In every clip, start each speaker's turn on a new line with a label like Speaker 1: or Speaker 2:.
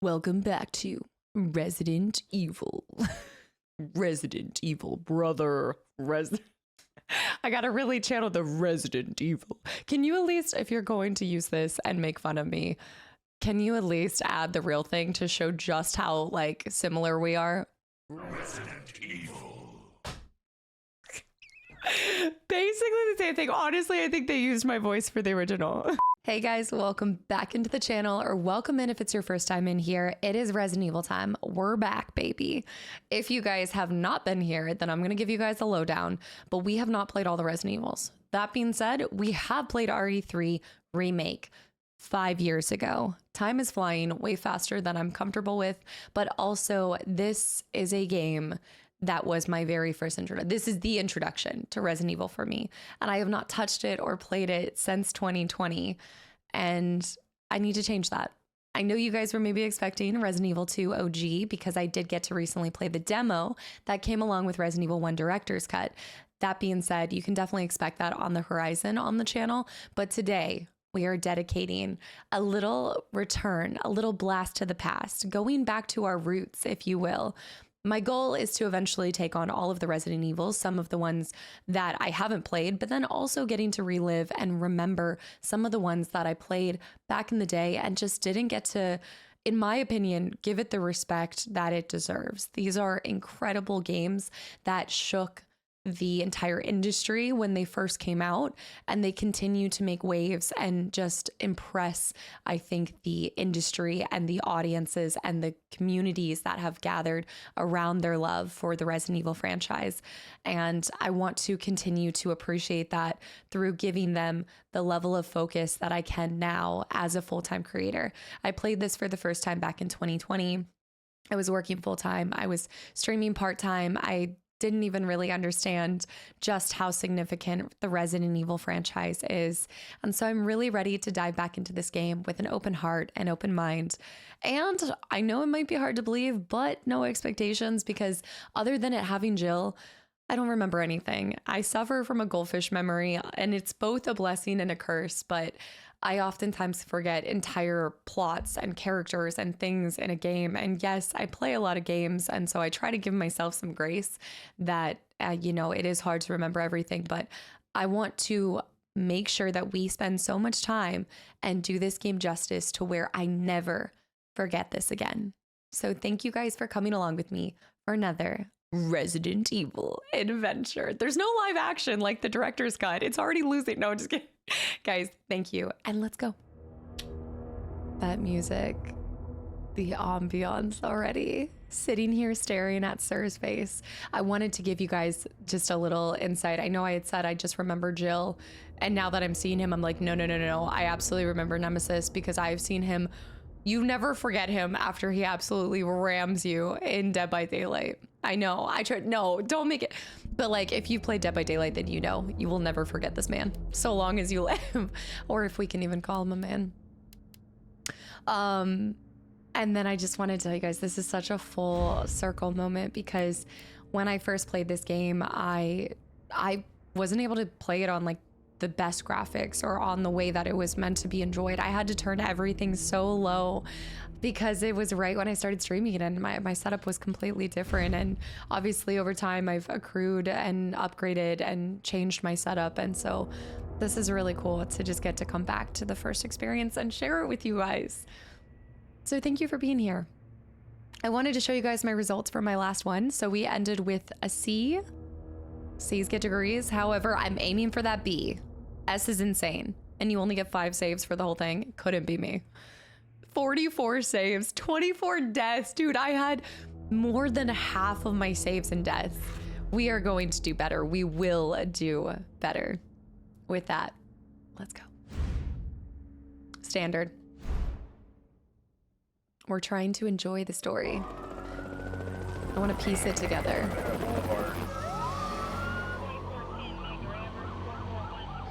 Speaker 1: Welcome back to Resident Evil. Resident Evil, brother. I gotta really channel the Resident Evil. Can you at least, if you're going to use this and make fun of me, can you at least add the real thing to show just how, like, similar we are?
Speaker 2: Resident Evil.
Speaker 1: Basically the same thing. Honestly, I think they used my voice for the original. Hey guys, welcome back into the channel, or welcome in if it's your first time in here. It is Resident Evil time. We're back, baby. If you guys have not been here, then I'm going to give you guys a lowdown, but we have not played all the Resident Evils. That being said, we have played RE3 Remake 5 years ago. Time is flying way faster than I'm comfortable with, but also this is a game that was my very first introduction. This is the introduction to Resident Evil for me. And I have not touched it or played it since 2020. And I need to change that. I know you guys were maybe expecting Resident Evil 2 OG because I did get to recently play the demo that came along with Resident Evil 1 Director's Cut. That being said, you can definitely expect that on the horizon on the channel. But today, we are dedicating a little return, a little blast to the past, going back to our roots, if you will. My goal is to eventually take on all of the Resident Evils, some of the ones that I haven't played, but then also getting to relive and remember some of the ones that I played back in the day and just didn't get to, in my opinion, give it the respect that it deserves. These are incredible games that shook the entire industry when they first came out, and they continue to make waves and just impress, I think, the industry and the audiences and the communities that have gathered around their love for the Resident Evil franchise. And I want to continue to appreciate that through giving them the level of focus that I can now as a full-time creator. I played this for the first time back in 2020. I was working full-time. I was streaming part-time. I didn't even really understand just how significant the Resident Evil franchise is. And so I'm really ready to dive back into this game with an open heart and open mind. And I know it might be hard to believe, but no expectations, because other than it having Jill, I don't remember anything. I suffer from a goldfish memory, and it's both a blessing and a curse, but I oftentimes forget entire plots and characters and things in a game. And yes, I play a lot of games, and so I try to give myself some grace that, you know, it is hard to remember everything, but I want to make sure that we spend so much time and do this game justice to where I never forget this again. So thank you guys for coming along with me for another Resident Evil adventure. There's no live action like the director's cut. It's already losing. No, just kidding. Guys, thank you. And let's go. That music, the ambiance already. Sitting here staring at Sir's face. I wanted to give you guys just a little insight. I know I had said I just remember Jill, and now that I'm seeing him, I'm like, no. I absolutely remember Nemesis, because I've seen him. You never forget him after he absolutely rams you in Dead by Daylight. I know, I tried, no, don't make it. But like, if you play Dead by Daylight, then you know, you will never forget this man, so long as you live, or if we can even call him a man. And then I just want to tell you guys, this is such a full circle moment, because when I first played this game, I wasn't able to play it on like the best graphics or on the way that it was meant to be enjoyed. I had to turn everything so low because it was right when I started streaming it, and my setup was completely different. And obviously over time I've accrued and upgraded and changed my setup. And so this is really cool to just get to come back to the first experience and share it with you guys. So thank you for being here. I wanted to show you guys my results for my last one. So we ended with a C. C's get degrees. However, I'm aiming for that B. S is insane. And you only get 5 saves for the whole thing. Couldn't be me. 44 saves, 24 deaths. Dude, I had more than half of my saves and deaths. We are going to do better. We will do better. With that, let's go. Standard. We're trying to enjoy the story. I want to piece it together.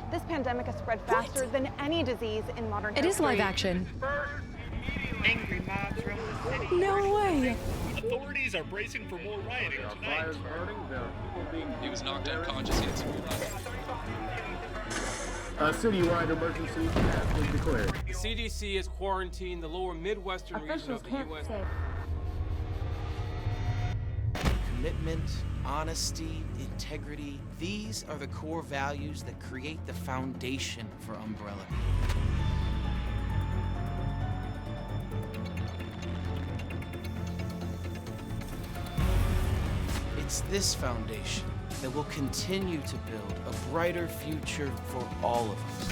Speaker 3: This pandemic has spread faster than any disease in modern history.
Speaker 1: It is live action.
Speaker 4: Angry mobs roam the city.
Speaker 1: No way.
Speaker 4: Authorities are bracing for more rioting tonight.
Speaker 5: He was knocked unconscious. He had some A citywide emergency has been declared.
Speaker 6: The CDC has quarantined the lower Midwestern region of the U.S.
Speaker 7: Commitment, honesty, integrity, these are the core values that create the foundation for Umbrella. It's this foundation that will continue to build a brighter future for all of us.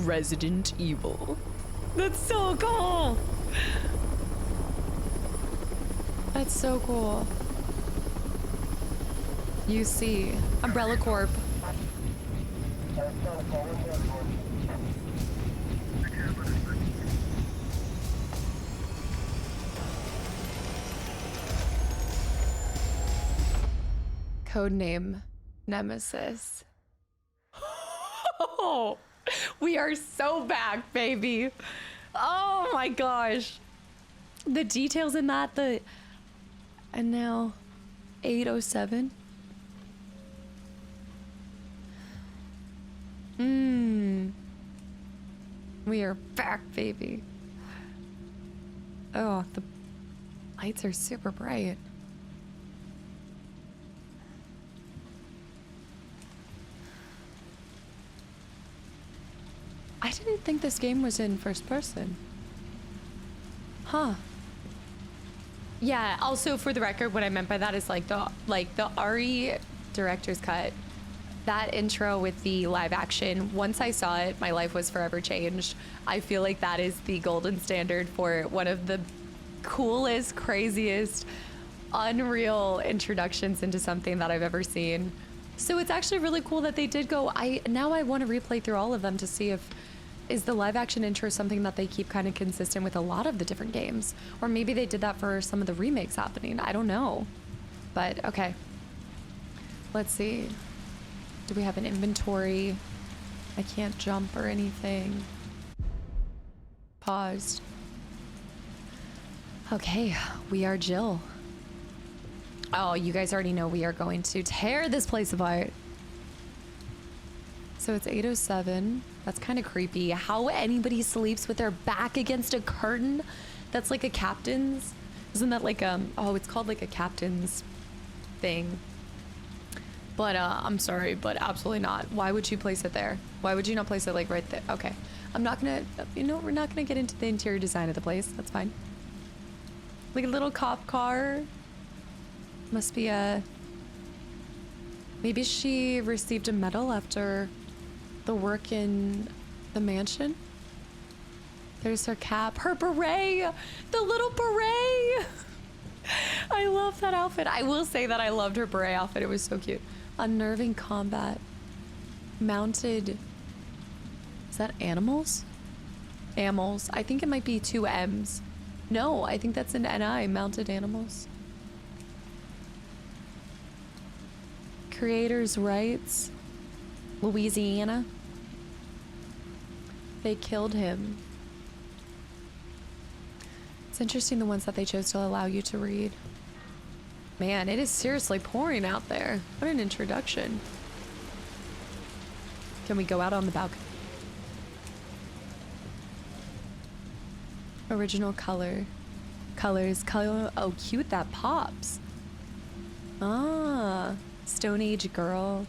Speaker 1: Resident Evil. That's so cool. That's so cool. UC, Umbrella Corp. Codename Nemesis. Oh, we are so back, baby. Oh my gosh. The details in that, and now 807. We are back, baby. Oh, the lights are super bright. I didn't think this game was in first person. Huh. Yeah, also for the record, what I meant by that is like the RE director's cut. That intro with the live action, once I saw it, my life was forever changed. I feel like that is the golden standard for one of the coolest, craziest, unreal introductions into something that I've ever seen. So it's actually really cool that they did go, now I want to replay through all of them to see if is the live action intro something that they keep kind of consistent with a lot of the different games, or maybe they did that for some of the remakes happening. I don't know, but okay. Let's see. Do we have an inventory? I can't jump or anything. Paused. Okay, we are Jill. Oh, you guys already know we are going to tear this place apart. So it's 807. That's kind of creepy. How anybody sleeps with their back against a curtain? That's like a captain's. Isn't that like oh, it's called like a captain's thing. But I'm sorry, but absolutely not. Why would you place it there? Why would you not place it like right there? Okay. I'm not gonna, you know, we're not gonna get into the interior design of the place. That's fine. Like a little cop car. Must be a, maybe she received a medal after the work in the mansion. There's her cap, her beret, the little beret. I love that outfit. I will say that I loved her beret outfit. It was so cute. Unnerving combat. Mounted. Is that animals? Animals. I think it might be 2 M's. No, I think that's an NI. Mounted animals. Creators' rights. Louisiana. They killed him. It's interesting the ones that they chose to allow you to read. Man, it is seriously pouring out there. What an introduction. Can we go out on the balcony? Original color. Colors. Color. Oh, cute. That pops. Ah. Stone Age girl.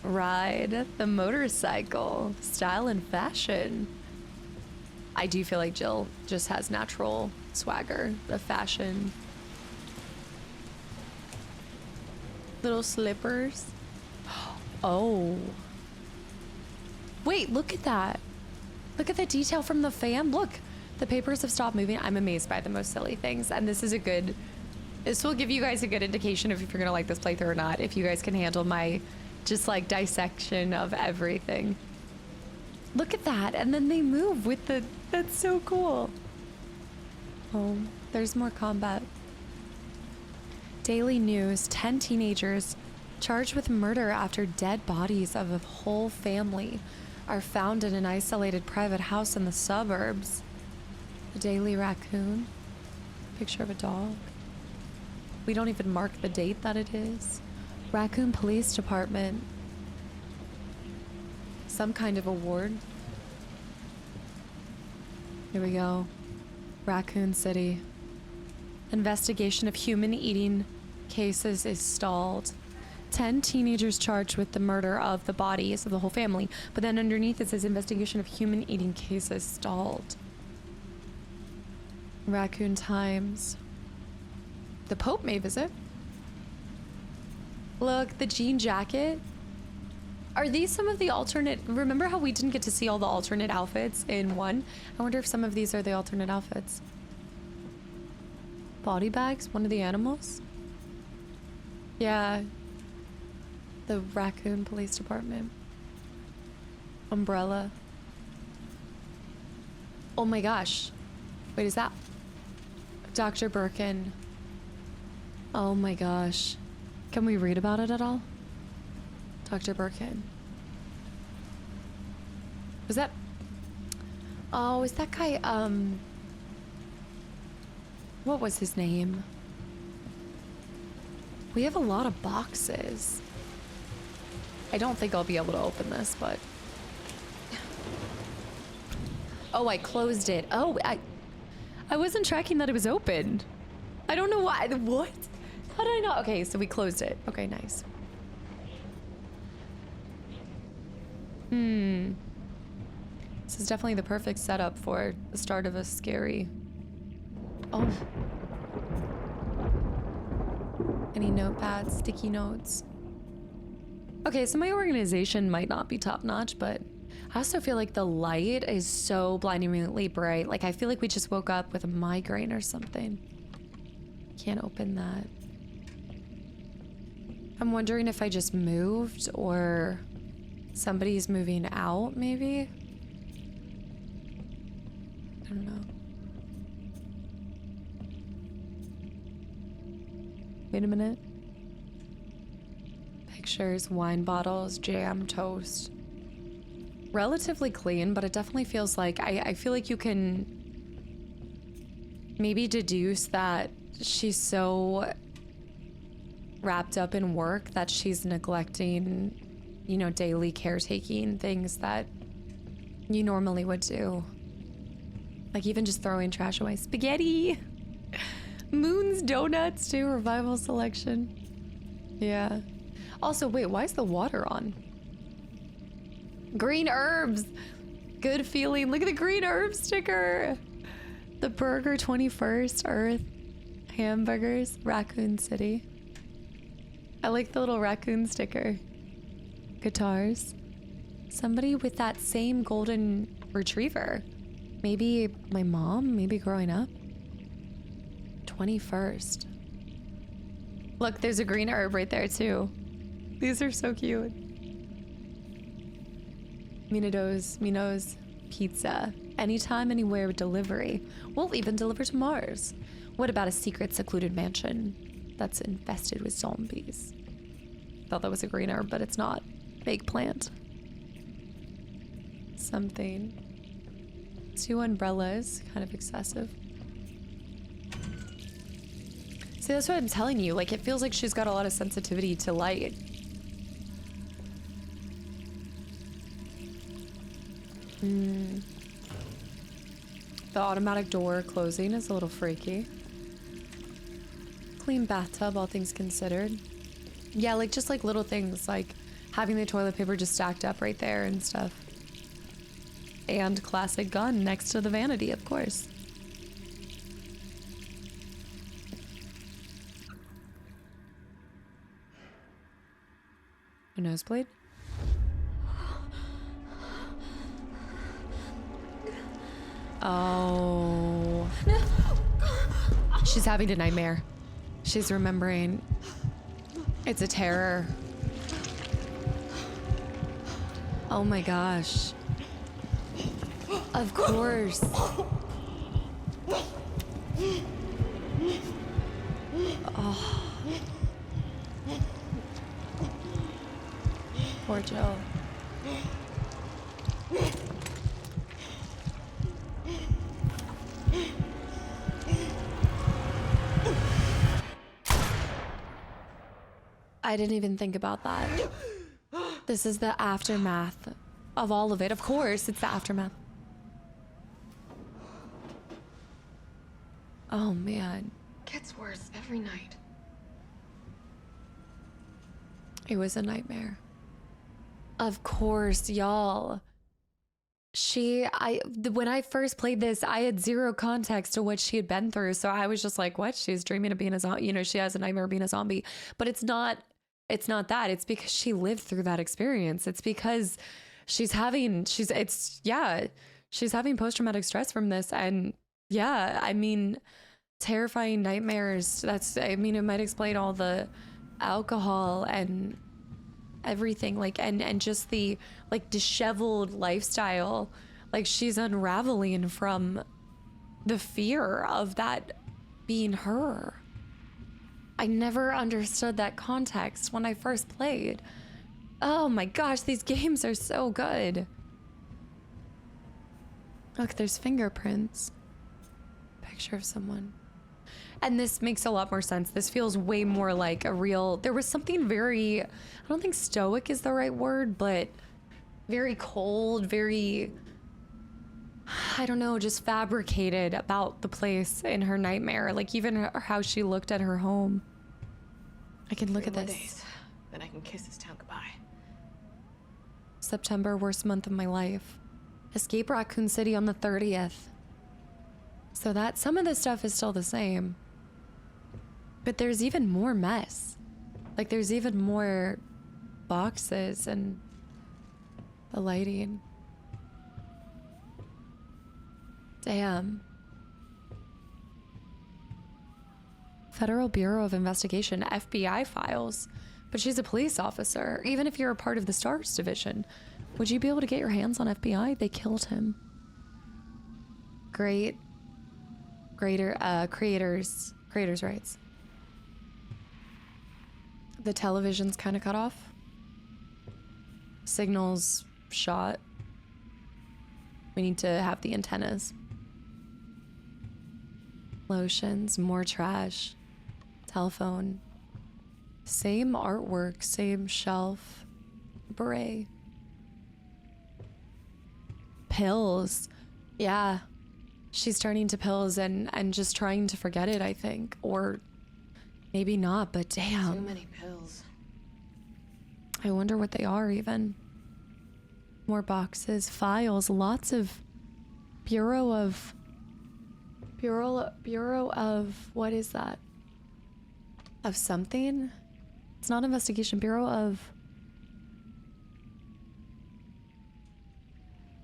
Speaker 1: Ride the motorcycle. Style and fashion. I do feel like Jill just has natural swagger of fashion. Little slippers. Oh. Wait, look at that. Look at the detail from the fan. Look, the papers have stopped moving. I'm amazed by the most silly things. And this will give you guys a good indication of if you're gonna like this playthrough or not. If you guys can handle my just like dissection of everything. Look at that. And then they move with that's so cool. Oh, there's more combat. Daily news, 10 teenagers charged with murder after dead bodies of a whole family are found in an isolated private house in the suburbs. A daily raccoon. Picture of a dog. We don't even mark the date that it is. Raccoon Police Department. Some kind of award. Here we go. Raccoon City. Investigation of human eating cases is stalled. 10 teenagers charged with the murder of the bodies of the whole family. But then underneath it says investigation of human eating cases stalled. Raccoon Times. The Pope may visit. Look, the jean jacket. Are these some of the alternate... Remember how we didn't get to see all the alternate outfits in one? I wonder if some of these are the alternate outfits. Body bags? One of the animals? Yeah. The Raccoon Police Department. Umbrella. Oh my gosh. Wait, is that... Dr. Birkin. Oh my gosh. Can we read about it at all? Dr. Birkin. Was that... Oh, is that guy, what was his name? We have a lot of boxes. I don't think I'll be able to open this, but... Oh, I closed it. Oh, I wasn't tracking that it was open. I don't know why. What? How did I not? Okay, so we closed it. Okay, nice. This is definitely the perfect setup for the start of a scary... Oh. Any notepads, sticky notes? Okay, so my organization might not be top notch, but I also feel like the light is so blindingly bright. Like, I feel like we just woke up with a migraine or something. Can't open that. I'm wondering if I just moved or somebody's moving out, maybe? I don't know. Wait a minute. Pictures, wine bottles, jam, toast. Relatively clean, but it definitely feels like... I feel like you can maybe deduce that she's so wrapped up in work that she's neglecting, you know, daily caretaking things that you normally would do. Like even just throwing trash away. Spaghetti! Moon's Donuts too, revival selection. Yeah. Also, wait, why is the water on? Green herbs! Good feeling. Look at the green herb sticker! The burger 21st Earth. Hamburgers. Raccoon City. I like the little raccoon sticker. Guitars. Somebody with that same golden retriever. Maybe my mom, maybe growing up. 21st. Look, there's a green herb right there too. These are so cute. Mino's Pizza. Anytime, anywhere delivery. We'll even deliver to Mars. What about a secret secluded mansion that's infested with zombies? Thought that was a green herb, but it's not. Fake plant. Something. 2 umbrellas, kind of excessive. See, that's what I'm telling you. Like, it feels like she's got a lot of sensitivity to light. The automatic door closing is a little freaky. Clean bathtub, all things considered. Yeah, like just like little things, like having the toilet paper just stacked up right there and stuff. And classic gun next to the vanity, of course. A nosebleed? Oh. She's having a nightmare. She's remembering. It's a terror. Oh my gosh. Of course. Oh. Poor Jill. I didn't even think about that. This is the aftermath of all of it. Of course, it's the aftermath. Oh, man.
Speaker 8: Gets worse every night.
Speaker 1: It was a nightmare. Of course, y'all. When I first played this, I had zero context to what she had been through. So I was just like, what? She's dreaming of being a zombie. You know, she has a nightmare of being a zombie. But it's not that. It's because she lived through that experience. It's because she's having post-traumatic stress from this. And yeah, I mean, terrifying nightmares. It might explain all the alcohol and everything, like, and just the like disheveled lifestyle. Like, she's unraveling from the fear of that being her. I never understood that context when I first played. Oh my gosh, these games are so good. Look, there's fingerprints. Picture of someone. And this makes a lot more sense. This feels way more like a real... There was something very... I don't think stoic is the right word, but very cold, very... I don't know, just fabricated about the place in her nightmare. Like, even how she looked at her home. I can look at this.
Speaker 8: Days, then I can kiss this town goodbye.
Speaker 1: September, worst month of my life. Escape Raccoon City on the 30th. So that some of this stuff is still the same. But there's even more mess. Like, there's even more boxes and the lighting. Damn. Federal Bureau of Investigation, FBI files. But she's a police officer. Even if you're a part of the STARS division, would you be able to get your hands on FBI? They killed him. Creators' rights. The television's kind of cut off. Signals shot. We need to have the antennas. Lotions, more trash. Telephone. Same artwork, same shelf. Beret. Pills. Yeah. She's turning to pills and just trying to forget it, I think. Or maybe not, but damn.
Speaker 8: Too many pills.
Speaker 1: I wonder what they are even. More boxes, files, lots of Bureau of, what is that? Of something? It's not investigation, Bureau of,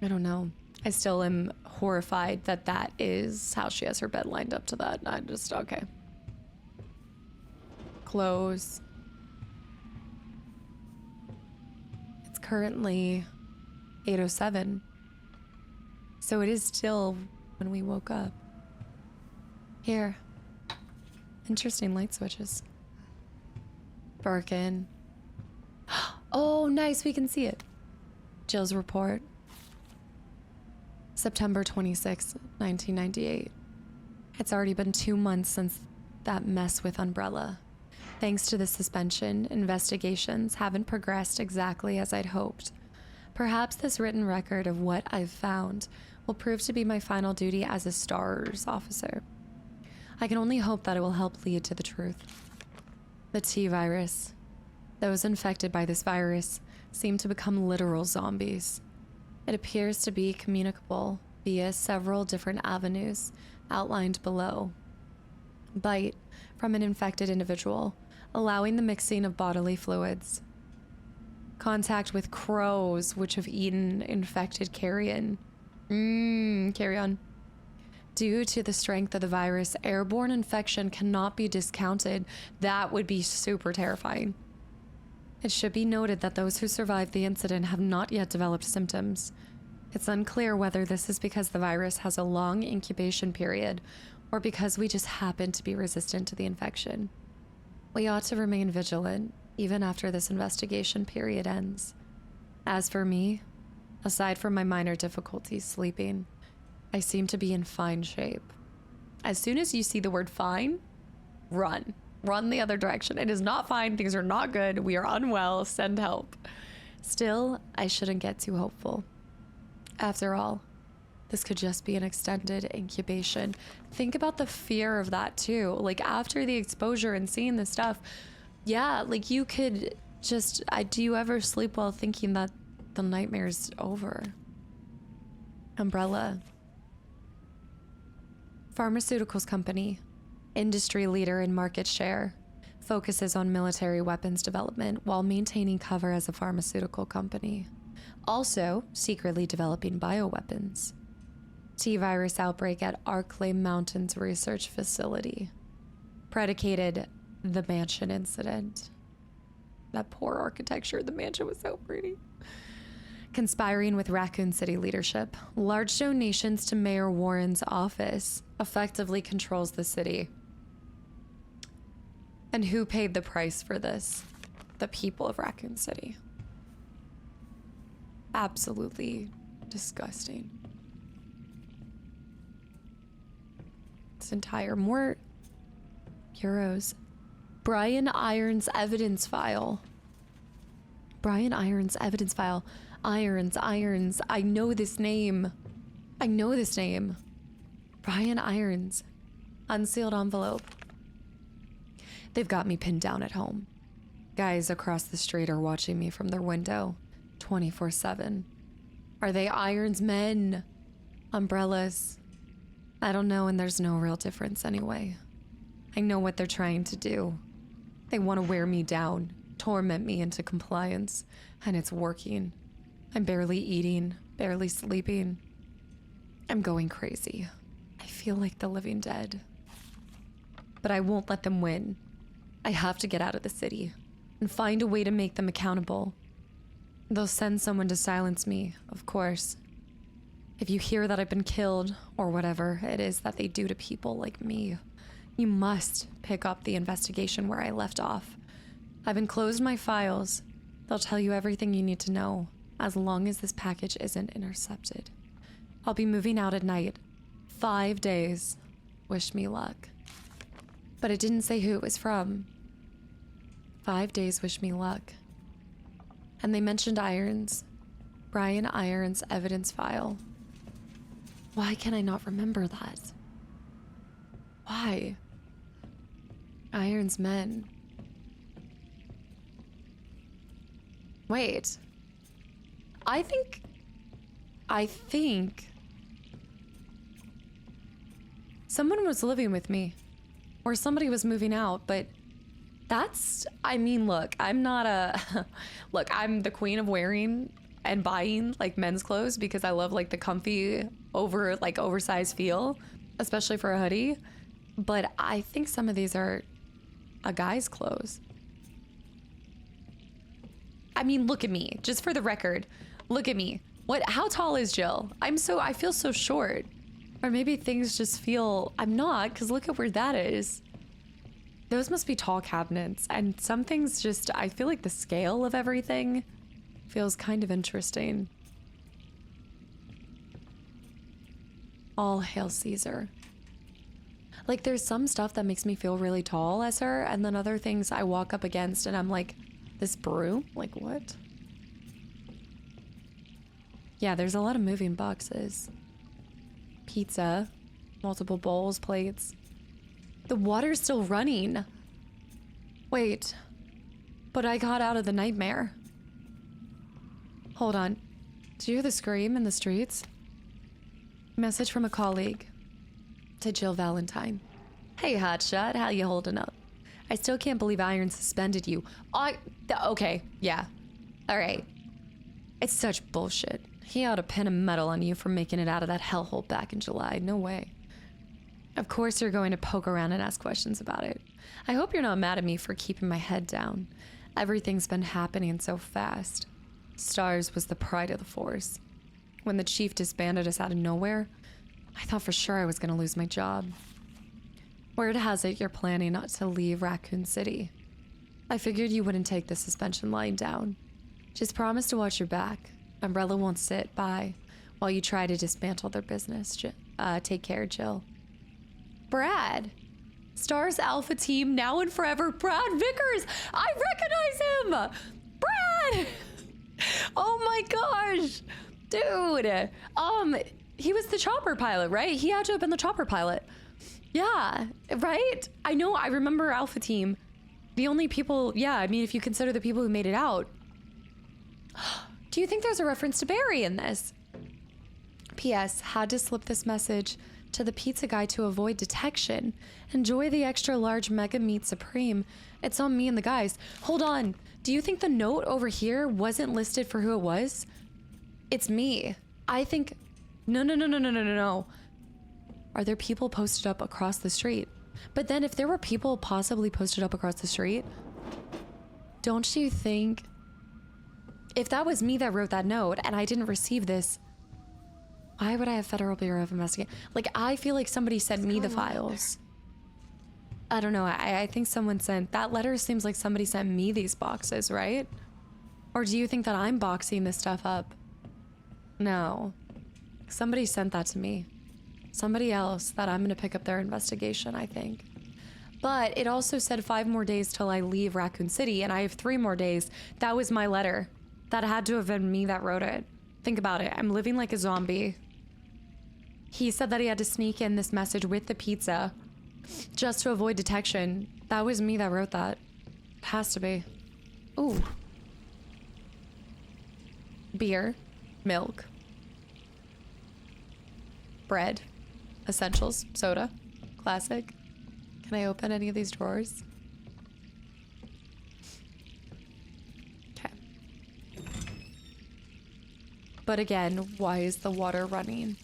Speaker 1: I don't know. I still am horrified that that is how she has her bed lined up to that. I just, okay. Clothes. It's currently 8:07. So it is still when we woke up. Here. Interesting light switches. Birkin. Oh, nice. We can see it. Jill's report. September 26, 1998. It's already been 2 months since that mess with Umbrella. Thanks to the suspension, investigations haven't progressed exactly as I'd hoped. Perhaps this written record of what I've found will prove to be my final duty as a STARS officer. I can only hope that it will help lead to the truth. The T-virus. Those infected by this virus seem to become literal zombies. It appears to be communicable via several different avenues outlined below. Bite from an infected individual, allowing the mixing of bodily fluids. Contact with crows which have eaten infected carrion. Carrion. Due to the strength of the virus, airborne infection cannot be discounted. That would be super terrifying. It should be noted that those who survived the incident have not yet developed symptoms. It's unclear whether this is because the virus has a long incubation period or because we just happen to be resistant to the infection. We ought to remain vigilant, even after this investigation period ends. As for me, aside from my minor difficulties sleeping, I seem to be in fine shape. As soon as you see the word fine, run. Run the other direction. It is not fine. Things are not good. We are unwell. Send help. Still, I shouldn't get too hopeful. After all, this could just be an extended incubation. Think about the fear of that too. Like after the exposure and seeing this stuff, yeah, like you could just, do you ever sleep well thinking that the nightmare's over? Umbrella. Pharmaceuticals company, industry leader in market share, focuses on military weapons development while maintaining cover as a pharmaceutical company. Also, secretly developing bioweapons. T-virus outbreak at Arklay Mountains Research Facility. Predicated the mansion incident. That poor architecture, the mansion was so pretty. Conspiring with Raccoon City leadership, large donations to Mayor Warren's office effectively controls the city. And who paid the price for this? The people of Raccoon City. Absolutely disgusting. This entire, more euros. Brian Irons evidence file. Brian Irons evidence file. Irons. I know this name. Brian Irons. Unsealed envelope. They've got me pinned down at home. Guys across the street are watching me from their window 24/7. Are they Irons men? Umbrellas? I don't know, and there's no real difference anyway. I know what they're trying to do. They want to wear me down, torment me into compliance, and it's working. I'm barely eating, barely sleeping. I'm going crazy. I feel like the living dead. But I won't let them win. I have to get out of the city and find a way to make them accountable. They'll send someone to silence me, of course. If you hear that I've been killed, or whatever it is that they do to people like me, you must pick up the investigation where I left off. I've enclosed my files. They'll tell you everything you need to know, as long as this package isn't intercepted. I'll be moving out at night. 5 days. Wish me luck. But it didn't say who it was from. 5 days, wish me luck. And they mentioned Irons. Brian Irons' evidence file. Why can I not remember that? Why? Irons men. Wait. I think someone was living with me. Or somebody was moving out, but that's, I mean, look, I'm not a, look, I'm the queen of wearing and buying like men's clothes because I love like the comfy oversized feel, especially for a hoodie. But I think some of these are a guy's clothes. I mean, look at me, just for the record, look at me. How tall is Jill? I feel so short. Or maybe things just feel, I'm not, because look at where that is. Those must be tall cabinets. And some things just, I feel like the scale of everything feels kind of interesting. All hail Caesar. Like there's some stuff that makes me feel really tall as her, and then other things I walk up against and I'm like, this broom? Like what? Yeah, there's a lot of moving boxes. Pizza, multiple bowls, plates. The water's still running. Wait, but I got out of the nightmare. Hold on. Do you hear the scream in the streets? Message from a colleague. To Jill Valentine. Hey, hotshot, how you holding up? I still can't believe Iron suspended you. Okay, yeah. All right. It's such bullshit. He ought to pin a medal on you for making it out of that hellhole back in July. No way. Of course you're going to poke around and ask questions about it. I hope you're not mad at me for keeping my head down. Everything's been happening so fast. Stars was the pride of the force. When the chief disbanded us out of nowhere, I thought for sure I was going to lose my job. Word has it you're planning not to leave Raccoon City. I figured you wouldn't take the suspension lying down. Just promise to watch your back. Umbrella won't sit by while you try to dismantle their business. Take care, Jill. Brad. Stars Alpha Team now and forever. Brad Vickers. I recognize him. Brad. Oh my gosh. Dude. He was the chopper pilot, right? He had to have been the chopper pilot. Yeah, right? I know, I remember Alpha Team. The only people, yeah, I mean, if you consider the people who made it out. Do you think there's a reference to Barry in this? P.S. Had to slip this message to the pizza guy to avoid detection. Enjoy the extra large mega meat supreme. It's on me and the guys. Hold on. Do you think the note over here wasn't listed for who it was? It's me. I think... No. Are there people posted up across the street? But then if there were people possibly posted up across the street, don't you think... If that was me that wrote that note and I didn't receive this, why would I have Federal Bureau of Investigation? Like, I feel like somebody sent me the files. I don't know. I think someone sent... That letter seems like somebody sent me these boxes, right? Or do you think that I'm boxing this stuff up? No. Somebody sent that to me. Somebody else that I'm gonna pick up their investigation, I think. But it also said 5 more days till I leave Raccoon City, and I have 3 more days. That was my letter. That had to have been me that wrote it. Think about it. I'm living like a zombie. He said that he had to sneak in this message with the pizza just to avoid detection. That was me that wrote that. It has to be. Ooh. Beer. Milk. Bread. Essentials. Soda. Classic. Can I open any of these drawers? Okay. But again, why is the water running?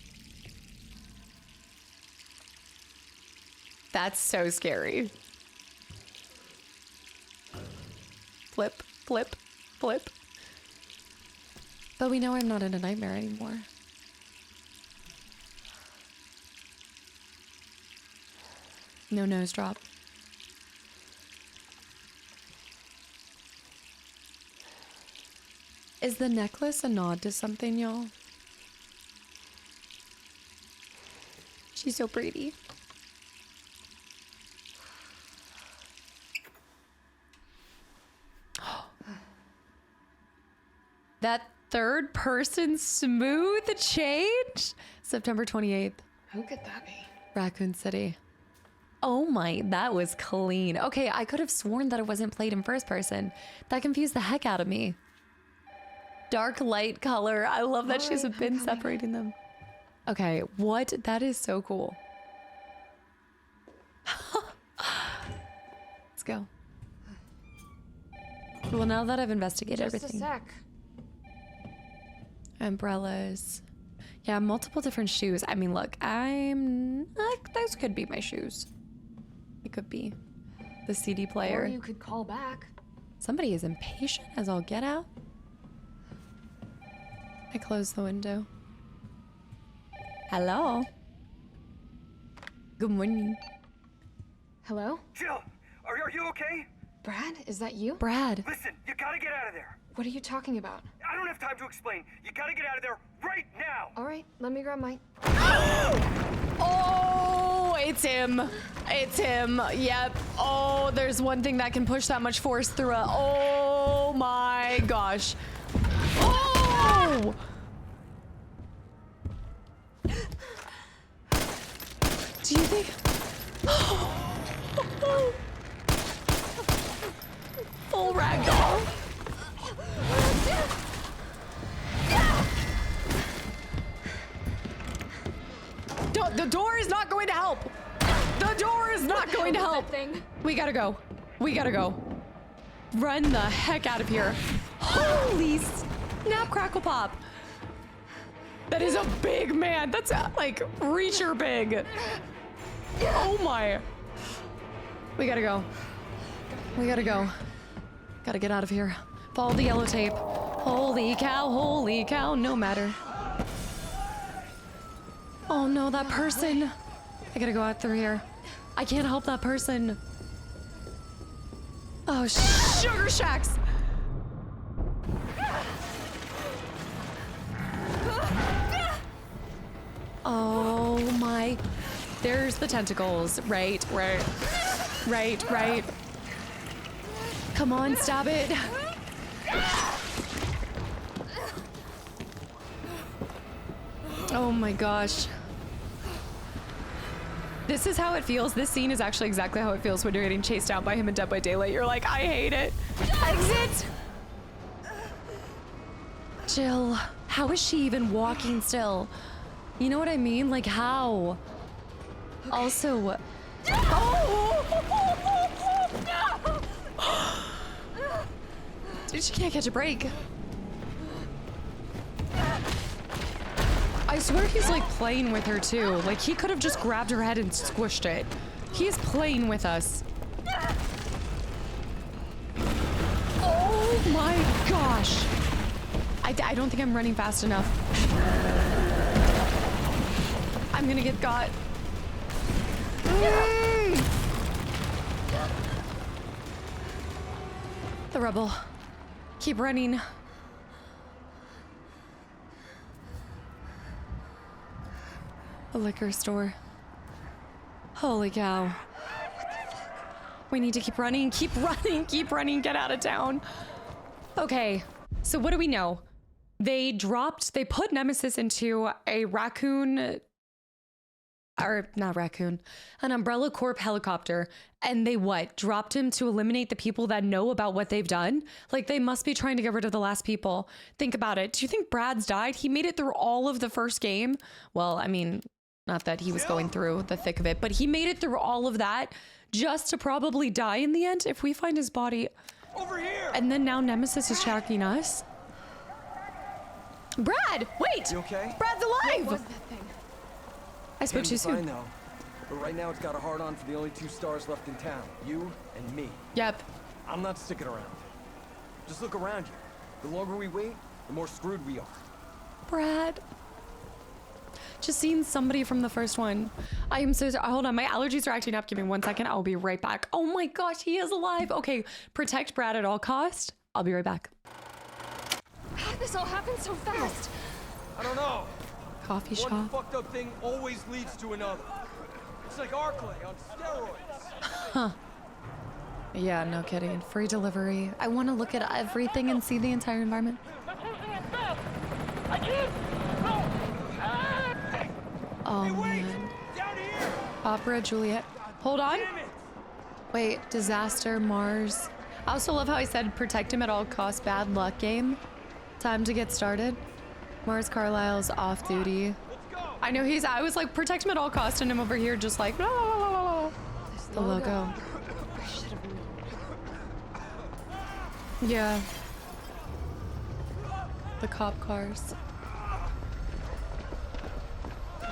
Speaker 1: That's so scary. Flip, flip, flip. But we know I'm not in a nightmare anymore. No nose drop. Is the necklace a nod to something, y'all? She's so pretty. That third person smooth change? September 28th.
Speaker 8: Who could that be?
Speaker 1: Raccoon City. Oh my, that was clean. Okay, I could have sworn that it wasn't played in first person. That confused the heck out of me. Dark light color. I love that she's a bin separating them. Okay, what? That is so cool. Let's go. Well, now that I've investigated everything.
Speaker 8: Just a sec.
Speaker 1: Umbrellas. Yeah, multiple different shoes. I mean, look, those could be my shoes. It could be the CD player.
Speaker 8: Or you could call back.
Speaker 1: Somebody is impatient as all get out. I close the window. Hello. Good morning.
Speaker 8: Hello?
Speaker 9: Jill, are you okay?
Speaker 8: Brad, is that you?
Speaker 1: Brad.
Speaker 9: Listen, you gotta get out of there.
Speaker 8: What are you talking about?
Speaker 9: I don't have time to explain. You gotta get out of there right now.
Speaker 8: All right, let me grab my...
Speaker 1: Oh, it's him. It's him. Yep. Oh, there's one thing that can push that much force through a... Oh my gosh. Oh! Do you think... Full ragdoll. The door is not going to help. The door is not going to help. We gotta go. We gotta go. Run the heck out of here. Holy snap, crackle pop. That is a big man. That's like Reacher big. Oh my. We gotta go. We gotta go. Gotta get out of here. Follow the yellow tape. Holy cow, no matter. Oh no, that person. I gotta go out through here. I can't help that person. Oh, sugar shacks. Oh my. There's the tentacles. Right. Come on, stab it. Oh my gosh. This is how it feels. This scene is actually exactly how it feels when you're getting chased out by him in Dead by Daylight. You're like, I hate it. Exit! Jill, how is she even walking still? You know what I mean? Like, how? Okay. Also, dude, she can't catch a break. I swear he's like playing with her too. Like he could have just grabbed her head and squished it. He's playing with us. Oh my gosh. I don't think I'm running fast enough. I'm gonna get got. The rebel. Keep running. A liquor store. Holy cow. We need to keep running, keep running, get out of town. Okay, so what do we know? They put Nemesis into a raccoon, or not raccoon, an Umbrella Corp helicopter, and they dropped him to eliminate the people that know about what they've done? Like they must be trying to get rid of the last people. Think about it. Do you think Brad's died? He made it through all of the first game. Well, I mean, not that he was going through the thick of it, but he made it through all of that just to probably die in the end if we find his body.
Speaker 9: Over here!
Speaker 3: And then now Nemesis is tracking us. Brad, wait!
Speaker 9: You okay?
Speaker 3: Brad's alive!
Speaker 8: What was that thing?
Speaker 3: I spoke too
Speaker 9: Fine
Speaker 3: soon.
Speaker 9: now. But right now it's got a hard on for the only 2 stars left in town. You and me.
Speaker 3: Yep.
Speaker 9: I'm not sticking around. Just look around you. The longer we wait, the more screwed we are.
Speaker 3: Brad. Just seeing somebody from the first one. I am so sorry. Hold on, my allergies are acting up. Give me 1 second. I'll be right back. Oh my gosh, he is alive. Okay, protect Brad at all cost. I'll be right back.
Speaker 8: How did this all happen so fast?
Speaker 9: I don't know.
Speaker 3: Coffee
Speaker 9: One
Speaker 3: shop.
Speaker 9: fucked up thing always leads to another. It's like Arclay on steroids.
Speaker 3: Huh. Yeah, no kidding. Free delivery. I want to look at everything and see the entire environment. Oh man.
Speaker 9: Down here!
Speaker 3: Opera Juliet. Hold on. Wait, disaster, Mars. I also love how I said protect him at all costs. Bad luck game. Time to get started. Mars Carlisle's off duty. I know I was like protect him at all costs and him over here just like blah, blah, blah, blah, blah. The logo.
Speaker 8: I should have known.
Speaker 3: Yeah. The cop cars.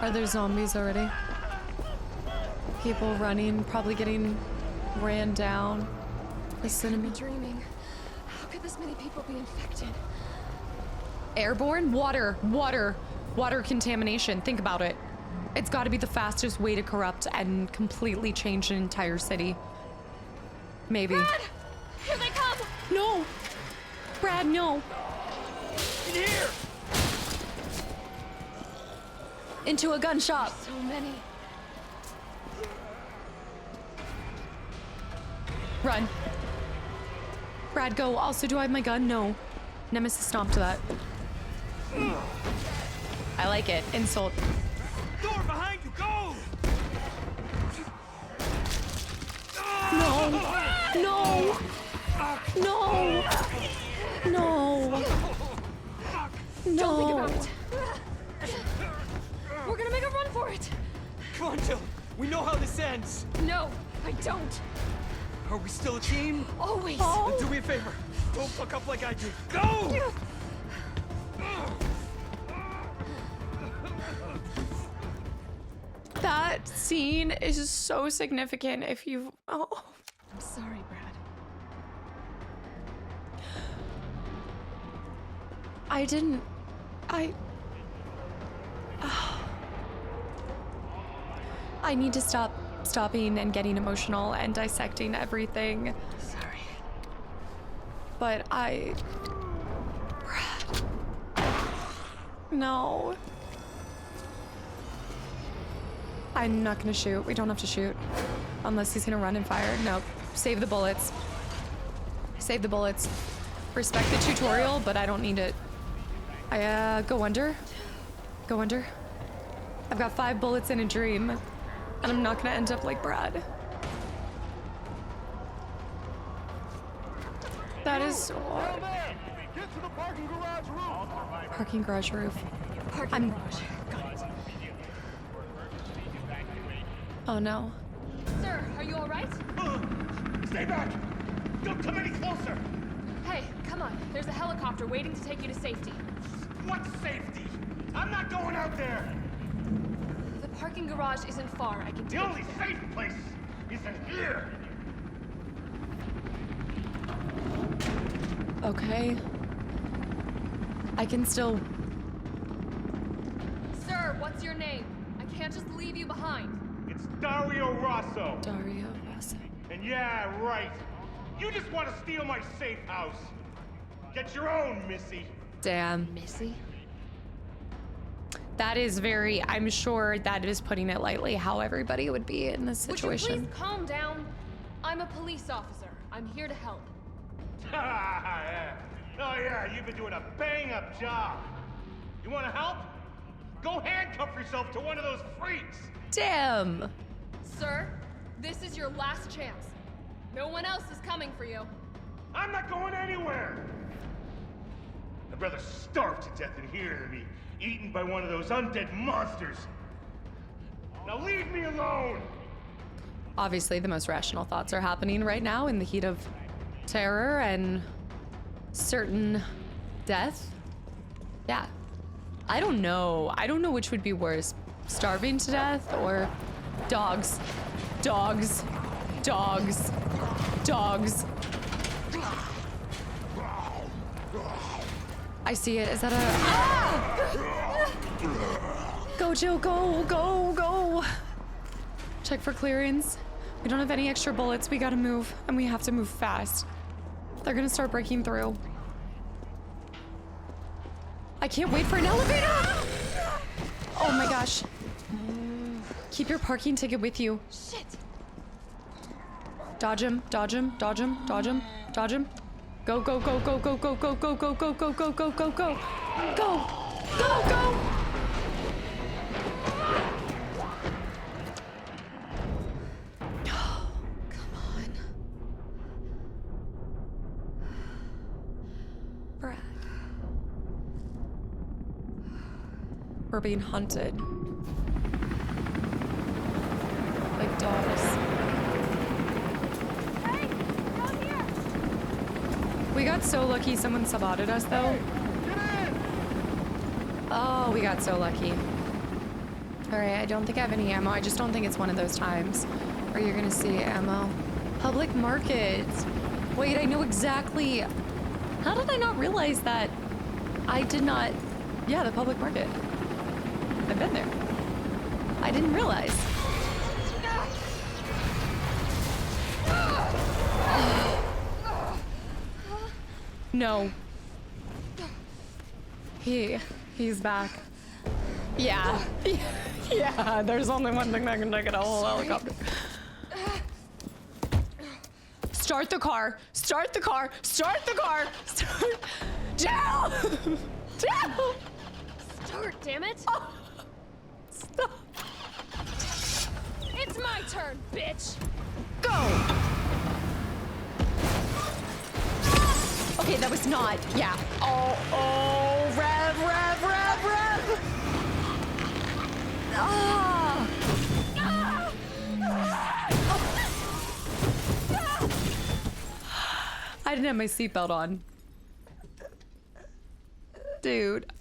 Speaker 3: Are there zombies already? People running, probably getting ran down. The cinema.
Speaker 8: Dreaming. How could this many people be infected?
Speaker 3: Airborne? Water contamination. Think about it. It's got to be the fastest way to corrupt and completely change an entire city. Maybe.
Speaker 8: Brad! Here they come!
Speaker 3: No! Brad, no!
Speaker 9: In here!
Speaker 3: Into a gun shop.
Speaker 8: So many.
Speaker 3: Run. Brad, go. Also, do I have my gun? No. Nemesis stomped that. I like it. Insult.
Speaker 9: Door behind you, go!
Speaker 3: No. No. No. No.
Speaker 8: Don't think
Speaker 3: No.
Speaker 8: about it. We're gonna make a run for it.
Speaker 9: Come on, Jill. We know how this ends.
Speaker 8: No, I don't.
Speaker 9: Are we still a team?
Speaker 8: Always.
Speaker 9: Then do me a favor. Don't fuck up like I did. Go!
Speaker 3: That scene is so significant if you've... Oh.
Speaker 8: I'm sorry, Brad.
Speaker 3: I need to stopping and getting emotional and dissecting everything.
Speaker 8: Sorry.
Speaker 3: But Brad. No. I'm not gonna shoot. We don't have to shoot. Unless he's gonna run and fire. Nope. Save the bullets. Save the bullets. Respect the tutorial, but I don't need it. Go under. Go under. I've got 5 bullets in a dream. And I'm not gonna end up like Brad. That is so hard.
Speaker 5: Get to the parking garage roof.
Speaker 3: Parking garage roof.
Speaker 8: Parking garage.
Speaker 3: Oh no.
Speaker 8: Sir, are you all right?
Speaker 4: Stay back! Don't come any closer!
Speaker 8: Hey, come on. There's a helicopter waiting to take you to safety.
Speaker 4: What safety? I'm not going out there!
Speaker 8: The parking garage isn't far. I can
Speaker 4: The
Speaker 8: take
Speaker 4: only
Speaker 8: you there.
Speaker 4: safe place is in here!
Speaker 3: Okay. I can still...
Speaker 8: Sir, what's your name? I can't just leave you behind.
Speaker 4: It's Dario Rosso.
Speaker 3: Dario Rosso.
Speaker 4: And yeah, right. You just want to steal my safe house. Get your own, Missy.
Speaker 3: Damn.
Speaker 8: Missy?
Speaker 3: That is very... I'm sure that is putting it lightly how everybody would be in this
Speaker 8: Would you
Speaker 3: situation.
Speaker 8: please calm down? I'm a police officer. I'm here to help.
Speaker 4: Yeah. Oh yeah, you've been doing a bang-up job. You want to help? Go handcuff yourself to one of those freaks.
Speaker 3: Damn.
Speaker 8: Sir, this is your last chance. No one else is coming for you.
Speaker 4: I'm not going anywhere. I'd rather starve to death in here than be eaten by one of those undead monsters. Now leave me alone.
Speaker 3: Obviously, the most rational thoughts are happening right now in the heat of terror and certain death. Yeah. I don't know. I don't know which would be worse. Starving to death or dogs. Dogs. Dogs. Dogs. I see it. Is that a... Ah! Go, Jill. Go, go, go. Check for clearance. We don't have any extra bullets. We gotta move. And we have to move fast. They're gonna start breaking through. I can't wait for an elevator! Oh my gosh. Keep your parking ticket with you.
Speaker 8: Shit!
Speaker 3: Dodge him, dodge him, dodge him, dodge him, dodge him. Go, go, go, go, go, go, go, go, go, go, go, go, go, go, go. Go! Go, go! Come on. Brad. We're being hunted. Like dogs.
Speaker 8: Hey! Down here!
Speaker 3: We got so lucky someone saboted us though. Oh, we got so lucky. Alright, I don't think I have any ammo. I just don't think it's one of those times where you're gonna see ammo. Public market. Wait, I know exactly. How did I not realize that? I did not. Yeah, the public market. I've been there. I didn't realize. No. He's back. Yeah. Yeah, there's only one thing that can take it, a whole helicopter. Start the car. Start the car. Start the car. Start. Jill! Jill!
Speaker 8: Start, damn it!
Speaker 3: Oh. Stop.
Speaker 8: It's my turn, bitch!
Speaker 3: Go! Okay, that was not. Yeah. Oh, rev, rev, rev, rev! Ah! Ah! Ah! I didn't have my seatbelt on. Dude.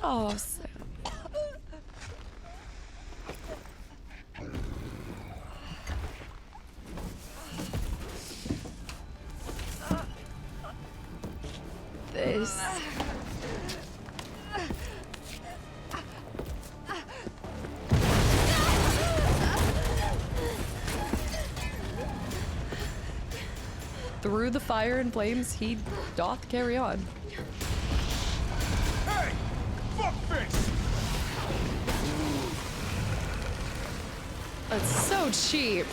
Speaker 3: Oh, Sam. This. Through the fire and flames, he doth carry on.
Speaker 4: Hey! Fuckface!
Speaker 3: It's so cheap.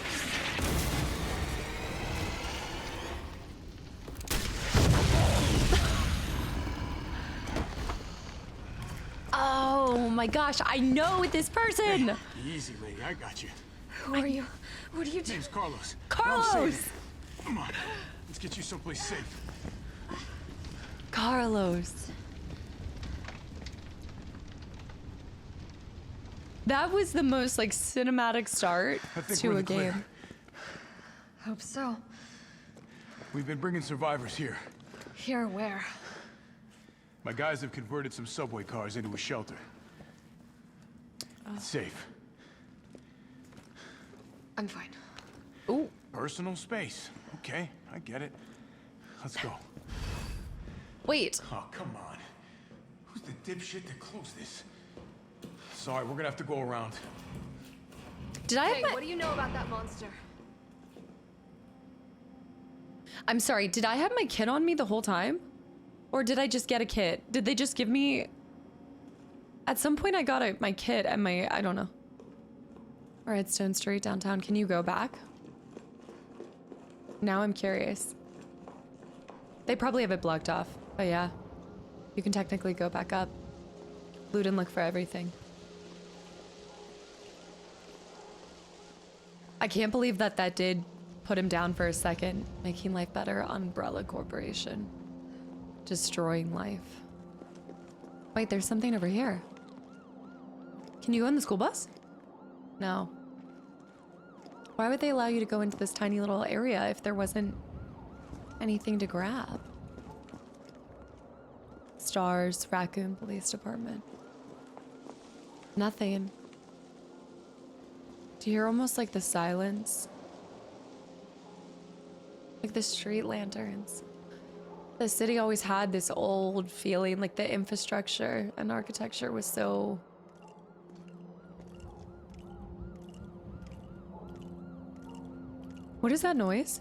Speaker 3: Oh my gosh, I know this person.
Speaker 5: Hey, easy, lady. I got you.
Speaker 8: Who are you? What are you doing?
Speaker 5: Name's Carlos.
Speaker 3: Carlos!
Speaker 5: I'm safe. Come on. Let's get you someplace safe.
Speaker 3: Carlos. That was the most like cinematic start to a game.
Speaker 8: Hope so.
Speaker 5: We've been bringing survivors here.
Speaker 8: Here where?
Speaker 5: My guys have converted some subway cars into a shelter. It's safe.
Speaker 8: I'm fine.
Speaker 3: Ooh.
Speaker 5: Personal space. Okay, I get it. Let's go.
Speaker 3: Wait.
Speaker 5: Oh, come on. Who's the dipshit that closed this? Sorry, we're gonna have to go around.
Speaker 3: Did I have
Speaker 8: Hey,
Speaker 3: my...
Speaker 8: what do you know about that monster?
Speaker 3: I'm sorry, did I have my kit on me the whole time? Or did I just get a kit? Did they just give me... At some point I got my kit and my... I don't know. All right, Stone Street, downtown. Can you go back? Now I'm curious. They probably have it blocked off. But yeah, you can technically go back up. Loot and look for everything. I can't believe that that did put him down for a second. Making life better, Umbrella Corporation. Destroying life. Wait, there's something over here. Can you go in the school bus? No. Why would they allow you to go into this tiny little area if there wasn't anything to grab? Stars, Raccoon Police Department. Nothing. Do you hear almost like the silence? Like the street lanterns. The city always had this old feeling, like the infrastructure and architecture was so... What is that noise?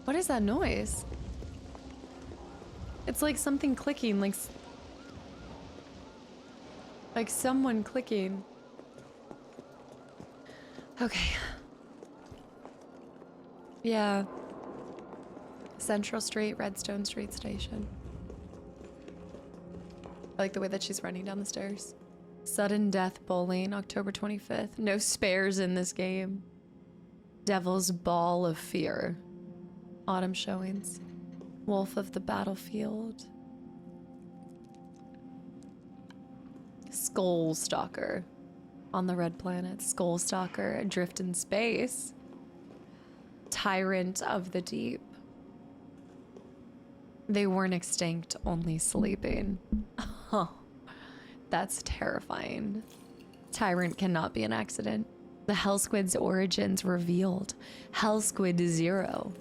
Speaker 3: What is that noise? It's like something clicking, like someone clicking. Okay. Yeah. Central Street, Redstone Street Station. I like the way that she's running down the stairs. Sudden Death Bowling, October 25th. No spares in this game. Devil's Ball of Fear. Autumn showings. Wolf of the Battlefield. Skull Stalker. On the Red Planet. Skull Stalker. Adrift in Space. Tyrant of the Deep. They weren't extinct, only sleeping. Huh. That's terrifying. Tyrant cannot be an accident. The Hell Squid's origins revealed. Hell Squid 0.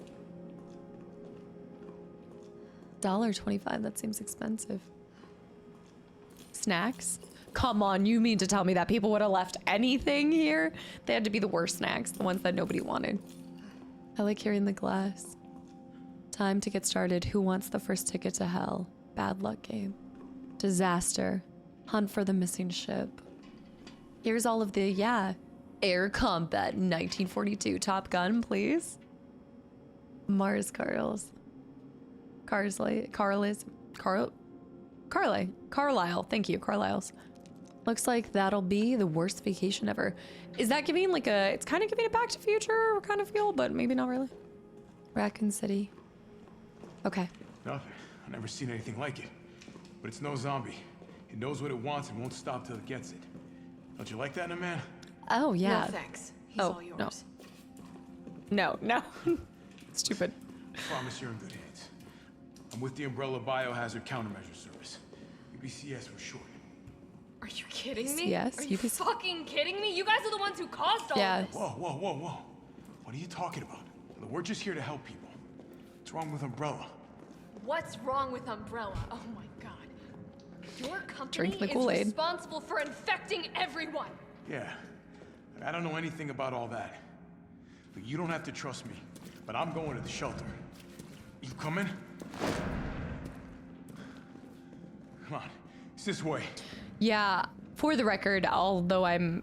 Speaker 3: $1.25, that seems expensive. Snacks? Come on, you mean to tell me that people would have left anything here? They had to be the worst snacks, the ones that nobody wanted. I like hearing the glass. Time to get started. Who wants the first ticket to hell? Bad luck game. Disaster. Hunt for the missing ship. Here's all of the, yeah. Air combat 1942. Top Gun, please. Mars Carlisle. Carlisle. Thank you, Carlisle's. Looks like that'll be the worst vacation ever. Is that giving like a, it's kind of giving a Back to Future kind of feel, but maybe not really. Raccoon City. Okay.
Speaker 5: Nothing. I've never seen anything like it. But it's no zombie. It knows what it wants and won't stop till it gets it. Don't you like that in a man?
Speaker 3: Oh, yeah.
Speaker 8: No thanks. He's all yours.
Speaker 3: No. Stupid.
Speaker 5: I promise you're in good hands. I'm with the Umbrella Biohazard Countermeasure Service. UBCS for short.
Speaker 8: Are you kidding me?
Speaker 3: Yes,
Speaker 8: Are you fucking kidding me? You guys are the ones who caused all
Speaker 3: Yeah.
Speaker 8: of this.
Speaker 5: Whoa. What are you talking about? We're just here to help people. What's wrong with Umbrella?
Speaker 8: What's wrong with Umbrella? Oh my god. Your company
Speaker 3: Drink the
Speaker 8: is
Speaker 3: Kool-Aid.
Speaker 8: responsible for infecting everyone.
Speaker 5: Yeah. I don't know anything about all that. But you don't have to trust me. But I'm going to the shelter. You coming? Come on. It's this way.
Speaker 1: Yeah, for the record, although I'm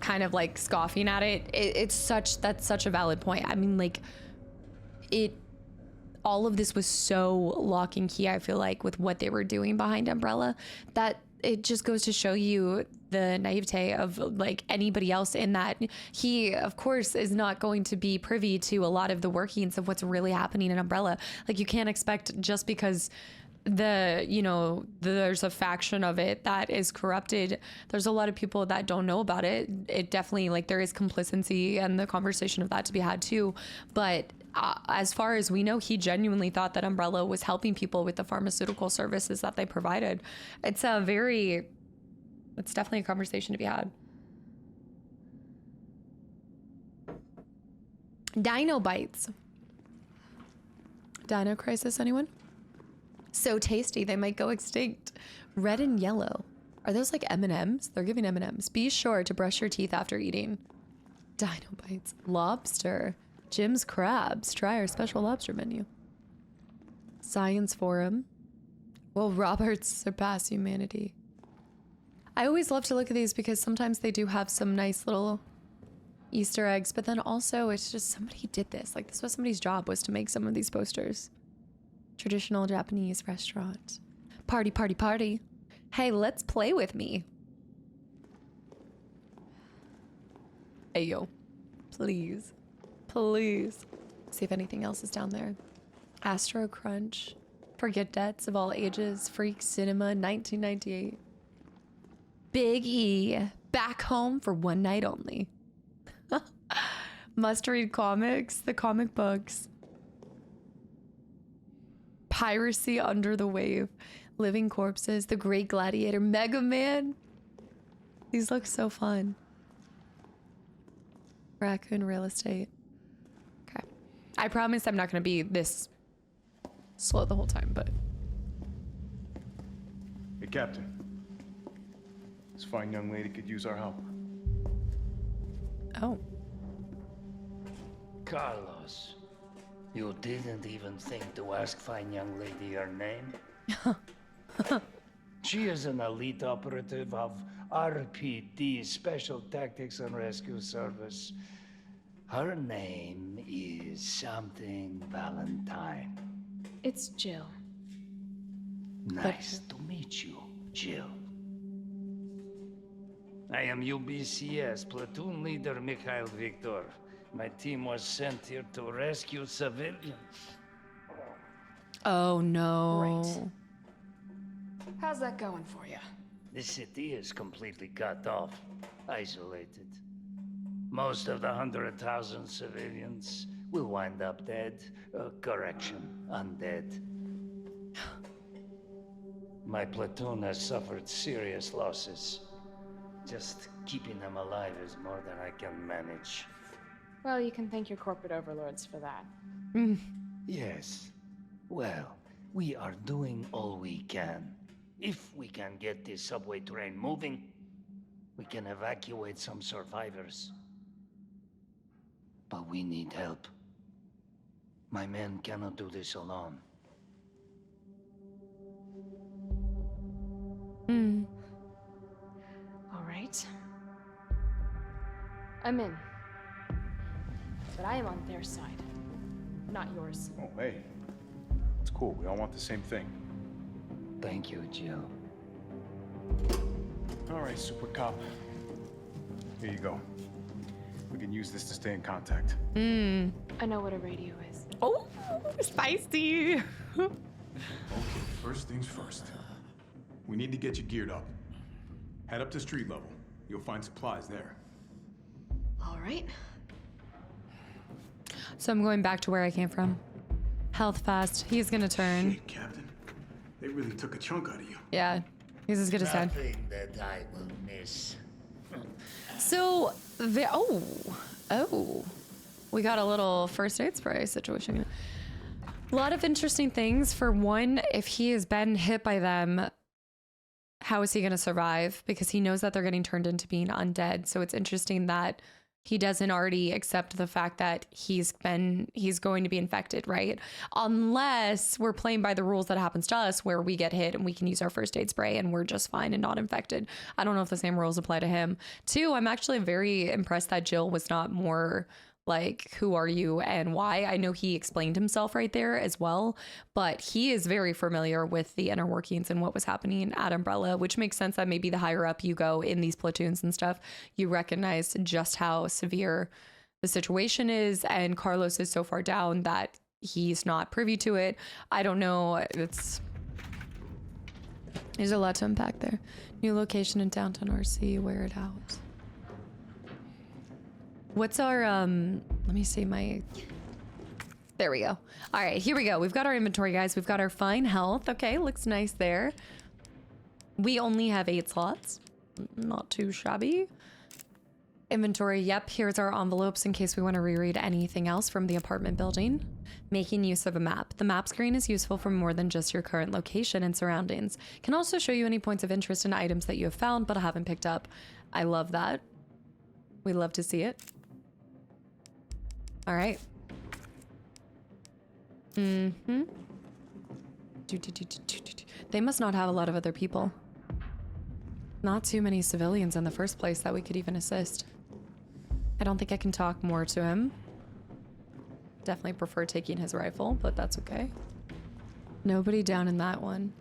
Speaker 1: kind of like scoffing at it, that's such a valid point. I mean, like, all of this was so lock and key, I feel like, with what they were doing behind Umbrella, that it just goes to show you the naivete of like anybody else in that he, of course, is not going to be privy to a lot of the workings of what's really happening in Umbrella. Like, you can't expect just because there's a faction of it that is corrupted. There's a lot of people that don't know about it. It definitely, like, there is complicity and the conversation of that to be had too. But as far as we know, he genuinely thought that Umbrella was helping people with the pharmaceutical services that they provided. It's definitely a conversation to be had. Dino bites. Dino crisis, anyone? So tasty, they might go extinct. Red and yellow. Are those like M&Ms? They're giving M&Ms. Be sure to brush your teeth after eating. Dino bites. Lobster. Jim's crabs. Try our special lobster menu. Science forum. Will Roberts surpass humanity? I always love to look at these because sometimes they do have some nice little Easter eggs, but then also it's just somebody did this. Like, this was somebody's job, was to make some of these posters. Traditional Japanese restaurant. Party, party, party. Hey, let's play with me. Hey, yo. Please. Please. See if anything else is down there. Astro Crunch. Forget Debts of All Ages. Freak Cinema 1998. Big E. Back home for one night only. Must read comics. The comic books. Piracy Under the Wave. Living Corpses. The Great Gladiator. Mega Man. These look so fun. Raccoon Real Estate. Okay. I promise I'm not going to be this slow the whole time, but...
Speaker 5: Hey, Captain. This fine young lady could use our help.
Speaker 1: Oh.
Speaker 10: Carlos, you didn't even think to ask fine young lady her name? She is an elite operative of RPD, Special Tactics and Rescue Service. Her name is something Valentine.
Speaker 8: It's Jill.
Speaker 10: Nice to meet you, Jill. I am UBCS Platoon Leader Mikhail Victor. My team was sent here to rescue civilians.
Speaker 1: Oh, no.
Speaker 8: Great. How's that going for you?
Speaker 10: The city is completely cut off, isolated. Most of the 100,000 civilians will wind up dead. Correction, undead. My platoon has suffered serious losses. Just keeping them alive is more than I can manage.
Speaker 8: Well, you can thank your corporate overlords for that.
Speaker 10: Yes. Well, we are doing all we can. If we can get this subway train moving, we can evacuate some survivors. But we need help. My men cannot do this alone.
Speaker 8: All right. I'm in. But I am on their side, not yours.
Speaker 5: Oh, hey. It's cool. We all want the same thing.
Speaker 10: Thank you, Jill.
Speaker 5: All right, Super Cop. Here you go. We can use this to stay in contact.
Speaker 8: I know what a radio is.
Speaker 1: Oh, spicy.
Speaker 5: Okay, first things first. We need to get you geared up. Head up to street level. You'll find supplies there.
Speaker 8: All right.
Speaker 1: So I'm going back to where I came from. Health fast. He's gonna turn.
Speaker 5: Shit, Captain. They really took a chunk out of you.
Speaker 1: Yeah, he's as good as dead.
Speaker 10: Nothing that I will miss.
Speaker 1: So, we got a little first aid spray situation. A lot of interesting things. For one, if he has been hit by them, how is he going to survive? Because he knows that they're getting turned into being undead. So it's interesting that he doesn't already accept the fact that he's going to be infected, right? Unless we're playing by the rules that happens to us where we get hit and we can use our first aid spray and we're just fine and not infected. I don't know if the same rules apply to him. 2, I'm actually very impressed that Jill was not more like, who are you and why? I know he explained himself right there as well, but he is very familiar with the inner workings and what was happening at Umbrella, which makes sense that maybe the higher up you go in these platoons and stuff, you recognize just how severe the situation is. And Carlos is so far down that he's not privy to it. I don't know. There's a lot to unpack there. New location in downtown RC, wear it out. What's our, let me see there we go. All right, here we go. We've got our inventory, guys. We've got our fine health. Okay, looks nice there. We only have 8 slots. Not too shabby. Inventory, yep. Here's our envelopes in case we want to reread anything else from the apartment building. Making use of a map. The map screen is useful for more than just your current location and surroundings. Can also show you any points of interest in items that you have found but haven't picked up. I love that. We love to see it. All right. They must not have a lot of other people. Not too many civilians in the first place that we could even assist. I don't think I can talk more to him. Definitely prefer taking his rifle, but that's okay. Nobody down in that one.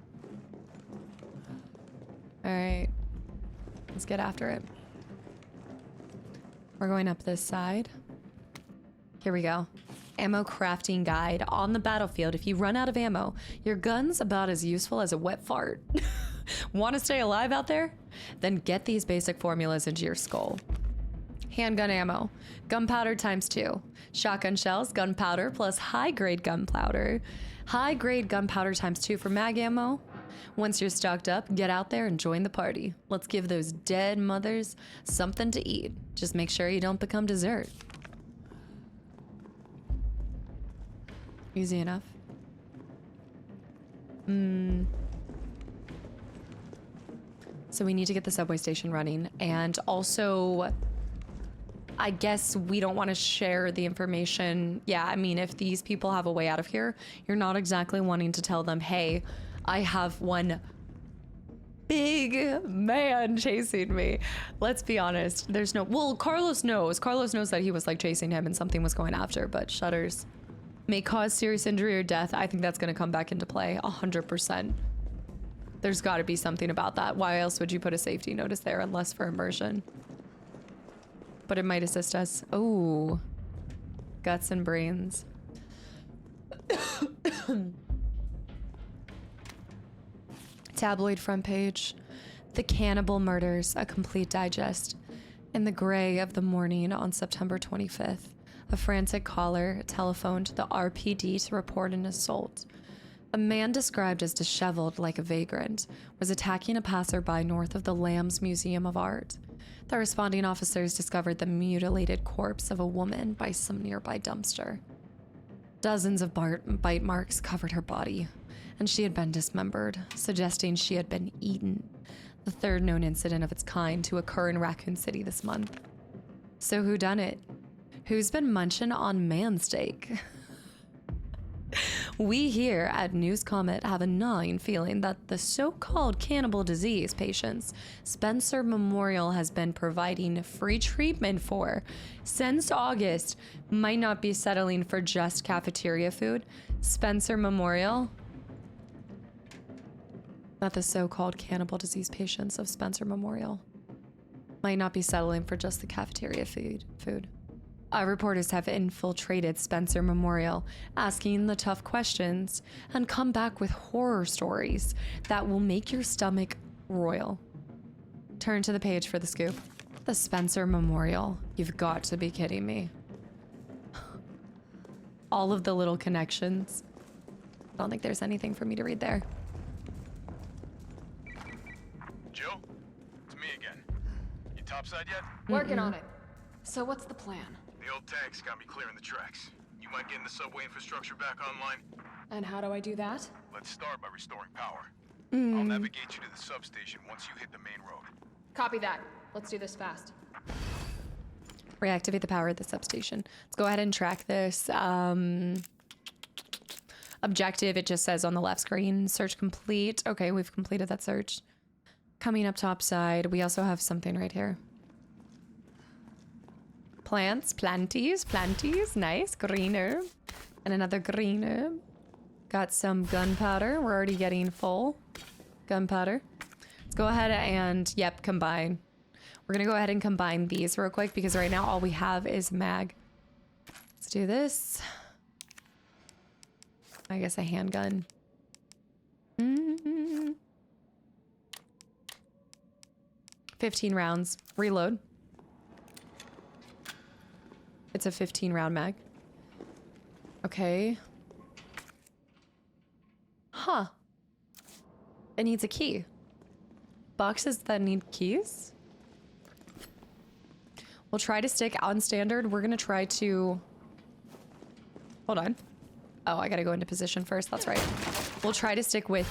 Speaker 1: All right. Let's get after it. We're going up this side. Here we go. Ammo crafting guide. On the battlefield, if you run out of ammo, your gun's about as useful as a wet fart. Want to stay alive out there? Then get these basic formulas into your skull. Handgun ammo. Gunpowder ×2. Shotgun shells, gunpowder plus high-grade gunpowder. High-grade gunpowder ×2 for mag ammo. Once you're stocked up, get out there and join the party. Let's give those dead mothers something to eat. Just make sure you don't become dessert. Easy enough. So we need to get the subway station running. And also, I guess we don't want to share the information. Yeah, I mean, if these people have a way out of here, you're not exactly wanting to tell them, hey, I have one big man chasing me. Let's be honest. There's no... Well, Carlos knows. Carlos knows that he was like chasing him and something was going after, but shudders. May cause serious injury or death. I think that's going to come back into play 100%. There's got to be something about that. Why else would you put a safety notice there unless for immersion? But it might assist us. Oh, guts and brains. Tabloid front page. The Cannibal Murders, a complete digest. In the gray of the morning on September 25th. A frantic caller telephoned the RPD to report an assault. A man described as disheveled like a vagrant was attacking a passerby north of the Lambs Museum of Art. The responding officers discovered the mutilated corpse of a woman by some nearby dumpster. Dozens of bite marks covered her body, and she had been dismembered, suggesting she had been eaten. The third known incident of its kind to occur in Raccoon City this month. So who done it? Who's been munching on man steak? We here at News Comet have a gnawing feeling that the so-called cannibal disease patients Spencer Memorial has been providing free treatment for since August might not be settling for just cafeteria food. Spencer Memorial? That the so-called cannibal disease patients of Spencer Memorial might not be settling for just the cafeteria food. Our reporters have infiltrated Spencer Memorial, asking the tough questions, and come back with horror stories that will make your stomach roil. Turn to the page for the scoop. The Spencer Memorial. You've got to be kidding me. All of the little connections. I don't think there's anything for me to read there.
Speaker 5: Jill? It's me again. You topside yet?
Speaker 8: Working on it. So what's the plan?
Speaker 5: The old tanks got me clearing the tracks. You mind getting the subway infrastructure back online?
Speaker 8: And how do I do that?
Speaker 5: Let's start by restoring power. I'll navigate you to the substation once you hit the main road.
Speaker 8: Copy that. Let's do this fast.
Speaker 1: Reactivate the power at the substation. Let's go ahead and track this. Objective, it just says on the left screen. Search complete. Okay, we've completed that search. Coming up top side. We also have something right here. Plants, planties. Nice. Green herb. And another green herb. Got some gunpowder. We're already getting full gunpowder. Let's go ahead and, yep, combine. We're gonna go ahead and combine these real quick because right now all we have is mag. Let's do this. I guess a handgun. 15 rounds. Reload. It's a 15 round mag. Okay. Huh. It needs a key. Boxes that need keys? We'll try to stick on standard. We're gonna try to... Hold on. Oh, I gotta go into position first. That's right. We'll try to stick with,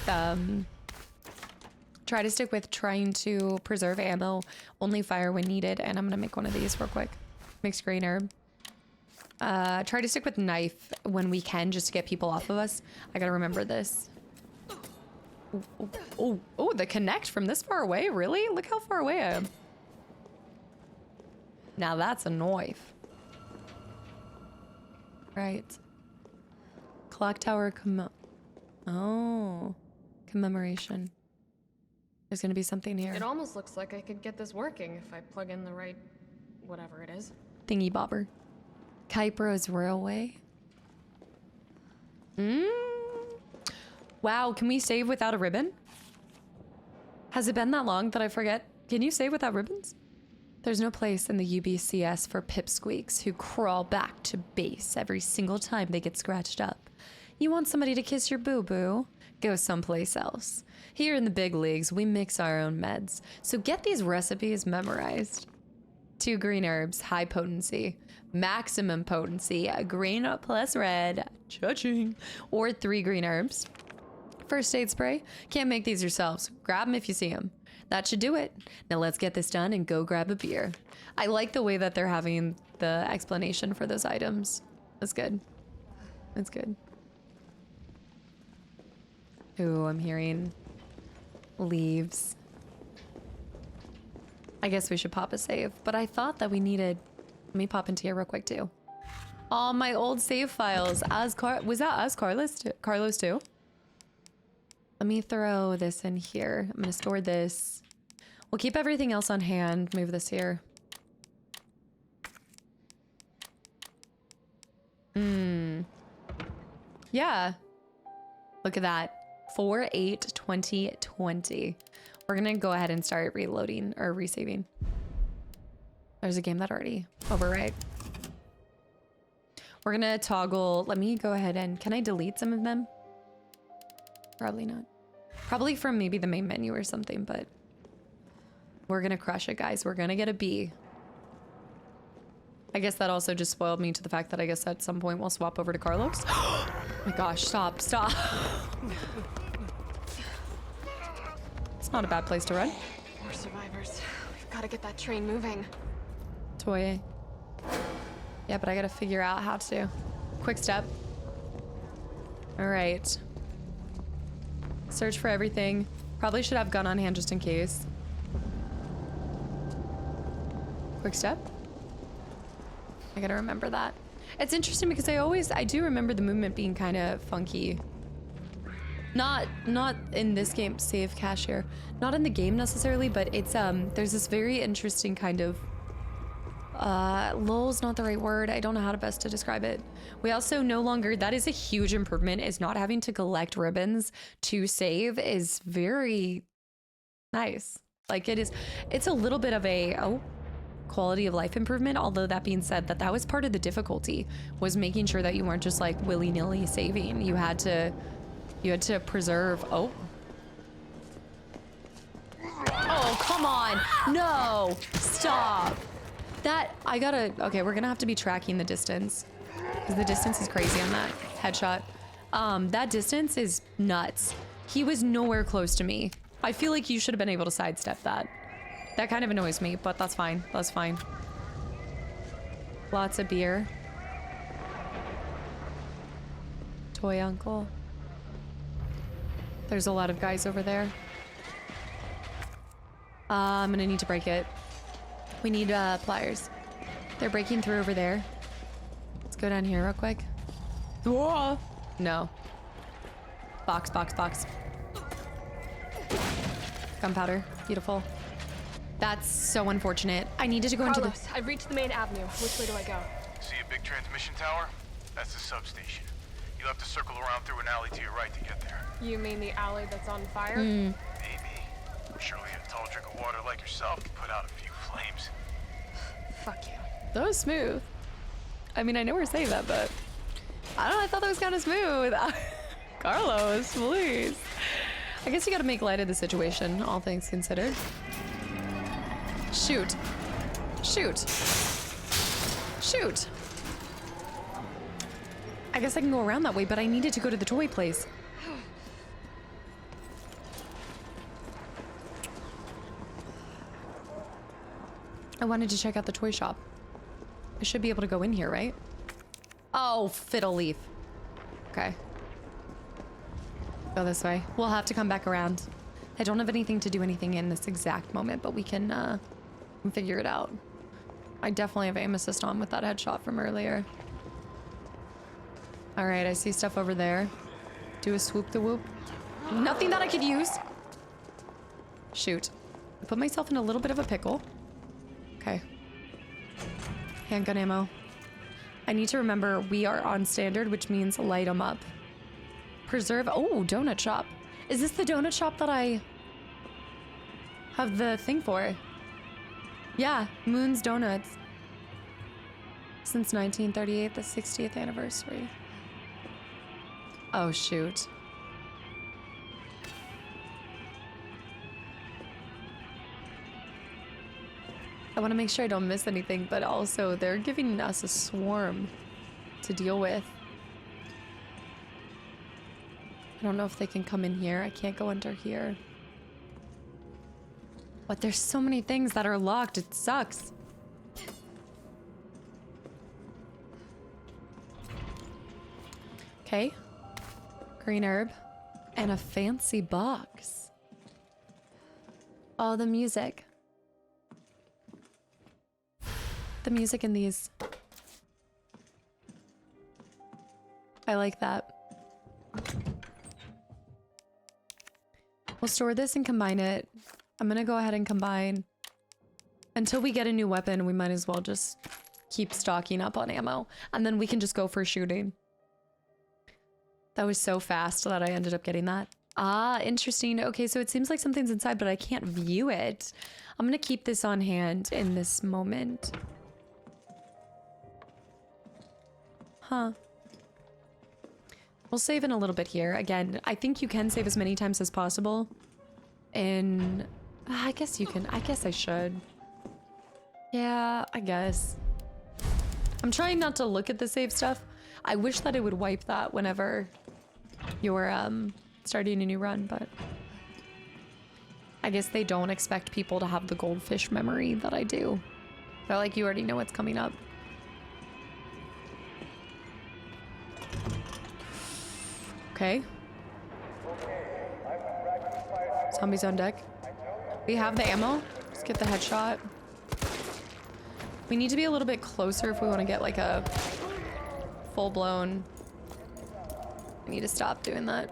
Speaker 1: trying to preserve ammo, only fire when needed, and I'm gonna make one of these real quick. Mixed green herb. Try to stick with knife when we can, just to get people off of us. I gotta remember this. Oh, the connect from this far away? Really? Look how far away I am. Now that's a knife. Right. Clock tower commemoration. There's gonna be something here.
Speaker 8: It almost looks like I could get this working if I plug in the right... whatever it is.
Speaker 1: Thingy bobber. Kypro's Railway. Wow, can we save without a ribbon? Has it been that long that I forget? Can you save without ribbons? There's no place in the UBCS for pipsqueaks who crawl back to base every single time they get scratched up. You want somebody to kiss your boo-boo? Go someplace else. Here in the big leagues, we mix our own meds. So get these recipes memorized. 2 green herbs, high potency. Maximum potency, a green plus red, cha-ching. Or 3 green herbs. First aid spray. Can't make these yourselves. Grab them if you see them. That should do it. Now let's get this done and go grab a beer. I like the way that they're having the explanation for those items. That's good. That's good. Ooh, I'm hearing leaves. I guess we should pop a save, but I thought that we needed... Let me pop into here real quick too. All my old save files. Was that Carlos too? Let me throw this in here. I'm gonna store this. We'll keep everything else on hand. Move this here. Yeah. Look at that. 4/8/2020. We're gonna go ahead and start reloading or resaving. There's a game that already overwrite. We're gonna toggle. Let me go ahead and can I delete some of them? Probably not. Probably from maybe the main menu or something, but we're gonna crush it, guys. We're gonna get a B. I guess that also just spoiled me to the fact that I guess at some point we'll swap over to Carlos. Oh my gosh, stop. It's not a bad place to run.
Speaker 8: More survivors. We've got to get that train moving.
Speaker 1: Toye. Yeah, but I gotta figure out how to. Quick step. All right. Search for everything. Probably should have gun on hand just in case. Quick step. I gotta remember that. It's interesting because I do remember the movement being kind of funky. Not in this game, save cache here. Not in the game necessarily, but it's there's this very interesting kind of lul's not the right word. I don't know how to best to describe it. We also no longer, that is a huge improvement, is not having to collect ribbons to save is very nice. Like it's a little bit of a quality of life improvement, although that being said, that was part of the difficulty, was making sure that you weren't just like willy-nilly saving. You had to preserve. Oh, come on. No, stop. That, okay, we're gonna have to be tracking the distance because the distance is crazy on that headshot. That distance is nuts. He was nowhere close to me. I feel like you should have been able to sidestep that. That kind of annoys me, but that's fine. That's fine.
Speaker 3: Lots of beer. Toy uncle. There's a lot of guys over there. I'm gonna need to break it. We need pliers. They're breaking through over there. Let's go down here real quick. Whoa! No. Box, box, box. Gunpowder. Beautiful. That's so unfortunate. I needed to go into the...
Speaker 8: I've reached the main avenue. Which way do I go?
Speaker 5: See a big transmission tower? That's the substation. You'll have to circle around through an alley to your right to get there.
Speaker 8: You mean the alley that's on fire?
Speaker 5: Maybe. Surely a tall drink of water like yourself can put out a few flames.
Speaker 8: Fuck you.
Speaker 3: That was smooth. I mean, I know we're saying that, but... I don't know, I thought that was kind of smooth. Carlos, please. I guess you gotta make light of the situation, all things considered. Shoot. Shoot. Shoot. I guess I can go around that way, but I needed to go to the toy place. I wanted to check out the toy shop. I should be able to go in here, right? Oh, fiddle leaf. Okay. Go this way. We'll have to come back around. I don't have anything to do anything in this exact moment, but we can figure it out. I definitely have aim assist on with that headshot from earlier. All right, I see stuff over there. Do a swoop the whoop. Nothing that I could use. Shoot. I put myself in a little bit of a pickle. Okay. Handgun ammo. I need to remember we are on standard, which means light them up. Preserve. Oh, donut shop. Is this the donut shop that I have the thing for? Yeah, Moon's Donuts. Since 1938, the 60th anniversary. Oh, shoot. I want to make sure I don't miss anything, but also they're giving us a swarm to deal with. I don't know if they can come in here. I can't go under here. But there's so many things that are locked. It sucks. Okay. Green herb. And a fancy box. Oh, the music. The music in these. I like that. We'll store this and combine it. I'm gonna go ahead and combine. Until we get a new weapon, we might as well just keep stocking up on ammo. And then we can just go for shooting. That was so fast that I ended up getting that. Ah, interesting. Okay, so it seems like something's inside, but I can't view it. I'm gonna keep this on hand in this moment. Huh. We'll save in a little bit here. Again, I think you can save as many times as possible. And I guess you can. I guess I should. Yeah, I guess. I'm trying not to look at the save stuff. I wish that it would wipe that whenever you're starting a new run, but I guess they don't expect people to have the goldfish memory that I do. They're like, you already know what's coming up. Okay. Zombies on deck. We have the ammo. Let's get the headshot. We need to be a little bit closer if we want to get like a full-blown... I need to stop doing that.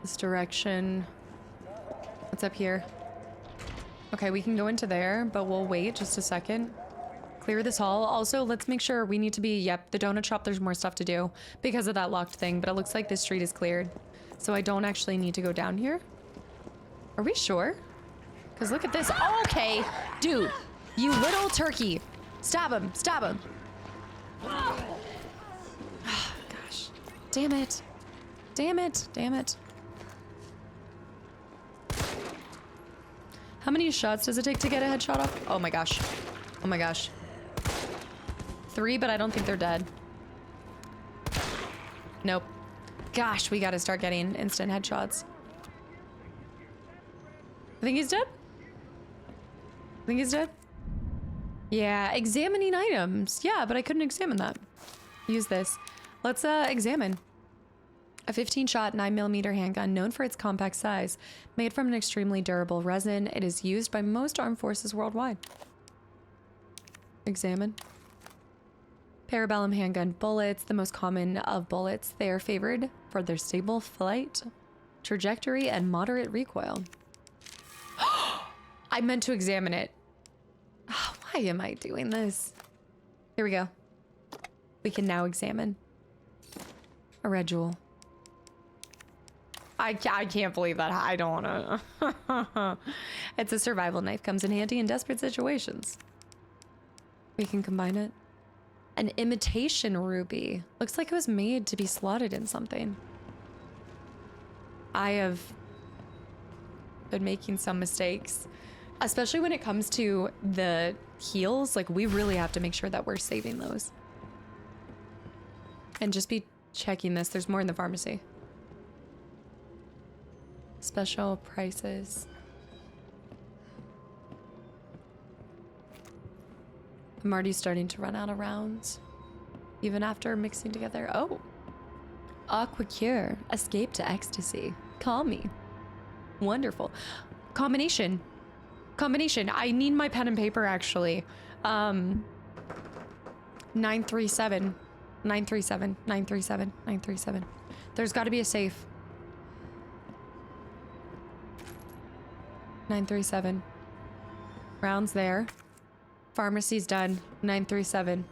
Speaker 3: This direction. What's up here? Okay, we can go into there, but we'll wait just a second. Clear this hall. Also, let's make sure we need to be... Yep, the donut shop, there's more stuff to do because of that locked thing, but it looks like this street is cleared. So I don't actually need to go down here. Are we sure? Because look at this. Oh, okay. Dude, you little turkey. Stab him. Stab him. Oh, gosh. Damn it. Damn it. Damn it. How many shots does it take to get a headshot off? Oh my gosh. Oh my gosh. 3, but I don't think they're dead. Nope. Gosh, we gotta start getting instant headshots. I think he's dead. I think he's dead. Yeah, examining items. Yeah, but I couldn't examine that. Use this. Let's examine. A 15-shot 9mm handgun known for its compact size. Made from an extremely durable resin, it is used by most armed forces worldwide. Examine. Parabellum handgun bullets, the most common of bullets. They are favored for their stable flight, trajectory, and moderate recoil. I meant to examine it. Oh, why am I doing this? Here we go. We can now examine. A red jewel. I can't believe that. I don't want to. It's a survival knife. Comes in handy in desperate situations. We can combine it. An imitation ruby. Looks like it was made to be slotted in something. I have been making some mistakes. Especially when it comes to the heals. Like, we really have to make sure that we're saving those. And just be checking this. There's more in the pharmacy. Special prices. I'm already starting to run out of rounds. Even after mixing together. Oh. Aqua Cure. Escape to ecstasy. Call me. Wonderful. Combination. Combination. I need my pen and paper, actually. 937. 937. 937. 937. There's got to be a safe. 937. Rounds there. Pharmacy's done. 937.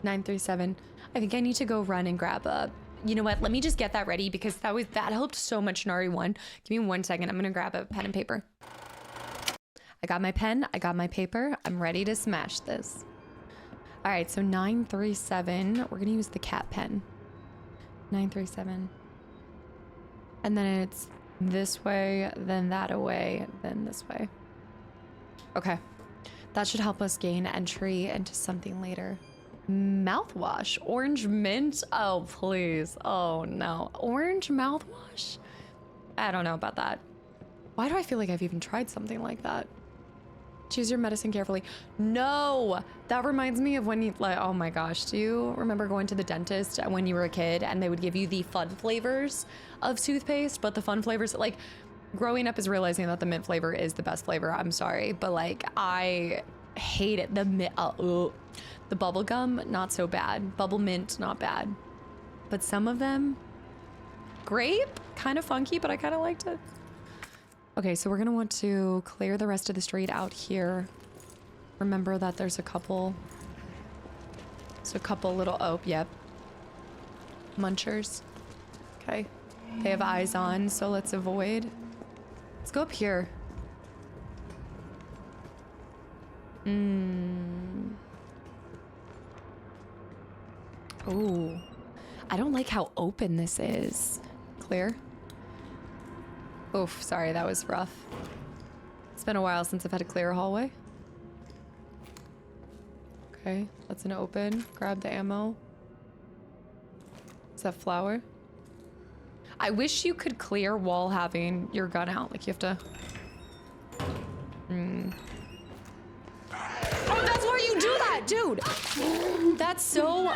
Speaker 3: 937. I think I need to go run and grab a... You know what? Let me just get that ready because that helped so much in RE1. Give me 1 second. I'm gonna grab a pen and paper. I got my pen. I got my paper. I'm ready to smash this. All right, so 937. We're gonna use the cat pen. 937. And then it's this way, then that away, then this way. Okay. That should help us gain entry into something later. Mouthwash. Orange mint? Oh, please. Oh, no. Orange mouthwash? I don't know about that. Why do I feel like I've even tried something like that? Choose your medicine carefully. No! That reminds me of when you, like, oh my gosh. Do you remember going to the dentist when you were a kid and they would give you the fun flavors of toothpaste? But the fun flavors, like, growing up is realizing that the mint flavor is the best flavor. I'm sorry. But, like, I hate it. The bubble gum, not so bad. Bubble mint, not bad. But some of them, grape, kind of funky, but I kind of liked it. Okay, so we're gonna want to clear the rest of the street out here. Remember that there's a couple little, oh, yep. Munchers. Okay. They have eyes on, so let's avoid. Let's go up here. Oh, I don't like how open this is. Clear. Oof, sorry, that was rough. It's been a while since I've had a clear hallway. Okay, that's an open. Grab the ammo. Is that flour? I wish you could clear while having your gun out. Like, you have to... Oh, that's why you do that, dude! That's so...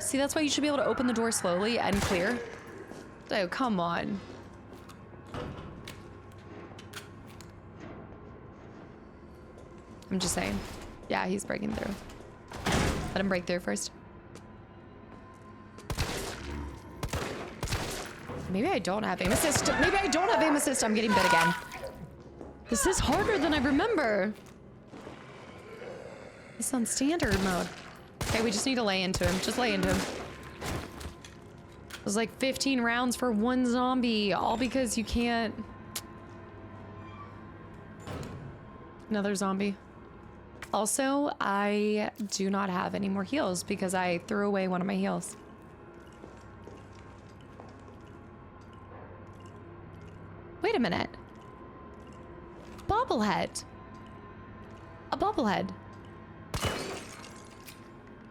Speaker 3: See, that's why you should be able to open the door slowly and clear. Oh, come on. I'm just saying. Yeah, he's breaking through. Let him break through first. Maybe I don't have aim assist. Maybe I don't have aim assist. I'm getting bit again. This is harder than I remember. It's on standard mode. Okay, we just need to lay into him. Just lay into him. It was like 15 rounds for one zombie, all because you can't... Another zombie. Also, I do not have any more heals because I threw away one of my heals. Wait a minute. Bobblehead. A bobblehead.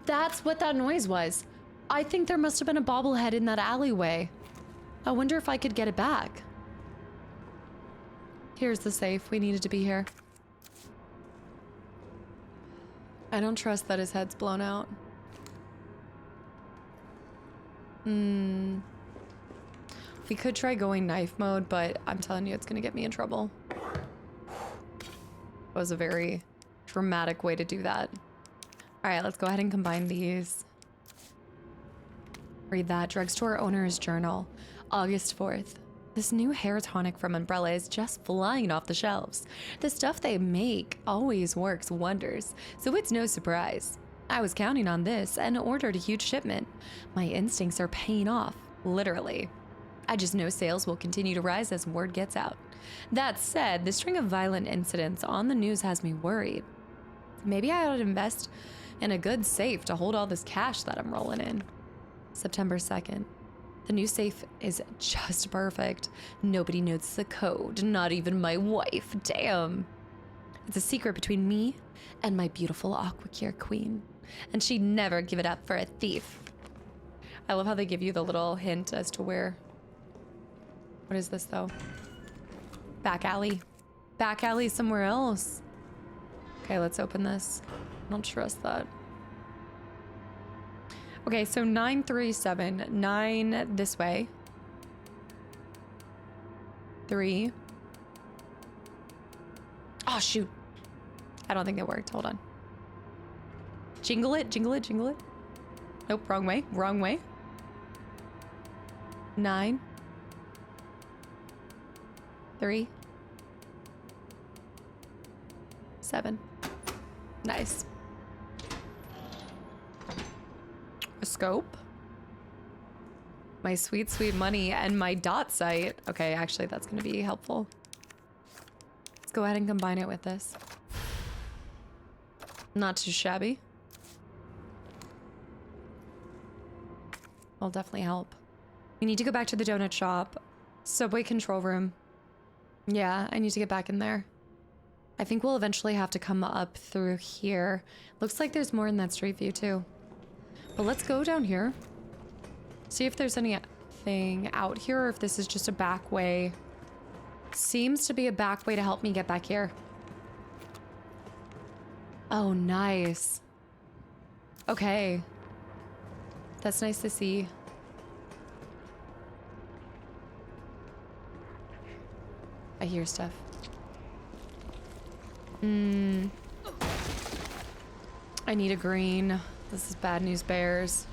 Speaker 3: That's what that noise was. I think there must have been a bobblehead in that alleyway. I wonder if I could get it back. Here's the safe. We needed to be here. I don't trust that his head's blown out. We could try going knife mode, but I'm telling you, it's gonna get me in trouble. That was a very dramatic way to do that. All right, let's go ahead and combine these. Read that. Drugstore owner's journal, August 4th. This new hair tonic from Umbrella is just flying off the shelves. The stuff they make always works wonders, so it's no surprise. I was counting on this and ordered a huge shipment. My instincts are paying off, literally. I just know sales will continue to rise as word gets out. That said, the string of violent incidents on the news has me worried. Maybe I ought to invest in a good safe to hold all this cash that I'm rolling in. September 2nd. The new safe is just perfect. Nobody knows the code, not even my wife. Damn. It's a secret between me and my beautiful Aquacure queen, and she'd never give it up for a thief. I love how they give you the little hint as to where. What is this though? Back alley. Back alley somewhere else. Okay, let's open this. I don't trust that. Okay, so 937, 9 this way. 3. Oh, shoot. I don't think it worked. Hold on. Jingle it, jingle it, jingle it. Nope, wrong way, wrong way. 9. 3. 7. Nice. A scope. My sweet, sweet money and my dot sight. Okay, actually, that's going to be helpful. Let's go ahead and combine it with this. Not too shabby. Will definitely help. We need to go back to the donut shop. Subway control room. Yeah, I need to get back in there. I think we'll eventually have to come up through here. Looks like there's more in that street view too. But let's go down here. See if there's anything out here or if this is just a back way. Seems to be a back way to help me get back here. Oh, nice. Okay. That's nice to see. I hear stuff. I need a green. This is bad news bears.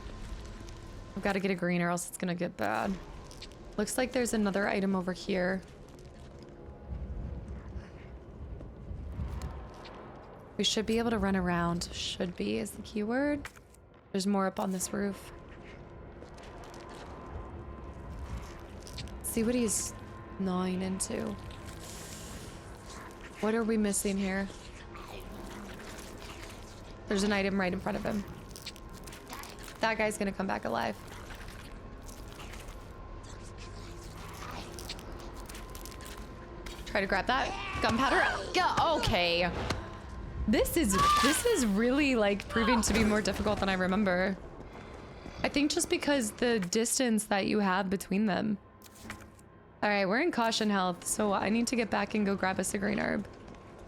Speaker 3: I've got to get a green or else it's gonna get bad. Looks like there's another item over here. We should be able to run around. Should be is the keyword. There's more up on this roof. See what he's gnawing into. What are we missing here? There's an item right in front of him. That guy's gonna come back alive. Try to grab that. Gunpowder. Okay. This is really like proving to be more difficult than I remember. I think just because the distance that you have between them. All right, we're in caution health, so I need to get back and go grab us a green herb.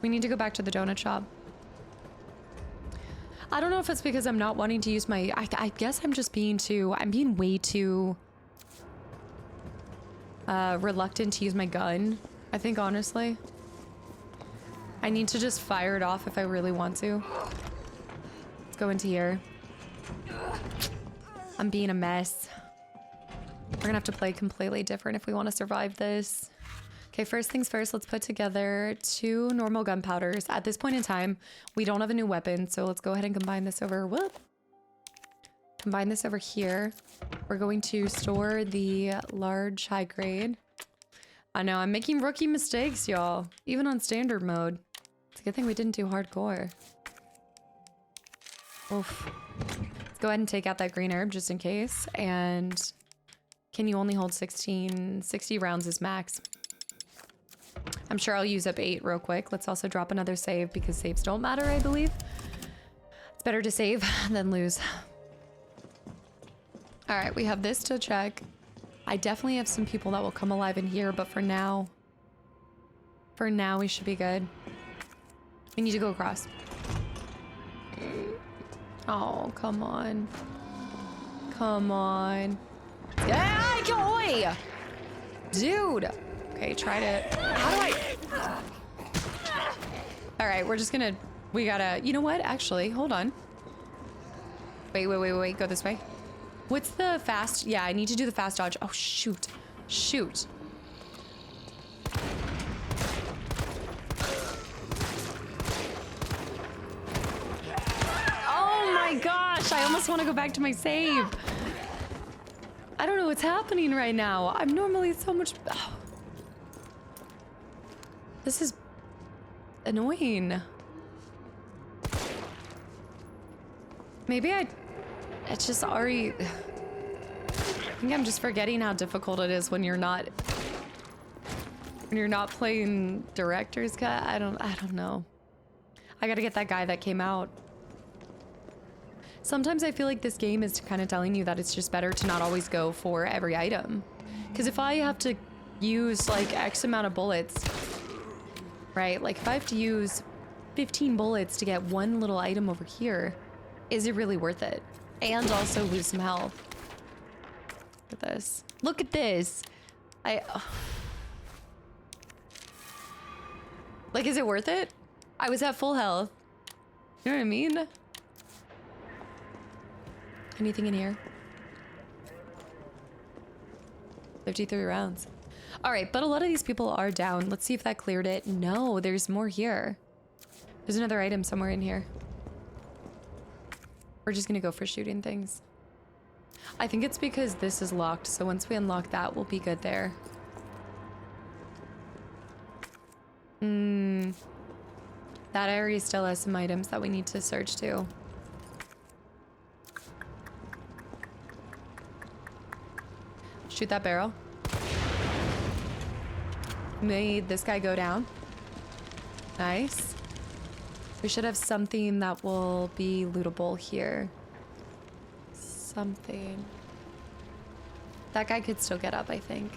Speaker 3: We need to go back to the donut shop. I don't know if it's because I'm not wanting to use my, I guess I'm just being too, I'm being way too reluctant to use my gun, I think, honestly. I need to just fire it off if I really want to. Let's go into here. I'm being a mess. We're gonna have to play completely different if we want to survive this. Okay, first things first, let's put together 2 normal gunpowders. At this point in time, we don't have a new weapon, so let's go ahead and combine this over. Whoop. Combine this over here. We're going to store the large high grade. I know, I'm making rookie mistakes, y'all. Even on standard mode. It's a good thing we didn't do hardcore. Oof. Let's go ahead and take out that green herb just in case. And can you only hold 60 rounds is max. I'm sure I'll use up 8 real quick. Let's also drop another save because saves don't matter, I believe. It's better to save than lose. All right, we have this to check. I definitely have some people that will come alive in here, but for now we should be good. We need to go across. Oh, come on. Come on. Yeah, oi! Dude. Okay, try to... How do I... All right, we're just gonna... We gotta... You know what? Actually, hold on. Wait. Go this way. What's the fast... Yeah, I need to do the fast dodge. Oh, shoot. Shoot. Oh my gosh, I almost want to go back to my save. I don't know what's happening right now. I'm normally so much... Oh. This is annoying. Maybe it's just already... I think I'm just forgetting how difficult it is when you're not playing director's cut. I don't know. I gotta get that guy that came out. Sometimes I feel like this game is kind of telling you that it's just better to not always go for every item. Because if I have to use like X amount of bullets, right? Like if I have to use 15 bullets to get one little item over here, is it really worth it? And also lose some health. Look at this. Look at this. Like, is it worth it? I was at full health. You know what I mean? Anything in here? 53 rounds. All right, but a lot of these people are down. Let's see if that cleared it. No, there's more here. There's another item somewhere in here. We're just gonna go for shooting things. I think it's because this is locked, so once we unlock that, we'll be good there. That area still has some items that we need to search too. Shoot that barrel. Made this guy go down. Nice. We should have something that will be lootable here. Something. That guy could still get up, I think.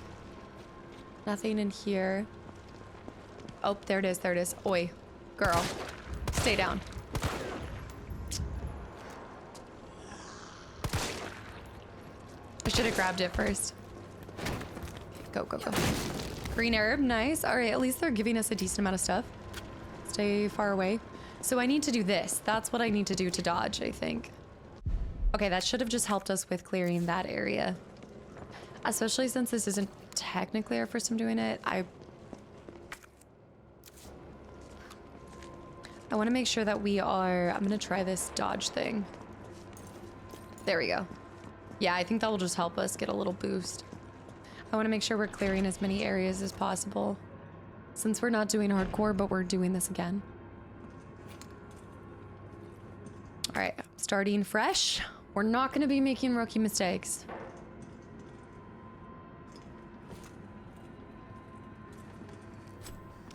Speaker 3: Nothing in here. Oh, there it is, there it is. Oi, girl, stay down. I should have grabbed it first. Go. Green herb, nice. All right, at least they're giving us a decent amount of stuff. Stay far away. So I need to do this. That's what I need to do to dodge, I think. Okay, that should have just helped us with clearing that area. Especially since this isn't technically our first time doing it. I want to make sure that we are... I'm going to try this dodge thing. There we go. Yeah, I think that will just help us get a little boost. I want to make sure we're clearing as many areas as possible. Since we're not doing hardcore, but we're doing this again. All right, starting fresh. We're not going to be making rookie mistakes.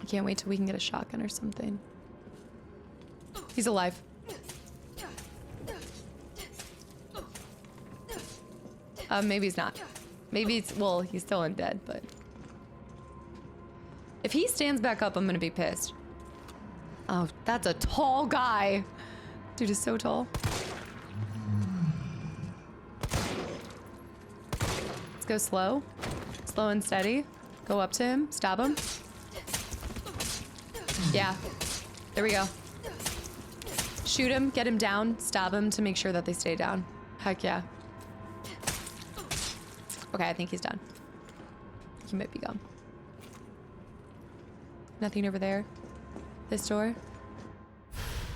Speaker 3: I can't wait till we can get a shotgun or something. He's alive. Maybe he's not. Maybe it's, well, he's still undead, but... If he stands back up, I'm gonna be pissed. Oh, that's a tall guy. Dude is so tall. Let's go slow. Slow and steady. Go up to him, stab him. Yeah, there we go. Shoot him, get him down, stab him to make sure that they stay down. Heck yeah. Okay, I think he's done. He might be gone. Nothing over there. This door.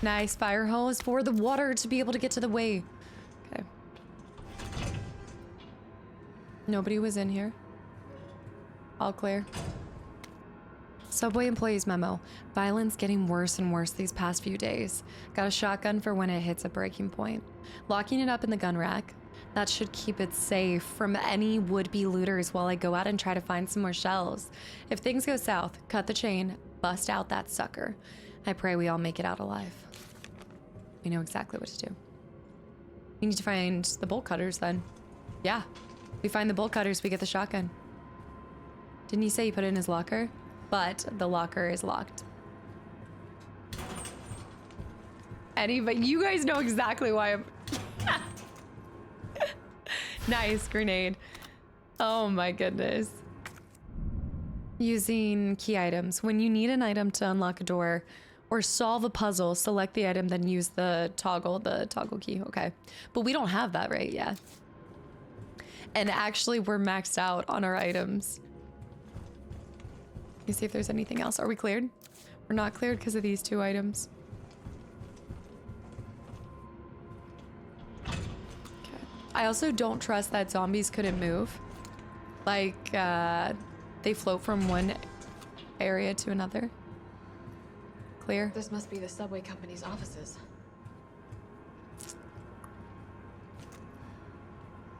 Speaker 3: Nice fire hose for the water to be able to get to the way. Okay. Nobody was in here. All clear. Subway employees memo. Violence getting worse and worse these past few days. Got a shotgun for when it hits a breaking point. Locking it up in the gun rack. That should keep it safe from any would-be looters while I go out and try to find some more shells. If things go south, cut the chain, bust out that sucker. I pray we all make it out alive. We know exactly what to do. We need to find the bolt cutters then. Yeah, we find the bolt cutters, we get the shotgun. Didn't he say he put it in his locker? But the locker is locked. But you guys know exactly why I'm... Nice grenade. Oh my goodness. Using key items. When you need an item to unlock a door or solve a puzzle, select the item, then use the toggle key. Okay. But we don't have that, right? Yeah. And actually, we're maxed out on our items. Let me see if there's anything else. Are we cleared? We're not cleared because of these 2 items. Okay. I also don't trust that zombies couldn't move. Like, they float from one area to another. Clear.
Speaker 8: This must be the subway company's offices.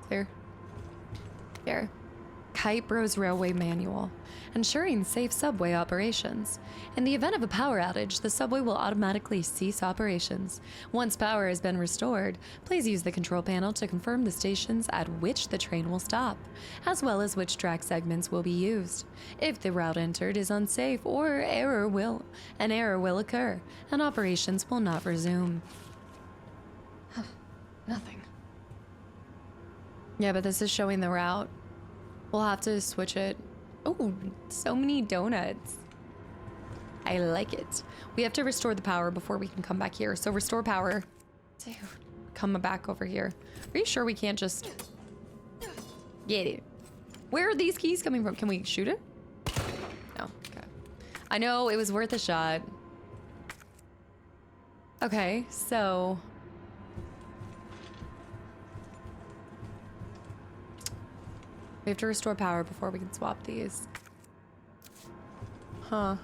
Speaker 3: Clear. There. Kite Bros Railway Manual. Ensuring safe subway operations. In the event of a power outage, the subway will automatically cease operations. Once power has been restored, please use the control panel to confirm the stations at which the train will stop, as well as which track segments will be used. If the route entered is unsafe or an error will occur, and operations will not resume.
Speaker 8: Nothing.
Speaker 3: Yeah, but this is showing the route. We'll have to switch it. Oh, so many donuts. I like it. We have to restore the power before we can come back here. So restore power. Dude, come back over here. Are you sure we can't just get it? Where are these keys coming from? Can we shoot it? No, okay. I know it was worth a shot. Okay, so we have to restore power before we can swap these. Huh.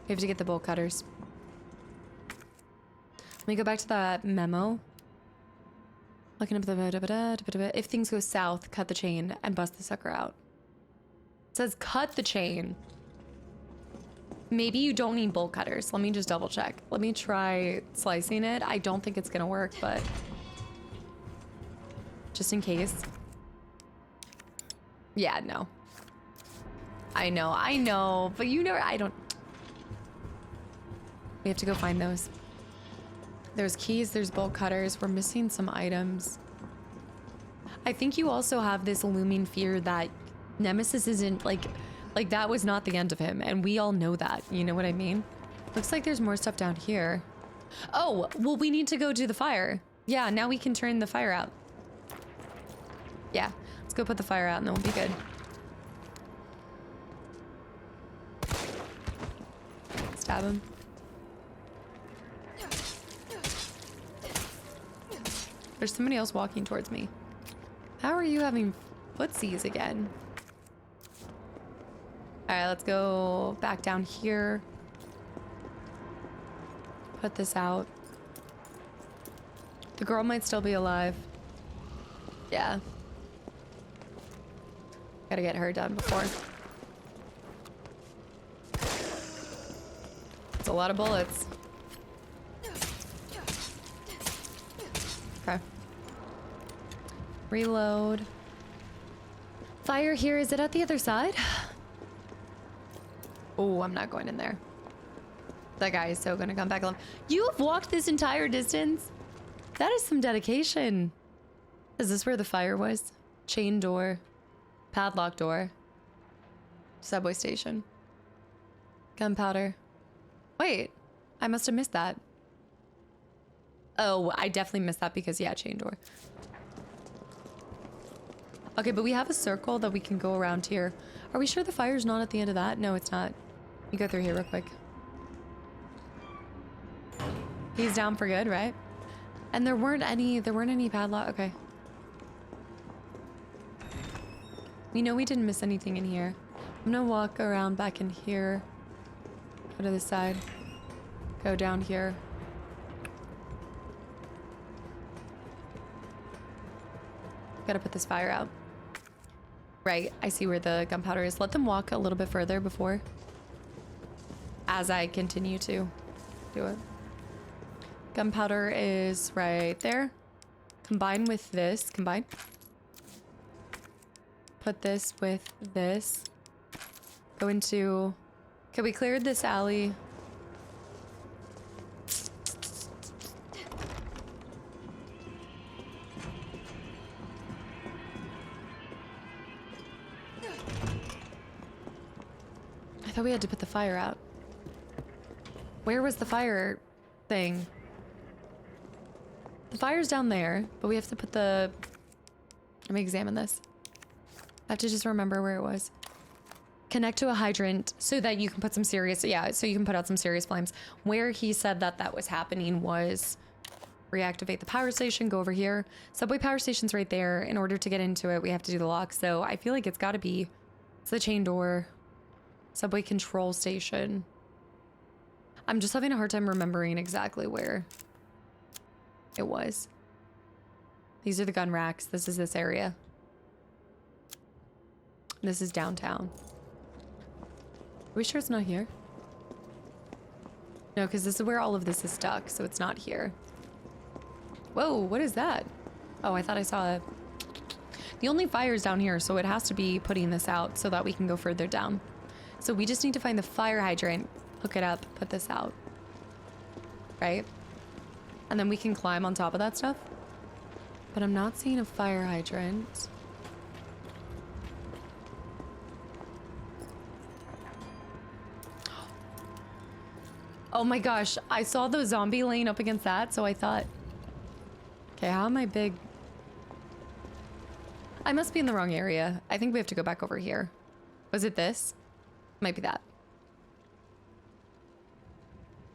Speaker 3: We have to get the bolt cutters. Let me go back to that memo. Looking up the... If things go south, cut the chain and bust the sucker out. It says cut the chain. Maybe you don't need bolt cutters. Let me just double check. Let me try slicing it. I don't think it's gonna work, but just in case. Yeah, no. I know, but you know, I don't. We have to go find those. There's keys, there's bolt cutters. We're missing some items. I think you also have this looming fear that Nemesis isn't like that was not the end of him, and we all know that. You know what I mean? Looks like there's more stuff down here. Oh, well, we need to go do the fire. Yeah, now we can turn the fire out. Yeah, let's go put the fire out and then we'll be good. Stab him. There's somebody else walking towards me. How are you having footsies again? All right, let's go back down here. Put this out. The girl might still be alive. Yeah. Gotta get her done before. It's a lot of bullets. Okay. Reload. Fire here, is it at the other side? Oh, I'm not going in there. That guy is so gonna come back alive. You have walked this entire distance? That is some dedication. Is this where the fire was? Chain door. Padlock door. Subway station. Gunpowder. Wait, I must have missed that. Oh, I definitely missed that because, yeah, chain door. Okay, but we have a circle that we can go around here. Are we sure the fire's not at the end of that? No, it's not. You go through here real quick. He's down for good, right? And there weren't any padlock. Okay. We know we didn't miss anything in here. I'm gonna walk around back in here. Go to this side. Go down here. Gotta put this fire out. Right, I see where the gunpowder is. Let them walk a little bit further before. As I continue to do it. Gunpowder is right there. Combine with this. Combine. Put this with this. Go into... Okay, we cleared this alley. I thought we had to put the fire out. Where was the fire thing? The fire's down there, but we have to put the... Let me examine this. I have to just remember where it was. Connect to a hydrant so that you can put some serious... Yeah, so you can put out some serious flames. Where he said that that was happening was... Reactivate the power station, go over here. Subway power station's right there. In order to get into it, we have to do the lock. So I feel like it's gotta be... It's the chain door. Subway control station. I'm just having a hard time remembering exactly where it was. These are the gun racks. This is this area. This is downtown. Are we sure it's not here? No, because this is where all of this is stuck, so it's not here. Whoa, what is that? Oh, I thought I saw it. The only fire's down here, so it has to be putting this out so that we can go further down. So we just need to find the fire hydrant, hook it up, put this out. Right? And then we can climb on top of that stuff. But I'm not seeing a fire hydrant. Oh my gosh, I saw the zombie laying up against that, so I thought... Okay, how am I big? I must be in the wrong area. I think we have to go back over here. Was it this? Might be that.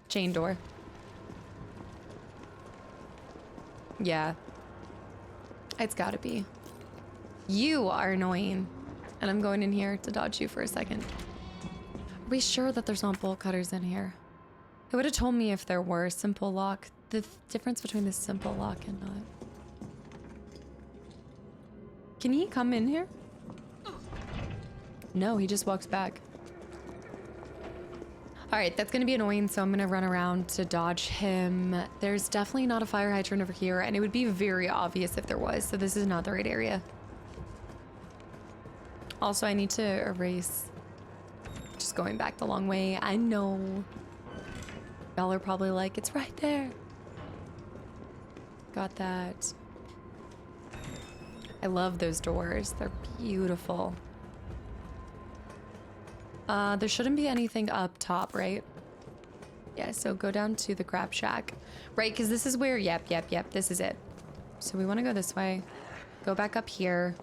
Speaker 3: Chain door. Yeah. It's gotta be. You are annoying. And I'm going in here to dodge you for a second. Are we sure that there's not bolt cutters in here? It would have told me if there were. Simple lock. The difference between the simple lock and not. Can he come in here? No, he just walks back. All right, that's gonna be annoying, so I'm gonna run around to dodge him. There's definitely not a fire hydrant over here, and it would be very obvious if there was, so this is not the right area. Also, I need to erase... Just going back the long way. I know. Y'all are probably like, it's right there. Got that. I love those doors. They're beautiful. There shouldn't be anything up top, right? Yeah, so go down to the crab shack. Right, because this is where, yep, this is it. So we want to go this way. Go back up here.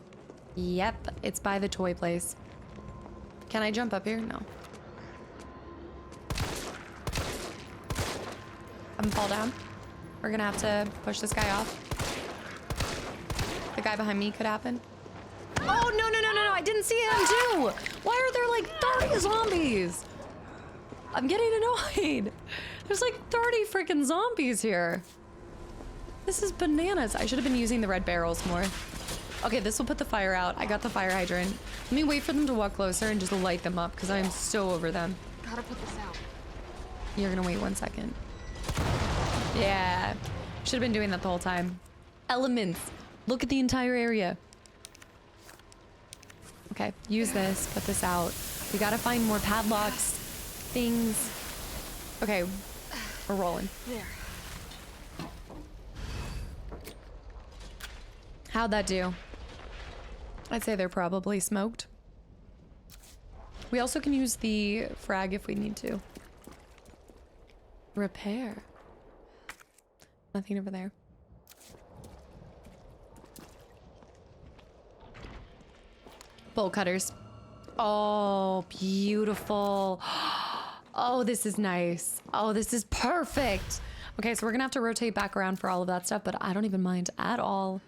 Speaker 3: Yep, it's by the toy place. Can I jump up here? No. I'm gonna fall down. We're gonna have to push this guy off. The guy behind me could happen. Oh, no, I didn't see him too. Why are there like 30 zombies? I'm getting annoyed. There's like 30 freaking zombies here. This is bananas. I should have been using the red barrels more. Okay, this will put the fire out. I got the fire hydrant. Let me wait for them to walk closer and just light them up because I am so over them.
Speaker 8: Gotta put this out.
Speaker 3: You're gonna wait 1 second. Yeah. Should have been doing that the whole time. Elements. Look at the entire area. Okay, use this, put this out. We gotta find more padlocks, things. Okay, we're rolling.
Speaker 8: There.
Speaker 3: How'd that do? I'd say they're probably smoked. We also can use the frag if we need to. Repair. Nothing over there. Bolt cutters. Oh, beautiful. Oh, this is nice. Oh, this is perfect. Okay, so we're gonna have to rotate back around for all of that stuff, but I don't even mind at all.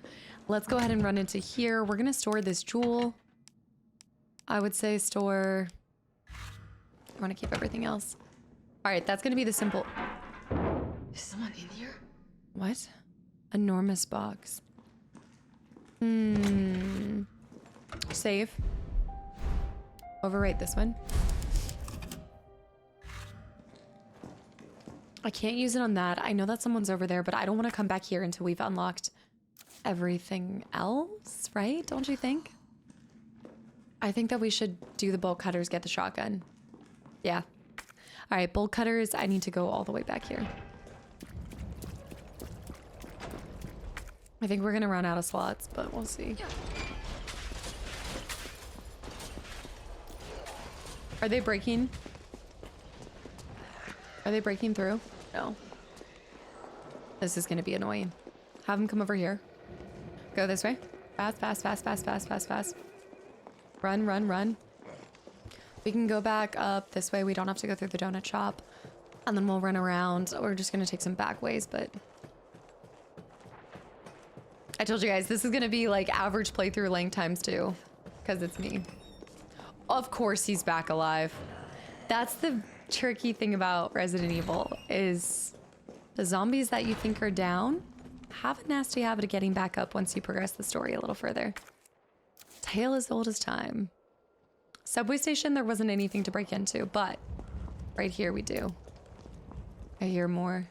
Speaker 3: Let's go ahead and run into here. We're gonna store this jewel. I would say store... I wanna keep everything else. All right, that's gonna be the simple...
Speaker 8: Is someone in here?
Speaker 3: What? Enormous box. Save. Overwrite this one. I can't use it on that. I know that someone's over there, but I don't want to come back here until we've unlocked everything else, right? Don't you think? I think that we should do the bolt cutters, get the shotgun. Yeah. All right, bolt cutters. I need to go all the way back here. I think we're gonna run out of slots, but we'll see. Are they breaking? Are they breaking through? No. This is gonna be annoying. Have them come over here. Go this way. Fast, fast, fast, fast, fast, fast, fast. Run, run, run. We can go back up this way. We don't have to go through the donut shop. And then we'll run around. We're just gonna take some back ways, but... I told you guys, this is gonna be like average playthrough length times 2. Because it's me. Of course he's back alive. That's the tricky thing about Resident Evil, is the zombies that you think are down have a nasty habit of getting back up once you progress the story a little further. Tale as old as time. Subway station, there wasn't anything to break into, but right here we do. I hear more.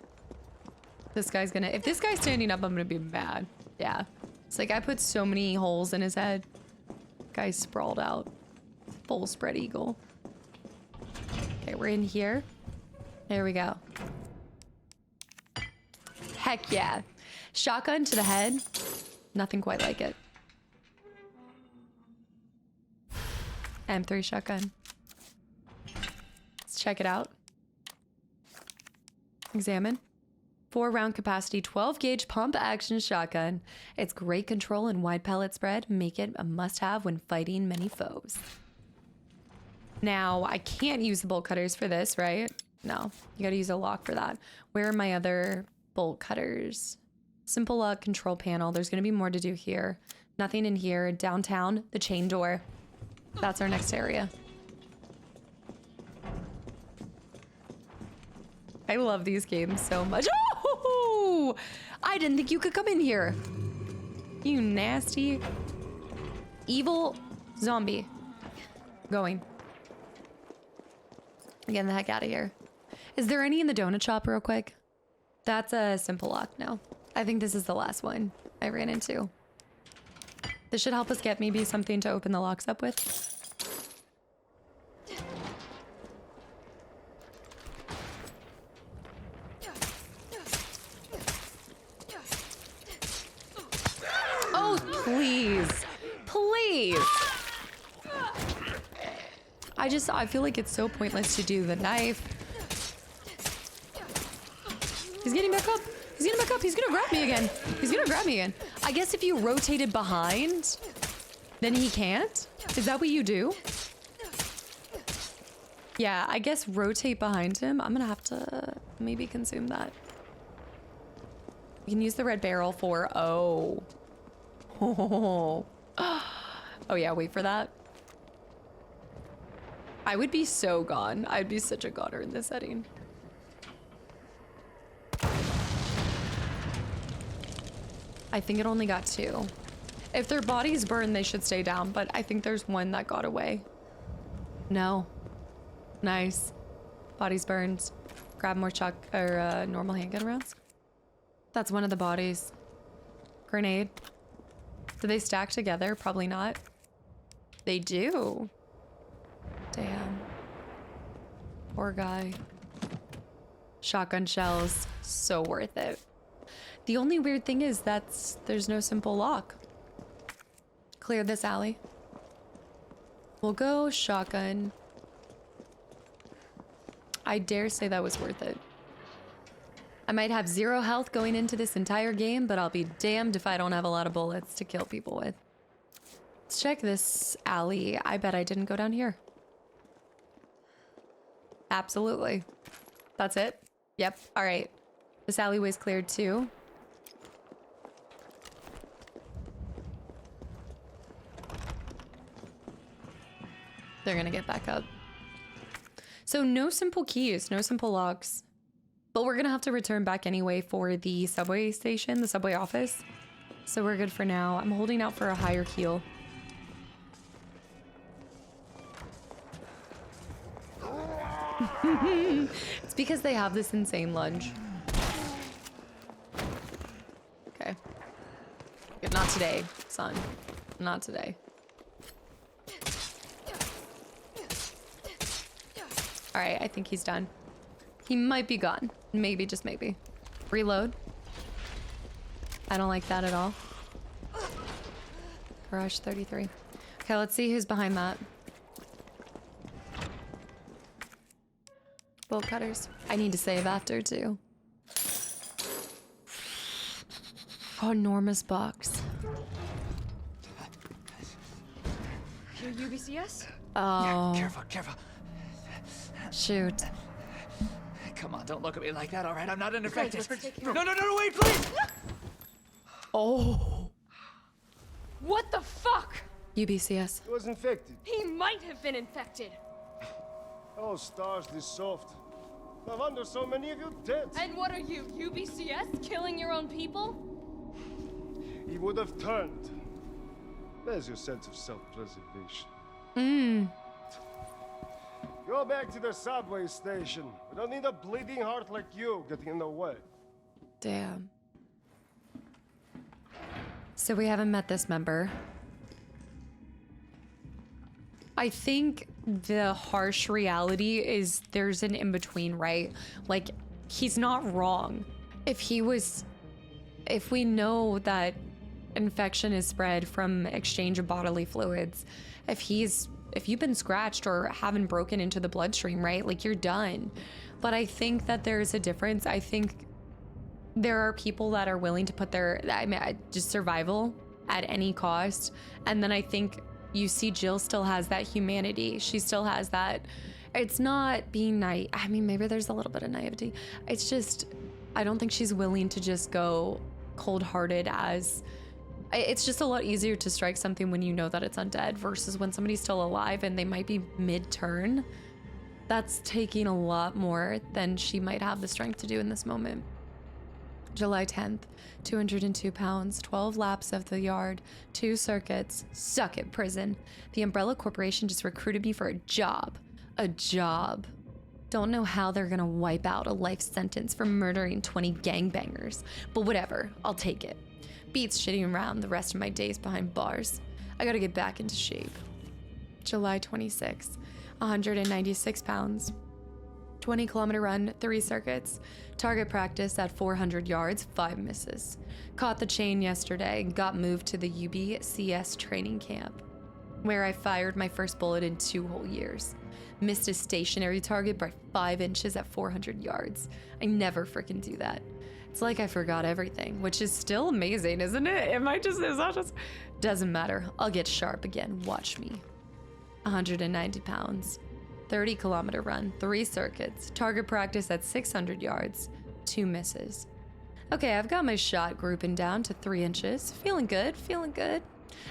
Speaker 3: This guy's gonna, if this guy's standing up, I'm gonna be mad. Yeah. It's like I put so many holes in his head. Guy's sprawled out. Full spread eagle. Okay, we're in here. There we go. Heck yeah. Shotgun to the head. Nothing quite like it. M3 shotgun. Let's check it out. Examine. 4-round capacity, 12 gauge pump action shotgun. Its great control and wide pellet spread make it a must-have when fighting many foes. Now, I can't use the bolt cutters for this, right? No, you gotta use a lock for that. Where are my other bolt cutters? Simple lock control panel. There's gonna be more to do here. Nothing in here. Downtown, the chain door. That's our next area. I love these games so much. Oh! I didn't think you could come in here. You nasty, evil zombie. Going. Getting the heck out of here. Is there any in the donut shop real quick? That's a simple lock. No. I think this is the last one I ran into. This should help us get maybe something to open the locks up with. Oh, please. Please. I feel like it's so pointless to do the knife. He's getting back up. He's getting back up. He's gonna grab me again. He's gonna grab me again. I guess if you rotated behind, then he can't? Is that what you do? Yeah, I guess rotate behind him. I'm gonna have to maybe consume that. We can use the red barrel for, oh. Oh yeah, wait for that. I would be so gone. I'd be such a goner in this setting. I think it only got 2. If their bodies burn, they should stay down, but I think there's one that got away. No. Nice. Bodies burned. Grab more normal handgun rounds. That's one of the bodies. Grenade. Do they stack together? Probably not. They do. Damn. Poor guy. Shotgun shells. So worth it. The only weird thing is there's no simple lock. Clear this alley. We'll go shotgun. I dare say that was worth it. I might have 0 health going into this entire game, but I'll be damned if I don't have a lot of bullets to kill people with. Let's check this alley. I bet I didn't go down here. Absolutely. That's it? Yep. All right. This alleyway's cleared too. They're gonna get back up. So no simple keys, no simple locks. But we're gonna have to return back anyway for the subway station, the subway office. So we're good for now. I'm holding out for a higher heal. It's because they have this insane lunge. Okay. Not today, son. Not today. All right, I think he's done. He might be gone. Maybe, just maybe. Reload. I don't like that at all. Garage 33. Okay, let's see who's behind that. Bolt cutters. I need to save after too. Oh, enormous box.
Speaker 8: Your UBCS?
Speaker 3: Oh.
Speaker 11: Yeah, careful.
Speaker 3: Shoot.
Speaker 11: Come on, don't look at me like that, all right? I'm not infected.
Speaker 8: No,
Speaker 11: Wait, please!
Speaker 3: Oh.
Speaker 8: What the fuck?
Speaker 3: UBCS.
Speaker 4: He was infected.
Speaker 8: He might have been infected.
Speaker 4: Oh, stars, this soft. No wonder so many of you dead.
Speaker 8: And what are you, UBCS? Killing your own people?
Speaker 4: He would have turned. There's your sense of self-preservation. Go back to the subway station. We don't need a bleeding heart like you getting in the way.
Speaker 3: Damn. So we haven't met this member. I think the harsh reality is there's an in-between, right? Like, he's not wrong. If we know that infection is spread from exchange of bodily fluids, if you've been scratched or haven't broken into the bloodstream, right? Like, you're done. But I think that there's a difference. I think there are people that are willing to put their, just survival at any cost. And then I think you see Jill still has that humanity. She still has that. It's not being naive. I mean, maybe there's a little bit of naivety. It's just, I don't think she's willing to just go cold-hearted as, it's just a lot easier to strike something when you know that it's undead versus when somebody's still alive and they might be mid-turn. That's taking a lot more than she might have the strength to do in this moment. July 10th, 202 pounds, 12 laps of the yard, 2 circuits, suck it, prison. The Umbrella Corporation just recruited me for a job. A job. Don't know how they're gonna wipe out a life sentence for murdering 20 gangbangers, but whatever, I'll take it. Beats shitting around the rest of my days behind bars. I gotta get back into shape. July 26th, 196 pounds. 20-kilometer run, 3 circuits. Target practice at 400 yards, 5 misses. Caught the chain yesterday and got moved to the UBCS training camp, where I fired my first bullet in 2 whole years. Missed a stationary target by 5 inches at 400 yards. I never freaking do that. It's like I forgot everything, which is still amazing, isn't it? Is that just... Doesn't matter. I'll get sharp again. Watch me. 190 pounds. 30-kilometer run, 3 circuits, target practice at 600 yards, 2 misses. Okay, I've got my shot grouping down to 3 inches. Feeling good, feeling good.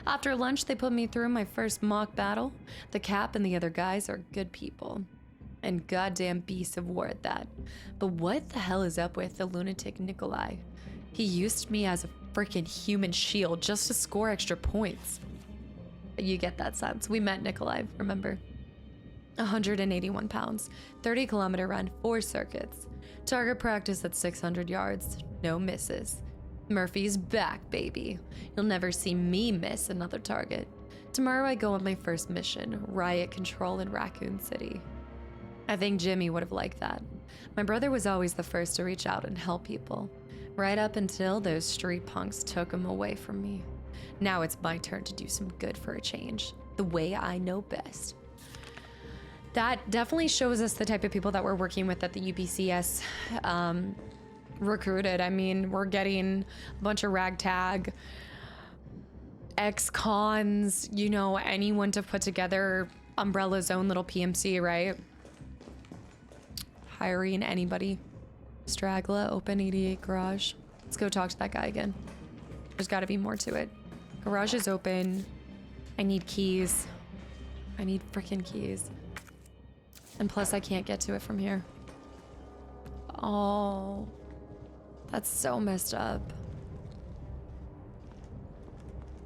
Speaker 3: After lunch, they put me through my first mock battle. The Cap and the other guys are good people. And goddamn beasts of war at that. But what the hell is up with the lunatic Nikolai? He used me as a freaking human shield just to score extra points. You get that sense. We met Nikolai, remember? 181 pounds, 30-kilometer run, 4 circuits. Target practice at 600 yards, no misses. Murphy's back, baby. You'll never see me miss another target. Tomorrow I go on my first mission, riot control in Raccoon City. I think Jimmy would have liked that. My brother was always the first to reach out and help people, right up until those street punks took him away from me. Now it's my turn to do some good for a change, the way I know best. That definitely shows us the type of people that we're working with at the UBCS recruited. I mean, we're getting a bunch of ragtag, ex-cons, you know, anyone to put together Umbrella's own little PMC, right? Hiring anybody. Stragla, open 88 garage. Let's go talk to that guy again. There's got to be more to it. Garage is open. I need keys. I need freaking keys. And plus, I can't get to it from here. Oh, that's so messed up.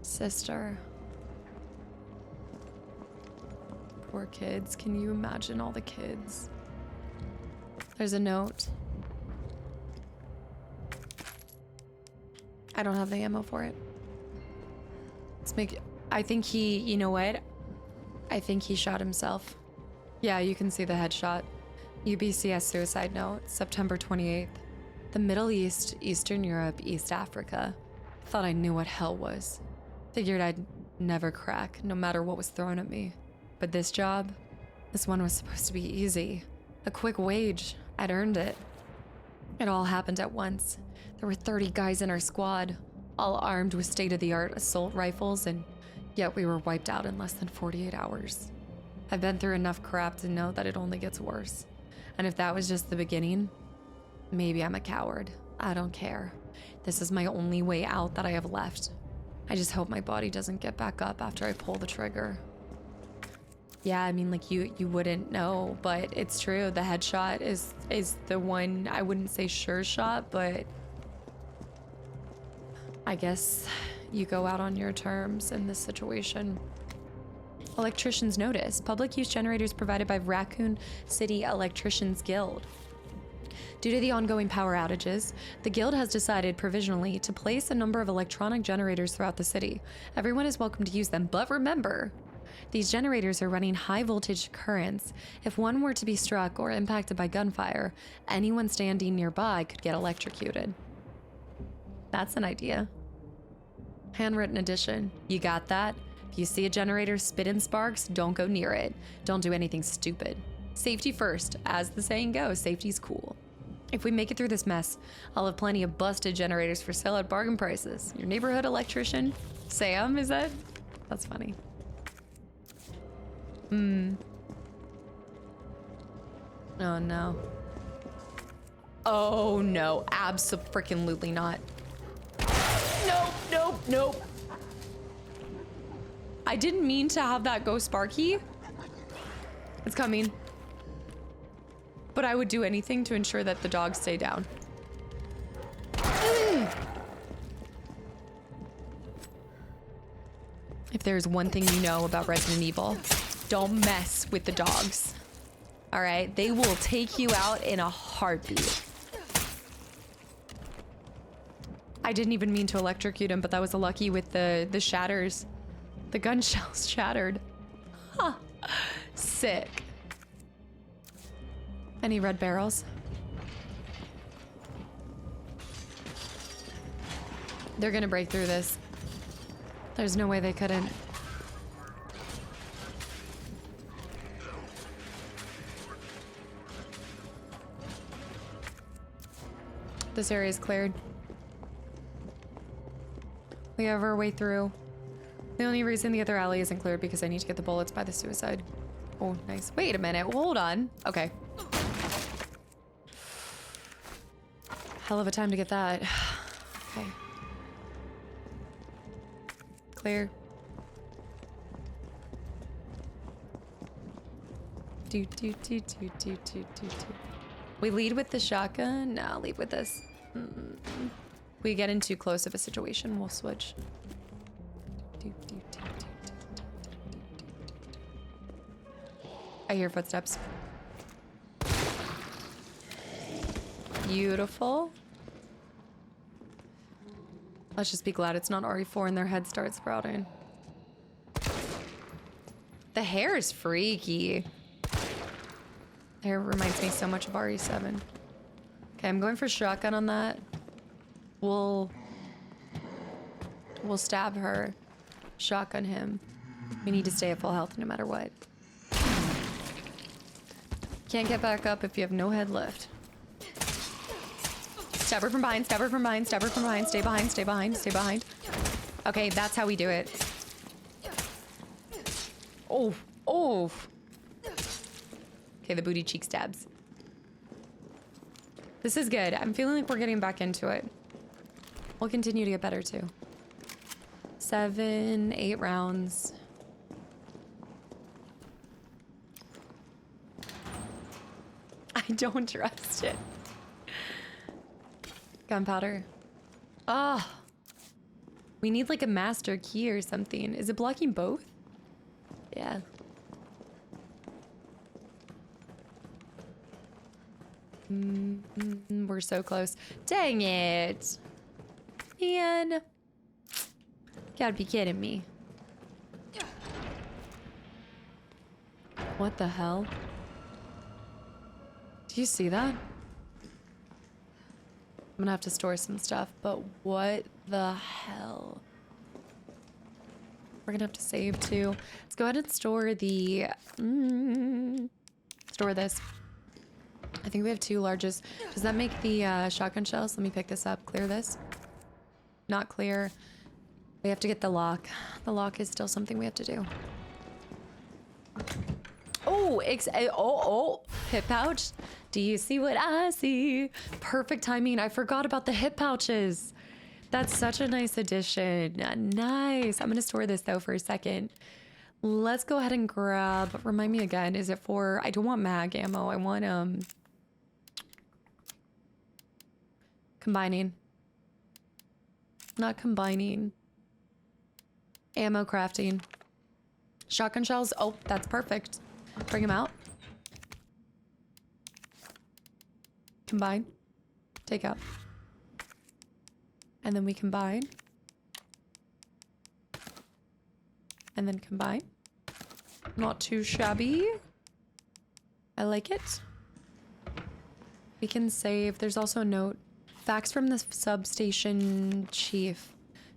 Speaker 3: Sister. Poor kids. Can you imagine all the kids? There's a note. I don't have the ammo for it. Let's make it. I think he, you know what? I think he shot himself. Yeah, you can see the headshot. UBCS suicide note, September 28th. The Middle East, Eastern Europe, East Africa. Thought I knew what hell was. Figured I'd never crack, no matter what was thrown at me. But this job, this one was supposed to be easy. A quick wage. I'd earned it. It all happened at once. There were 30 guys in our squad, all armed with state-of-the-art assault rifles, and yet we were wiped out in less than 48 hours. I've been through enough crap to know that it only gets worse. And if that was just the beginning, maybe I'm a coward. I don't care. This is my only way out that I have left. I just hope my body doesn't get back up after I pull the trigger. Yeah, I mean, like, you wouldn't know, but it's true. The headshot is the one, I wouldn't say sure shot, but I guess you go out on your terms in this situation. Electrician's notice. Public use generators provided by Raccoon City Electricians Guild. Due to the ongoing power outages, the guild has decided provisionally to place a number of electronic generators throughout the city. Everyone is welcome to use them, but remember, these generators are running high voltage currents. If one were to be struck or impacted by gunfire, anyone standing nearby could get electrocuted. That's an idea. Handwritten edition. You got that? If you see a generator spitting sparks, don't go near it. Don't do anything stupid. Safety first. As the saying goes, safety's cool. If we make it through this mess, I'll have plenty of busted generators for sale at bargain prices. Your neighborhood electrician? Sam, is that? That's funny. Oh no. Oh no, abso-freaking-lutely not. Nope, nope, nope. I didn't mean to have that go sparky. It's coming. But I would do anything to ensure that the dogs stay down. If there's one thing you know about Resident Evil, don't mess with the dogs. All right, they will take you out in a heartbeat. I didn't even mean to electrocute him, but that was a lucky with the shatters. The gun shells shattered. Huh. Sick. Any red barrels? They're gonna break through this. There's no way they couldn't. This area is cleared. We have our way through. The only reason the other alley isn't cleared because I need to get the bullets by the suicide. Oh, nice. Wait a minute. Hold on. Okay. Hell of a time to get that. Okay. Clear. Do. We lead with the shotgun? No, lead with this. We get in too close of a situation, we'll switch. I hear footsteps. Beautiful. Let's just be glad it's not RE4 and their head starts sprouting. The hair is freaky. Hair reminds me so much of RE7. Okay, I'm going for shotgun on that. We'll stab her. Shotgun him. We need to stay at full health no matter what. Can't get back up if you have no head left. Stab her from behind, stab her from behind, stab her from behind, stay behind, stay behind, stay behind. Okay, that's how we do it. Oh, oh. Okay, the booty cheek stabs. This is good. I'm feeling like we're getting back into it. We'll continue to get better too. 7, 8 rounds. I don't trust it. Gunpowder. Ah. Oh. We need like a master key or something. Is it blocking both? Yeah. We're so close. Dang it. Man. Gotta be kidding me. What the hell? Do you see that? I'm gonna have to store some stuff, but what the hell? We're gonna have to save too. Let's go ahead and store the... store this. I think we have 2 larges. Does that make the shotgun shells? Let me pick this up. Clear this. Not clear. We have to get the lock. The lock is still something we have to do. Oh, hip pouch. Do you see what I see? Perfect timing. I forgot about the hip pouches. That's such a nice addition. Nice. I'm gonna store this though for a second. Let's go ahead and grab, remind me again, is it for, I don't want mag ammo. I want, combining. Not combining. Ammo crafting. Shotgun shells. Oh, that's perfect. Bring them out. Combine. Take out. And then we combine. And then combine. Not too shabby. I like it. We can save. There's also a note. Facts from the substation chief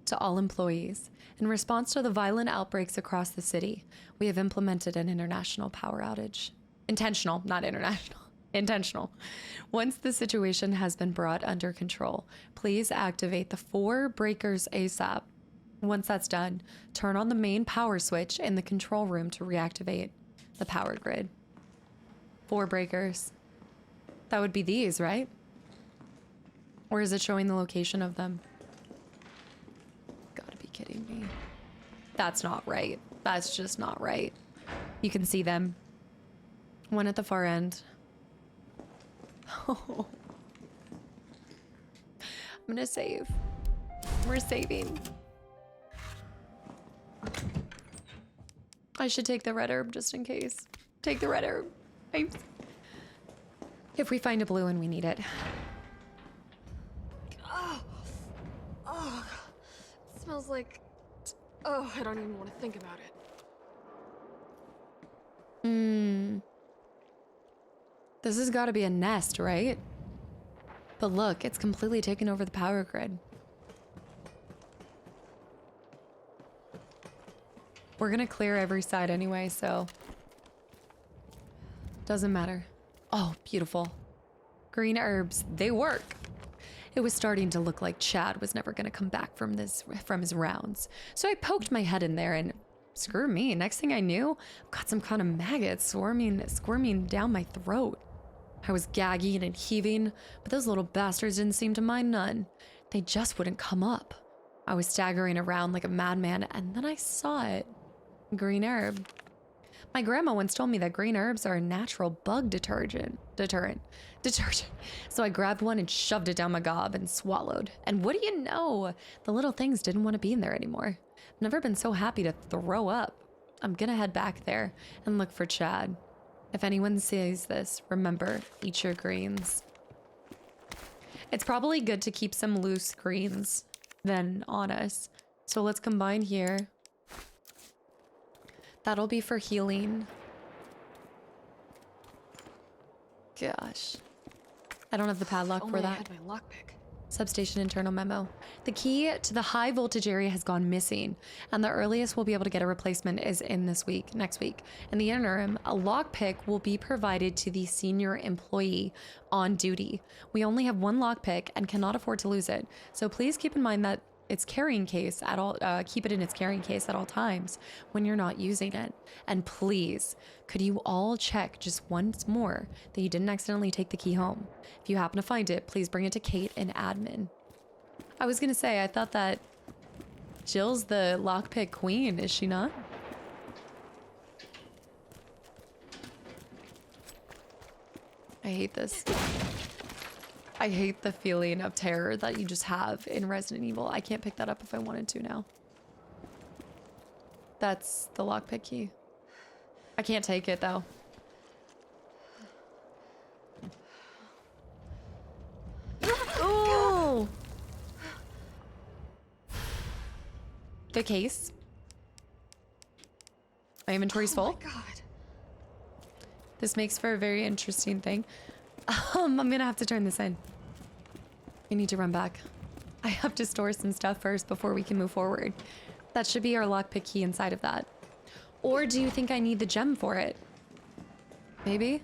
Speaker 3: to all employees. In response to the violent outbreaks across the city, we have implemented an international power outage. Intentional, not international. Intentional. Once the situation has been brought under control, please activate the 4 breakers ASAP. Once that's done, turn on the main power switch in the control room to reactivate the power grid. 4 breakers. That would be these, right? Or is it showing the location of them? Gotta be kidding me. That's not right. That's just not right. You can see them. One at the far end. Oh. I'm gonna save. We're saving. I should take the red herb just in case. Take the red herb. If we find a blue and we need it.
Speaker 8: Oh, it smells like... Oh, I don't even want to think about it.
Speaker 3: This has got to be a nest, right? But look, it's completely taken over the power grid. We're gonna clear every side anyway, so... Doesn't matter. Oh, beautiful. Green herbs, they work. It was starting to look like Chad was never gonna come back from his rounds. So I poked my head in there and screw me. Next thing I knew, I've got some kind of maggot squirming down my throat. I was gagging and heaving, but those little bastards didn't seem to mind none. They just wouldn't come up. I was staggering around like a madman, and then I saw it. Green herb. My grandma once told me that green herbs are a natural bug deterrent. So I grabbed one and shoved it down my gob and swallowed. And what do you know? The little things didn't want to be in there anymore. I've never been so happy to throw up. I'm gonna head back there and look for Chad. If anyone sees this, remember, eat your greens. It's probably good to keep some loose greens then on us. So let's combine here. That'll be for healing. Gosh. I don't have the padlock for that.
Speaker 8: I had my lockpick.
Speaker 3: Substation internal memo. The key to the high voltage area has gone missing, and the earliest we'll be able to get a replacement is next week. In the interim, a lockpick will be provided to the senior employee on duty. We only have 1 lockpick and cannot afford to lose it, so please keep in mind that its carrying case at all, keep it in its carrying case at all times when you're not using it. And please, could you all check just once more that you didn't accidentally take the key home? If you happen to find it, please bring it to Kate in admin. I was gonna say, I thought that Jill's the lockpick queen, is she not? I hate this. I hate the feeling of terror that you just have in Resident Evil. I can't pick that up if I wanted to now. That's the lockpick key. I can't take it though. Ooh! The case. My inventory's full.
Speaker 8: Oh my god.
Speaker 3: This makes for a very interesting thing. I'm gonna have to turn this in. I need to run back. I have to store some stuff first before we can move forward. That should be our lockpick key inside of that. Or do you think I need the gem for it? Maybe?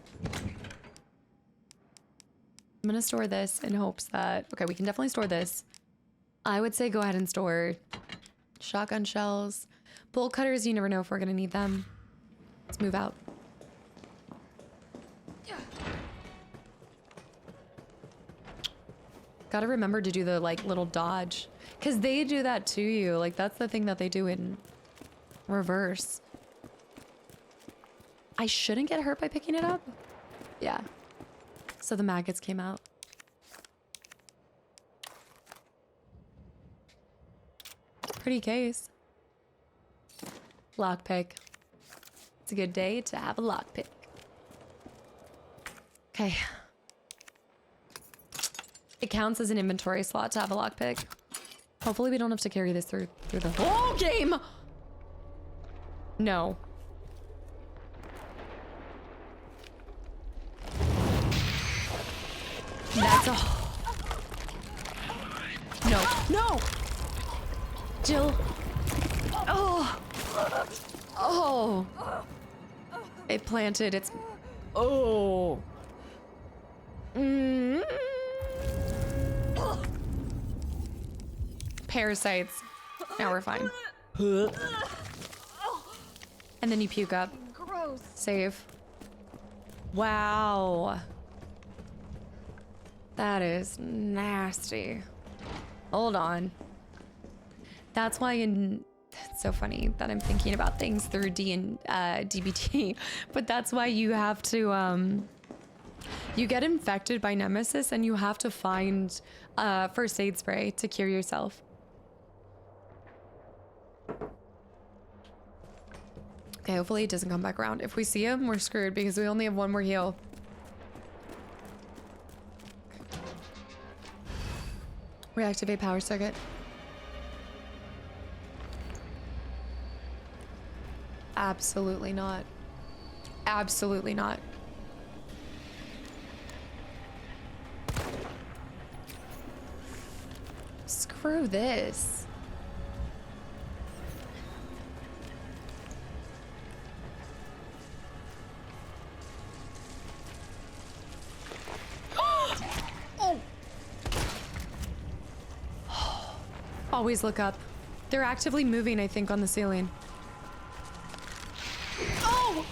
Speaker 3: I'm gonna store this in hopes that... Okay, we can definitely store this. I would say go ahead and store shotgun shells. Bolt cutters, you never know if we're gonna need them. Let's move out. Gotta remember to do the, like, little dodge. Because they do that to you. Like, that's the thing that they do in reverse. I shouldn't get hurt by picking it up. Yeah. So the maggots came out. Pretty case. Lockpick. It's a good day to have a lockpick. Okay. It counts as an inventory slot to have a lockpick. Hopefully we don't have to carry this through the whole game. No. That's a... No. No! Jill. Oh. Oh. It planted its... Oh. Parasites. Now we're fine. And then you puke up.
Speaker 8: Gross.
Speaker 3: Save. Wow. That is nasty. Hold on. That's why it's so funny that I'm thinking about things through DBT, but that's why you have to, you get infected by Nemesis and you have to find first aid spray to cure yourself. Okay, hopefully it doesn't come back around. If we see him, we're screwed because we only have one more heal. Reactivate power circuit. Absolutely not. Absolutely not. Screw this. Always look up. They're actively moving, I think, on the ceiling. Oh!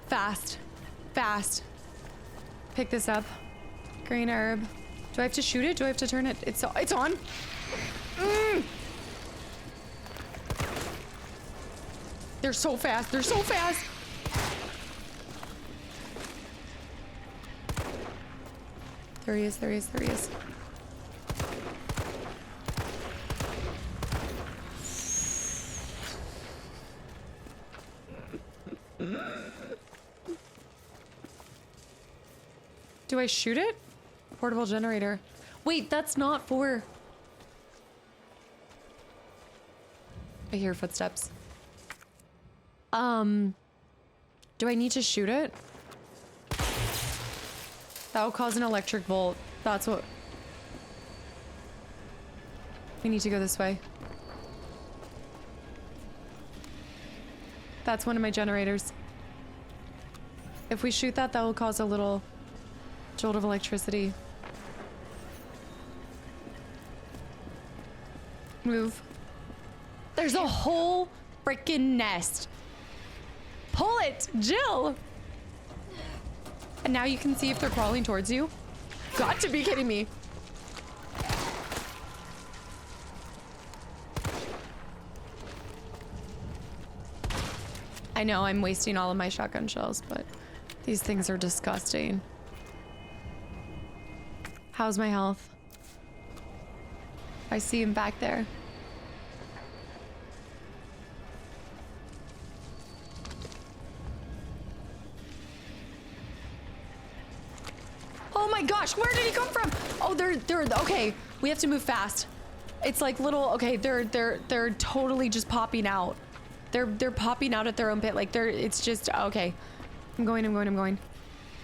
Speaker 3: Fast. Fast. Pick this up. Green herb. Do I have to shoot it? Do I have to turn it? It's on. They're so fast. They're so fast. There he is, there he is, there he is. Do I shoot it? Portable generator. Wait, that's not for... I hear footsteps. Do I need to shoot it? That will cause an electric volt. That's what... We need to go this way. That's one of my generators. If we shoot that, that will cause a little jolt of electricity. Move. There's a whole freaking nest. Pull it, Jill! And now you can see if they're crawling towards you. Got to be kidding me. I know I'm wasting all of my shotgun shells, but these things are disgusting. How's my health? I see him back there. Oh my gosh, where did he come from? Oh, they're okay. We have to move fast. It's like little, okay, they're totally just popping out. They're popping out at their own pit. Like it's just, okay. I'm going.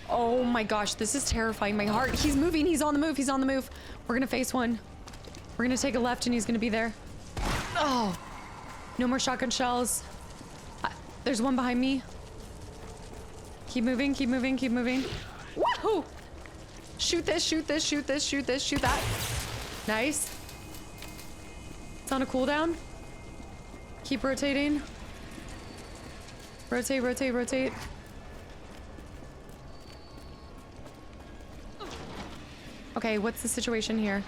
Speaker 3: Oh my gosh, this is terrifying. My heart. He's moving. He's on the move. We're gonna face one. We're gonna take a left and he's gonna be there. Oh, no more shotgun shells. There's one behind me. Keep moving. Woohoo! Shoot this, shoot that. Nice. It's on a cooldown. Keep rotating. Rotate. Okay, what's the situation here?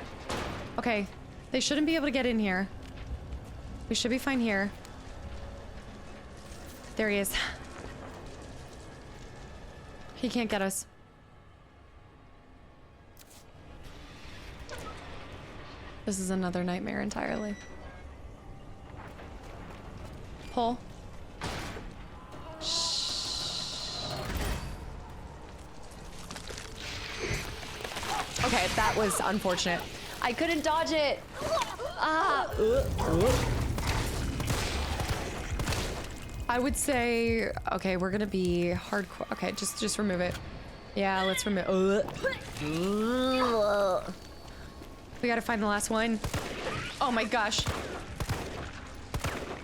Speaker 3: Okay, they shouldn't be able to get in here. We should be fine here. There he is. He can't get us. This is another nightmare entirely. Pull. Okay, that was unfortunate. I couldn't dodge it. Ah. I would say, okay, we're gonna be hardcore. Okay, just remove it. Yeah, let's remove. We gotta find the last one. Oh my gosh.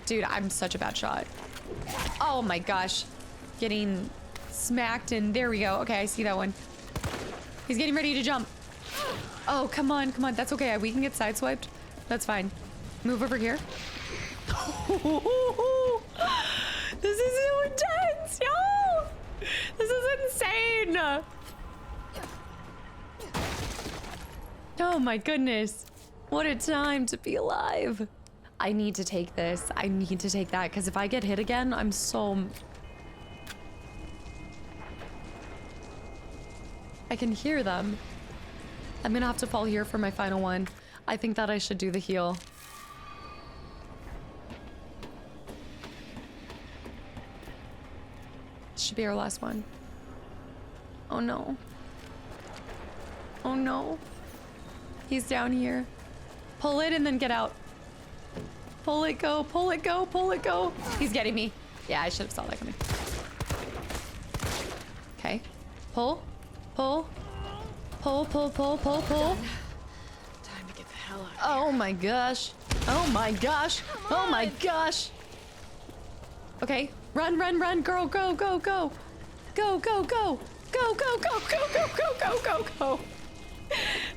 Speaker 3: Dude, I'm such a bad shot. Oh my gosh. Getting smacked and there we go. Okay, I see that one. He's getting ready to jump. Oh, come on. That's okay. We can get sideswiped. That's fine. Move over here. This is so intense, yo! This is insane! Oh my goodness. What a time to be alive. I need to take this. I need to take that, because if I get hit again, I'm so... I can hear them. I'm gonna have to fall here for my final one. I think that I should do the heal. This should be our last one. Oh no. Oh no. He's down here. Pull it and then get out. Pull it, go. He's getting me. Yeah, I should have saw that coming. Okay. Pull. Time
Speaker 8: to get the hell out of here.
Speaker 3: Oh my gosh. Okay. Run. Girl, go. Go.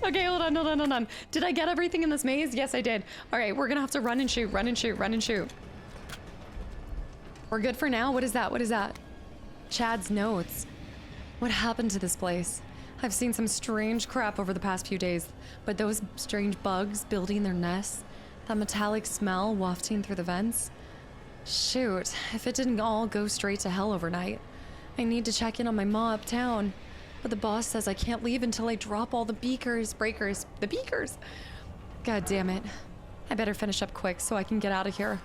Speaker 3: Okay, hold on. Did I get everything in this maze? Yes, I did. All right, we're gonna have to run and shoot. We're good for now. What is that? Chad's notes. What happened to this place? I've seen some strange crap over the past few days, but those strange bugs building their nests, that metallic smell wafting through the vents. Shoot, if it didn't all go straight to hell overnight. I need to check in on my ma uptown, but the boss says I can't leave until I drop all the beakers. God damn it. I better finish up quick so I can get out of here.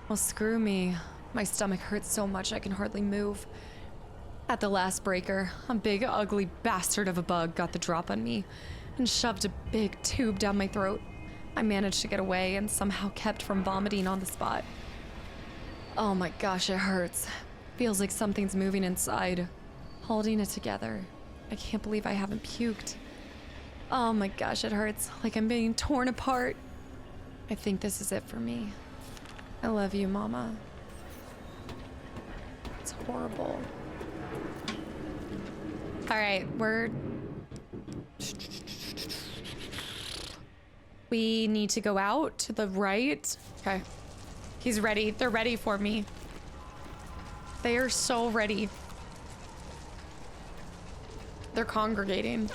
Speaker 3: Well, screw me. My stomach hurts so much I can hardly move. At the last breaker, a big, ugly bastard of a bug got the drop on me and shoved a big tube down my throat. I managed to get away and somehow kept from vomiting on the spot. Oh my gosh, it hurts. Feels like something's moving inside, holding it together. I can't believe I haven't puked. Oh my gosh, it hurts like I'm being torn apart. I think this is it for me. I love you, Mama. It's horrible. All right, we need to go out to the right. Okay. He's ready. They're ready for me. They are so ready. They're congregating.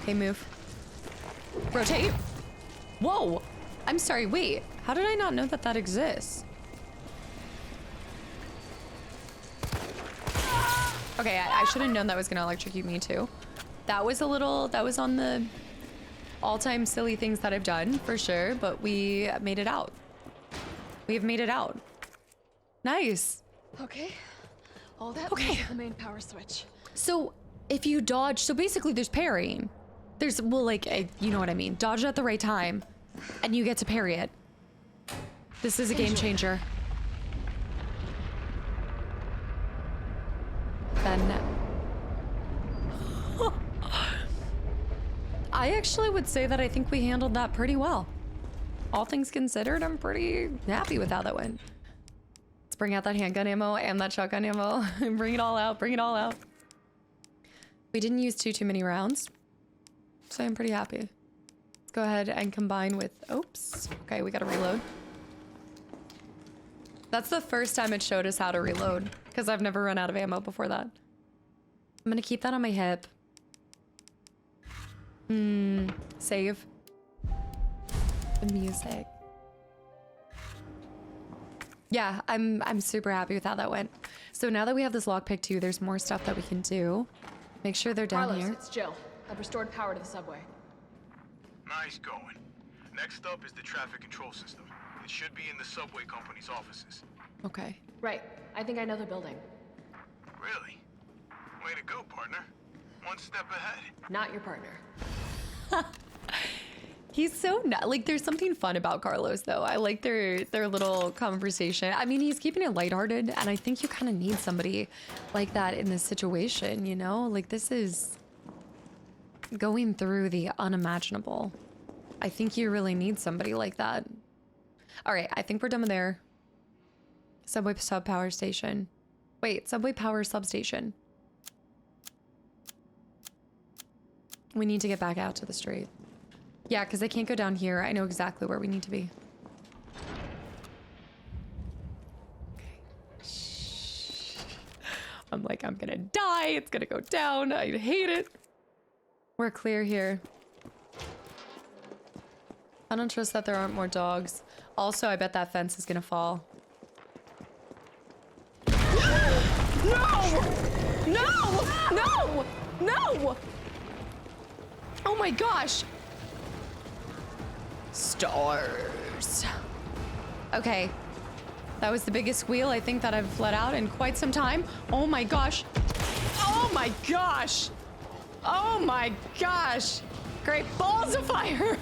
Speaker 3: Okay, move. Rotate. Whoa. I'm sorry, wait. How did I not know that exists? Okay, I should have known that was gonna electrocute me too. That was on the all-time silly things that I've done, for sure, but we made it out. We have made it out. Nice.
Speaker 8: Okay. All that leads to the main power switch.
Speaker 3: So, if you dodge, so basically there's parrying. There's, well, like, you know what I mean. Dodge at the right time, and you get to parry it. This is a game changer. Then I actually would say that I think we handled that pretty well. All things considered, I'm pretty happy with how that went. Let's bring out that handgun ammo and that shotgun ammo. Bring it all out, bring it all out. We didn't use too many rounds, so I'm pretty happy. Let's go ahead and combine with, oops. Okay, we gotta reload. That's the first time it showed us how to reload, because I've never run out of ammo before that. I'm gonna keep that on my hip. Save. The music. Yeah, I'm super happy with how that went. So now that we have this lockpick too, there's more stuff that we can do. Make sure they're down
Speaker 8: Carlos,
Speaker 3: here.
Speaker 8: it's Jill. I've restored power to the subway.
Speaker 5: Nice going. Next up is the traffic control system. It should be in the subway company's offices.
Speaker 3: Okay.
Speaker 8: Right. I think I know the building.
Speaker 5: Really? Way to go, partner. One step ahead.
Speaker 8: Not your partner.
Speaker 3: He's so like, there's something fun about Carlos though. I like their little conversation. I mean, he's keeping it lighthearted, and I think you kind of need somebody like that in this situation, you know? Like, this is going through the unimaginable. I think you really need somebody like that. All right, I think we're done with there. Subway sub power station. Wait, subway power substation. We need to get back out to the street. Yeah, because I can't go down here. I know exactly where we need to be. Okay. Shh. I'm like, I'm gonna die. It's gonna go down. I hate it. We're clear here. I don't trust that there aren't more dogs. Also, I bet that fence is gonna fall. No! No! No! No! Oh my gosh! Stars. Okay. That was the biggest squeal I think that I've let out in quite some time. Oh my gosh. Oh my gosh. Oh my gosh. Great balls of fire.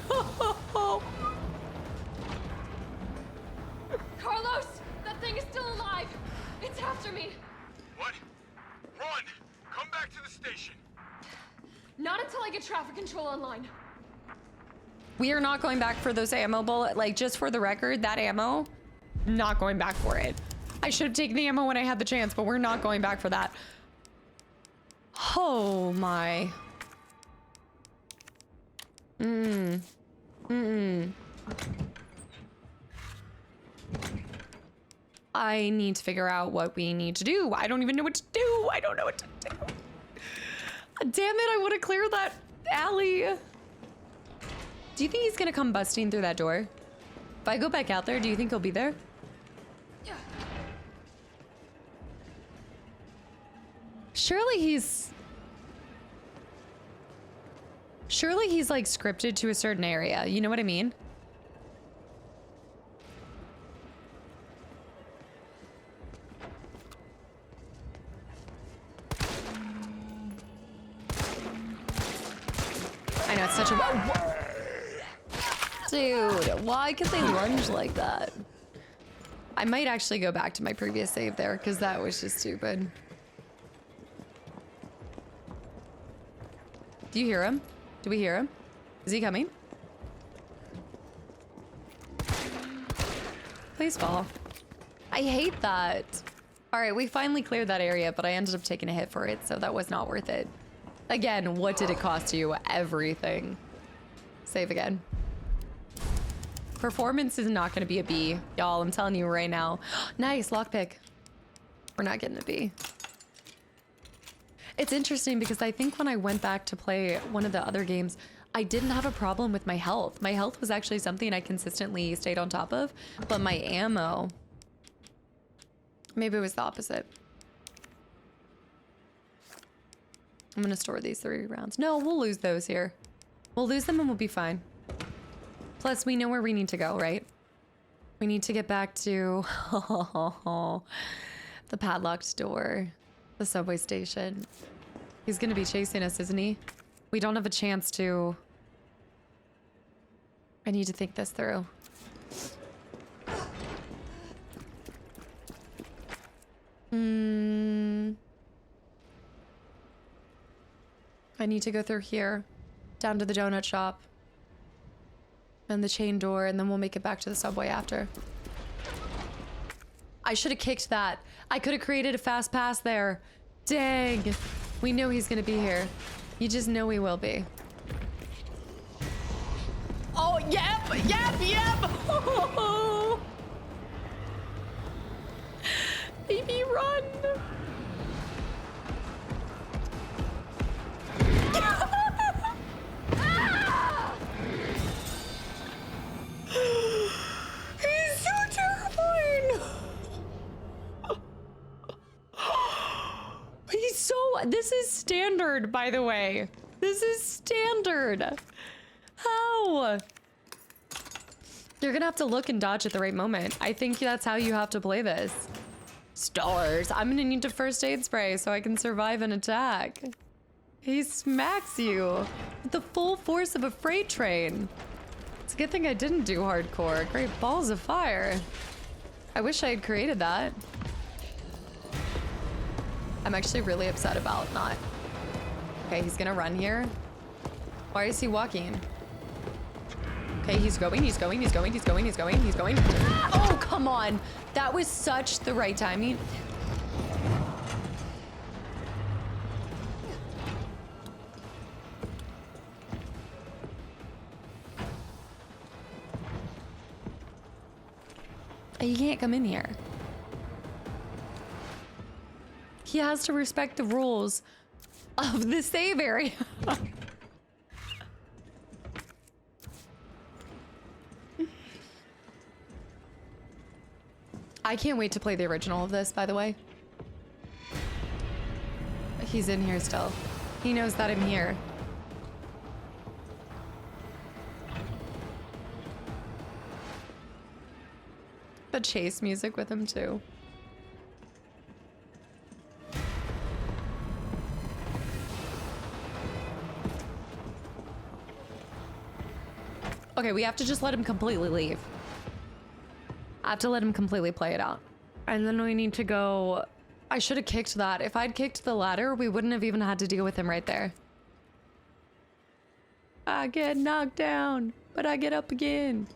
Speaker 8: Carlos! That thing is still alive! It's after me!
Speaker 5: What? Run! Come back to the station!
Speaker 8: Not until I get traffic control online.
Speaker 3: We are not going back for those ammo bullet. Like, just for the record, that ammo, not going back for it. I should have taken the ammo when I had the chance, but we're not going back for that. Oh my. I need to figure out what we need to do. I don't even know what to do. I don't know what to do. Damn it, I want to clear that alley. Do you think he's gonna come busting through that door? If I go back out there, do you think he'll be there? Surely he's like scripted to a certain area. You know what I mean? I know, it's such a... Dude, why could they lunge like that? I might actually go back to my previous save there, because that was just stupid. Do you hear him? Do we hear him? Is he coming? Please fall. I hate that. All right, we finally cleared that area, but I ended up taking a hit for it, so that was not worth it. Again, what did it cost you? Everything. Save again. Performance is not going to be a B, y'all. I'm telling you right now. Nice, lockpick. We're not getting a B. It's interesting because I think when I went back to play one of the other games, I didn't have a problem with my health. My health was actually something I consistently stayed on top of, but my ammo, maybe it was the opposite. I'm gonna store these 3 rounds. No, we'll lose those here. We'll lose them and we'll be fine. Plus, we know where we need to go, right? We need to get back to the padlocked door, the subway station. He's gonna be chasing us, isn't he? We don't have a chance to... I need to think this through. I need to go through here, down to the donut shop, and the chain door, and then we'll make it back to the subway after. I should have kicked that. I could have created a fast pass there. Dang. We know he's gonna be here. You just know he will be. Oh, yep, yep, yep. Oh. Baby, run. He's so terrifying. He's so... This is standard, by the way. This is standard. How? You're gonna have to look and dodge at the right moment. I think that's how you have to play this. Stars. I'm gonna need to first aid spray so I can survive an attack. He smacks you with the full force of a freight train. It's a good thing I didn't do hardcore. Great balls of fire. I wish I had created that. I'm actually really upset about not. Okay, he's gonna run here. Why is he walking? Okay, he's going, he's going, he's going, he's going, he's going, he's going. Oh, come on. That was such the right timing. You can't come in here. He has to respect the rules of the save area. I can't wait to play the original of this, by the way. He's in here still. He knows that I'm here. The chase music with him too. Okay, we have to just let him completely leave. I have to let him completely play it out. And then we need to go... I should have kicked that. If I'd kicked the ladder, we wouldn't have even had to deal with him right there. I get knocked down, but I get up again.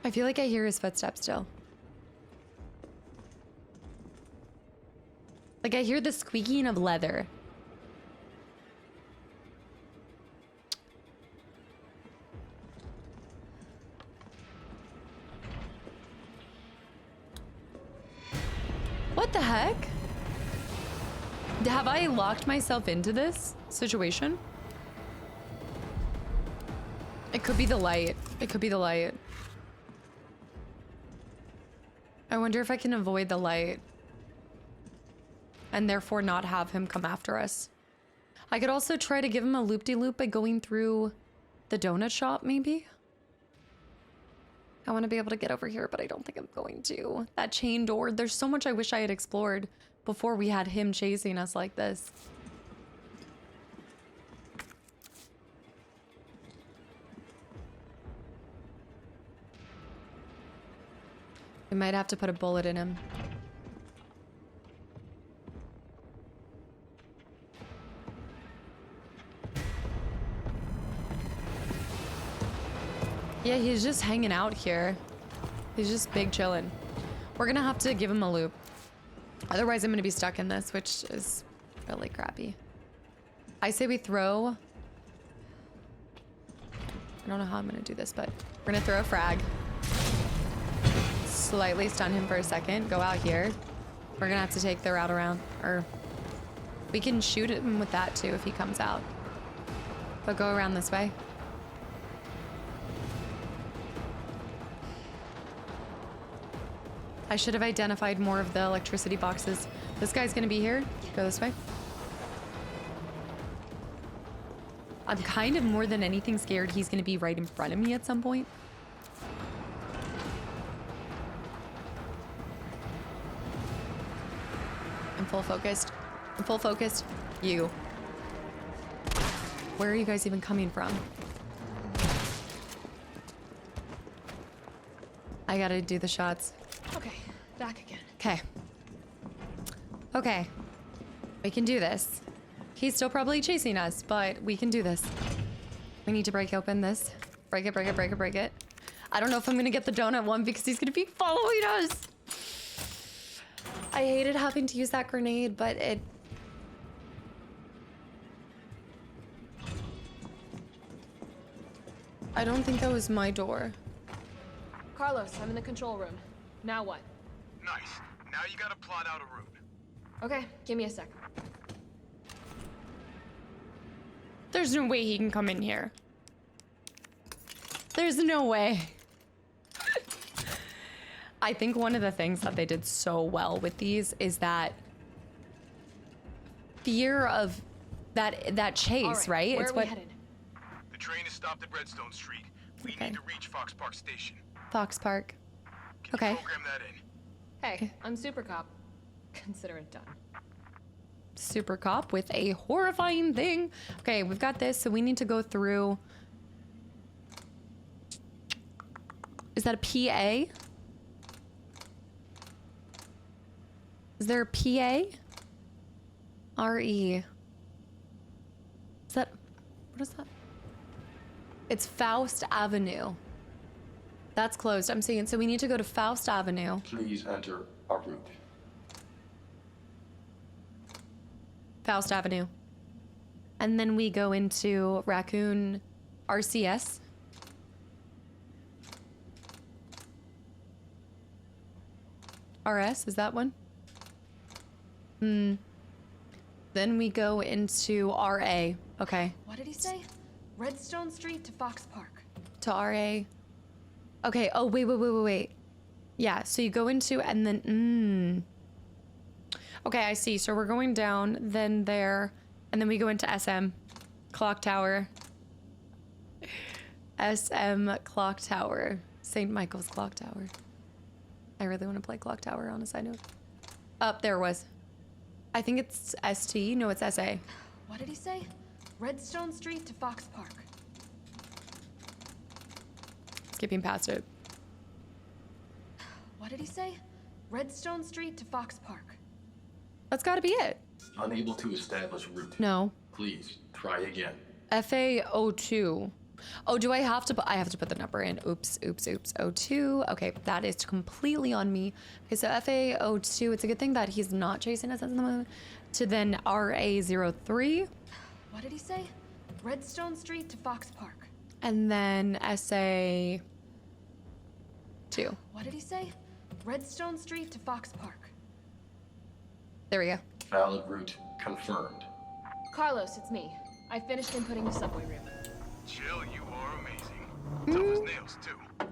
Speaker 3: I feel like I hear his footsteps still. Like I hear the squeaking of leather. What the heck? Have I locked myself into this situation? It could be the light. It could be the light. I wonder if I can avoid the light and therefore not have him come after us. I could also try to give him a loop-de-loop by going through the donut shop, maybe? I want to be able to get over here, but I don't think I'm going to. That chain door, there's so much I wish I had explored before we had him chasing us like this. We might have to put a bullet in him. Yeah, he's just hanging out here. He's just big chilling. We're gonna have to give him a loop. Otherwise, I'm gonna be stuck in this, which is really crappy. I say we throw... I don't know how I'm gonna do this, but we're gonna throw a frag. Slightly stun him for a second. Go out here. We're gonna have to take the route around. Or we can shoot him with that too if he comes out. But go around this way. I should have identified more of the electricity boxes. This guy's gonna be here. Go this way. I'm kind of more than anything scared he's gonna be right in front of me at some point. I'm full focused. I'm full focused. You. Where are you guys even coming from? I gotta do the shots.
Speaker 8: Okay, back again.
Speaker 3: Okay. Okay. We can do this. He's still probably chasing us, but we can do this. We need to break open this. Break it, break it, break it, break it. I don't know if I'm gonna get the donut one because he's gonna be following us. I hated having to use that grenade, but it... I don't think that was my door.
Speaker 8: Carlos, I'm in the control room. Now what?
Speaker 5: Nice. Now you gotta plot out a route.
Speaker 8: Okay, give me a sec.
Speaker 3: There's no way he can come in here. There's no way. I think one of the things that they did so well with these is that fear of that chase, right?
Speaker 8: Where
Speaker 3: It's
Speaker 8: are
Speaker 3: what
Speaker 8: we headed?
Speaker 5: The train is stopped at Redstone Street. We need to reach Fox Park Station.
Speaker 3: Fox Park.
Speaker 5: Can
Speaker 3: Okay.
Speaker 5: you program that in?
Speaker 8: Hey, I'm Super Cop. Consider it done.
Speaker 3: Super cop with a horrifying thing. Okay, we've got this, so we need to go through. Is that a PA? Is there a PA? RE. Is that, what is that? It's Faust Avenue. That's closed, I'm seeing. So we need to go to Faust Avenue.
Speaker 12: Please enter our route.
Speaker 3: Faust Avenue. And then we go into Raccoon RCS. RS, is that one? Then we go into RA. Okay.
Speaker 8: What did he say? Redstone Street to Fox Park.
Speaker 3: To RA. Okay, oh, wait. Yeah, so you go into, and then, Okay, I see. So we're going down, then there, and then we go into SM. Clock Tower. SM Clock Tower. St. Michael's Clock Tower. I really want to play Clock Tower on a side note. Up, there was. I think it's ST. No, it's SA.
Speaker 8: What did he say? Redstone Street to Fox Park.
Speaker 3: Skipping past it.
Speaker 8: What did he say? Redstone Street to Fox Park.
Speaker 3: That's gotta be it.
Speaker 12: Unable to establish route.
Speaker 3: No.
Speaker 12: Please try again.
Speaker 3: FA02. Oh, do I have to put, I have to put the number in. Oops. 02. Okay, that is completely on me. Okay, so FA02, it's a good thing that he's not chasing us at the moment. To then RA03.
Speaker 8: What did he say? Redstone Street to Fox Park.
Speaker 3: And then SA2.
Speaker 8: What did he say? Redstone Street to Fox Park.
Speaker 3: There we go.
Speaker 12: Valid route confirmed.
Speaker 8: Carlos, it's me. I finished inputting the subway route.
Speaker 5: Jill, you are amazing. Tough as nails, too.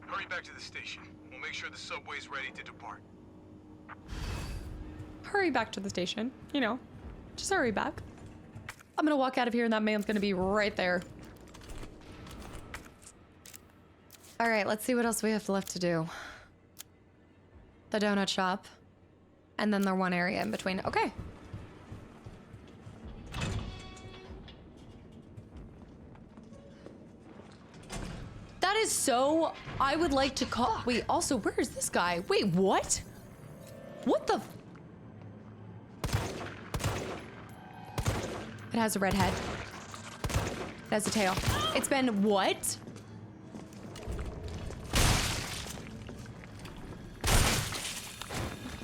Speaker 5: Hurry back to the station. We'll make sure the subway's ready to depart.
Speaker 3: Hurry back to the station. You know, just hurry back. I'm gonna walk out of here and that man's gonna be right there. All right, let's see what else we have left to do. The donut shop. And then the one area in between. Okay. That is so... I would like to call... Wait, also, where is this guy? Wait, what? What the... It has a red head. It has a tail. It's been what?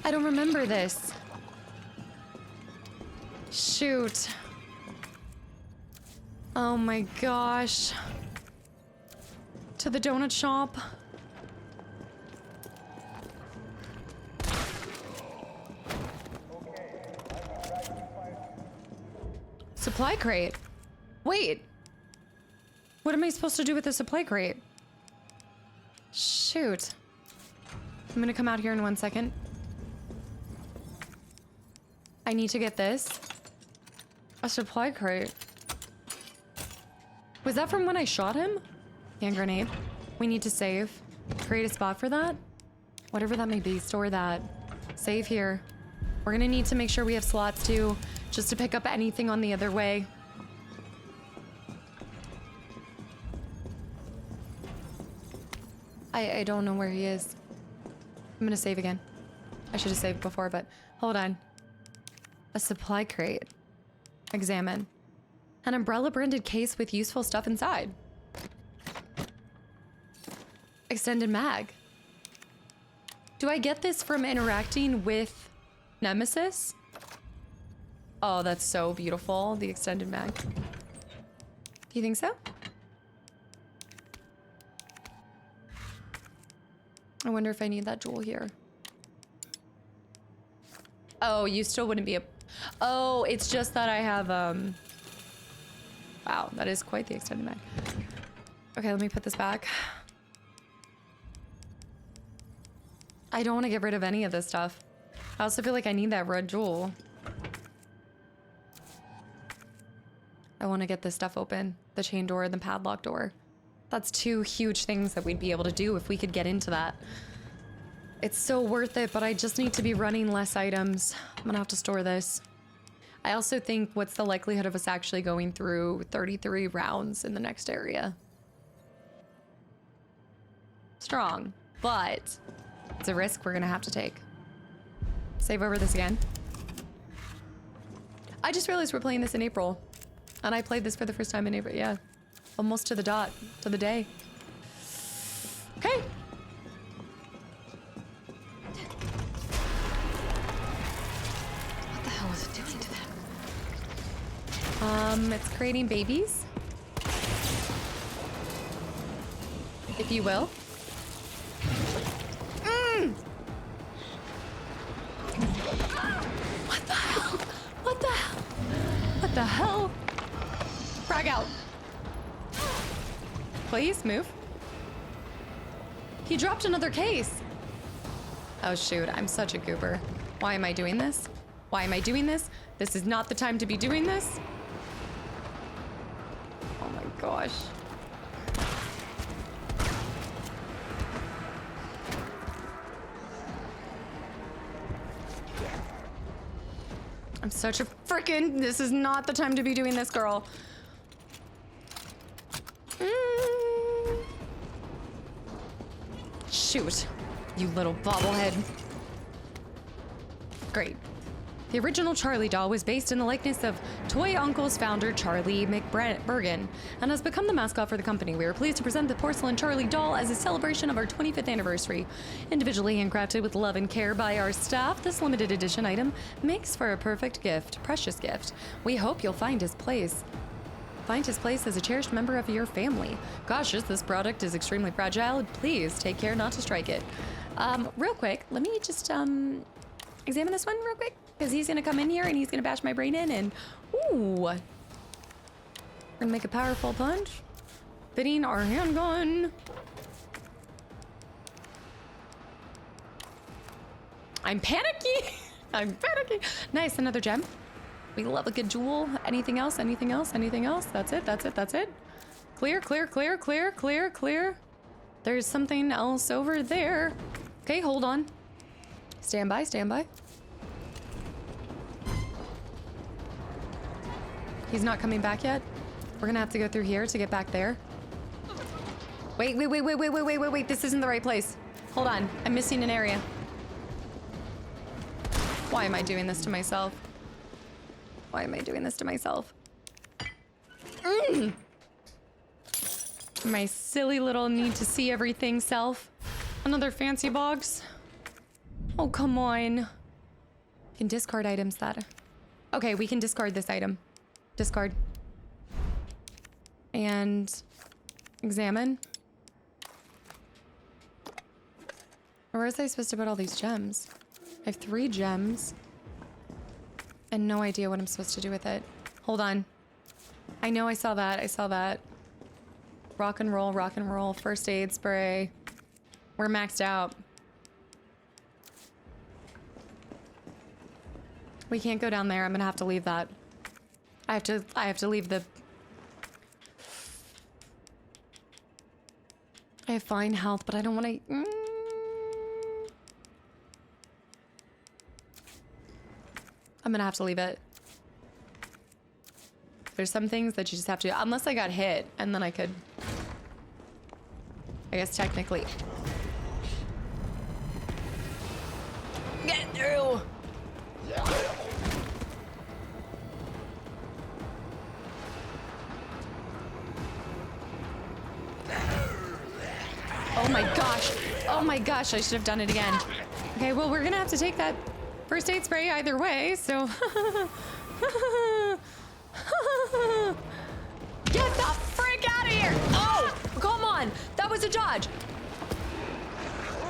Speaker 3: I don't remember this. Shoot. Oh my gosh. To the donut shop. Supply crate. Wait. What am I supposed to do with the supply crate? Shoot. I'm gonna come out here in 1 second. I need to get this. A supply crate. Was that from when I shot him? Hand grenade. We need to save. Create a spot for that. Whatever that may be, store that. Save here. We're gonna need to make sure we have slots too, just to pick up anything on the other way. I don't know where he is. I'm gonna save again. I should have saved before, but hold on. A supply crate. Examine. An umbrella branded case with useful stuff inside. Extended mag. Do I get this from interacting with Nemesis? Oh, that's so beautiful, the extended mag. Do you think so? I wonder if I need that jewel here. Oh, you still wouldn't be a... Oh, it's just that I have, Wow, that is quite the extended mag. Okay, let me put this back. I don't want to get rid of any of this stuff. I also feel like I need that red jewel. I want to get this stuff open. The chain door and the padlock door. That's two huge things that we'd be able to do if we could get into that. It's so worth it, but I just need to be running less items. I'm gonna have to store this. I also think, what's the likelihood of us actually going through 33 rounds in the next area? Strong, but it's a risk we're gonna have to take. Save over this again. I just realized we're playing this in April. And I played this for the first time in April, yeah. Almost to the dot, to the day. Okay.
Speaker 8: What the hell was it doing to them?
Speaker 3: It's creating babies. If you will. What the hell? What the hell? What the hell? Frag out. Please move. He dropped another case. Oh shoot, I'm such a goober. Why am I doing this? Why am I doing this? This is not the time to be doing this. Oh my gosh. I'm such a freaking... This is not the time to be doing this, girl. Shoot, you little bobblehead. Great. The original Charlie doll was based in the likeness of Toy Uncle's founder, Charlie McBurgan, and has become the mascot for the company. We are pleased to present the porcelain Charlie doll as a celebration of our 25th anniversary. Individually handcrafted with love and care by our staff, this limited edition item makes for a perfect gift, precious gift. We hope you'll find his place as a cherished member of your family. Cautious, this product is extremely fragile. Please take care not to strike it. Real quick, let me just examine this one real quick, because he's gonna come in here and he's gonna bash my brain in and ooh, we're gonna make a powerful punch, fitting our handgun. I'm panicky. I'm panicky. Nice, another gem. We love a good jewel. Anything else? Anything else? Anything else? That's it. That's it. That's it. Clear, clear, clear, clear, clear, clear. There's something else over there. Okay, hold on. Stand by, stand by. He's not coming back yet. We're gonna have to go through here to get back there. Wait, wait, wait, wait, wait, wait, wait, wait, wait. This isn't the right place. Hold on. I'm missing an area. Why am I doing this to myself? Why am I doing this to myself? My silly little need to see everything self. Another fancy box. Oh, come on. We can discard items that... Okay, we can discard this item. Discard. And examine. Where was I supposed to put all these gems? I have 3 gems. And no idea what I'm supposed to do with it. Hold on. I know I saw that. I saw that. Rock and roll, first aid spray. We're maxed out. We can't go down there. I'm gonna have to leave that. I have to leave the... I have fine health, but I don't want to... I'm gonna have to leave it. There's some things that you just have to... Unless I got hit, and then I could... I guess technically... Oh my gosh. Oh my gosh, I should have done it again. Okay, well, we're gonna have to take that first aid spray either way, so. Get the frick out of here! Oh, come on. That was a dodge.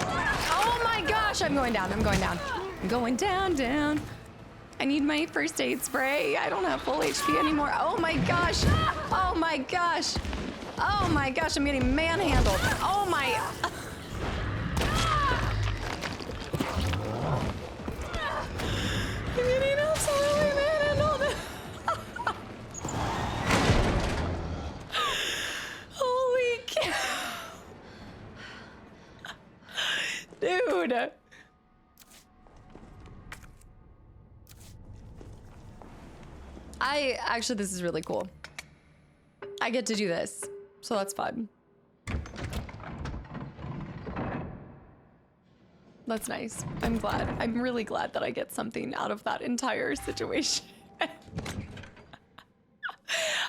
Speaker 3: Oh my gosh, I'm going down, I'm going down. I'm going down, down. I need my first aid spray. I don't have full HP anymore. Oh my gosh. Oh my gosh. Oh my gosh, I'm getting manhandled. Oh my. I'm getting absolutely manhandled. Holy cow. Dude. Actually, this is really cool. I get to do this, so that's fun. That's nice. I'm glad. I'm really glad that I get something out of that entire situation.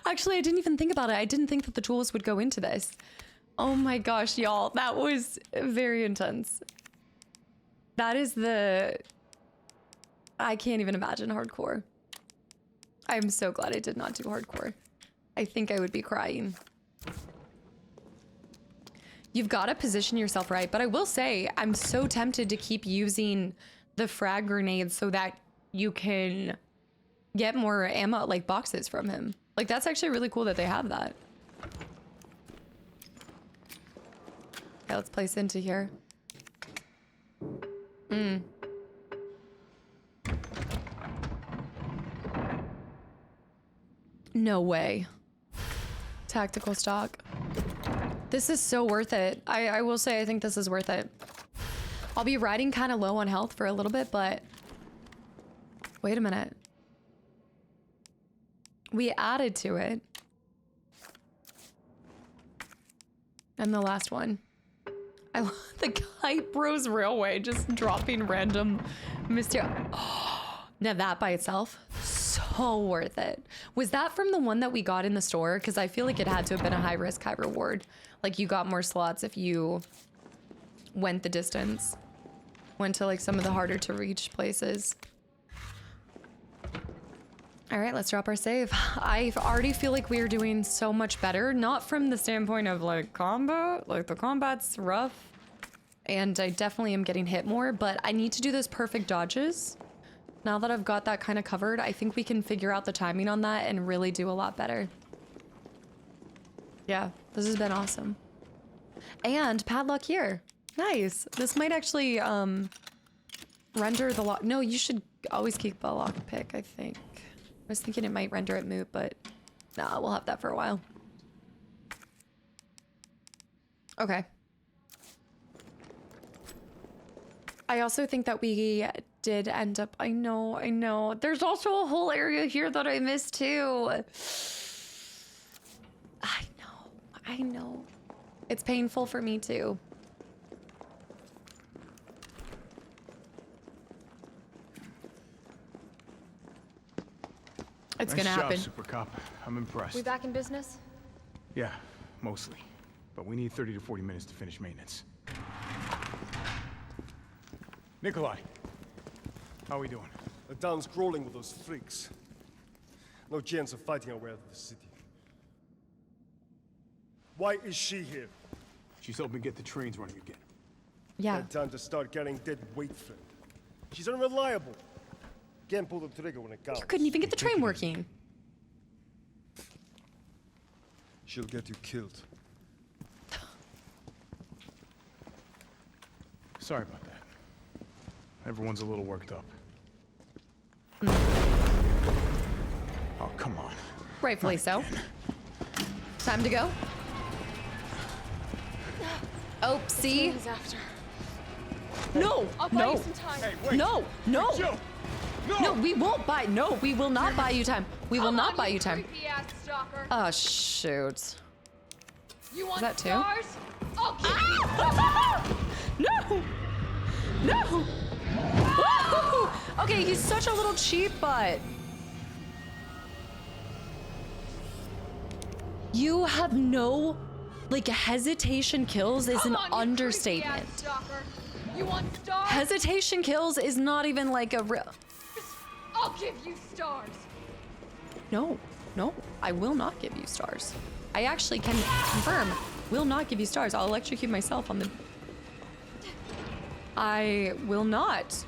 Speaker 3: Actually, I didn't even think about it. I didn't think that the tools would go into this. Oh my gosh, y'all. That was very intense. That is the... I can't even imagine hardcore. I'm so glad I did not do hardcore. I think I would be crying. You've got to position yourself right, but I will say I'm so tempted to keep using the frag grenades so that you can get more ammo, like boxes from him. Like, that's actually really cool that they have that. Okay, let's place into here. No way. Tactical stock. This is so worth it. I will say I think this is worth it. I'll be riding kind of low on health for a little bit, but... Wait a minute. We added to it. And the last one. I love the Kite Bros Railway just dropping random mystery. Oh, now that by itself, so worth it. Was that from the one that we got in the store? Because I feel like it had to have been a high risk, high reward. Like you got more slots if you went the distance. Went to like some of the harder to reach places. All right, let's drop our save. I already feel like we are doing so much better. Not from the standpoint of like combat, like the combat's rough. And I definitely am getting hit more, but I need to do those perfect dodges. Now that I've got that kind of covered, I think we can figure out the timing on that and really do a lot better. Yeah, this has been awesome. And padlock here. Nice. This might actually render the lock. No, you should always keep a lock pick, I think. I was thinking it might render it moot, but nah, we'll have that for a while. Okay. I also think that we did end up... I know. There's also a whole area here that I missed too. I know. It's painful for me too. It's gonna happen.
Speaker 5: Nice job, Super Cop. I'm impressed.
Speaker 8: We back in business?
Speaker 5: Yeah, mostly. But we need 30 to 40 minutes to finish maintenance. Nikolai, how are we doing?
Speaker 13: The town's crawling with those freaks. No chance of fighting our way out of the city. Why is she here?
Speaker 5: She's helping get the trains running again.
Speaker 3: Yeah.
Speaker 13: Bad time to start carrying dead weight, friend. She's unreliable. Can't pull the trigger when it counts.
Speaker 3: You couldn't even get the train working.
Speaker 13: She'll get you killed.
Speaker 5: Sorry about that. Everyone's a little worked up. Oh, come on.
Speaker 3: Rightfully so. Time to go. Oh, see?
Speaker 8: He's after.
Speaker 3: No,
Speaker 8: I'll buy
Speaker 3: no,
Speaker 8: you some time.
Speaker 5: Hey, wait.
Speaker 3: no, no.
Speaker 5: Joe.
Speaker 3: No, we won't buy. No, we will not buy you time. We will not buy you time.
Speaker 8: Creepy-ass stalker.
Speaker 3: Oh shoot.
Speaker 8: You want
Speaker 3: that too?
Speaker 8: stars? I'll give you.
Speaker 3: No! No! Woo! Okay, he's such a little cheap, but you have no Like, hesitation kills is an understatement.
Speaker 8: You want stars?
Speaker 3: Hesitation kills is not even like a real...
Speaker 8: I'll give you stars.
Speaker 3: No, no, I will not give you stars. I actually can confirm, will not give you stars. I'll electrocute myself on the... I will not.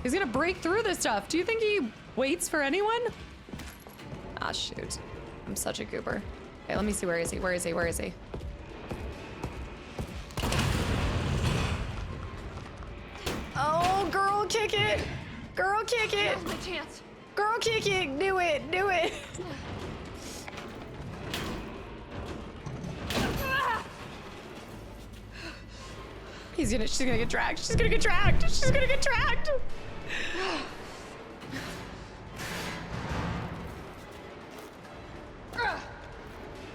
Speaker 3: He's gonna break through this stuff. Do you think he waits for anyone? Ah, shoot. I'm such a goober. Okay, let me see. Where is he? Where is he? Where is he? Oh, girl, kick it. Girl, kick it.
Speaker 8: Now's my chance.
Speaker 3: Girl, kick it. Do it. Do it. She's gonna get dragged. She's gonna get dragged. She's gonna get dragged.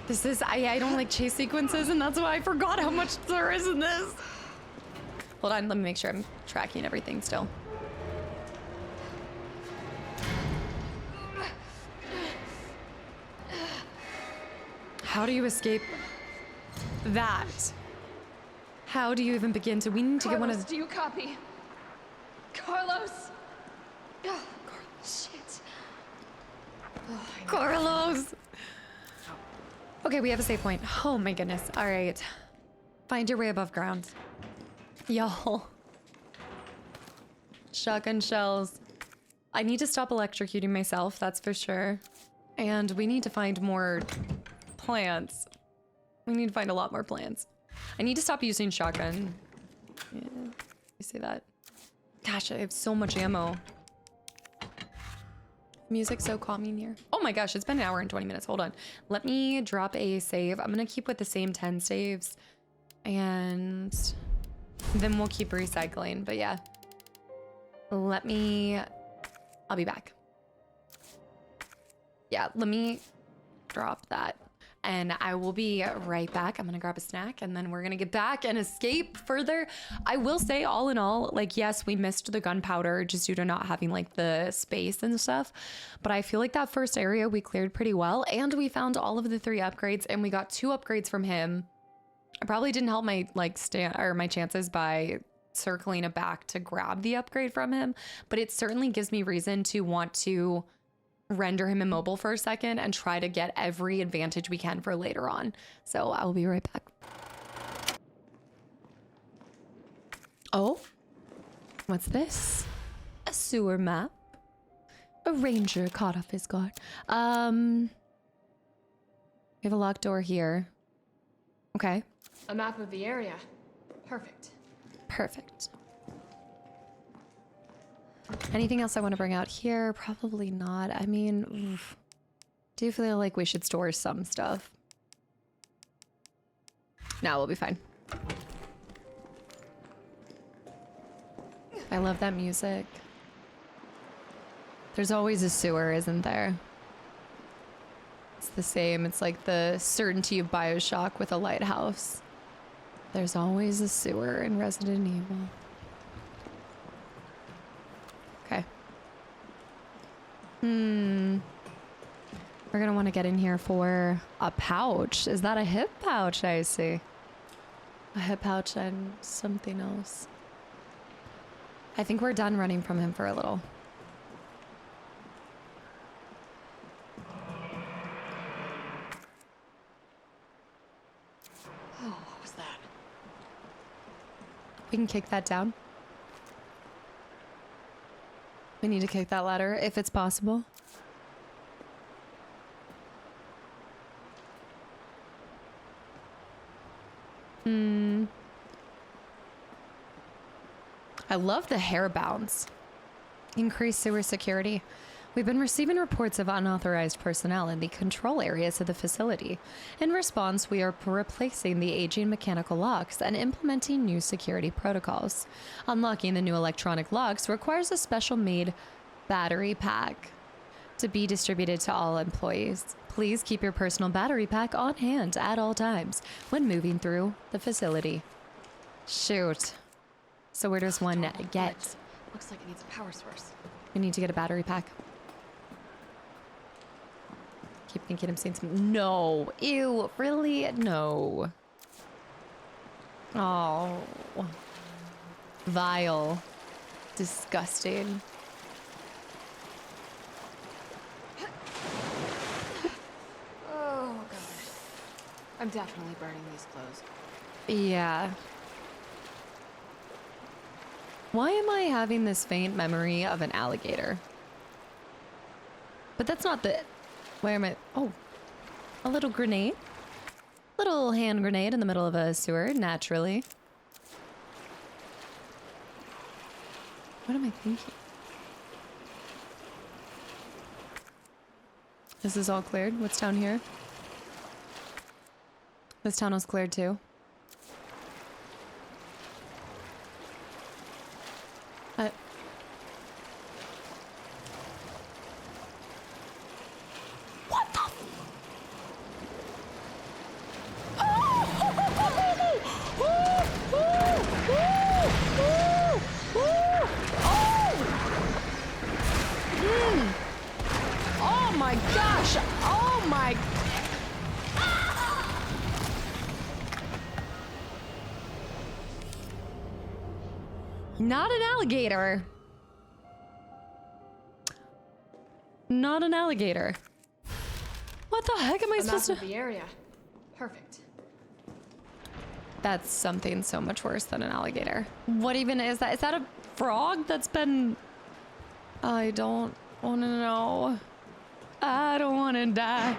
Speaker 3: This is, I don't like chase sequences, and that's why I forgot how much there is in this. Hold on, let me make sure I'm tracking everything still. How do you escape that? How do you even begin to? We need to get one of the...
Speaker 8: Do you copy? Carlos? Oh, shit.
Speaker 3: Oh, Carlos! Okay, we have a save point. Oh my goodness. All right. Find your way above ground. Y'all. Shotgun shells. I need to stop electrocuting myself, that's for sure. And we need to find more plants. We need to find a lot more plants. I need to stop using shotgun. Yeah, you see that? Gosh, I have so much ammo. Music's so calming here. Oh my gosh, it's been an hour and 20 minutes. Hold on. Let me drop a save. I'm gonna keep with the same 10 saves. And then we'll keep recycling. But yeah. I'll be back. Yeah, let me drop that. And I will be right back. I'm gonna grab a snack and then we're gonna get back and escape further. I will say, all in all, like, yes, we missed the gunpowder just due to not having like the space and stuff. But I feel like that first area we cleared pretty well, and we found all of the 3 upgrades, and we got 2 upgrades from him. I probably didn't help my my chances by circling it back to grab the upgrade from him, but it certainly gives me reason to want to render him immobile for a second and try to get every advantage we can for later on. So I'll be right back. Oh, what's this? A sewer map. A ranger caught off his guard. We have a locked door here. Okay.
Speaker 8: A map of the area. Perfect.
Speaker 3: Perfect. Anything else I want to bring out here? Probably not. I mean, oof. Do you feel like we should store some stuff? No, we'll be fine. I love that music. There's always a sewer, isn't there? It's the same. It's like the certainty of BioShock with a lighthouse. There's always a sewer in Resident Evil. Okay. We're gonna want to get in here for a pouch. Is that a hip pouch I see? A hip pouch and something else. I think we're done running from him for a little.
Speaker 8: Oh, what was that?
Speaker 3: We can kick that down. We need to kick that ladder if it's possible. I love the hair bounce. Increased sewer security. We've been receiving reports of unauthorized personnel in the control areas of the facility. In response, we are replacing the aging mechanical locks and implementing new security protocols. Unlocking the new electronic locks requires a special-made battery pack to be distributed to all employees. Please keep your personal battery pack on hand at all times when moving through the facility. Shoot. So where does one get?
Speaker 8: Looks like it needs a power source.
Speaker 3: We need to get a battery pack. Keep thinking I'm seeing some. No. Ew. Really? No. Oh. Vile. Disgusting.
Speaker 8: Oh, God. I'm definitely burning these clothes.
Speaker 3: Yeah. Why am I having this faint memory of an alligator? But that's not the... Where am I? Oh. A little grenade. Little hand grenade in the middle of a sewer, naturally. What am I thinking? This is all cleared. What's down here? This tunnel's cleared too. What the? Oh my gosh! Oh my! Not an alligator. Not an alligator. What the heck am I supposed to?
Speaker 8: The area. Perfect.
Speaker 3: That's something so much worse than an alligator. What even is that? Is that a frog that's been... I don't want to know. I don't want to die.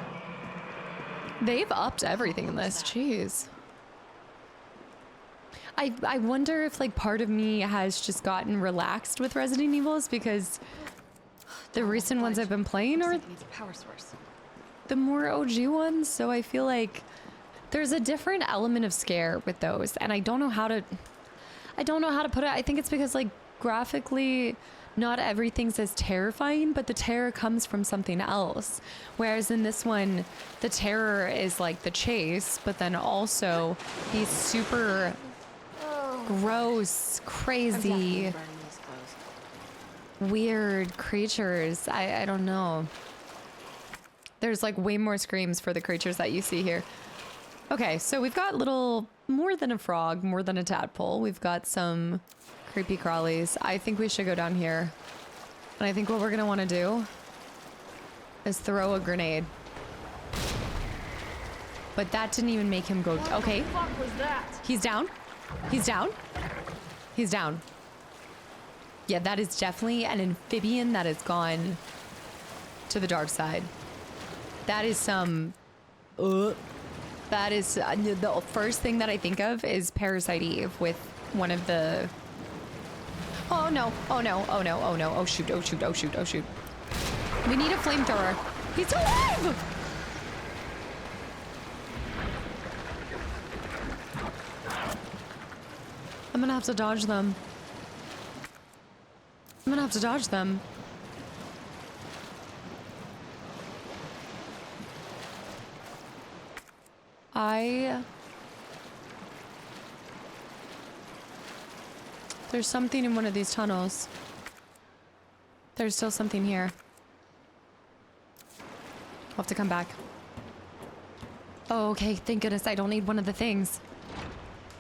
Speaker 3: They've upped everything in this. Jeez. I wonder if like part of me has just gotten relaxed with Resident Evils because the recent ones I've been playing are the more OG ones. So I feel like there's a different element of scare with those, and I don't know how to put it. I think it's because like graphically not everything's as terrifying, but the terror comes from something else. Whereas in this one, the terror is like the chase, but then also these super gross, crazy, weird creatures. I don't know. There's like way more screams for the creatures that you see here. Okay, so we've got little, more than a frog, more than a tadpole. We've got some creepy crawlies. I think we should go down here. And I think what we're gonna wanna do is throw a grenade. But that didn't even make him go, okay.
Speaker 8: What the fuck was that?
Speaker 3: He's down. He's down. He's down. Yeah, that is definitely an amphibian that has gone to the dark side. That is some... that is... the first thing that I think of is Parasite Eve with one of the... Oh no, oh no, oh no, oh no, oh shoot, oh shoot, oh shoot, oh shoot. We need a flamethrower. He's alive! I'm gonna have to dodge them. I'm gonna have to dodge them. There's something in one of these tunnels. There's still something here. I'll have to come back. Oh, okay. Thank goodness I don't need one of the things.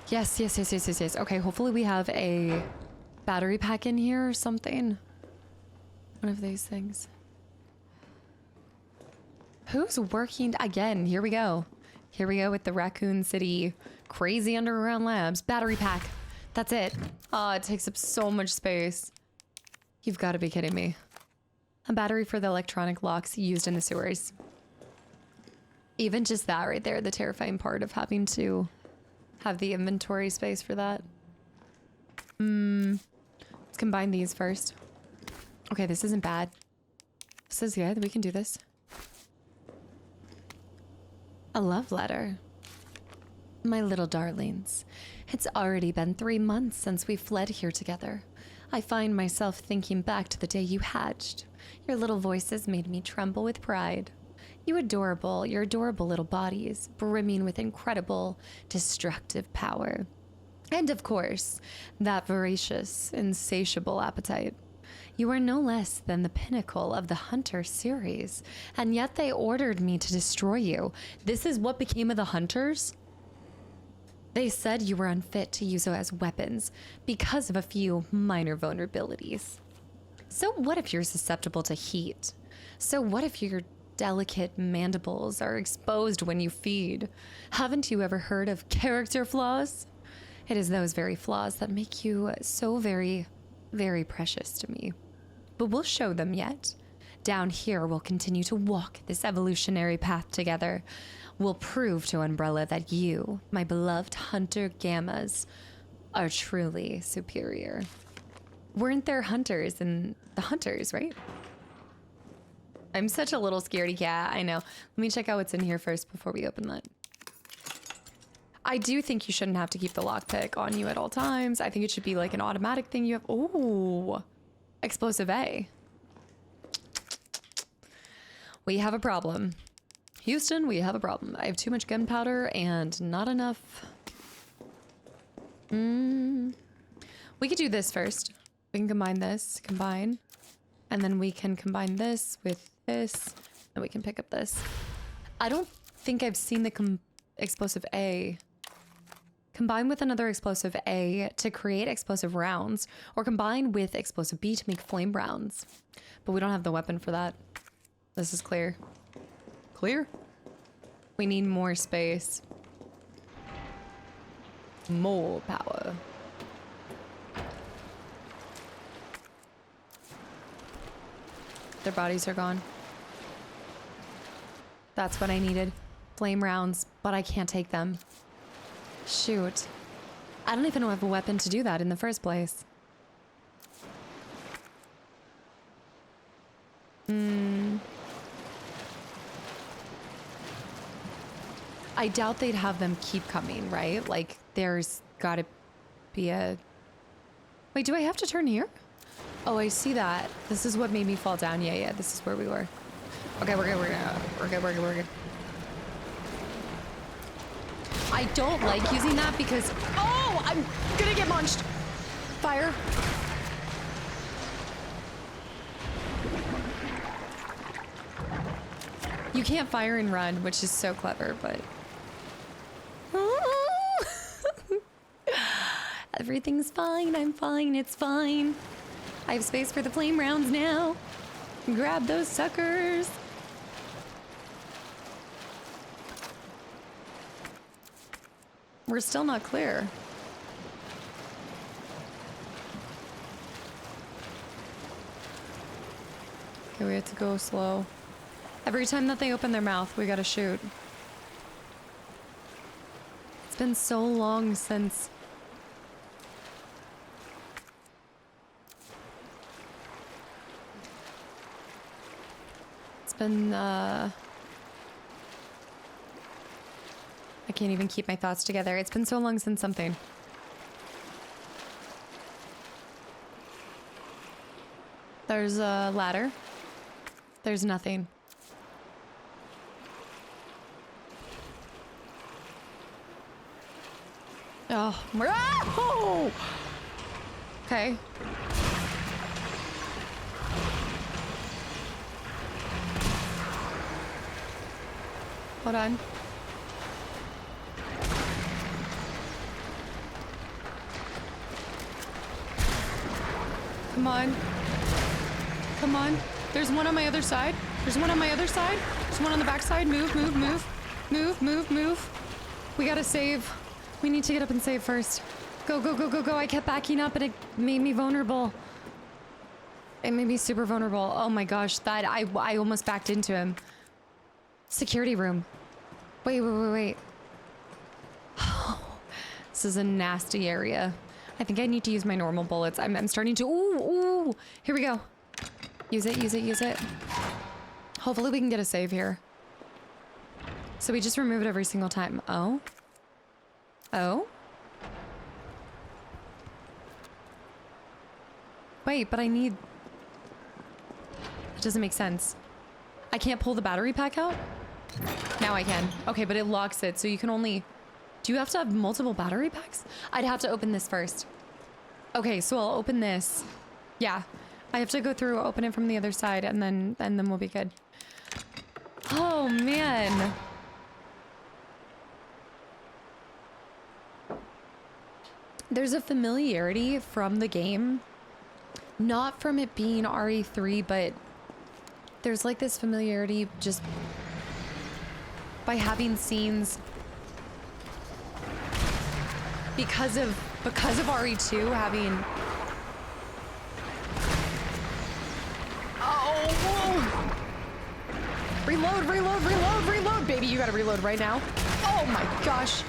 Speaker 3: Yes, yes, yes, yes, yes, yes. Okay, hopefully we have a battery pack in here or something. One of these things. Who's working? Again, here we go. Here we go with the Raccoon City crazy underground labs. Battery pack. That's it. Oh, it takes up so much space. You've got to be kidding me. A battery for the electronic locks used in the sewers. Even just that right there, the terrifying part of having to have the inventory space for that. Let's combine these first. Okay, this isn't bad. This is good. We can do this. A love letter. My little darlings, it's already been 3 months since we fled here together. I find myself thinking back to the day you hatched. Your little voices made me tremble with pride. Your adorable little bodies, brimming with incredible, destructive power. And of course, that voracious, insatiable appetite. You are no less than the pinnacle of the Hunter series, and yet they ordered me to destroy you. This is what became of the Hunters? They said you were unfit to use as weapons because of a few minor vulnerabilities. So what if you're susceptible to heat? So what if your delicate mandibles are exposed when you feed? Haven't you ever heard of character flaws? It is those very flaws that make you so very, very precious to me. But we'll show them yet. Down here, we'll continue to walk this evolutionary path together. We'll prove to Umbrella that you, my beloved Hunter Gammas, are truly superior. Weren't there hunters in the Hunters, right? I'm such a little scaredy cat, I know. Let me check out what's in here first before we open that. I do think you shouldn't have to keep the lockpick on you at all times. I think it should be like an automatic thing you have. Ooh, explosive A. We have a problem. Houston, we have a problem. I have too much gunpowder and not enough. We could do this first. We can combine this, combine. And then we can combine this with this. And we can pick up this. I don't think I've seen the explosive A. Combine with another explosive A to create explosive rounds, or combine with explosive B to make flame rounds. But we don't have the weapon for that. This is clear. Clear? We need more space. More power. Their bodies are gone. That's what I needed. Flame rounds, but I can't take them. Shoot. I don't even have a weapon to do that in the first place. I doubt they'd have them keep coming, right? Like, there's gotta be a... Wait, do I have to turn here? Oh, I see that. This is what made me fall down. Yeah, this is where we were. Okay, we're good. I don't like using that because... Oh, I'm gonna get munched. Fire. You can't fire and run, which is so clever, but... Everything's fine. I'm fine. It's fine. I have space for the flame rounds now. Grab those suckers. We're still not clear. Okay, we have to go slow. Every time that they open their mouth, we gotta shoot. It's been so long since... It's been, I can't even keep my thoughts together. It's been so long since something. There's a ladder. There's nothing. Oh, oh! Okay. Hold on. Come on. Come on. There's one on my other side. There's one on my other side. There's one on the back side. Move, move, move. Move, move, move. We gotta save. We need to get up and save first. Go, go, go, go, go. I kept backing up and it made me vulnerable. It made me super vulnerable. Oh my gosh, that I almost backed into him. Security room. Wait, wait, wait, wait. Oh, this is a nasty area. I think I need to use my normal bullets. I'm starting to, ooh, here we go. Use it, use it, use it. Hopefully we can get a save here. So we just remove it every single time. Oh. Oh. Wait, but I need... It doesn't make sense. I can't pull the battery pack out? Now I can. Okay, but it locks it, so you can only... Do you have to have multiple battery packs? I'd have to open this first. Okay, so I'll open this. Yeah. I have to go through, open it from the other side, and then we'll be good. Oh, man. There's a familiarity from the game. Not from it being RE3, but there's like this familiarity just by having scenes because of RE2 having. Oh, whoa. Reload, baby, you gotta reload right now. Oh my gosh.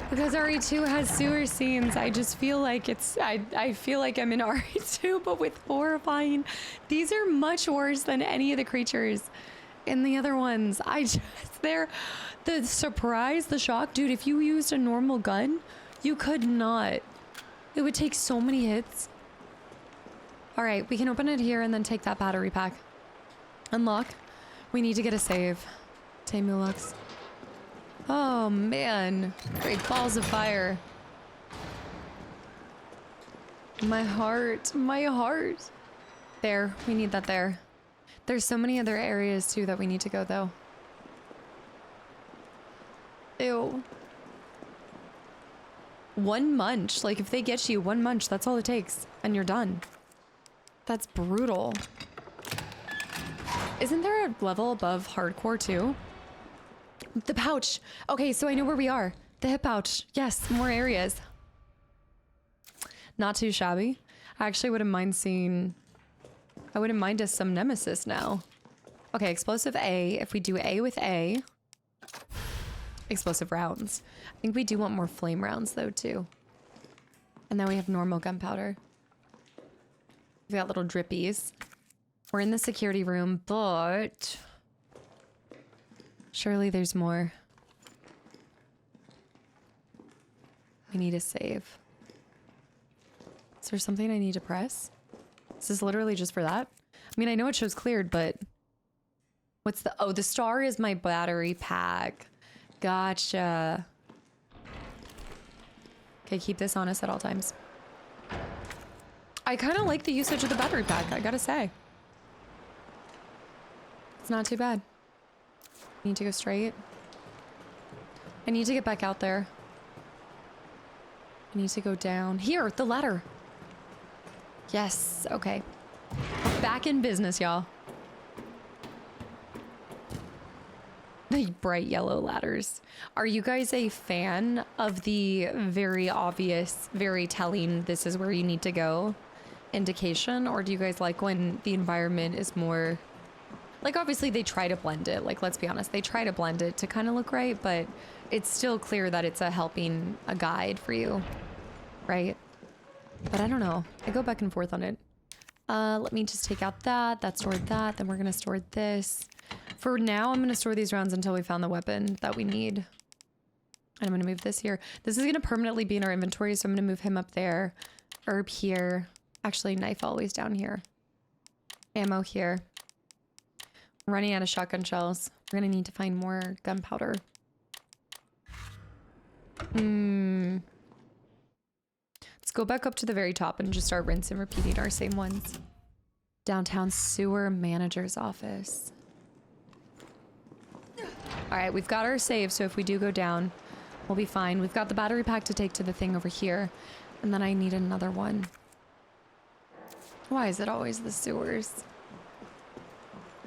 Speaker 3: Because RE2 has sewer scenes, I just feel like I feel like I'm in RE2, but with horrifying. These are much worse than any of the creatures in the other ones. The surprise, the shock. Dude, if you used a normal gun, you could not. It would take so many hits. All right, we can open it here and then take that battery pack. Unlock. We need to get a save. Tamulux. Oh man, great balls of fire. My heart, my heart. There, we need that there. There's so many other areas too that we need to go though. Ew. One munch, like if they get you one munch, that's all it takes and you're done. That's brutal. Isn't there a level above hardcore too? The pouch. Okay, so I know where we are. The hip pouch. Yes, more areas. Not too shabby. I actually wouldn't mind seeing... I wouldn't mind us some Nemesis now. Okay, explosive A. If we do A with A... Explosive rounds. I think we do want more flame rounds though too. And then we have normal gunpowder. We've got little drippies. We're in the security room, but... Surely there's more. I need a save. Is there something I need to press? Is this literally just for that? I mean, I know it shows cleared, but... What's the... Oh, the star is my battery pack. Gotcha. Okay, keep this on us at all times. I kind of like the usage of the battery pack, I gotta say. It's not too bad. Need to go straight. I need to get back out there. I need to go down. Here, the ladder. Yes, okay. Back in business, y'all. The bright yellow ladders. Are you guys a fan of the very obvious, very telling, this is where you need to go indication? Or do you guys like when the environment is more... Like, obviously, they try to blend it. Like, let's be honest. They try to blend it to kind of look right, but it's still clear that it's a guide for you. Right? But I don't know. I go back and forth on it. Let me just take out that stored that. Then we're going to store this. For now, I'm going to store these rounds until we found the weapon that we need. And I'm going to move this here. This is going to permanently be in our inventory, so I'm going to move him up there. Herb here. Actually, knife always down here. Ammo here. I'm running out of shotgun shells. We're gonna need to find more gunpowder. Let's go back up to the very top and just start rinsing and repeating our same ones. Downtown sewer manager's office. All right, we've got our save, so if we do go down, we'll be fine. We've got the battery pack to take to the thing over here, and then I need another one. Why is it always the sewers?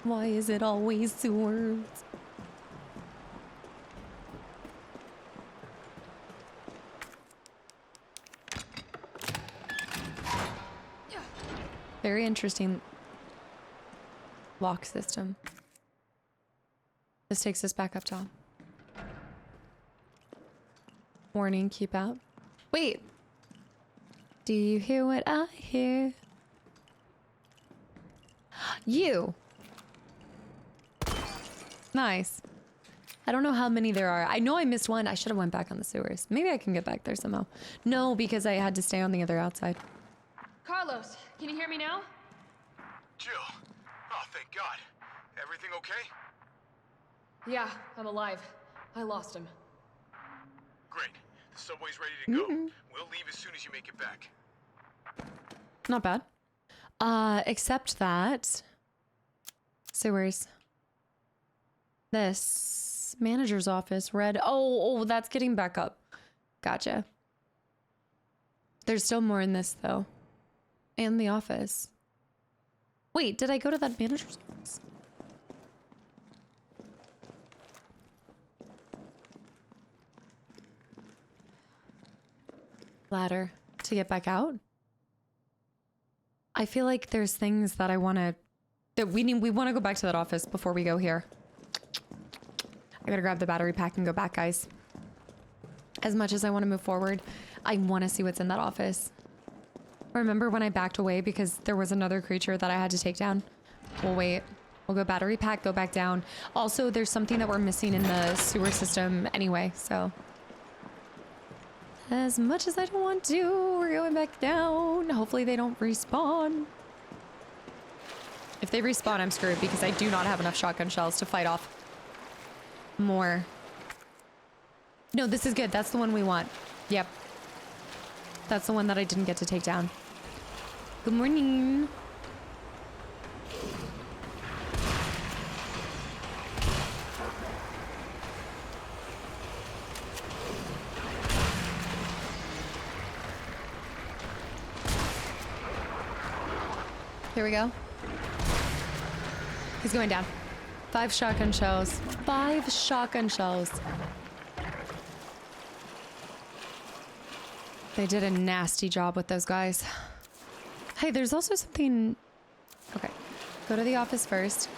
Speaker 3: Why is it always sewers? Very interesting lock system. This takes us back up top. Warning, keep out. Wait! Do you hear what I hear? You! Nice. I don't know how many there are. I know I missed one. I should have went back on the sewers. Maybe I can get back there somehow. No, because I had to stay on the other outside.
Speaker 8: Carlos, can you hear me now?
Speaker 5: Jill. Oh, thank God. Everything okay?
Speaker 8: Yeah, I'm alive. I lost him.
Speaker 5: Great. The subway's ready to go. We'll leave as soon as you make it back.
Speaker 3: Not bad. Except that sewers. This manager's office read. Oh, that's getting back up. Gotcha. There's still more in this though. And the office. Wait, did I go to that manager's office? Ladder to get back out. I feel like there's things that I want to, that we want to go back to that office before we go here. I gotta grab the battery pack and go back, guys. As much as I want to move forward, I want to see what's in that office. Remember when I backed away because there was another creature that I had to take down? We'll wait. We'll go battery pack, go back down. Also, there's something that we're missing in the sewer system anyway, so. As much as I don't want to, we're going back down. Hopefully they don't respawn. If they respawn, I'm screwed because I do not have enough shotgun shells to fight off more. No, this is good. That's the one we want. Yep. That's the one that I didn't get to take down. Good morning. Here we go. He's going down. 5 shotgun shells. 5 shotgun shells. They did a nasty job with those guys. Hey, there's also something... Okay. Go to the office first.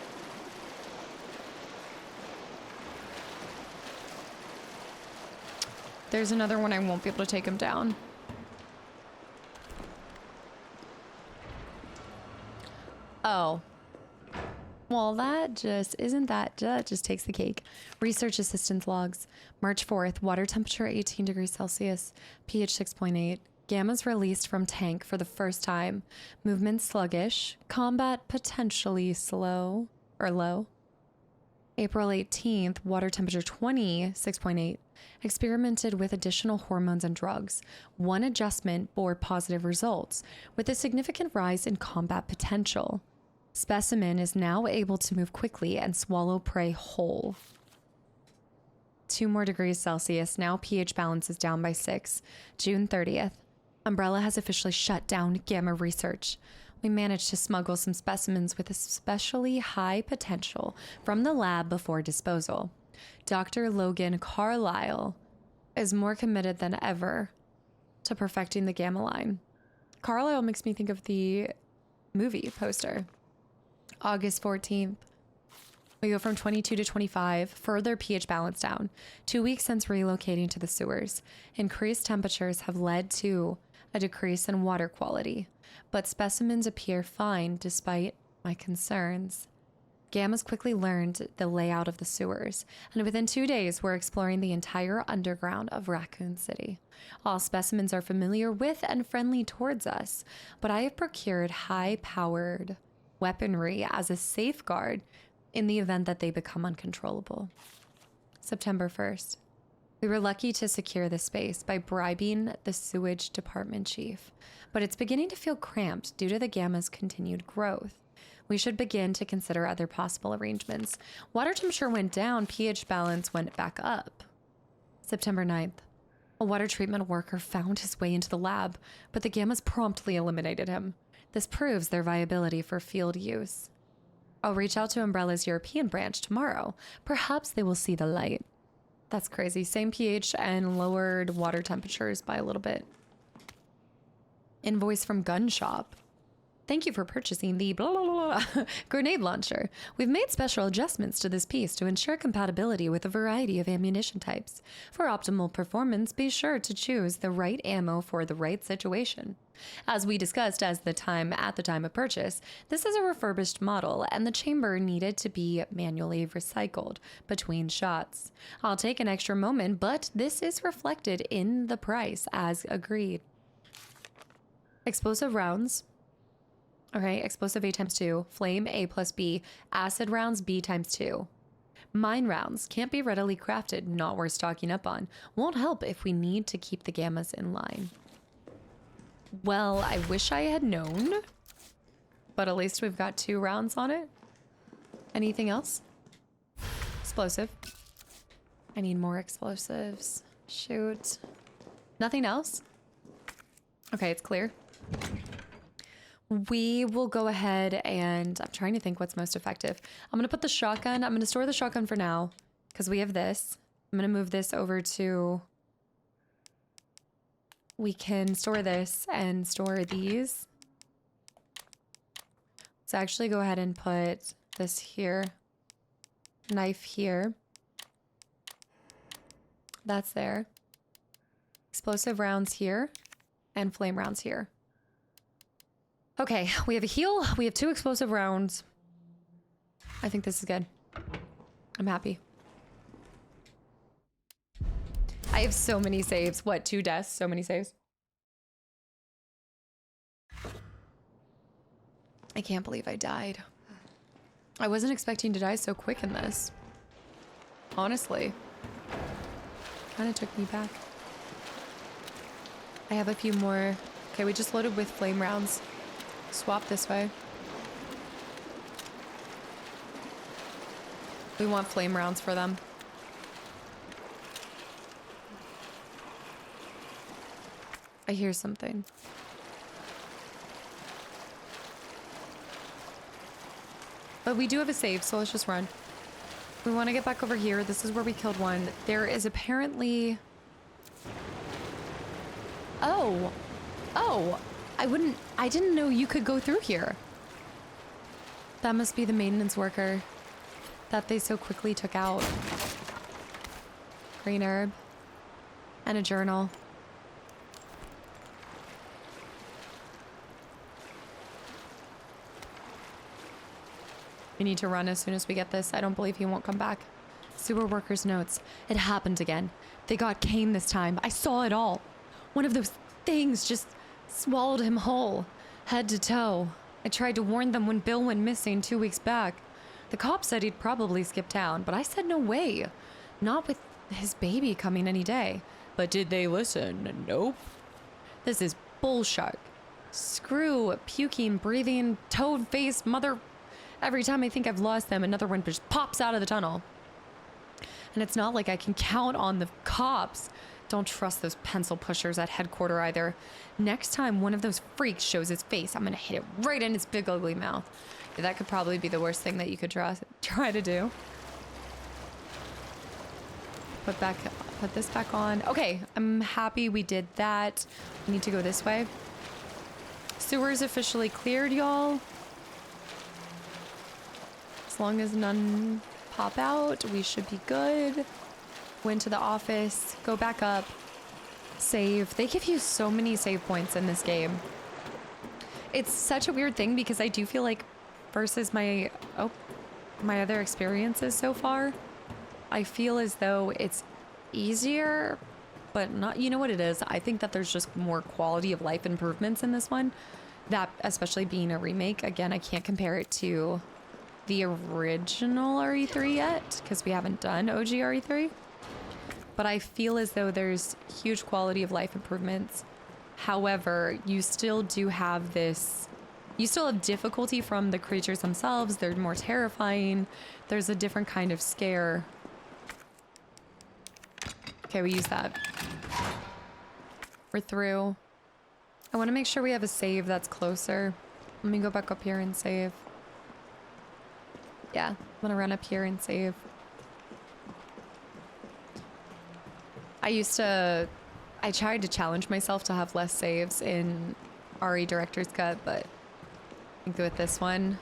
Speaker 3: There's another one I won't be able to take him down. Oh. Well, that just takes the cake. Research assistance logs. March 4th, water temperature 18 degrees Celsius, pH 6.8. Gamma's released from tank for the first time. Movement sluggish. Combat potentially slow or low. April 18th, water temperature 6.8. Experimented with additional hormones and drugs. 1 adjustment bore positive results, with a significant rise in combat potential. Specimen is now able to move quickly and swallow prey whole. 2 more degrees Celsius. Now pH balance is down by 6. June 30th. Umbrella has officially shut down Gamma research. We managed to smuggle some specimens with especially high potential from the lab before disposal. Dr. Logan Carlisle is more committed than ever to perfecting the Gamma line. Carlisle makes me think of the movie poster. August 14th. We go from 22 to 25, further pH balance down. 2 weeks since relocating to the sewers. Increased temperatures have led to a decrease in water quality, but specimens appear fine despite my concerns. Gamma's quickly learned the layout of the sewers, and within 2 days, we're exploring the entire underground of Raccoon City. All specimens are familiar with and friendly towards us, but I have procured high-powered weaponry as a safeguard in the event that they become uncontrollable. September 1st. We were lucky to secure the space by bribing the sewage department chief, but it's beginning to feel cramped due to the Gamma's continued growth. We should begin to consider other possible arrangements. Water temperature went down, pH balance went back up. September 9th. A water treatment worker found his way into the lab, but the Gammas promptly eliminated him. This proves their viability for field use. I'll reach out to Umbrella's European branch tomorrow. Perhaps they will see the light. That's crazy. Same pH and lowered water temperatures by a little bit. Invoice from Gun Shop. Thank you for purchasing the blah, blah, blah, blah, grenade launcher. We've made special adjustments to this piece to ensure compatibility with a variety of ammunition types. For optimal performance, be sure to choose the right ammo for the right situation. As we discussed at the time of purchase, this is a refurbished model and the chamber needed to be manually recycled between shots. I'll take an extra moment, but this is reflected in the price as agreed. Explosive rounds. Okay, explosive A times 2, flame A plus B, acid rounds B times 2.
Speaker 1: Mine rounds can't be readily crafted, not worth stocking up on. Won't help if we need to keep the gammas in line. Well, I wish I had known, but at least we've got 2 rounds on it. Anything else? Explosive. I need more explosives. Shoot. Nothing else? Okay, it's clear. We will go ahead and I'm trying to think what's most effective. I'm gonna put the shotgun. I'm gonna store the shotgun for now because we have this. I'm gonna move this over to. We can store this and store these. Let's actually go ahead and put this here. Knife here. That's there. Explosive rounds here and flame rounds here. Okay, we have a heal. We have 2 explosive rounds. I think this is good. I'm happy. I have so many saves. What, 2 deaths? So many saves. I can't believe I died. I wasn't expecting to die so quick in this. Honestly. Kind of took me back. I have a few more. Okay, we just loaded with flame rounds. Swap this way. We want flame rounds for them. I hear something. But we do have a save, so let's just run. We want to get back over here. This is where we killed one. There is apparently... Oh. Oh. I didn't know you could go through here. That must be the maintenance worker that they so quickly took out. Green herb. And a journal. We need to run as soon as we get this. I don't believe he won't come back. Sewer worker's notes. It happened again. They got Kane this time. I saw it all. One of those things just swallowed him whole, head to toe. I tried to warn them when Bill went missing 2 weeks back. The cop said he'd probably skip town, but I said no way. Not with his baby coming any day. But did they listen? Nope. This is bullshit. Screw puking, breathing, toad-faced mother... Every time I think I've lost them, another one just pops out of the tunnel. And it's not like I can count on the cops. Don't trust those pencil pushers at headquarters either. Next time one of those freaks shows his face, I'm gonna hit it right in his big ugly mouth. That could probably be the worst thing that you could try to do. Put this back on. Okay, I'm happy we did that. We need to go this way. Sewer's officially cleared, y'all. As long as none pop out, we should be good. Went to the office, go back up, save. They give you so many save points in this game. It's such a weird thing because I do feel like versus my other experiences so far, I feel as though it's easier, but not, you know what it is? I think that there's just more quality of life improvements in this one. That, especially being a remake, again, I can't compare it to the original RE3 yet because we haven't done OG RE3. But I feel as though there's huge quality of life improvements. However, you still do have this, you still have difficulty from the creatures themselves. They're more terrifying. There's a different kind of scare. Okay, we use that. We're through. I want to make sure we have a save that's closer. Let me go back up here and save. Yeah, I'm gonna run up here and save. I tried to challenge myself to have less saves in RE Director's Cut, but I think with this one,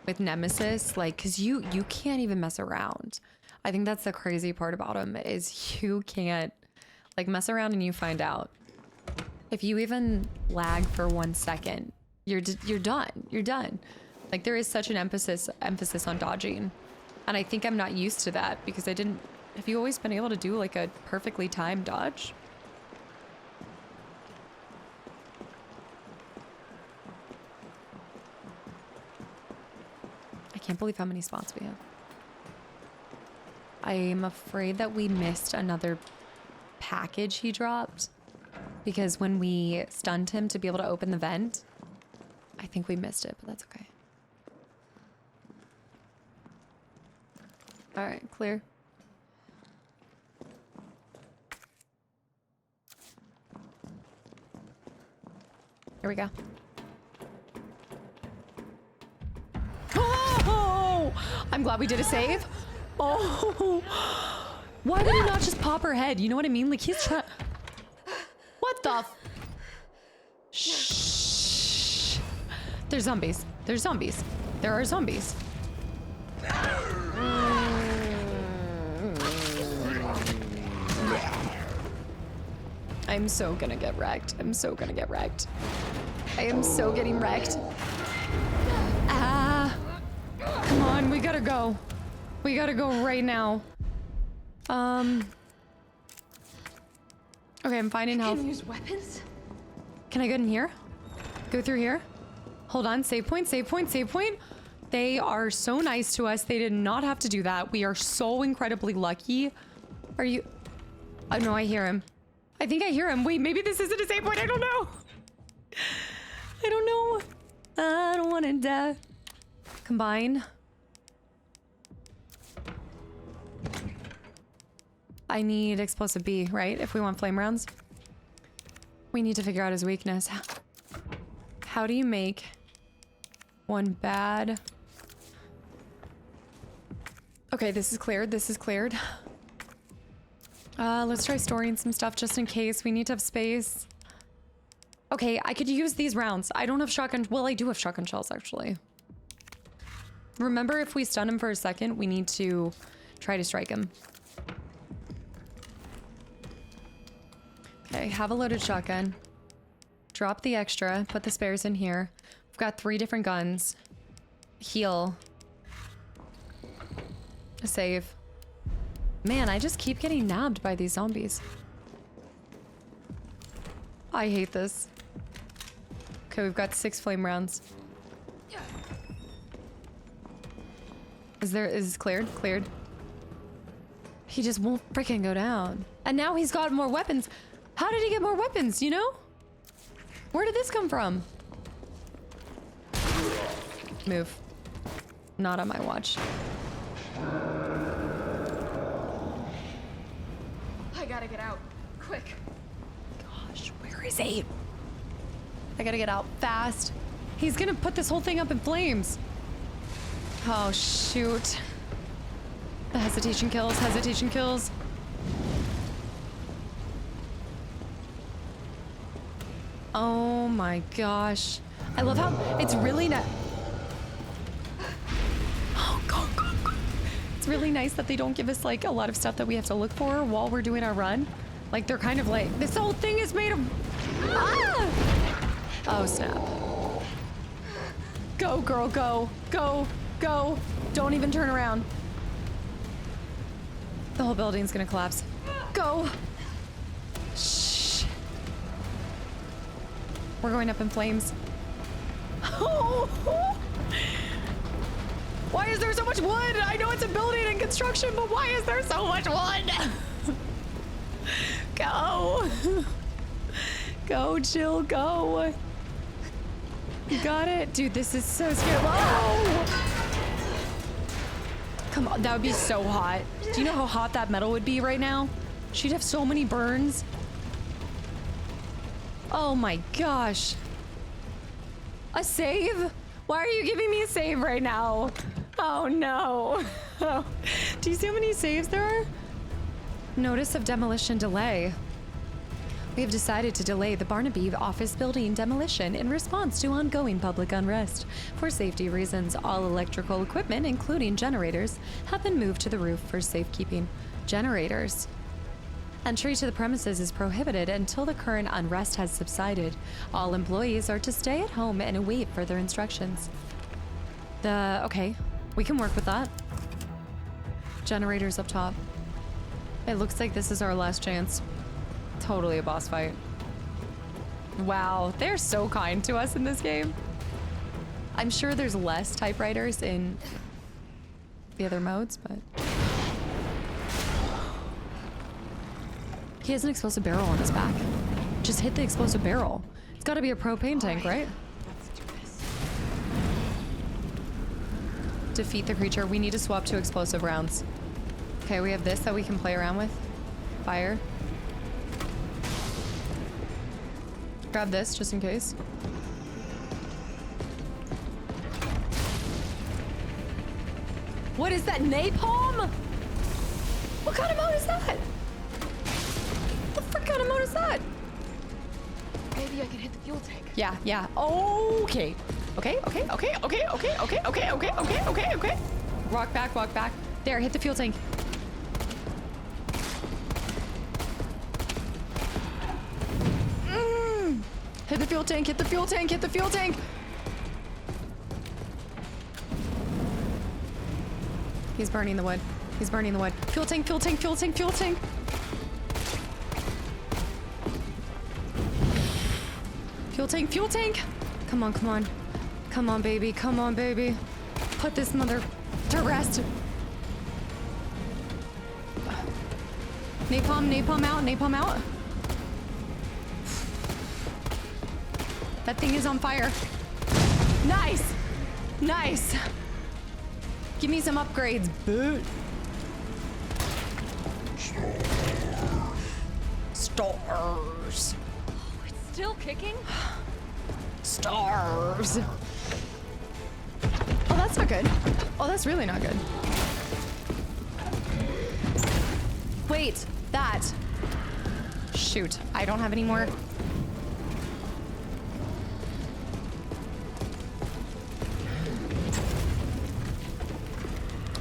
Speaker 1: with Nemesis, like, cause you can't even mess around. I think that's the crazy part about him is you can't like mess around and you find out. If you even lag for 1 second, you're done. You're done. Like there is such an emphasis on dodging. And I think I'm not used to that because have you always been able to do like a perfectly timed dodge? I can't believe how many spots we have. I'm afraid that we missed another package he dropped. Because when we stunned him to be able to open the vent, I think we missed it, but that's okay. All right, clear. Here we go. Oh! I'm glad we did a save. Oh! Why did he not just pop her head? You know what I mean? Like, he's trying... What the f... Shh. There's zombies. There's zombies. There are zombies. I'm so gonna get wrecked. I'm so gonna get wrecked. I am so getting wrecked. Ah. Come on, we gotta go. We gotta go right now. Okay, I'm finding health.
Speaker 8: Can you use weapons?
Speaker 1: Can I go in here? Go through here? Hold on, save point, save point, save point. They are so nice to us. They did not have to do that. We are so incredibly lucky. Are you... Oh no, I hear him. I think I hear him. Wait, maybe this isn't a save point. I don't know. I don't know. I don't want to die. Combine. I need explosive B, right? If we want flame rounds. We need to figure out his weakness. How do you make one bad... Okay, this is cleared. This is cleared. Let's try storing some stuff just in case. We need to have space. Okay, I could use these rounds. I don't have shotgun... Well, I do have shotgun shells, actually. Remember, if we stun him for a second, we need to try to strike him. Okay, have a loaded shotgun. Drop the extra. Put the spares in here. We've got 3 different guns. Heal. A save. Man, I just keep getting nabbed by these zombies. I hate this. Okay, we've got 6 flame rounds. Is this cleared? Cleared. He just won't freaking go down. And now he's got more weapons. How did he get more weapons, you know? Where did this come from? Move. Not on my watch.
Speaker 8: I gotta get out. Quick.
Speaker 1: Gosh, where is he? I gotta get out fast. He's gonna put this whole thing up in flames. Oh, shoot. The hesitation kills, hesitation kills. Oh my gosh. I love how it's really not. Oh, go, go, go. It's really nice that they don't give us like a lot of stuff that we have to look for while we're doing our run. Like they're kind of like, this whole thing is made of... Ah! Oh, snap. Go, girl, go. Go, go. Don't even turn around. The whole building's gonna collapse. Go. Shh. We're going up in flames. Oh. Why is there so much wood? I know it's a building in construction, but why is there so much wood? Go. Go, Jill, go. You got it? Dude, this is so scary. Whoa! Come on, that would be so hot. Do you know how hot that metal would be right now? She'd have so many burns. Oh my gosh. A save? Why are you giving me a save right now? Oh no. Oh. Do you see how many saves there are? Notice of demolition delay. We have decided to delay the Barnaby office building demolition in response to ongoing public unrest. For safety reasons, all electrical equipment, including generators, have been moved to the roof for safekeeping. Generators. Entry to the premises is prohibited until the current unrest has subsided. All employees are to stay at home and await further instructions. Okay, we can work with that. Generators up top. It looks like this is our last chance. Totally a boss fight. Wow, they're so kind to us in this game. I'm sure there's less typewriters in the other modes, but...
Speaker 3: He has an explosive barrel on his back. Just hit the explosive barrel. It's gotta be a propane tank, right?
Speaker 8: Let's do this.
Speaker 3: Defeat the creature. We need to swap to explosive rounds. Okay, we have this that we can play around with. Fire. Grab this just in case. What is that? Napalm? What kind of mode is that? What frick kind of mode is that?
Speaker 8: Maybe I can hit the fuel tank.
Speaker 3: Yeah, yeah. Okay. Okay. Walk back, walk back. There, hit the fuel tank. Hit the fuel tank, hit the fuel tank, hit the fuel tank. He's burning the wood. He's burning the wood. Fuel tank, fuel tank, fuel tank, fuel tank. Fuel tank, fuel tank. Come on, come on. Come on, baby. Come on, baby. Put this mother to rest. Napalm, napalm out, napalm out. That thing is on fire. Nice. Nice. Give me some upgrades, boot. Stars.
Speaker 8: Oh, it's still kicking?
Speaker 3: Stars. Oh, that's not good. Oh, that's really not good. Wait, that. Shoot, I don't have any more.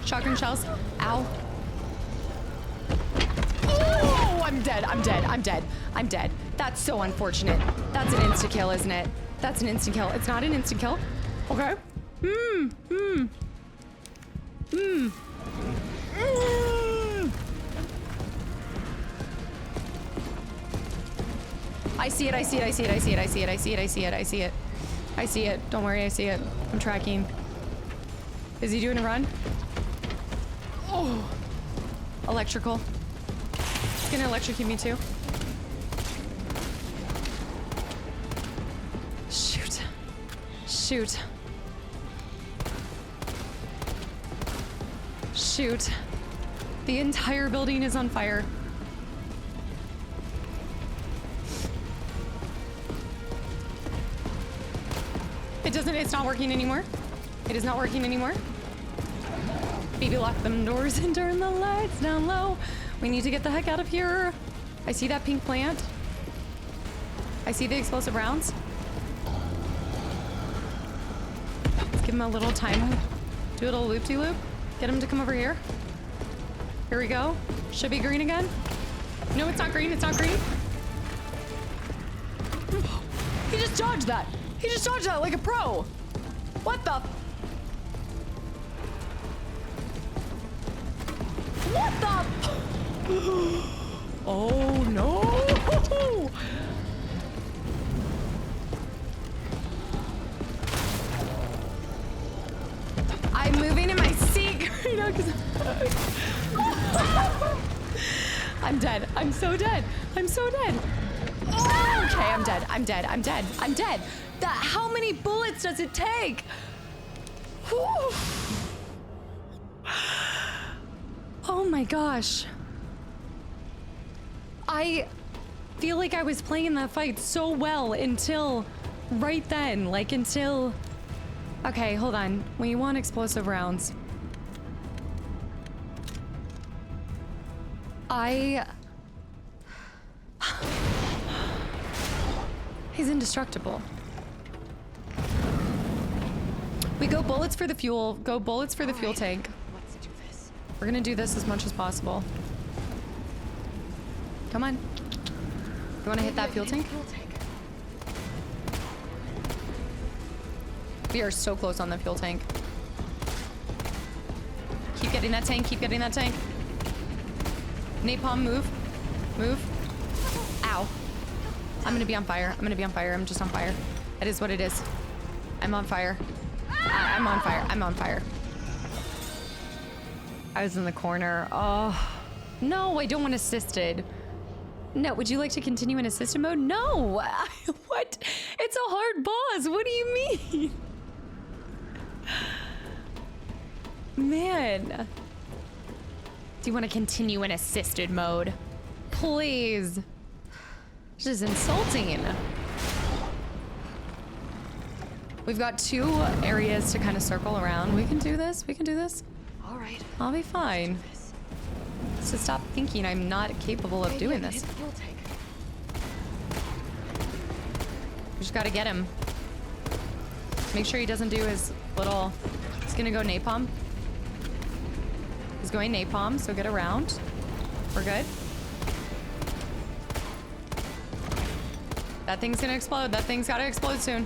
Speaker 3: Shotgun shells. Ow. Oh, I'm dead. I'm dead. I'm dead. I'm dead. That's so unfortunate. That's an insta kill, isn't it? That's an instant kill. It's not an instant kill. Okay. I see it, I see it, I see it, I see it, I see it, I see it, I see it, I see it. I see it. Don't worry, I see it. I'm tracking. Is he doing a run? Oh. Electrical. It's gonna electrocute me too. Shoot. Shoot. Shoot. The entire building is on fire. It's not working anymore. It is not working anymore. Baby, lock them doors and turn the lights down low. We need to get the heck out of here. I see that pink plant. I see the explosive rounds. Let's give him a little time. Do a little loop-de-loop. Get him to come over here. Here we go. Should be green again. No, it's not green. It's not green. He just dodged that. He just dodged that like a pro. What the? What the? Oh no! I'm moving in my seat right now because I'm dead. I'm so dead. I'm so dead. Oh, okay, I'm dead. I'm dead. I'm dead. I'm dead. How many bullets does it take? Whew. Oh my gosh. I feel like I was playing that fight so well until right then. Like until... Okay, hold on. We want explosive rounds. He's indestructible. We go bullets for the fuel. Go bullets for the fuel tank.
Speaker 8: Let's do this.
Speaker 3: We're gonna do this as much as possible. Come on. You wanna hit that fuel tank? We are so close on the fuel tank. Keep getting that tank. Keep getting that tank. Napalm, move. Move. Ow. I'm gonna be on fire. I'm gonna be on fire. I'm just on fire. That is what it is. I'm on fire. I'm on fire. I'm on fire. I was in the corner. Oh. No, I don't want assisted. No, would you like to continue in assistant mode? No! What? It's a hard boss. What do you mean? Man. Do you want to continue in assisted mode? Please. This is insulting. We've got 2 areas to kind of circle around. We can do this. We can do this.
Speaker 8: All right.
Speaker 3: I'll be fine. So stop thinking I'm not capable of doing this. We just gotta get him. Make sure he doesn't do his little... He's gonna go napalm. He's going napalm, so get around. We're good. That thing's gonna explode. That thing's gotta explode soon.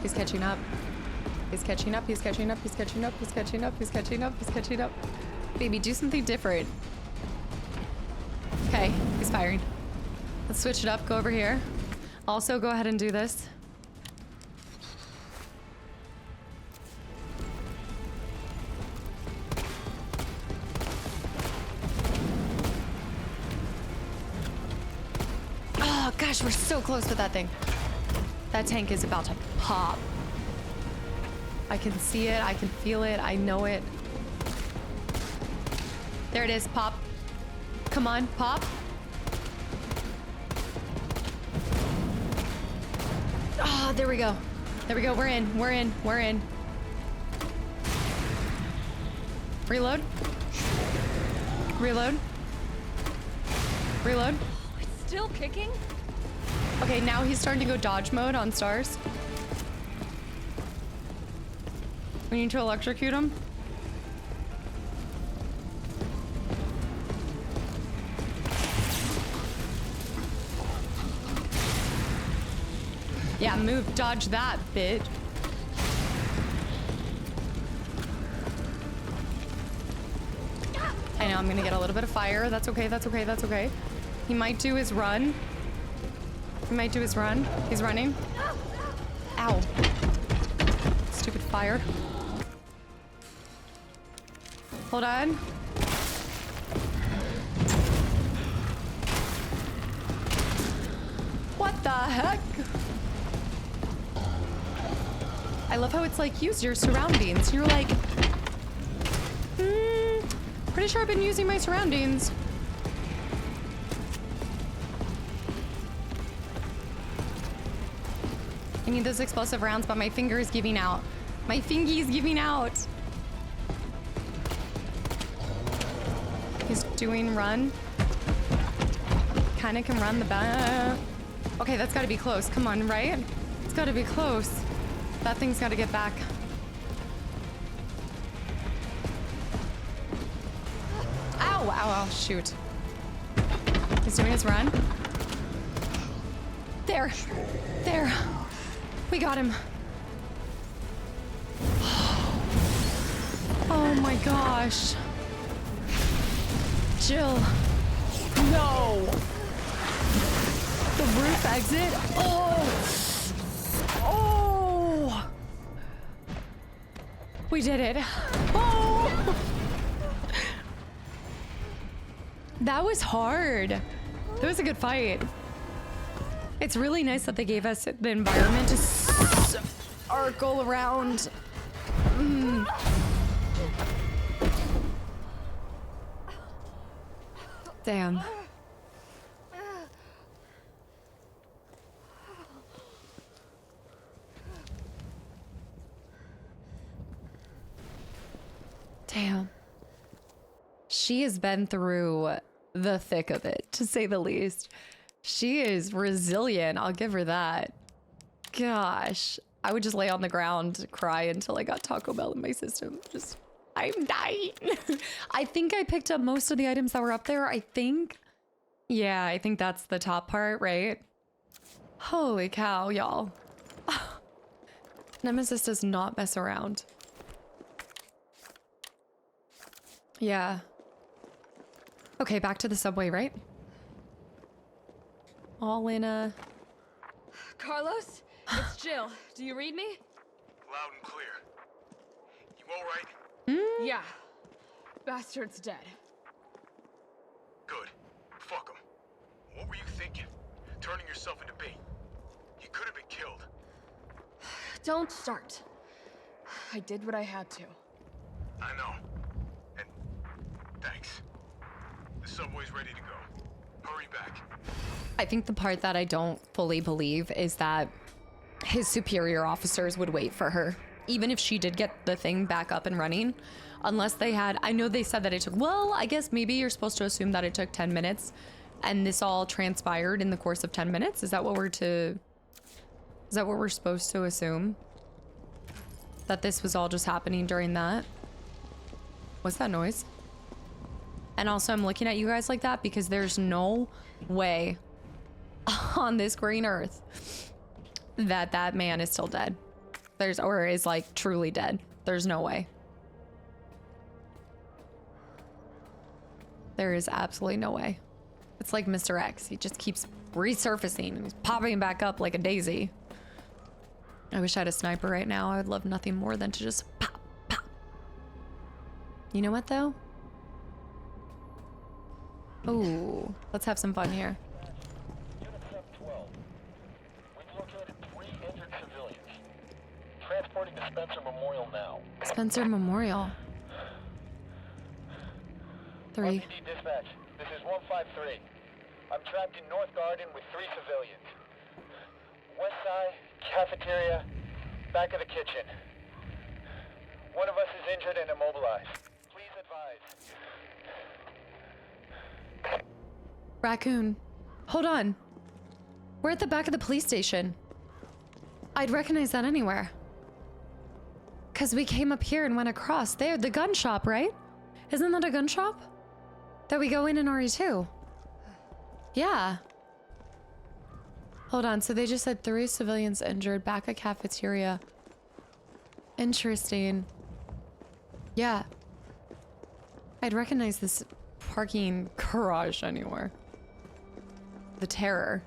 Speaker 3: He's catching up. He's catching up. He's catching up. He's catching up. He's catching up. He's catching up. He's catching up. Baby, do something different. Okay, he's firing. Let's switch it up. Go over here. Also, go ahead and do this. Oh gosh, we're so close with that thing. That tank is about to pop. I can see it, I can feel it, I know it. There it is, pop. Come on, pop. Ah, there we go. There we go, we're in, we're in, we're in. Reload. Reload. Reload.
Speaker 8: It's still kicking?
Speaker 3: Okay, now he's starting to go dodge mode on stars. We need to electrocute him. Yeah, move, dodge that, bitch. I know, I'm gonna get a little bit of fire. That's okay, that's okay, that's okay. He might do his run. He might do his run. He's running. Ow. Stupid fire. Hold on. What the heck? I love how it's like, use your surroundings. You're like, pretty sure I've been using my surroundings. I need those explosive rounds, but my finger is giving out. My fingy's giving out. He's doing run. Kinda can run the back. Okay, that's gotta be close. Come on, right? It's gotta be close. That thing's gotta get back. Ow, ow, ow, shoot. He's doing his run. There. There. We got him. Oh my gosh. Jill. No. The roof exit. Oh. Oh. We did it. Oh. That was hard. That was a good fight. It's really nice that they gave us the environment to circle around. Damn. Damn. She has been through the thick of it, to say the least. She is resilient. I'll give her that. Gosh. I would just lay on the ground, cry until I got Taco Bell in my system. Just, I'm dying. I think I picked up most of the items that were up there, I think. Yeah, I think that's the top part, right? Holy cow, y'all. Nemesis does not mess around. Yeah. Okay, back to the subway, right? All in a...
Speaker 8: Carlos? Jill, do you read me?
Speaker 5: Loud and clear. You all right?
Speaker 8: Yeah. Bastard's dead.
Speaker 5: Good. Fuck him. What were you thinking? Turning yourself into bait. He could have been killed.
Speaker 8: Don't start. I did what I had to.
Speaker 5: I know. And thanks. The subway's ready to go. Hurry back.
Speaker 1: I think the part that I don't fully believe is that his superior officers would wait for her. Even if she did get the thing back up and running, unless they had, I know they said that it took, well, I guess maybe you're supposed to assume that it took 10 minutes and this all transpired in the course of 10 minutes. Is that what we're supposed to assume? That this was all just happening during that? What's that noise? And also I'm looking at you guys like that because there's no way on this green earth that that man is still dead. Or is like truly dead. There's no way. There is absolutely no way. It's like Mr. X. He just keeps resurfacing and he's popping back up like a daisy. I wish I had a sniper right now. I would love nothing more than to just pop, pop. You know what though? Ooh, let's have some fun here.
Speaker 14: Unit 712. We've located 3 injured civilians. Transporting to Spencer Memorial now.
Speaker 1: Spencer Memorial. 3.
Speaker 14: RPD dispatch. This is 153. I'm trapped in North Garden with 3 civilians. West side, cafeteria, back of the kitchen. One of us is injured and immobilized. Please advise.
Speaker 1: Raccoon. Hold on. We're at the back of the police station. I'd recognize that anywhere. Cause we came up here and went across. There, the gun shop, right? Isn't that a gun shop? That we go in RE2. Yeah. Hold on, so they just said 3 civilians injured, back at cafeteria. Interesting. Yeah. I'd recognize this parking garage anywhere. The terror.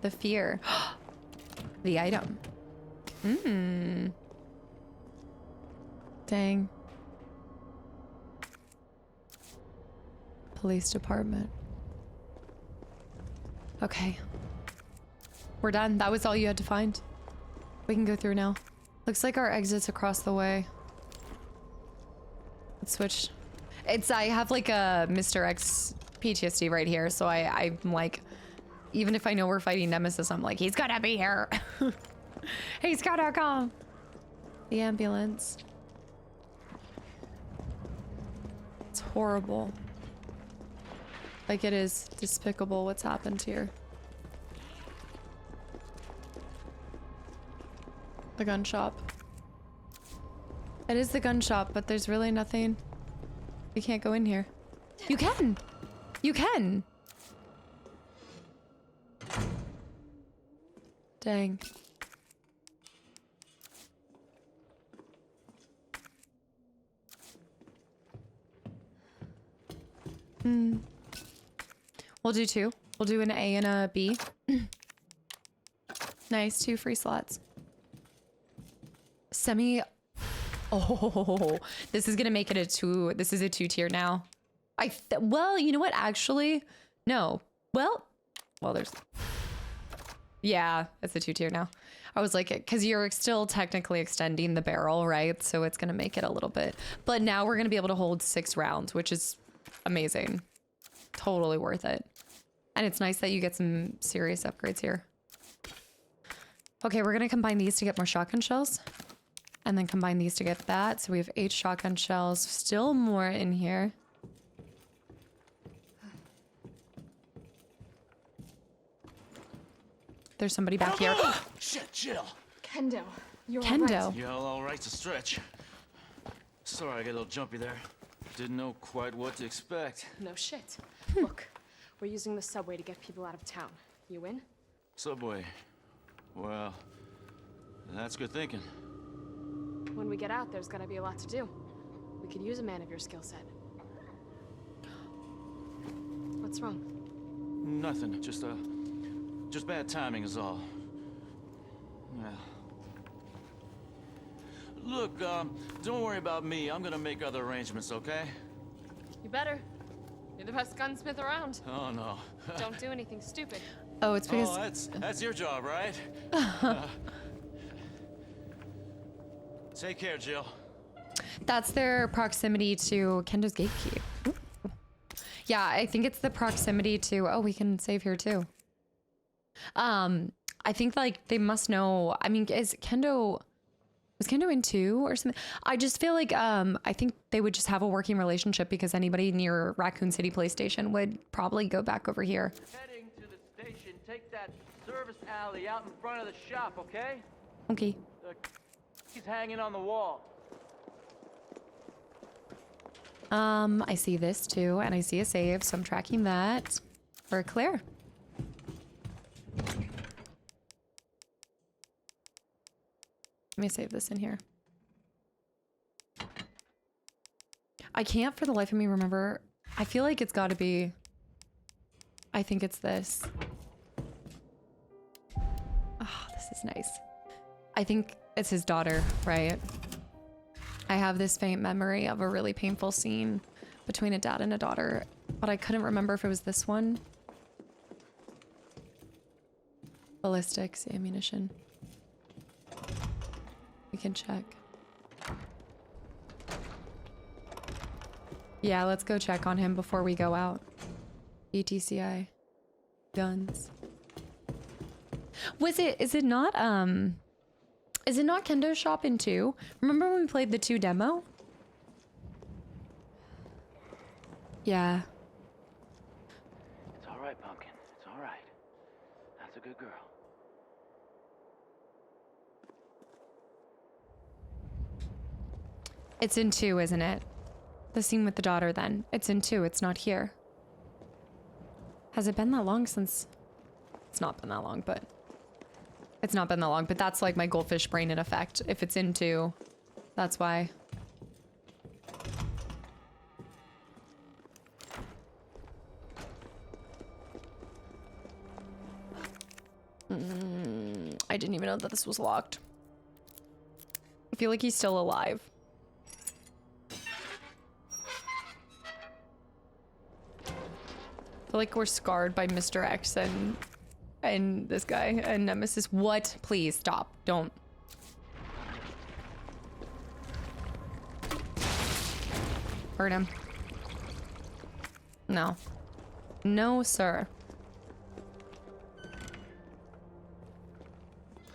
Speaker 1: The fear. The item. Dang. Police department. Okay. We're done. That was all you had to find. We can go through now. Looks like our exit's across the way. Let's switch. I have like a Mr. X PTSD right here, so I'm like, even if I know we're fighting Nemesis, I'm like, he's gotta be here. He's gotta come. The ambulance. It's horrible. Like, it is despicable what's happened here. The gun shop. It is the gun shop, but there's really nothing. You can't go in here. You can! You can! Dang. We'll do 2. We'll do an A and a B. Nice, 2 free slots. Oh, this is gonna make it a 2. This is a 2 tier now. Well, you know what? Actually, no. Well, there's. Yeah, it's a 2 tier now. I was like, because you're still technically extending the barrel, right? So it's gonna make it a little bit. But now we're gonna be able to hold 6 rounds, which is amazing. Totally worth it. And it's nice that you get some serious upgrades here. Okay, we're gonna combine these to get more shotgun shells. And then combine these to get that. So we have 8 shotgun shells. Still more in here. There's somebody back here.
Speaker 14: Shit, Jill.
Speaker 8: Kendo, you're
Speaker 1: Kendo.
Speaker 8: all right.
Speaker 9: Yeah, all right's a stretch. Sorry, I got a little jumpy there. Didn't know quite what to expect.
Speaker 8: No shit. Look, we're using the subway to get people out of town. You in?
Speaker 9: Subway. Well, that's good thinking.
Speaker 8: When we get out, there's gonna be a lot to do. We could use a man of your skill set. What's wrong?
Speaker 9: Nothing. Just bad timing is all.
Speaker 15: Look, don't worry about me. I'm gonna make other arrangements, okay?
Speaker 8: You better. You're the best gunsmith around.
Speaker 15: Oh, no.
Speaker 8: Don't do anything stupid.
Speaker 3: Oh, it's because...
Speaker 15: Oh, that's your job, right? Take care, Jill.
Speaker 3: That's their proximity to Kendo's gatekeep. Ooh. Yeah, I think it's the proximity to... Oh, we can save here too. I think like they must know... I mean, is Kendo... Was Kendo in 2 or something? I just feel like I think they would just have a working relationship because anybody near Raccoon City Police Station would probably go back over here.
Speaker 15: Heading to the station, take that service alley out in front of the shop, okay?
Speaker 3: Okay.
Speaker 15: He's hanging on the wall.
Speaker 3: I see this too, and I see a save, so I'm tracking that. We're clear. Let me save this in here. I can't for the life of me remember. I feel like it's got to be... I think it's this. Oh, this is nice. I think it's his daughter, right? I have this faint memory of a really painful scene between a dad and a daughter, but I couldn't remember if it was this one. Ballistics, ammunition. We can check. Yeah, let's go check on him before we go out. ETCI. Guns. Is it not Kendo's shop in 2? Remember when we played the 2 demo? Yeah.
Speaker 15: It's all right, Pumpkin. It's all right. That's a good girl.
Speaker 3: It's in 2, isn't it? The scene with the daughter then. It's in 2, it's not here. Has it been that long since... It's not been that long, but... It's not been that long, but that's like my goldfish brain in effect. If it's in 2, that's why. I didn't even know that this was locked. I feel like he's still alive. I feel like we're scarred by Mr. X and this guy and Nemesis. What? Please stop. Don't. Hurt him. No. No, sir.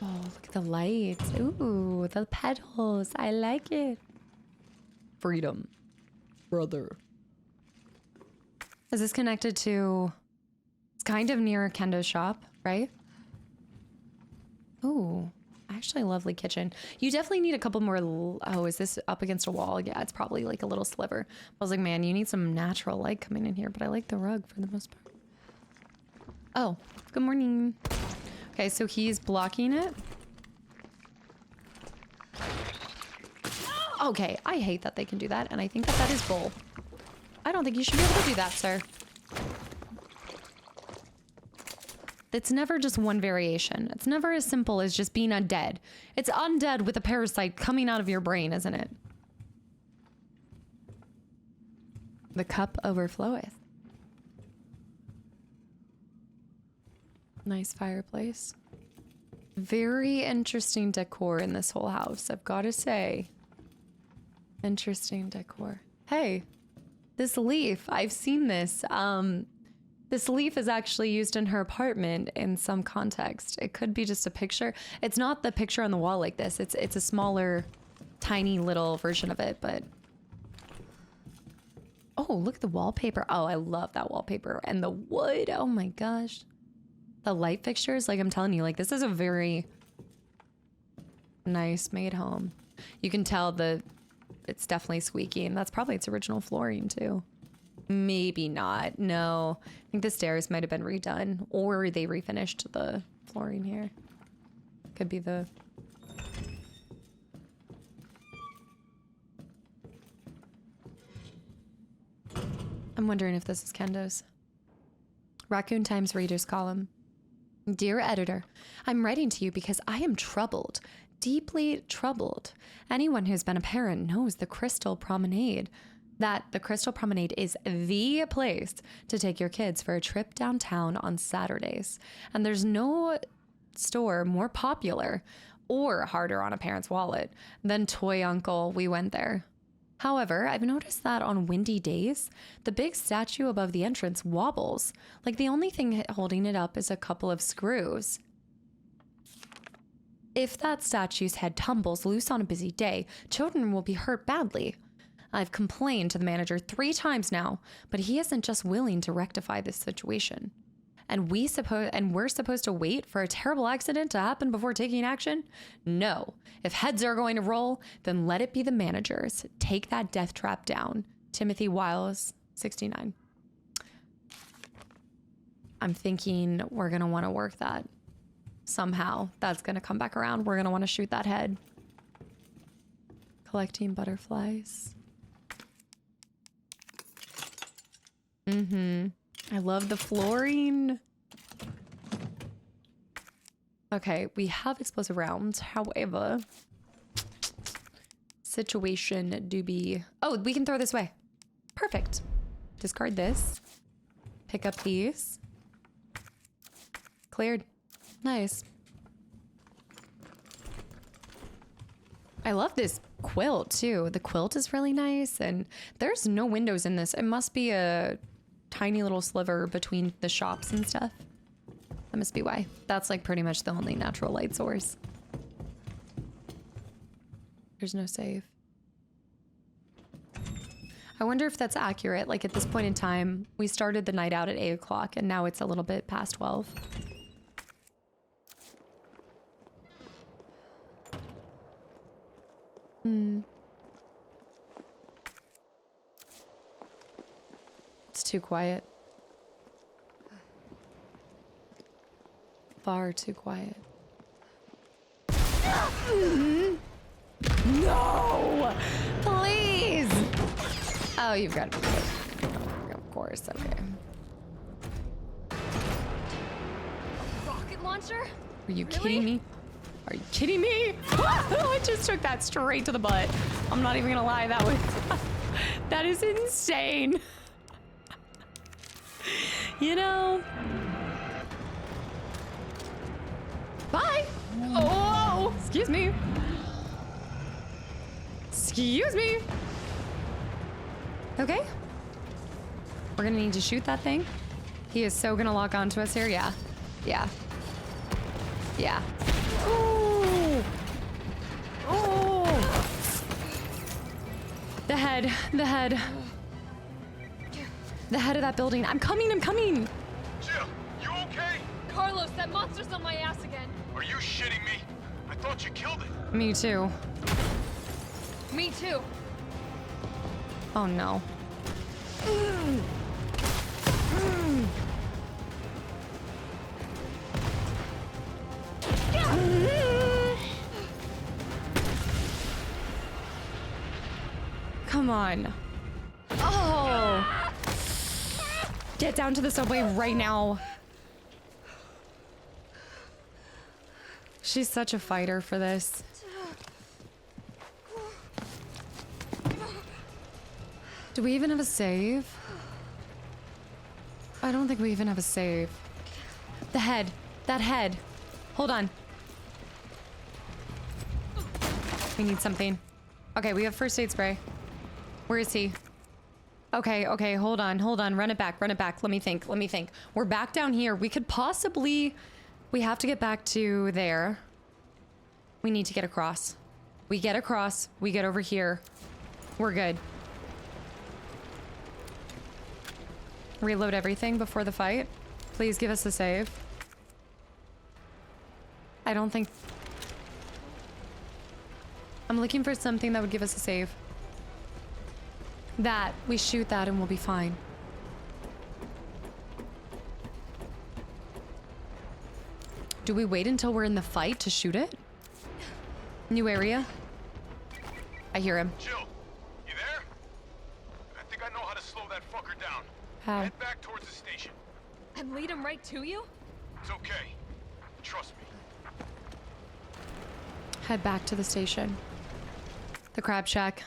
Speaker 3: Oh, look at the lights. Ooh, the petals. I like it. Freedom. Brother. Is this connected to... It's kind of near Kendo's shop, right? Oh, actually lovely kitchen. You definitely need a couple more... Oh, is this up against a wall? Yeah, it's probably like a little sliver. I was like, man, you need some natural light coming in here, but I like the rug for the most part. Oh, good morning. Okay, so he's blocking it. Okay, I hate that they can do that, and I think that that is bull. I don't think you should be able to do that, sir. It's never just one variation. It's never as simple as just being undead. It's undead with a parasite coming out of your brain, isn't it? The cup overfloweth. Nice fireplace. Very interesting decor in this whole house, I've got to say. Interesting decor. Hey, this leaf, I've seen this. This leaf is actually used in her apartment in some context. It could be just a picture. It's not the picture on the wall like this. It's a smaller, tiny little version of it, but... Oh, look at the wallpaper. Oh, I love that wallpaper. And the wood, oh my gosh. The light fixtures, like I'm telling you, like this is a very nice made home. You can tell it's definitely squeaky, and that's probably its original flooring too. Maybe not. No, I think the stairs might have been redone, or they refinished the flooring here. Could be the... I'm wondering if this is Kendo's. Raccoon Times Readers column. Dear editor, I'm writing to you because I am troubled.
Speaker 1: deeply troubled. Anyone who's been a parent knows the Crystal Promenade. That the Crystal Promenade is the place to take your kids for a trip downtown on Saturdays. And there's no store more popular or harder on a parent's wallet than Toy Uncle. We went there. However, I've noticed that on windy days, the big statue above the entrance wobbles. Like the only thing holding it up is a couple of screws. If that statue's head tumbles loose on a busy day, children will be hurt badly. I've complained to the manager 3 times now, but he isn't just willing to rectify this situation. And we're supposed to wait for a terrible accident to happen before taking action? No. If heads are going to roll, then let it be the managers. Take that death trap down. Timothy Wiles, 69. I'm thinking we're going to want to work that. Somehow that's going to come back around. We're going to want to shoot that head. Collecting butterflies. I love the flooring. Okay, we have explosive rounds. However, situation do be... Oh, we can throw this way. Perfect. Discard this. Pick up these. Cleared. Nice. I love this quilt too. The quilt is really nice, and there's no windows in this. It must be a tiny little sliver between the shops and stuff. That must be why. That's like pretty much the only natural light source. There's no save. I wonder if that's accurate. Like at this point in time, we started the night out at 8 o'clock and now it's a little bit past 12. It's too quiet. Far too quiet. No! Please! Oh, you've got to be good. Of course, okay.
Speaker 8: Rocket launcher?
Speaker 1: Are you kidding me? Are you kidding me? I just took that straight to the butt. I'm not even gonna lie, that was... that is insane. You know... Bye! Oh, excuse me. Excuse me. Okay. We're gonna need to shoot that thing. He is so gonna lock onto us here. Yeah. Yeah. Yeah. Ooh. Oh. The head. The head. The head of that building. I'm coming. I'm coming.
Speaker 5: Jill, you okay?
Speaker 8: Carlos, that monster's on my ass again.
Speaker 5: Are you shitting me? I thought you killed it.
Speaker 1: Me too.
Speaker 8: Me too.
Speaker 1: Oh no. Come on. Oh. Get down to the subway right now. She's such a fighter for this. Do we even have a save? I don't think we even have a save. The head. That head. Hold on. We need something. Okay, we have first aid spray. Where is he? Okay, okay, hold on, hold on. Run it back, run it back. Let me think, let me think. We're back down here. We could possibly... We have to get back to there. We need to get across. We get across. We get over here. We're good. Reload everything before the fight. Please give us a save. I don't think... I'm looking for something that would give us a save. That. We shoot that and we'll be fine. Do we wait until we're in the fight to shoot it? New area. I hear him.
Speaker 5: Jill, you there? I think I know how to slow that fucker down.
Speaker 1: How?
Speaker 5: Head back towards the station.
Speaker 8: And lead him right to you?
Speaker 5: It's okay. Trust me.
Speaker 3: Head back to the station. The crab shack.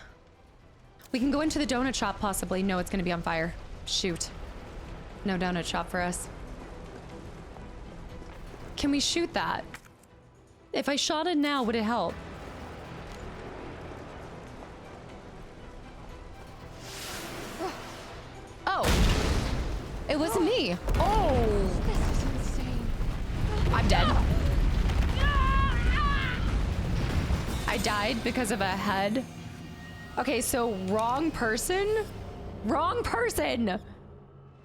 Speaker 3: We can go into the donut shop possibly. No, it's gonna be on fire. Shoot. No donut shop for us. Can we shoot that? If I shot it now, would it help? Oh! It wasn't me. Oh!
Speaker 8: This is insane.
Speaker 3: I'm dead. I died because of a head. Okay, so wrong person? Wrong person!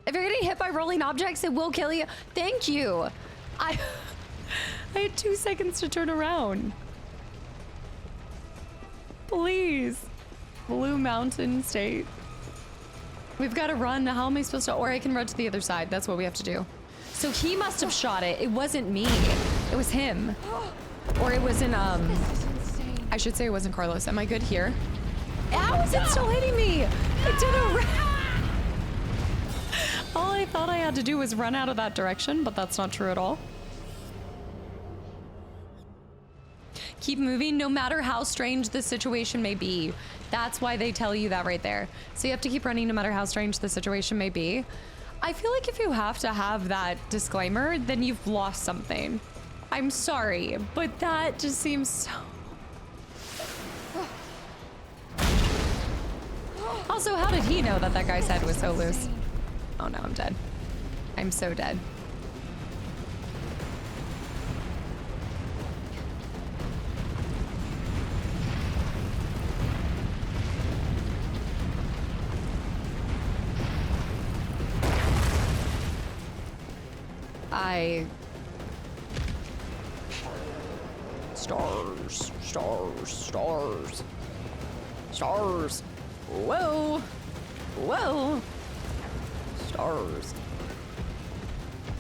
Speaker 3: If you're getting hit by rolling objects, it will kill you. Thank you. I had 2 seconds to turn around. Please. Blue Mountain State. We've got to run. How am I supposed to? Or I can run to the other side. That's what we have to do. So he must have shot it. It wasn't me. It was him. Or it wasn't, I should say it wasn't Carlos. Am I good here? How is it still hitting me? It didn't. All I thought I had to do was run out of that direction, but that's not true at all. Keep moving no matter how strange the situation may be. That's why they tell you that right there. So you have to keep running no matter how strange the situation may be. I feel like if you have to have that disclaimer, then you've lost something. I'm sorry, but that just seems so... Also, how did he know that that guy's head was so loose? Oh no, I'm dead. I'm so dead. Stars, stars, stars, stars. Whoa, whoa, stars.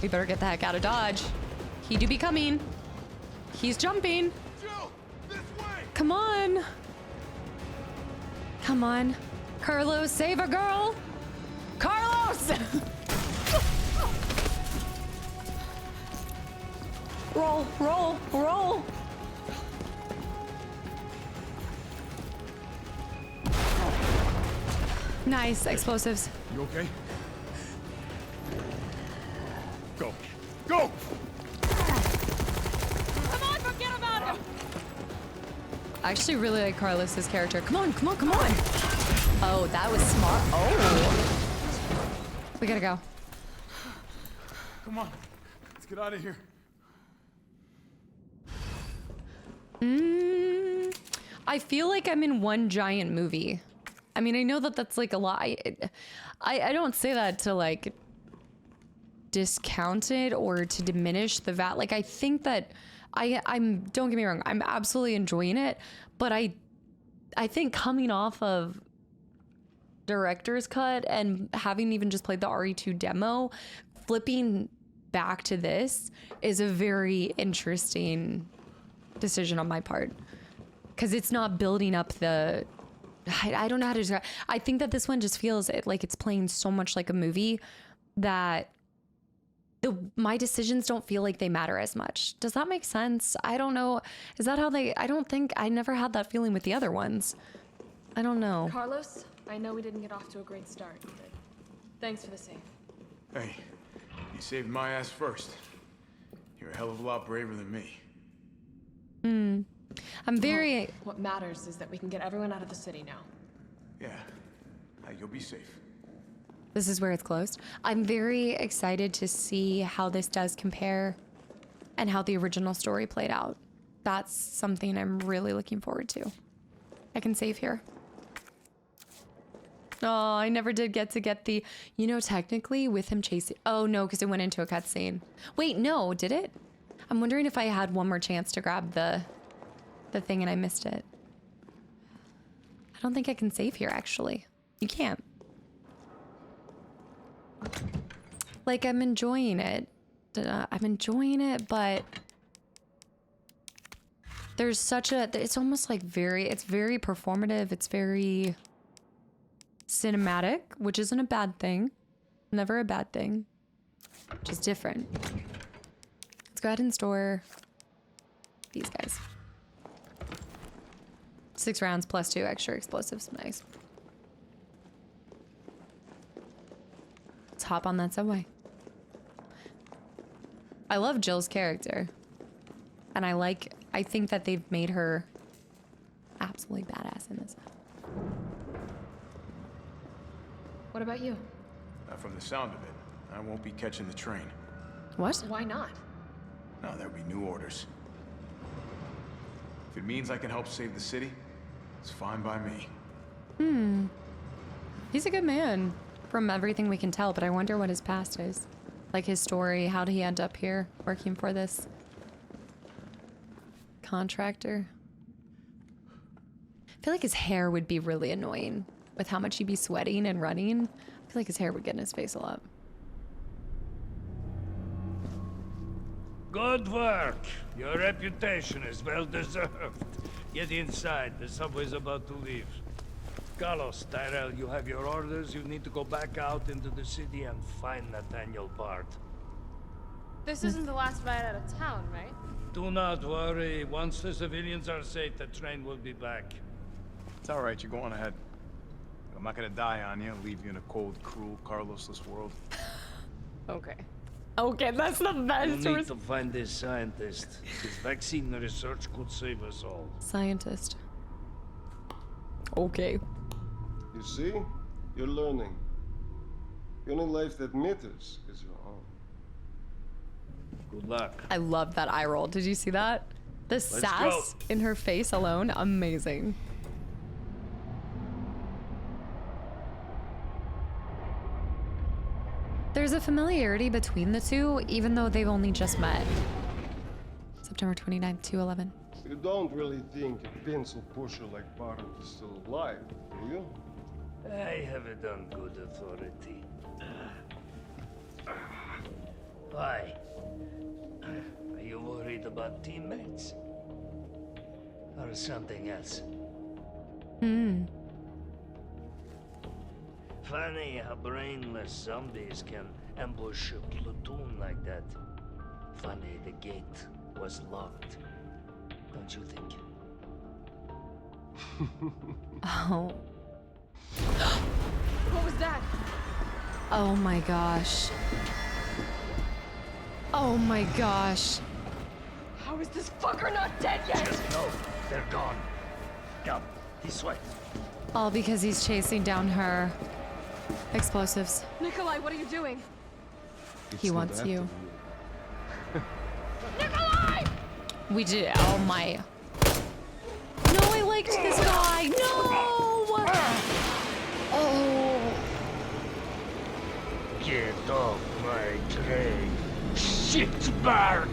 Speaker 3: We better get the heck out of Dodge. He do be coming. He's jumping.
Speaker 5: Joe, this way.
Speaker 3: Come on. Come on. Carlos, save a girl. Carlos! Roll, roll, roll. Nice, explosives.
Speaker 5: You okay? Go. Go!
Speaker 8: Come on, forget about him!
Speaker 3: I actually really like Carlos's character. Come on, come on, come on. Oh, that was smart. Oh. We gotta go.
Speaker 5: Come on. Let's get out of here.
Speaker 3: I feel like I'm in one giant movie. I mean, I know that that's like a lot. I don't say that to like discount it or to diminish the like I think that I'm don't get me wrong, I'm absolutely enjoying it, but I think coming off of director's cut and having even just played the RE2 demo, flipping back to this is a very interesting decision on my part, because it's not building up the I don't know how to describe. I think that this one just feels like it's playing so much like a movie that my decisions don't feel like they matter as much. Does that make sense? I don't know. Is that how they... I never had that feeling with the other ones. I don't know.
Speaker 8: Carlos, I know we didn't get off to a great start, but thanks for the save.
Speaker 5: Hey, you saved my ass first. You're a hell of a lot braver than me.
Speaker 3: I'm very...
Speaker 8: What matters is that we can get everyone out of the city now.
Speaker 5: Yeah. You'll be safe.
Speaker 3: This is where it's closed. I'm very excited to see how this does compare and how the original story played out. That's something I'm really looking forward to. I can save here. Oh, I never did get the... You know, technically with him chasing... Oh, no, because it went into a cutscene. Wait, no, did it? I'm wondering if I had one more chance to grab the thing and I missed it. I don't think I can save here, actually. You can't. Like, I'm enjoying it. I'm enjoying it, but there's such a... It's almost like it's very performative. It's very cinematic, which isn't a bad thing. Never a bad thing. Just different. Let's go ahead and store these guys. 6 rounds plus 2 extra explosives. Nice. Let's hop on that subway. I love Jill's character. And I think that they've made her absolutely badass in this.
Speaker 8: What about you?
Speaker 5: From the sound of it, I won't be catching the train.
Speaker 3: What?
Speaker 8: Why not?
Speaker 5: No, there'll be new orders. If it means I can help save the city, it's fine by me.
Speaker 3: He's a good man from everything we can tell, but I wonder what his past is. Like his story, how did he end up here working for this contractor? I feel like his hair would be really annoying with how much he'd be sweating and running. I feel like his hair would get in his face a lot.
Speaker 16: Good work. Your reputation is well deserved. Get inside. The subway's about to leave. Carlos, Tyrell, you have your orders. You need to go back out into the city and find Nathaniel Bard.
Speaker 8: This isn't the last ride out of town, right?
Speaker 16: Do not worry. Once the civilians are safe, the train will be back.
Speaker 5: It's all right, you're going ahead. I'm not gonna die on you, leave you in a cold, cruel, Carlosless world.
Speaker 8: Okay.
Speaker 3: Okay, that's the best.
Speaker 16: We need to find this scientist. His vaccine research could save us all.
Speaker 3: Scientist. Okay.
Speaker 13: You see? You're learning. The only life that matters is your own.
Speaker 16: Good luck.
Speaker 3: I love that eye roll. Did you see that? The sass in her face alone, amazing. There's a familiarity between the two, even though they've only just met. September 29th, 2/11.
Speaker 13: You don't really think a pencil pusher like Barton is still alive, do you?
Speaker 16: I have it on good authority. Why? Are you worried about teammates? Or something else? Funny how brainless zombies can ambush a platoon like that. Funny the gate was locked. Don't you think?
Speaker 3: Oh.
Speaker 8: What was that?
Speaker 3: Oh my gosh. Oh my gosh.
Speaker 8: How is this fucker not dead yet?
Speaker 16: Just know they're gone. Come, this way.
Speaker 3: All because he's chasing down her explosives.
Speaker 8: Nikolai, what are you doing?
Speaker 3: He wants you.
Speaker 8: Nikolai!
Speaker 3: We did. Oh my. No, I liked this guy. No! Oh.
Speaker 16: Get off my train. Shit bird!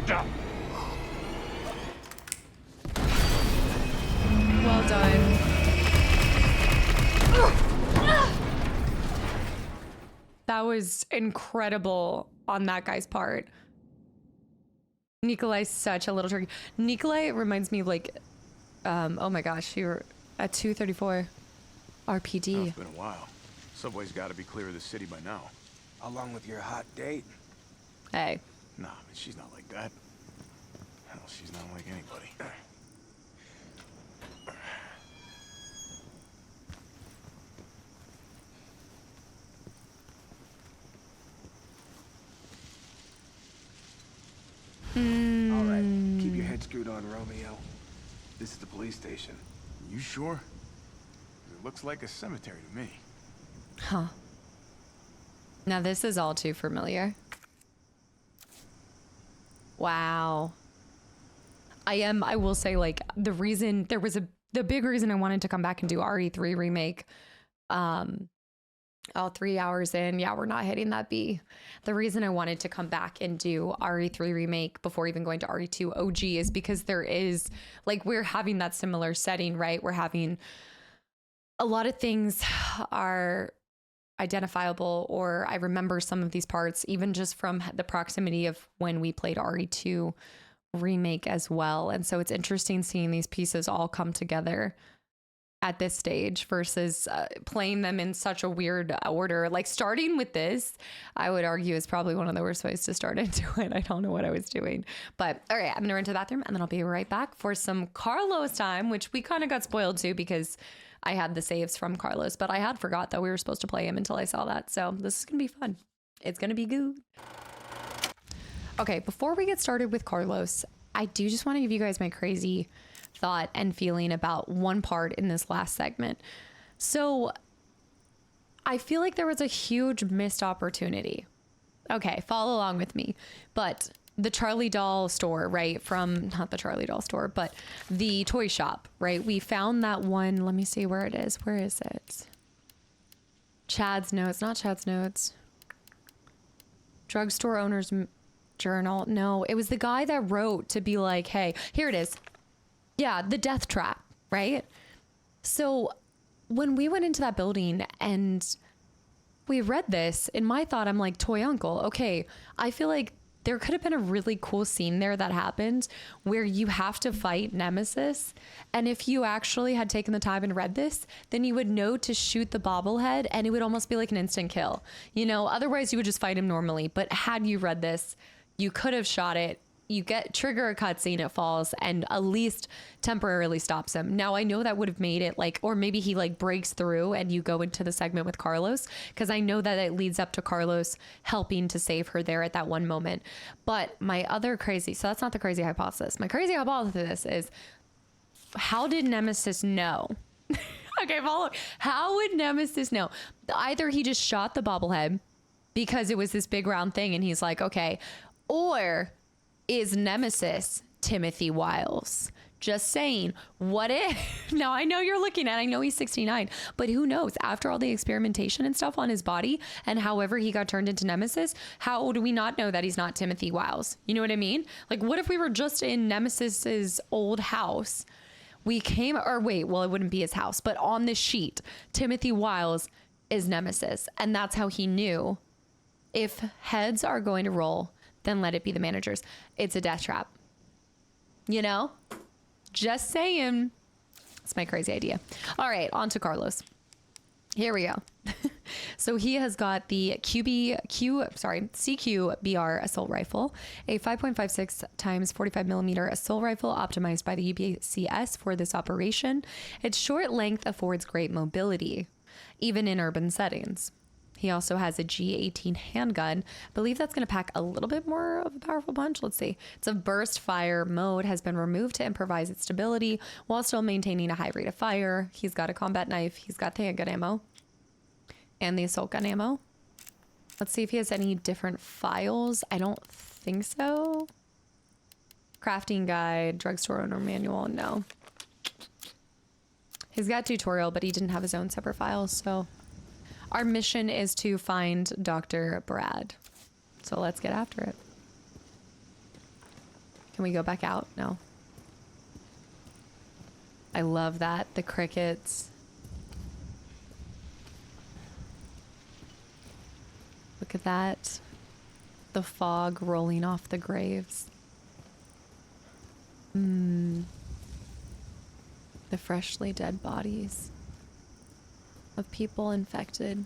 Speaker 3: Well done. That was incredible on that guy's part. Nikolai's such a little tricky. Nikolai reminds me of like, oh my gosh, you were at 234 RPD.
Speaker 5: Oh, it's been a while. Subway's got to be clear of the city by now.
Speaker 17: Along with your hot date.
Speaker 3: Hey.
Speaker 5: Nah, man, she's not like that. Hell, she's not like anybody.
Speaker 17: All right, keep your head screwed on, Romeo. This is the police station.
Speaker 5: You sure? It looks like a cemetery to me.
Speaker 3: Huh. Now this is all too familiar. Wow. I will say, like, the reason the big reason I wanted to come back and do RE3 remake, all 3 hours in, yeah, we're not hitting that B. The reason I wanted to come back and do RE3 remake before even going to RE2 OG is because there is, like, we're having that similar setting, right? We're having a lot of things are identifiable, or I remember some of these parts even just from the proximity of when we played RE2 remake as well. And so it's interesting seeing these pieces all come together
Speaker 1: at this stage versus playing them in such a weird order. Like starting with this, I would argue is probably one of the worst ways to start into it. I don't know what I was doing. But all right, I'm gonna run to the bathroom and then I'll be right back for some Carlos time, which we kind of got spoiled to because I had the saves from Carlos, but I had forgot that we were supposed to play him until I saw that. So this is gonna be fun. It's gonna be good. Okay, before we get started with Carlos, I do just want to give you guys my crazy thought and feeling about one part in this last segment. So I feel like there was a huge missed opportunity. Okay, follow along with me. But the Charlie doll store, right? From not the Charlie doll store, but the toy shop, right? We found that one. Let me see where it is. Where is it? Chad's notes, not Chad's notes. Drugstore owner's journal. No, it was the guy that wrote to be like, hey, here it is. Yeah, the death trap, right? So when we went into that building and we read this, in my thought, I'm like, toy uncle. Okay, I feel like there could have been a really cool scene there that happened where you have to fight Nemesis. And if you actually had taken the time and read this, then you would know to shoot the bobblehead and it would almost be like an instant kill. You know, otherwise you would just fight him normally. But had you read this, you could have shot it. You trigger a cutscene, it falls, and at least temporarily stops him. Now, I know that would have made it like, or maybe he like breaks through and you go into the segment with Carlos, because I know that it leads up to Carlos helping to save her there at that one moment. But my other crazy, so that's not the crazy hypothesis. My crazy hypothesis is, how did Nemesis know? Okay, follow. How would Nemesis know? Either he just shot the bobblehead because it was this big round thing and he's like, okay, or is Nemesis Timothy Wiles? Just saying, what if? Now I know you're looking at, I know he's 69, but who knows? After all the experimentation and stuff on his body and however he got turned into Nemesis, how do we not know that he's not Timothy Wiles? You know what I mean? Like, what if we were just in Nemesis's old house? We came, or wait, well, it wouldn't be his house, but on this sheet, Timothy Wiles is Nemesis. And that's how he knew if heads are going to roll, then let it be the managers. It's a death trap. You know? Just saying. It's my crazy idea. All right, on to Carlos. Here we go. So he has got the CQBR assault rifle, a 5.56 times 45 millimeter assault rifle optimized by the UBCS for this operation. Its short length affords great mobility, even in urban settings. He also has a G18 handgun. I believe that's going to pack a little bit more of a powerful punch. Let's see. It's a burst fire mode, has been removed to improvise its stability while still maintaining a high rate of fire. He's got a combat knife. He's got the handgun ammo and the assault gun ammo. Let's see if he has any different files. I don't think so. Crafting guide, drugstore owner manual. No. He's got tutorial, but he didn't have his own separate files, so... Our mission is to find Dr. Brad. So let's get after it. Can we go back out? No. I love that. The crickets. Look at that. The fog rolling off the graves. The freshly dead bodies of people infected.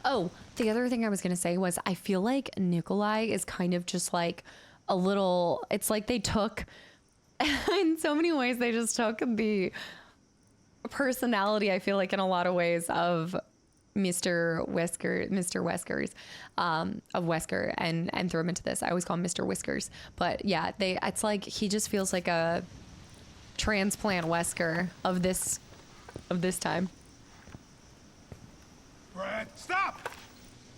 Speaker 1: Oh, the other thing I was going to say was I feel like Nikolai is kind of just like a little, it's like they took, in so many ways, they just took the personality, I feel like in a lot of ways, of Mr. Whiskers, of Wesker and threw him into this. I always call him Mr. Whiskers. But yeah, it's like he just feels like a transplant Wesker of this time.
Speaker 5: Brad, stop!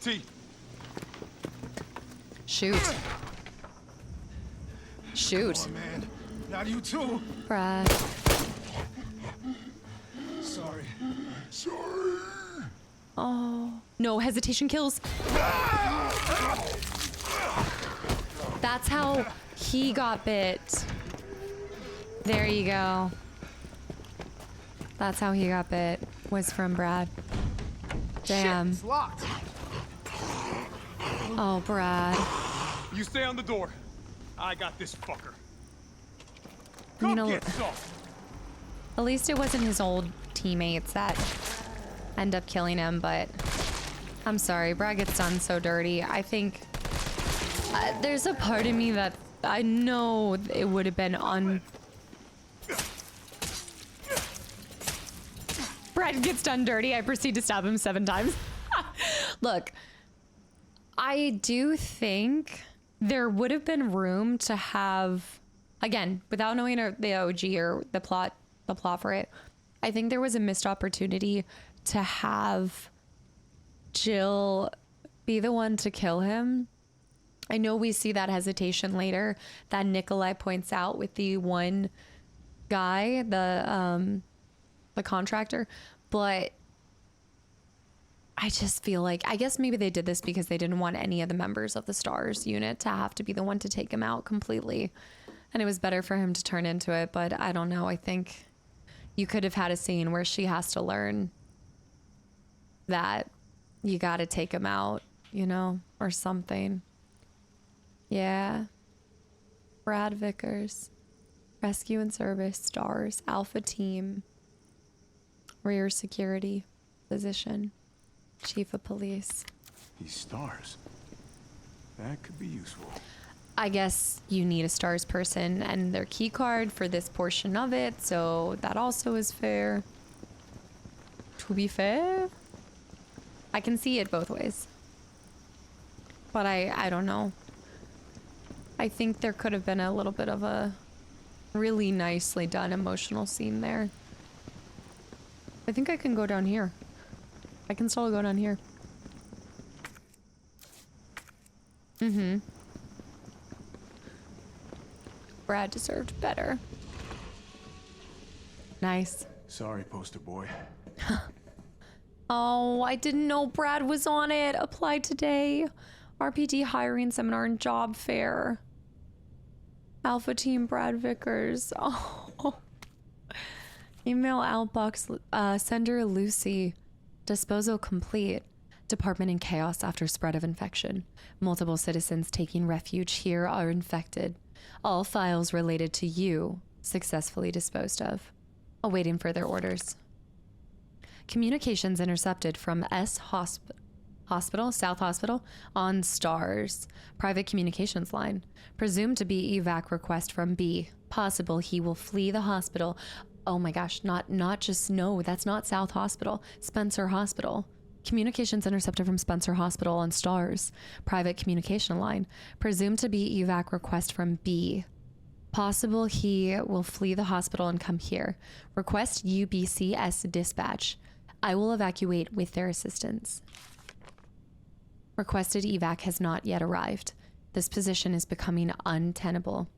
Speaker 5: T.
Speaker 1: Shoot. Shoot.
Speaker 5: Come on, man. Not you too.
Speaker 1: Brad.
Speaker 5: Sorry. Sorry.
Speaker 1: Oh. No, hesitation kills. That's how he got bit. There you go. That's how he got bit. Was from Brad. Damn.
Speaker 5: Shit, it's locked.
Speaker 1: Oh, Brad.
Speaker 5: You stay on the door. I got this fucker.
Speaker 1: You
Speaker 5: Come
Speaker 1: know,
Speaker 5: get soft.
Speaker 1: At least it wasn't his old teammates that end up killing him, but I'm sorry, Brad gets done so dirty. I think there's a part of me that I know it would have been Brad gets done dirty. I proceed to stab him 7 times. Look, I do think there would have been room to have, again, without knowing the OG or the plot for it, I think there was a missed opportunity to have Jill be the one to kill him. I know we see that hesitation later that Nikolai points out with the one guy, the contractor, but I just feel like, I guess maybe they did this because they didn't want any of the members of the STARS unit to have to be the one to take him out completely. And it was better for him to turn into it, but I don't know. I think you could have had a scene where she has to learn that you got to take him out, you know, or something. Yeah. Brad Vickers, Rescue and Service, STARS, Alpha Team, Rear Security, Physician, Chief of Police.
Speaker 5: He's STARS. That could be useful.
Speaker 1: I guess you need a STARS person and their key card for this portion of it, so that also is fair. To be fair, I can see it both ways. But I don't know. I think there could have been a little bit of a really nicely done emotional scene there. I think I can go down here. I can still go down here. Mm-hmm. Brad deserved better. Nice.
Speaker 5: Sorry, poster boy.
Speaker 1: Oh, I didn't know Brad was on it. Applied today. RPD hiring seminar and job fair. Alpha Team Brad Vickers. Oh. Email outbox sender Lucy. Disposal complete. Department in chaos after spread of infection. Multiple citizens taking refuge here are infected. All files related to you successfully disposed of. Awaiting further orders. Communications intercepted from S Hospital, South Hospital, on STARS. Private communications line. Presumed to be evac request from B. Possible he will flee the hospital. Oh my gosh, not just, no, that's not South Hospital. Spencer Hospital. Communications intercepted from Spencer Hospital on STARS. Private communication line. Presumed to be evac request from B. Possible he will flee the hospital and come here. Request UBCS dispatch. I will evacuate with their assistance. Requested evac has not yet arrived. This position is becoming untenable.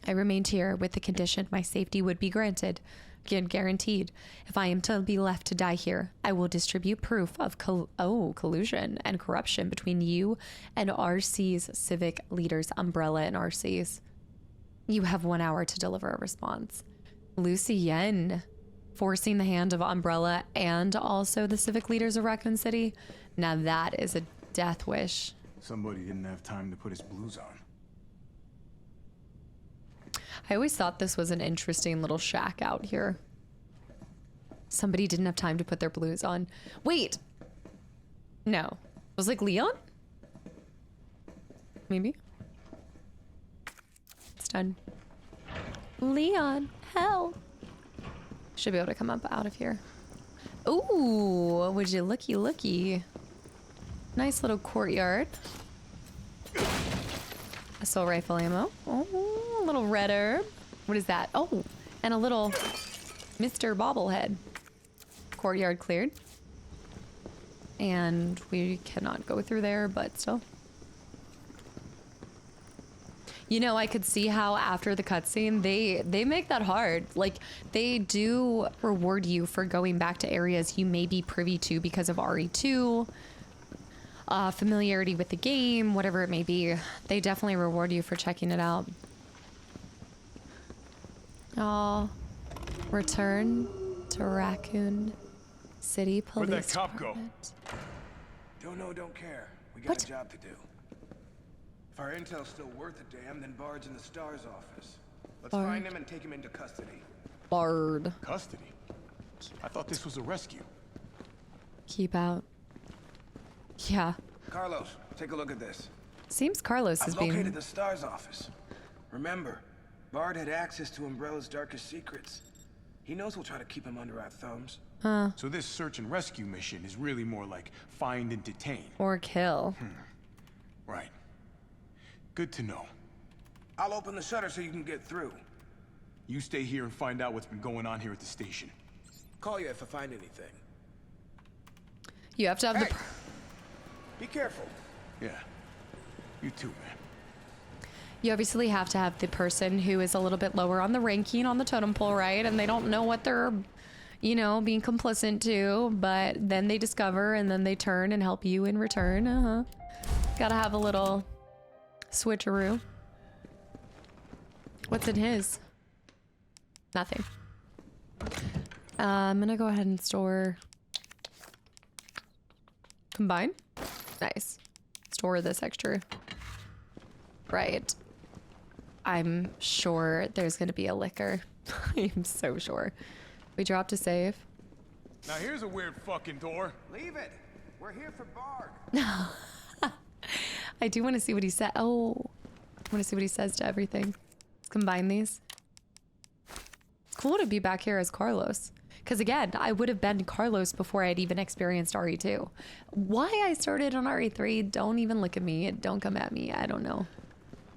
Speaker 1: I remained here with the condition my safety would be granted, guaranteed. If I am to be left to die here, I will distribute proof of collusion and corruption between you and RC's civic leaders, Umbrella and RC's. You have 1 hour to deliver a response. Lucy Yen, forcing the hand of Umbrella and also the civic leaders of Raccoon City. Now that is a death wish.
Speaker 5: Somebody didn't have time to put his blues on.
Speaker 1: I always thought this was an interesting little shack out here. Somebody didn't have time to put their blues on. Wait! No. It was like Leon? Maybe? It's done. Leon, hell! Should be able to come up out of here. Ooh, would you looky. Nice little courtyard. Assault rifle ammo. Oh, a little red herb. What is that? Oh, and a little Mr. Bobblehead. Courtyard cleared. And we cannot go through there, but still. You know, I could see how after the cutscene, they make that hard. Like, they do reward you for going back to areas you may be privy to because of RE2. Familiarity with the game, whatever it may be. They definitely reward you for checking it out. Oh, return to Raccoon City Police.
Speaker 5: Where'd that cop go?
Speaker 17: Don't know, don't care. We got a job to do. If our intel's still worth a damn, then Bard's in the STARS office. Let's find him and take him into custody.
Speaker 3: Bard.
Speaker 5: Custody? I thought this was a rescue.
Speaker 3: Keep out. Yeah.
Speaker 17: Carlos, take a look at this.
Speaker 3: Seems Carlos is
Speaker 17: I've
Speaker 3: being...
Speaker 17: located the STARS office. Remember, Bard had access to Umbrella's darkest secrets. He knows we'll try to keep him under our thumbs.
Speaker 5: So this search and rescue mission is really more like find and detain.
Speaker 3: Or kill.
Speaker 5: Right. Good to know.
Speaker 17: I'll open the shutter so you can get through.
Speaker 5: You stay here and find out what's been going on here at the station.
Speaker 17: Call you if I find anything.
Speaker 3: You have to have the...
Speaker 17: Be careful.
Speaker 5: Yeah. You too, man.
Speaker 3: You obviously have to have the person who is a little bit lower on the ranking on the totem pole, right? And they don't know what they're, you know, being complicit to, but then they discover and then they turn and help you in return. Gotta have a little switcheroo. What's in his? Nothing. I'm gonna go ahead and store... Combine? Nice. Store this extra. Right. I'm sure there's gonna be a liquor. I'm so sure. We dropped a save.
Speaker 5: Now here's a weird fucking door.
Speaker 17: Leave it. We're here for Bard.
Speaker 3: I do want to see what he said. Oh, I want to see what he says to everything. Let's combine these. It's cool to be back here as Carlos. Because again, I would have been Carlos before I'd even experienced RE2. Why I started on RE3, don't even look at me. Don't come at me. I don't know.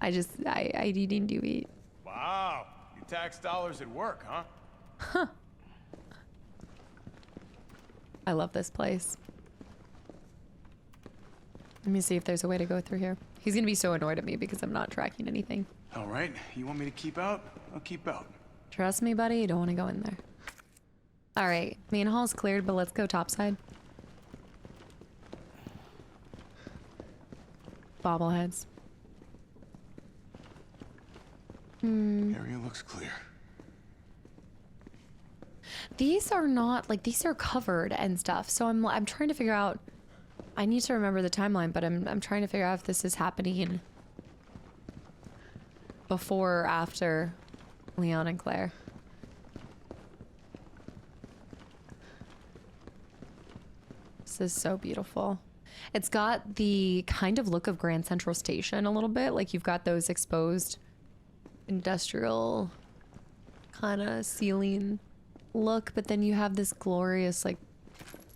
Speaker 3: I didn't do it.
Speaker 5: Wow. You tax dollars at work, huh?
Speaker 3: Huh. I love this place. Let me see if there's a way to go through here. He's going to be so annoyed at me because I'm not tracking anything.
Speaker 5: All right. You want me to keep out? I'll keep out.
Speaker 3: Trust me, buddy. You don't want to go in there. All right. Main hall's cleared, but let's go topside. Bobbleheads.
Speaker 5: Area looks clear.
Speaker 3: These are not, like, these are covered and stuff. So I'm trying to figure out... I need to remember the timeline, but I'm trying to figure out if this is happening before or after Leon and Claire. This is so beautiful. It's got the kind of look of Grand Central Station a little bit. Like you've got those exposed industrial kind of ceiling look, but then you have this glorious like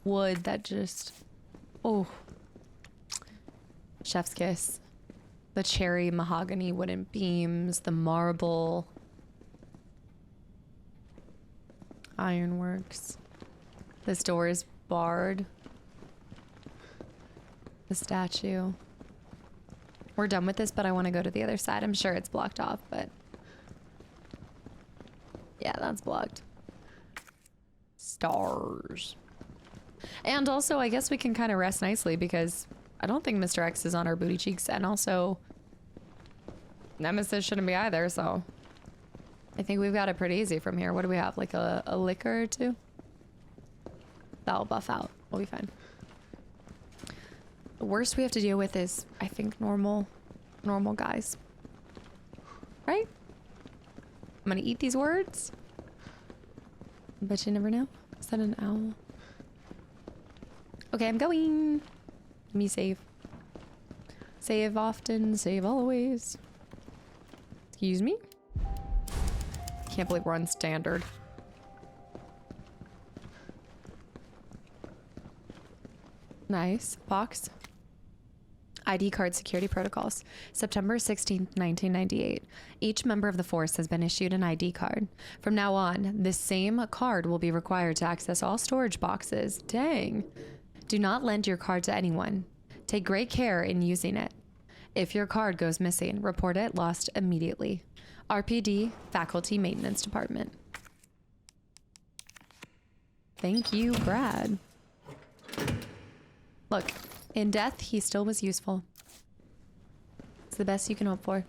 Speaker 3: wood that just... Oh, chef's kiss. The cherry mahogany wooden beams, the marble ironworks. This door is barred. The statue. We're done with this, but I want to go to the other side. I'm sure it's blocked off, but yeah, that's blocked. Stars. And also, I guess we can kind of rest nicely because I don't think Mr. X is on our booty cheeks, and also Nemesis shouldn't be either, so I think we've got it pretty easy from here. What do we have? Like a liquor or two? That'll buff out. We'll be fine. The worst we have to deal with is, I think, normal guys. Right? I'm gonna eat these words. But you never know. Is that an owl? Okay, I'm going. Let me save. Save often, save always. Excuse me? Can't believe we're on standard. Nice. Box. ID card security protocols. September 16th, 1998. Each member of the force has been issued an ID card. From now on, this same card will be required to access all storage boxes. Dang. Do not lend your card to anyone. Take great care in using it. If your card goes missing, report it lost immediately. RPD, Faculty Maintenance Department. Thank you, Brad. Look, in death, he still was useful. It's the best you can hope for.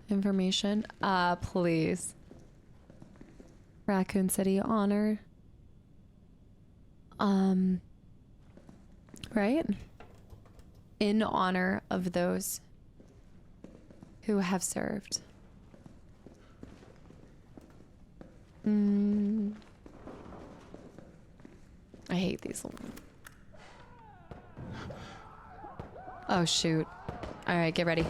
Speaker 3: Information. Please. Raccoon City honor. Right? In honor of those who have served. I hate these. Oh, shoot. All right, get ready.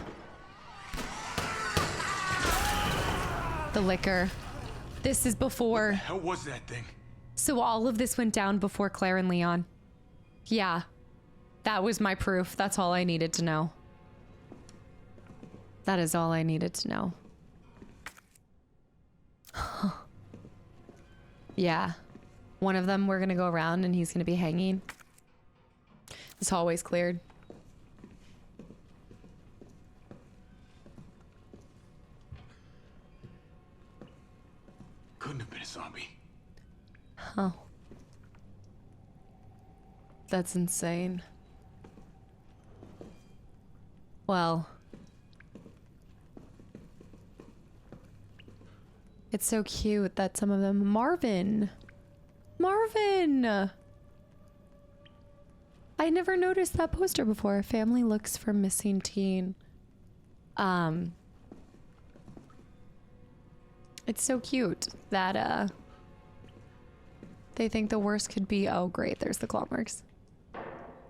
Speaker 3: The liquor. This is before.
Speaker 5: What the hell was that thing?
Speaker 3: So all of this went down before Claire and Leon. Yeah. That was my proof. That's all I needed to know. That is all I needed to know. Yeah. One of them, we're gonna go around and he's gonna be hanging. This hallway's cleared.
Speaker 5: Couldn't have been a zombie.
Speaker 3: Huh. That's insane. Well. It's so cute that some of them... Marvin! Marvin! I never noticed that poster before. Family looks for missing teen. It's so cute that, they think the worst could be... Oh, great. There's the claw marks.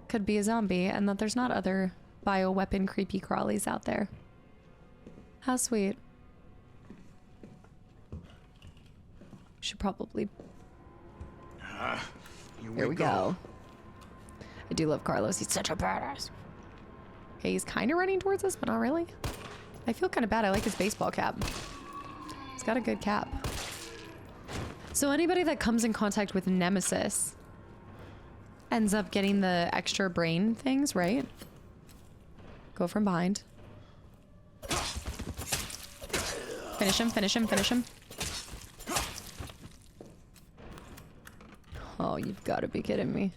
Speaker 3: Could be a zombie, and that there's not other bioweapon creepy crawlies out there. How sweet. Should probably... Here we go. I do love Carlos. He's such a badass. Okay, he's kind of running towards us, but not really. I feel kind of bad. I like his baseball cap. He's got a good cap. So anybody that comes in contact with Nemesis ends up getting the extra brain things, right? Go from behind. Finish him, finish him, finish him. Oh, you've got to be kidding me.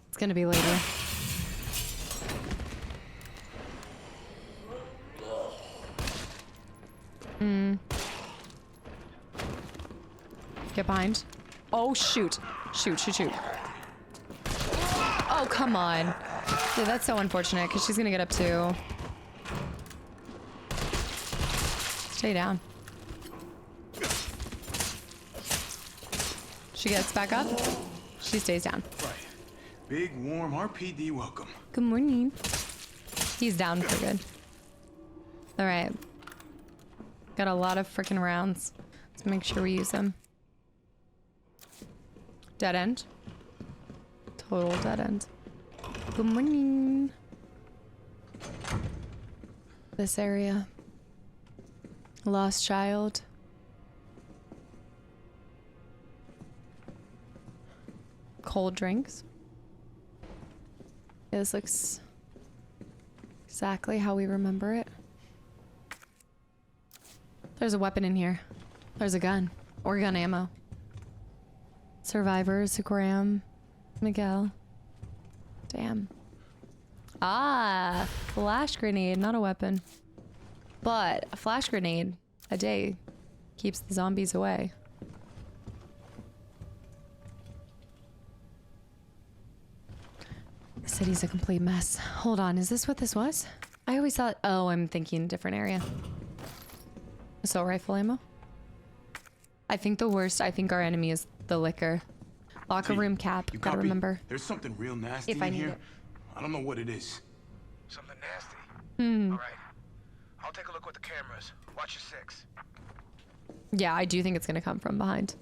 Speaker 3: It's gonna be later. Get behind. Oh, shoot. Shoot, shoot, shoot. Oh, come on. Dude, that's so unfortunate because she's gonna get up too. Stay down. She gets back up. She stays down.
Speaker 5: Right. Big, warm RPD welcome.
Speaker 3: Good morning. He's down for good. All right. Got a lot of freaking rounds. Let's make sure we use them. Dead end. Total dead end. Good morning. This area. Lost child. Cold drinks. Yeah, this looks exactly how we remember it. There's a weapon in here. There's a gun. Or gun ammo. Survivors, Graham, Miguel. Damn. Ah, flash grenade, not a weapon. But a flash grenade a day keeps the zombies away. The city's a complete mess. Hold on, is this what this was? I always thought, oh, I'm thinking different area. Assault rifle ammo? I think the worst, I think our enemy is the liquor. Locker room cap, gotta remember.
Speaker 5: There's something real nasty
Speaker 3: If I
Speaker 5: in
Speaker 3: need
Speaker 5: here.
Speaker 3: it.
Speaker 5: I don't know what it is.
Speaker 17: Something nasty.
Speaker 3: Hmm.
Speaker 17: All right. I'll take a look with the cameras. Watch your six.
Speaker 3: Yeah, I do think it's gonna come from behind.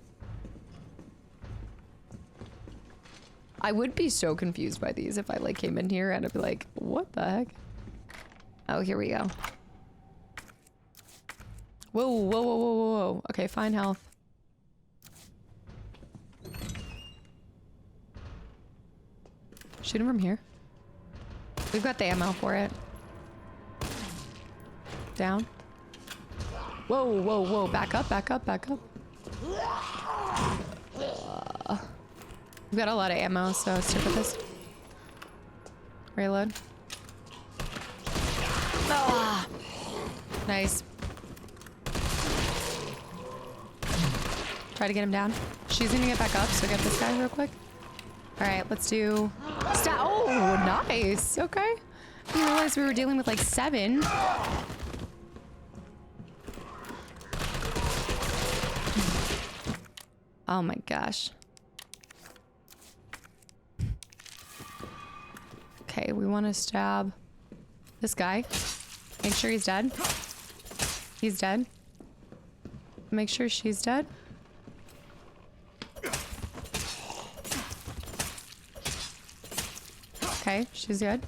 Speaker 3: I would be so confused by these if I like came in here and I'd be like, what the heck? Oh, here we go. Whoa, whoa, whoa, whoa, whoa, whoa. Okay, fine health. Shoot him from here. We've got the ammo for it. Down. Whoa, whoa, whoa. Back up, back up, back up. We've got a lot of ammo, so let's stick with this. Reload. Ah. Nice. Try to get him down. She's gonna get back up, so get this guy real quick. All right, let's do... Oh! nice. Okay. I didn't realize we were dealing with like 7. Oh my gosh. Okay, we want to stab this guy. Make sure he's dead. He's dead. Make sure she's dead. Okay, she's good.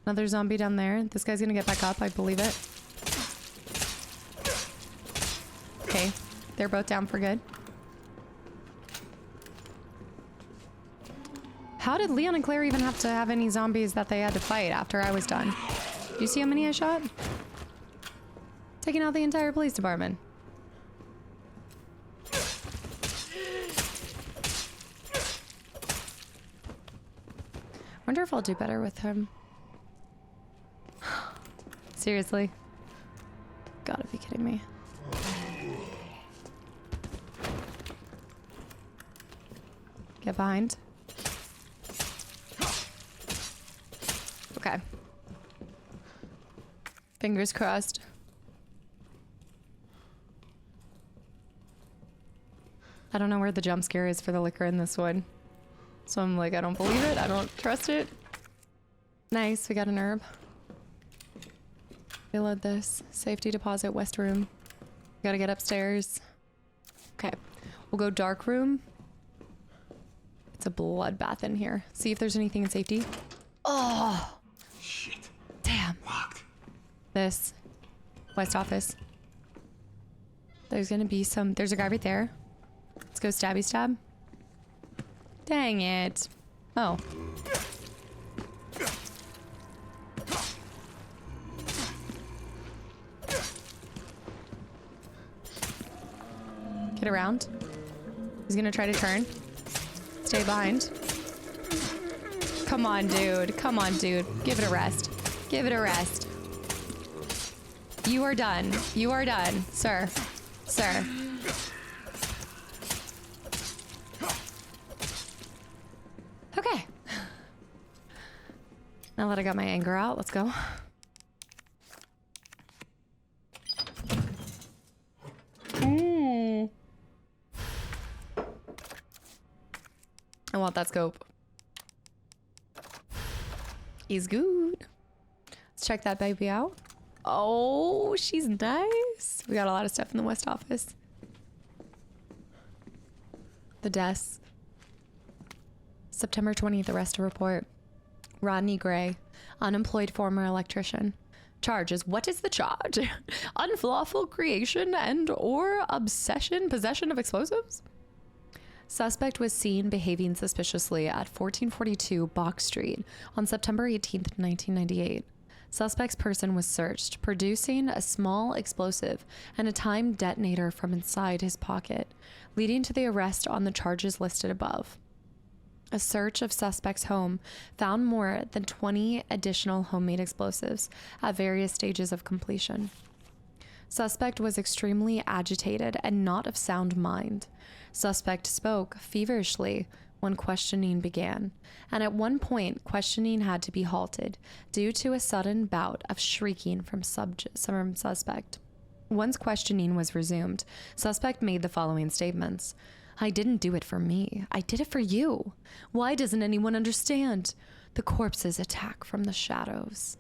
Speaker 3: Another zombie down there. This guy's gonna get back up, I believe it. Okay, they're both down for good. How did Leon and Claire even have to have any zombies that they had to fight after I was done? Do you see how many I shot? Taking out the entire police department. Wonder if I'll do better with him. Seriously? Gotta be kidding me. Get behind. Okay. Fingers crossed. I don't know where the jump scare is for the liquor in this one. So I'm like, I don't believe it. I don't trust it. Nice, we got an herb. Reload this. Safety deposit, west room. Gotta get upstairs. Okay, we'll go dark room. It's a bloodbath in here. See if there's anything in safety. Oh!
Speaker 5: Shit.
Speaker 3: Damn.
Speaker 5: Locked.
Speaker 3: This. West office. There's gonna be some... There's a guy right there. Let's go stabby stab. Dang it. Oh. Get around. He's gonna try to turn. Stay behind. Come on, dude. Come on, dude. Give it a rest. Give it a rest. You are done. You are done, sir. Sir. Okay. Now that I got my anger out, let's go. I want that scope. Is good. Let's check that baby out. Oh, she's nice. We got a lot of stuff in the West office. The desk. September 20th, arrest report. Rodney Gray, unemployed former electrician. Charges. What is the charge? Unlawful creation and or possession of explosives? Suspect was seen behaving suspiciously at 1442 Box Street on September 18th, 1998. Suspect's person was searched, producing a small explosive and a timed detonator from inside his pocket, leading to the arrest on the charges listed above. A search of suspect's home found more than 20 additional homemade explosives at various stages of completion. Suspect was extremely agitated and not of sound mind. Suspect spoke feverishly when questioning began, and at one point, questioning had to be halted due to a sudden bout of shrieking from suspect. Once questioning was resumed, suspect made the following statements. I didn't do it for me. I did it for you. Why doesn't anyone understand? The corpses attack from the shadows.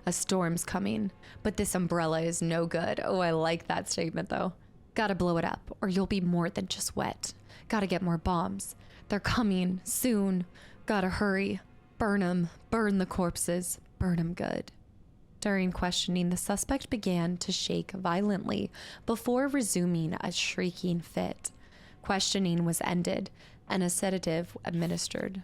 Speaker 3: A storm's coming, but this umbrella is no good. Oh, I like that statement though. Gotta blow it up, or you'll be more than just wet. Gotta get more bombs. They're coming soon. Gotta hurry. Burn 'em. Burn the corpses. Burn 'em good. During questioning, the suspect began to shake violently before resuming a shrieking fit. Questioning was ended and a sedative administered.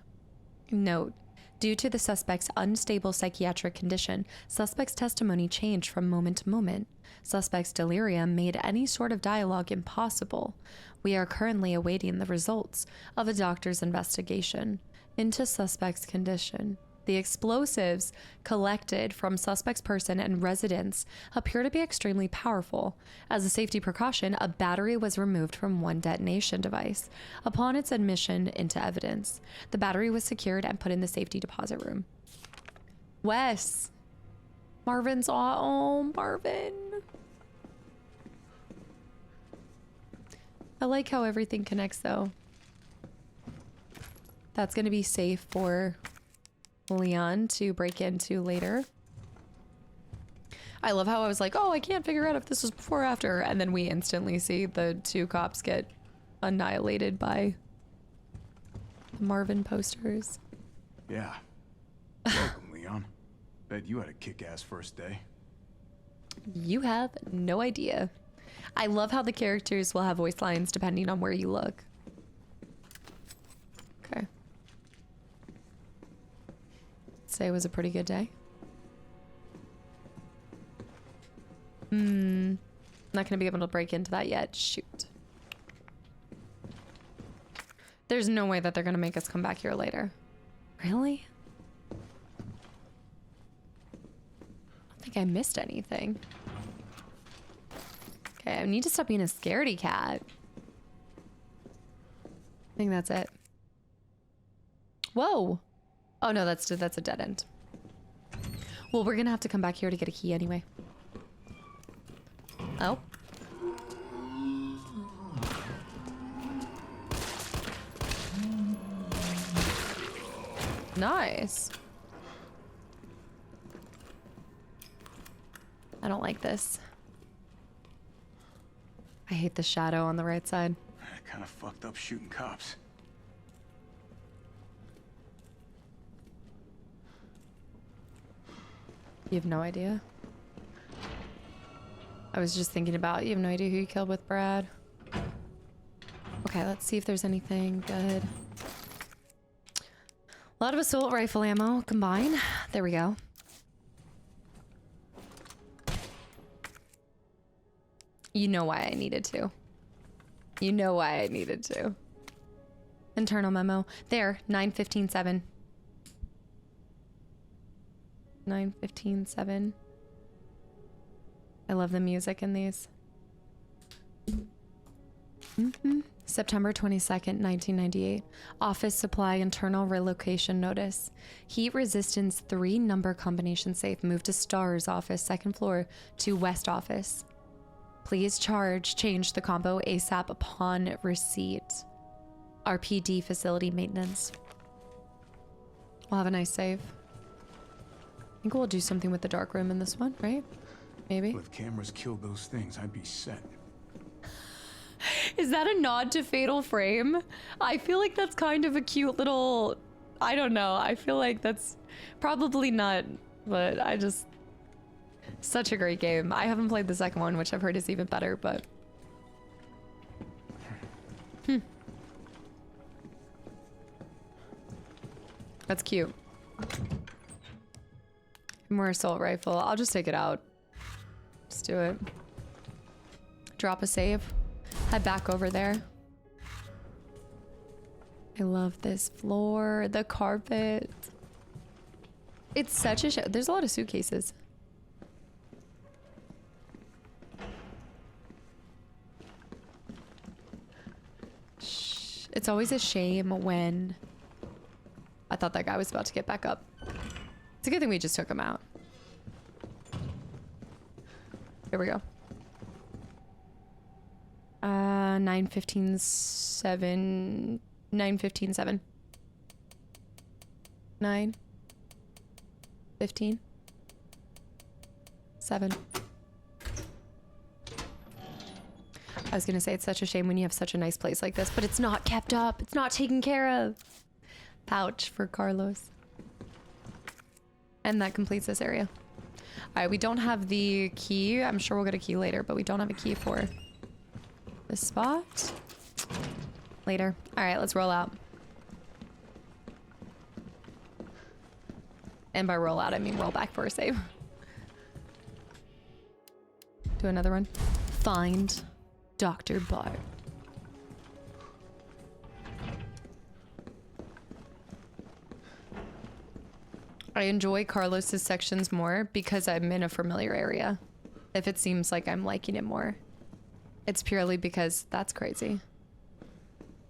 Speaker 3: Note: due to the suspect's unstable psychiatric condition, suspect's testimony changed from moment to moment. Suspect's delirium made any sort of dialogue impossible. We are currently awaiting the results of a doctor's investigation into suspect's condition.
Speaker 1: The explosives collected from suspect's person and residence appear to be extremely powerful. As a safety precaution, a battery was removed from one detonation device. Upon its admission into evidence, the battery was secured and put in the safety deposit room. Wes. Marvin's oh, Marvin. I like how everything connects though. That's going to be safe for Leon to break into later. I love how I was like, oh, I can't figure out if this was before or after. And then we instantly see the two cops get annihilated by the Marvin posters.
Speaker 5: Yeah. Welcome, Leon. Bet you had a kick-ass first day.
Speaker 1: You have no idea. I love how the characters will have voice lines depending on where you look. Okay. Say it was a pretty good day. Not gonna be able to break into that yet. Shoot. There's no way that they're gonna make us come back here later. Really? I don't think I missed anything. Okay, I need to stop being a scaredy cat. I think that's it. Whoa. Oh no, that's a dead end. Well, we're gonna have to come back here to get a key anyway. Oh. Nice. I don't like this. I hate the shadow on the right side.
Speaker 5: Kind of fucked up shooting cops.
Speaker 1: You have no idea? I was just thinking about, you have no idea who you killed with Brad. Okay, let's see if there's anything good. A lot of assault rifle ammo combined. There we go. You know why I needed to. You know why I needed to. Internal memo. There, 9:15:7. 9:15:7. I love the music in these. September 22nd, 1998. Office supply internal relocation notice. Heat resistance 3 number combination safe moved to Star's office, 2nd floor to West office. Please change the combo ASAP upon receipt. RPD facility maintenance. We'll have a nice save. I think we'll do something with the dark room in this one, right? Maybe.
Speaker 5: Well, if cameras killed those things, I'd be set.
Speaker 1: Is that a nod to Fatal Frame? I feel like that's kind of a cute little... I don't know. I feel like that's probably not, but I just... Such a great game. I haven't played the second one, which I've heard is even better, but... That's cute. More assault rifle. I'll just take it out. Let's do it. Drop a save. Head back over there. I love this floor. The carpet. It's such a show. There's a lot of suitcases. It's always a shame when... I thought that guy was about to get back up. It's a good thing we just took him out. Here we go. 9:15:7. 9:15:7. 9:15. 7. I was gonna say it's such a shame when you have such a nice place like this, but it's not kept up. It's not taken care of. Pouch for Carlos. And that completes this area. All right, we don't have the key. I'm sure we'll get a key later, but we don't have a key for this spot. Later. All right, let's roll out. And by roll out, I mean roll back for a save. Do another one. Find Dr. Bart.
Speaker 3: I enjoy Carlos's sections more because I'm in a familiar area. If it seems like I'm liking it more, it's purely because that's crazy.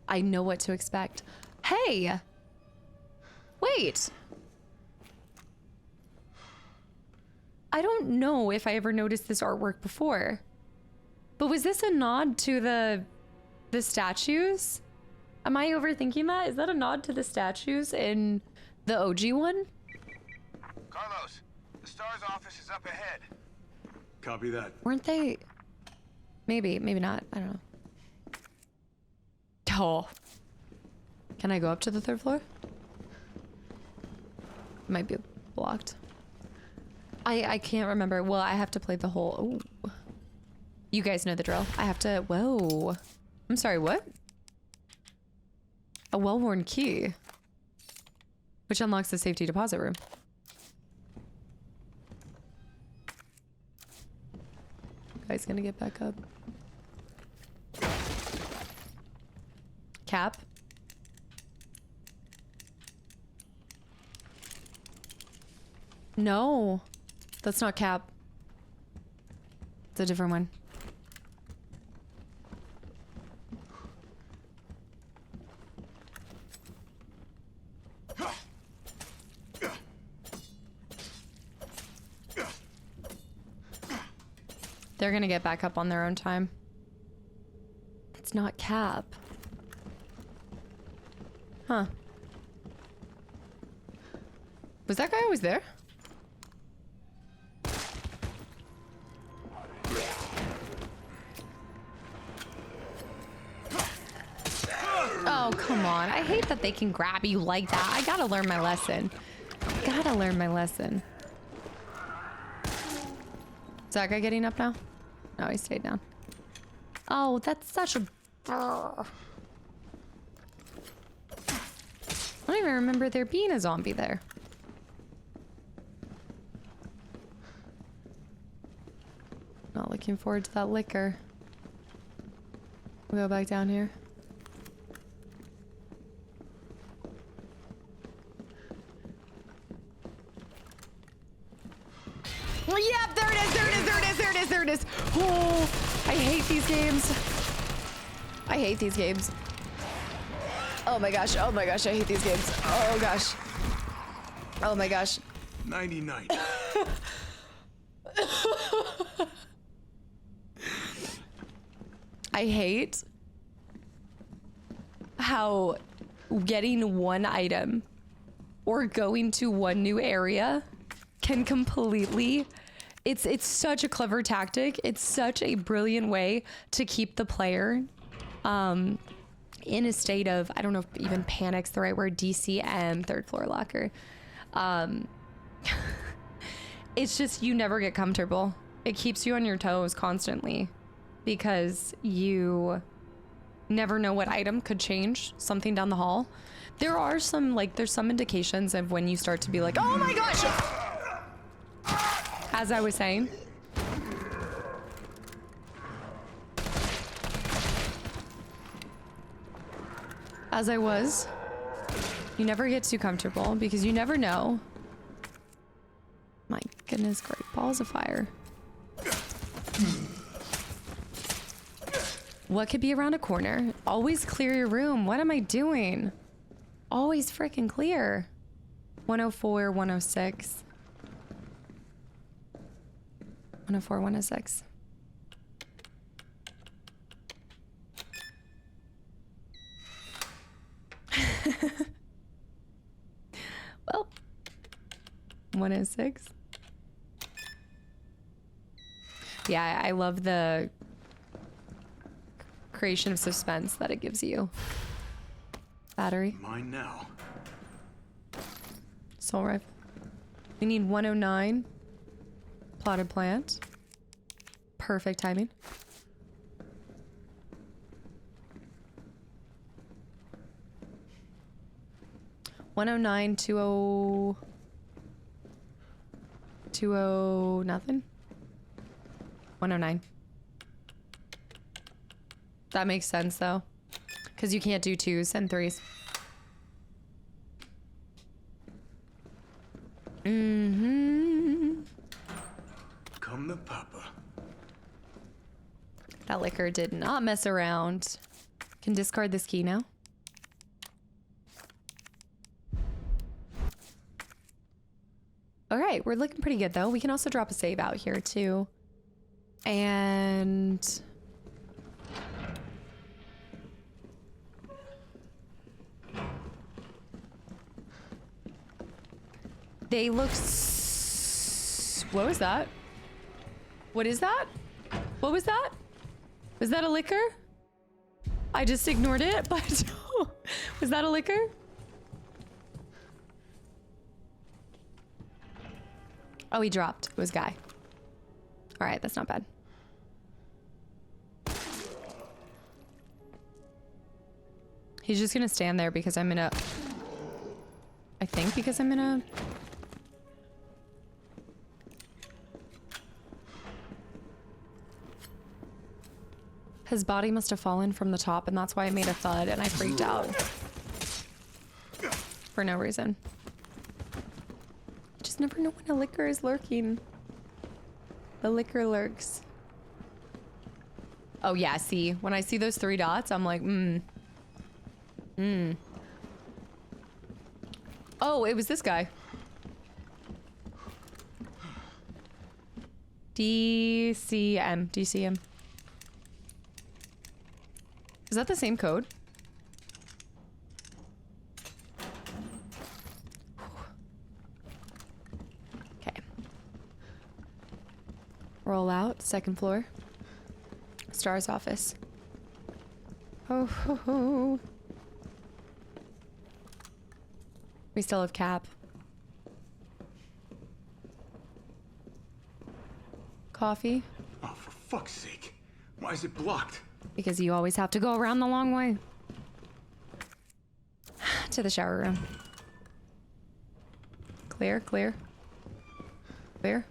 Speaker 3: I know what to expect. Hey! Wait! I don't know if I ever noticed this artwork before, but was this a nod to the statues? Am I overthinking that? Is that a nod to the statues in the OG one?
Speaker 17: Carlos, the STARS office is up ahead.
Speaker 5: Copy that.
Speaker 3: Weren't they? Maybe, maybe not. I don't know. Oh. Can I go up to the 3rd floor? Might be blocked. I can't remember. Well, I have to play the whole... Ooh. You guys know the drill. I have to... Whoa. I'm sorry, what? A well-worn key. Which unlocks the safety deposit room. Guy's gonna get back up. Cap. No. That's not Cap. It's a different one. They're gonna get back up on their own time. It's not Cap. Huh. Was that guy always there? Oh, come on. I hate that they can grab you like that. I gotta learn my lesson. Gotta learn my lesson. Is that guy getting up now? No, he stayed down. Oh, that's such a... I don't even remember there being a zombie there. Not looking forward to that liquor. We'll go back down here. Well, yep, there it is, there it is, there it is, there it is, there it is. Oh, I hate these games. I hate these games. Oh my gosh, I hate these games. Oh gosh. Oh my gosh.
Speaker 5: 99.
Speaker 3: I hate how getting one item or going to one new area can completely... It's such a clever tactic. It's such a brilliant way to keep the player in a state of, I don't know if even panic's the right word, DCM, 3rd floor locker. It's just, you never get comfortable. It keeps you on your toes constantly because you never know what item could change something down the hall. There are some, like, there's some indications of when you start to be like, oh my gosh! As I was saying. As I was, you never get too comfortable because you never know. My goodness, great balls of fire. What could be around a corner? Always clear your room. What am I doing? Always freaking clear. 104, 106. 104, 106. Well, 106. Yeah, I love the creation of suspense that it gives you. Battery.
Speaker 5: Mine now.
Speaker 3: Soul rifle. We need 109. Plotted plant. Perfect timing. $109, 20 nothing. 109. That makes sense though, because you can't do 2s and 3s.
Speaker 5: Come to Papa.
Speaker 3: That liquor did not mess around. Can discard this key now. All right, we're looking pretty good though. We can also drop a save out here too. And they look what was that? What is that? What was that? Was that a liquor? I just ignored it, but was that a liquor? Oh, he dropped. It was Guy. All right, that's not bad. He's just gonna stand there because I'm in a... I think because I'm in a... His body must have fallen from the top, and that's why it made a thud, and I freaked out. For no reason. You just never know when a liquor is lurking. The liquor lurks. Oh yeah, see, when I see those 3 dots, I'm like, Oh, it was this guy. DCM. Is that the same code? Okay. Roll out, 2nd floor. Star's office. Oh, ho, ho. We still have Cap. Coffee.
Speaker 5: Oh, for fuck's sake. Why is it blocked?
Speaker 3: Because you always have to go around the long way. To the shower room. Clear, clear. Clear.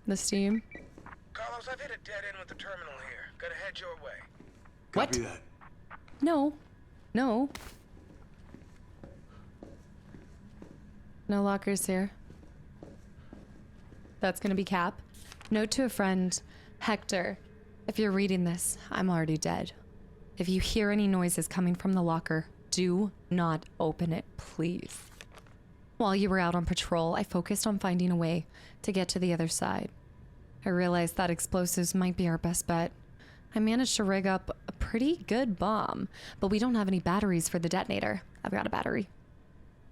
Speaker 3: The steam.
Speaker 17: Carlos, I've hit a dead end with the terminal here. Gotta head your way.
Speaker 5: Copy that.
Speaker 3: No. No. No lockers here. That's gonna be Cap. Note to a friend. Hector, if you're reading this, I'm already dead. If you hear any noises coming from the locker, do not open it, please. While you were out on patrol, I focused on finding a way to get to the other side. I realized that explosives might be our best bet. I managed to rig up a pretty good bomb, but we don't have any batteries for the detonator. I've got a battery.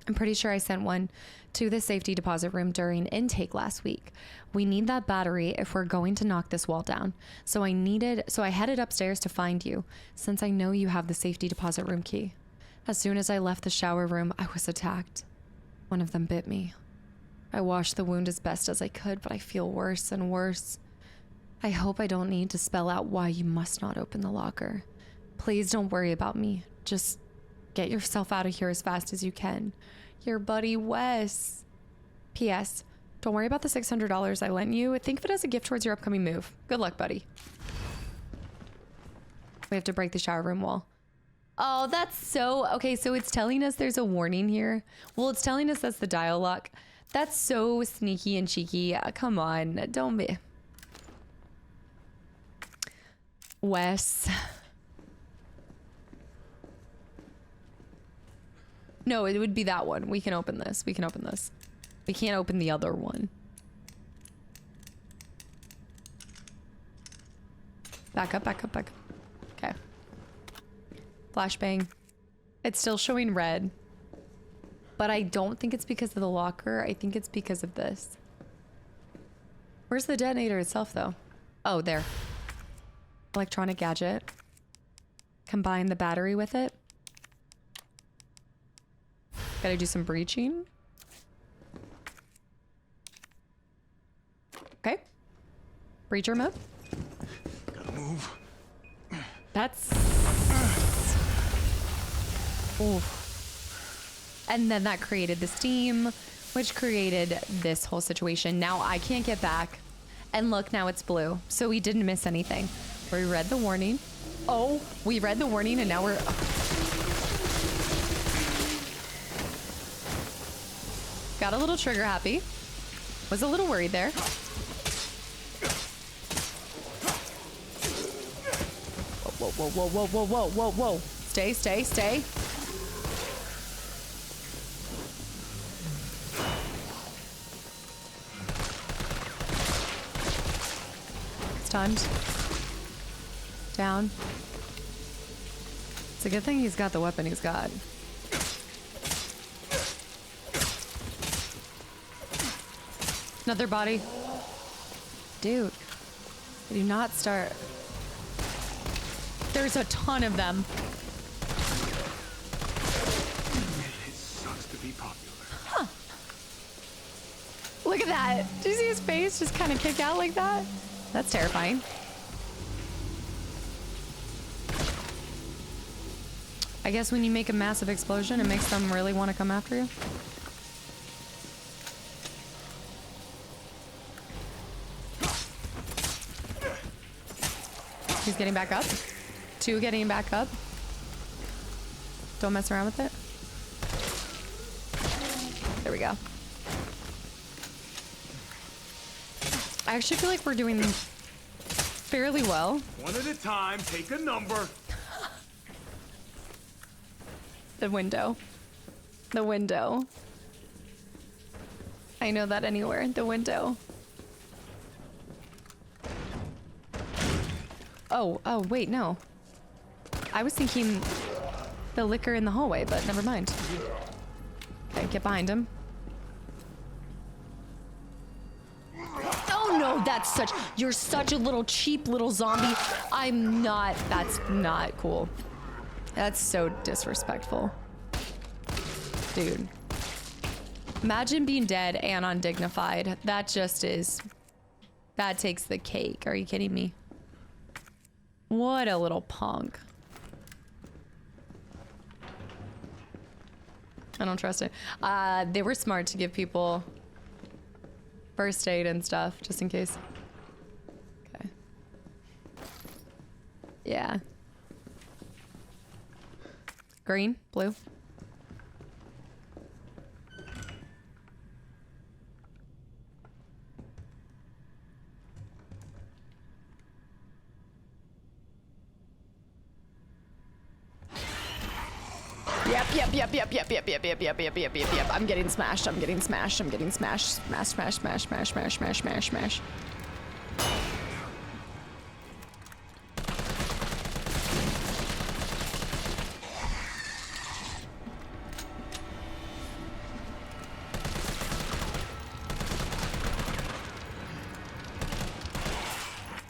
Speaker 3: I'm pretty sure I sent one to the safety deposit room during intake last week. We need that battery if we're going to knock this wall down. So I headed upstairs to find you, since I know you have the safety deposit room key. As soon as I left the shower room, I was attacked. One of them bit me. I washed the wound as best as I could, but I feel worse and worse. I hope I don't need to spell out why you must not open the locker. Please don't worry about me. Just get yourself out of here as fast as you can. Your buddy Wes. P.S. Don't worry about the $600 I lent you. Think of it as a gift towards your upcoming move. Good luck, buddy. We have to break the shower room wall. Oh, that's so... Okay, so it's telling us there's a warning here. Well, it's telling us that's the dial lock. That's so sneaky and cheeky. Come on, don't be... Wes. No, it would be that one. We can open this. We can open this. We can't open the other one. Back up, back up, back up. Okay. Flashbang. It's still showing red. But I don't think it's because of the locker. I think it's because of this. Where's the detonator itself, though? Oh, there. Electronic gadget. Combine the battery with it. Gotta do some breaching. Okay. Breacher mode.
Speaker 5: Gotta move.
Speaker 3: That's... Oof. And then that created the steam, which created this whole situation. Now I can't get back. And look, now it's blue. So we didn't miss anything. We read the warning. Oh, we read the warning and now we're... got a little trigger happy. Was a little worried there. Whoa, whoa, whoa, whoa, whoa, whoa, whoa, whoa. Stay, stay, stay. Stunned. Down. It's a good thing he's got the weapon he's got. Another body. Dude. They do not start. There's a ton of them.
Speaker 5: It sucks to be popular.
Speaker 3: Huh. Look at that. Did you see his face just kind of kick out like that? That's terrifying. I guess when you make a massive explosion, it makes them really want to come after you. He's getting back up. 2 getting back up. Don't mess around with it. There we go. I actually feel like we're doing fairly well.
Speaker 5: One at a time, take a number.
Speaker 3: The window. The window. I know that anywhere. The window. Oh, wait, no. I was thinking the liquor in the hallway, but never mind. Okay, get behind him. Oh no, you're such a little cheap little zombie. That's not cool. That's so disrespectful. Dude. Imagine being dead and undignified. That takes the cake. Are you kidding me? What a little punk. I don't trust it. They were smart to give people first aid and stuff, just in case. Okay. Yeah. Green, blue. Yep. I'm getting smashed. I'm getting smashed. Smash.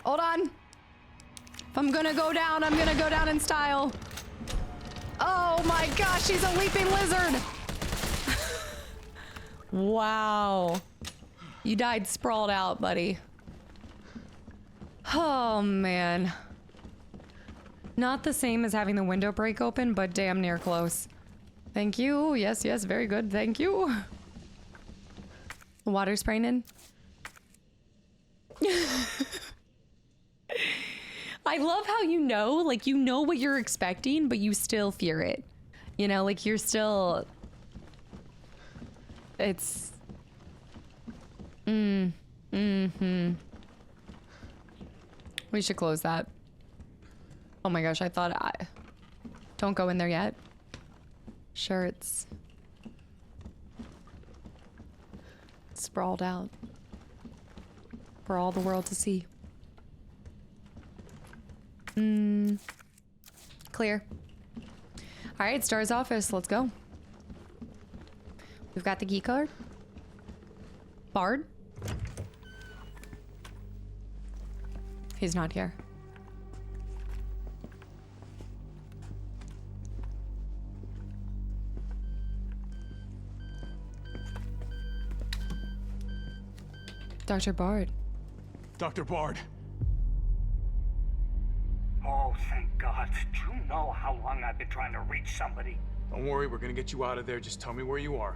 Speaker 3: Hold on. If I'm gonna go down, I'm gonna go down in style. Oh my gosh, she's a leaping lizard. Wow. You died sprawled out, buddy. Oh man. Not the same as having the window break open, but damn near close. Thank you. Yes, very good. Thank you. The water spraying in. I love how you know what you're expecting, but you still fear it. You know, like you're still... It's... We should close that. Oh my gosh, don't go in there yet. Sure, it's... sprawled out. For all the world to see. Clear. All right, Star's office. Let's go. We've got the key card. Bard. He's not here. Dr. Bard.
Speaker 5: Dr. Bard.
Speaker 18: Oh, thank God. Do you know how long I've been trying to reach somebody?
Speaker 5: Don't worry, we're gonna get you out of there. Just tell me where you are.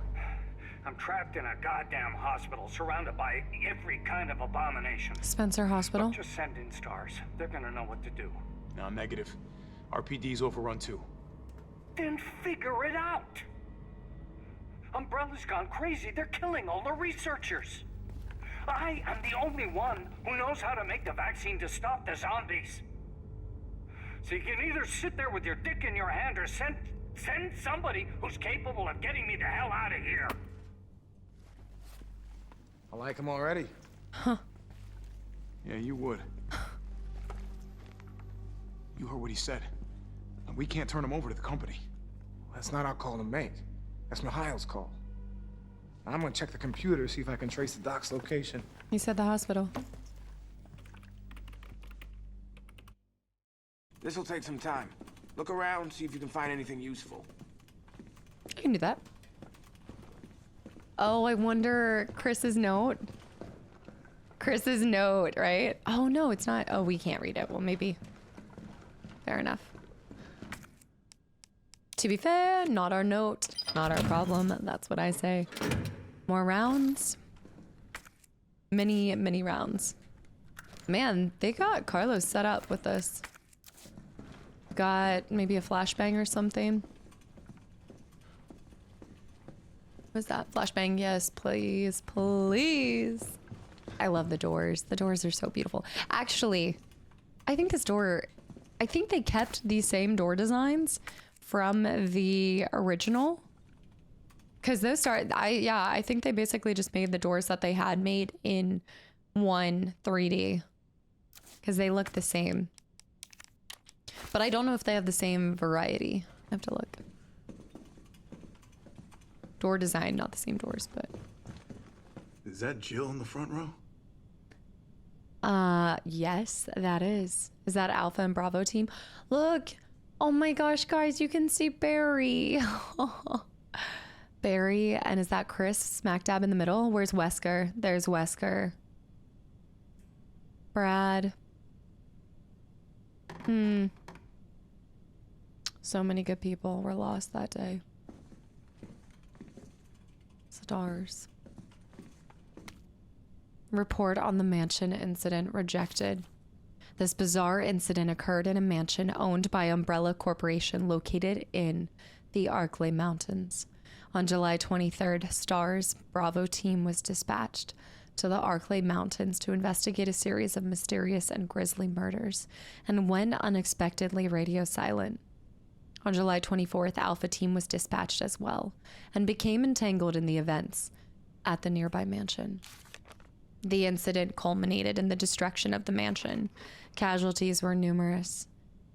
Speaker 18: I'm trapped in a goddamn hospital, surrounded by every kind of abomination.
Speaker 3: Spencer Hospital?
Speaker 18: Look, just send in stars. They're gonna know what to do.
Speaker 5: No, negative. RPD's overrun too.
Speaker 18: Then figure it out. Umbrella's gone crazy. They're killing all the researchers. I am the only one who knows how to make the vaccine to stop the zombies. So you can either sit there with your dick in your hand or send somebody who's capable of getting me the hell out of here.
Speaker 17: I like him already.
Speaker 3: Huh.
Speaker 5: Yeah, you would. You heard what he said. And we can't turn him over to the company.
Speaker 17: That's not our call to make. That's Mikhail's call. I'm gonna check the computer, see if I can trace the doc's location.
Speaker 3: He said the hospital.
Speaker 17: This'll take some time. Look around, see if you can find anything useful.
Speaker 3: I can do that. Oh, I wonder Chris's note. Chris's note, right? Oh, no, it's not. Oh, we can't read it. Well, maybe. Fair enough. To be fair, not our note, not our problem. That's what I say. More rounds. Many, many rounds. Man, they got Carlos set up with this. Got maybe a flashbang or something. What's that? Flashbang, yes, please, please. I love the doors. The doors are so beautiful. Actually, I think this door, I think they kept these same door designs from the original. Because those I think they basically just made the doors that they had made in 3D. Because they look the same. But I don't know if they have the same variety. I have to look. Door design, not the same doors, but...
Speaker 5: Is that Jill in the front row?
Speaker 3: Yes, that is. Is that Alpha and Bravo team? Look! Oh my gosh, guys, you can see Barry. Barry, and is that Chris smack dab in the middle? Where's Wesker? There's Wesker. Brad. So many good people were lost that day. Stars. Report on the mansion incident rejected. This bizarre incident occurred in a mansion owned by Umbrella Corporation located in the Arklay Mountains. On July 23rd, STAR's Bravo team was dispatched to the Arklay Mountains to investigate a series of mysterious and grisly murders and went unexpectedly radio silent. On July 24th, Alpha team was dispatched as well and became entangled in the events at the nearby mansion. The incident culminated in the destruction of the mansion. Casualties were numerous.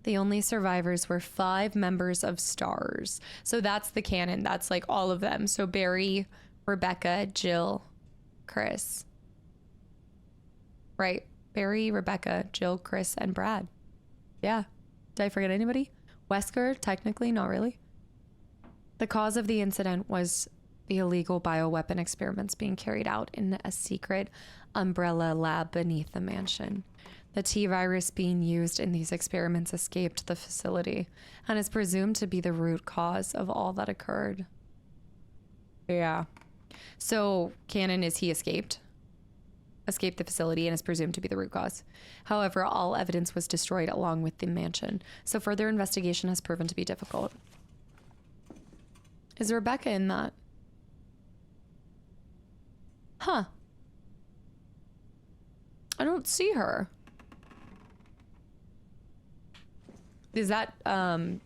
Speaker 3: The only survivors were 5 members of STARS. So that's the canon. That's like all of them. So Barry, Rebecca, Jill, Chris. Right. Barry, Rebecca, Jill, Chris, and Brad. Yeah. Did I forget anybody? Wesker, technically, not really. The cause of the incident was the illegal bioweapon experiments being carried out in a secret Umbrella lab beneath the mansion. The T-virus being used in these experiments escaped the facility and is presumed to be the root cause of all that occurred. Yeah. So, canon is he escaped the facility and is presumed to be the root cause. However, all evidence was destroyed along with the mansion, so further investigation has proven to be difficult. Is Rebecca in that? Huh. I don't see her. Is that not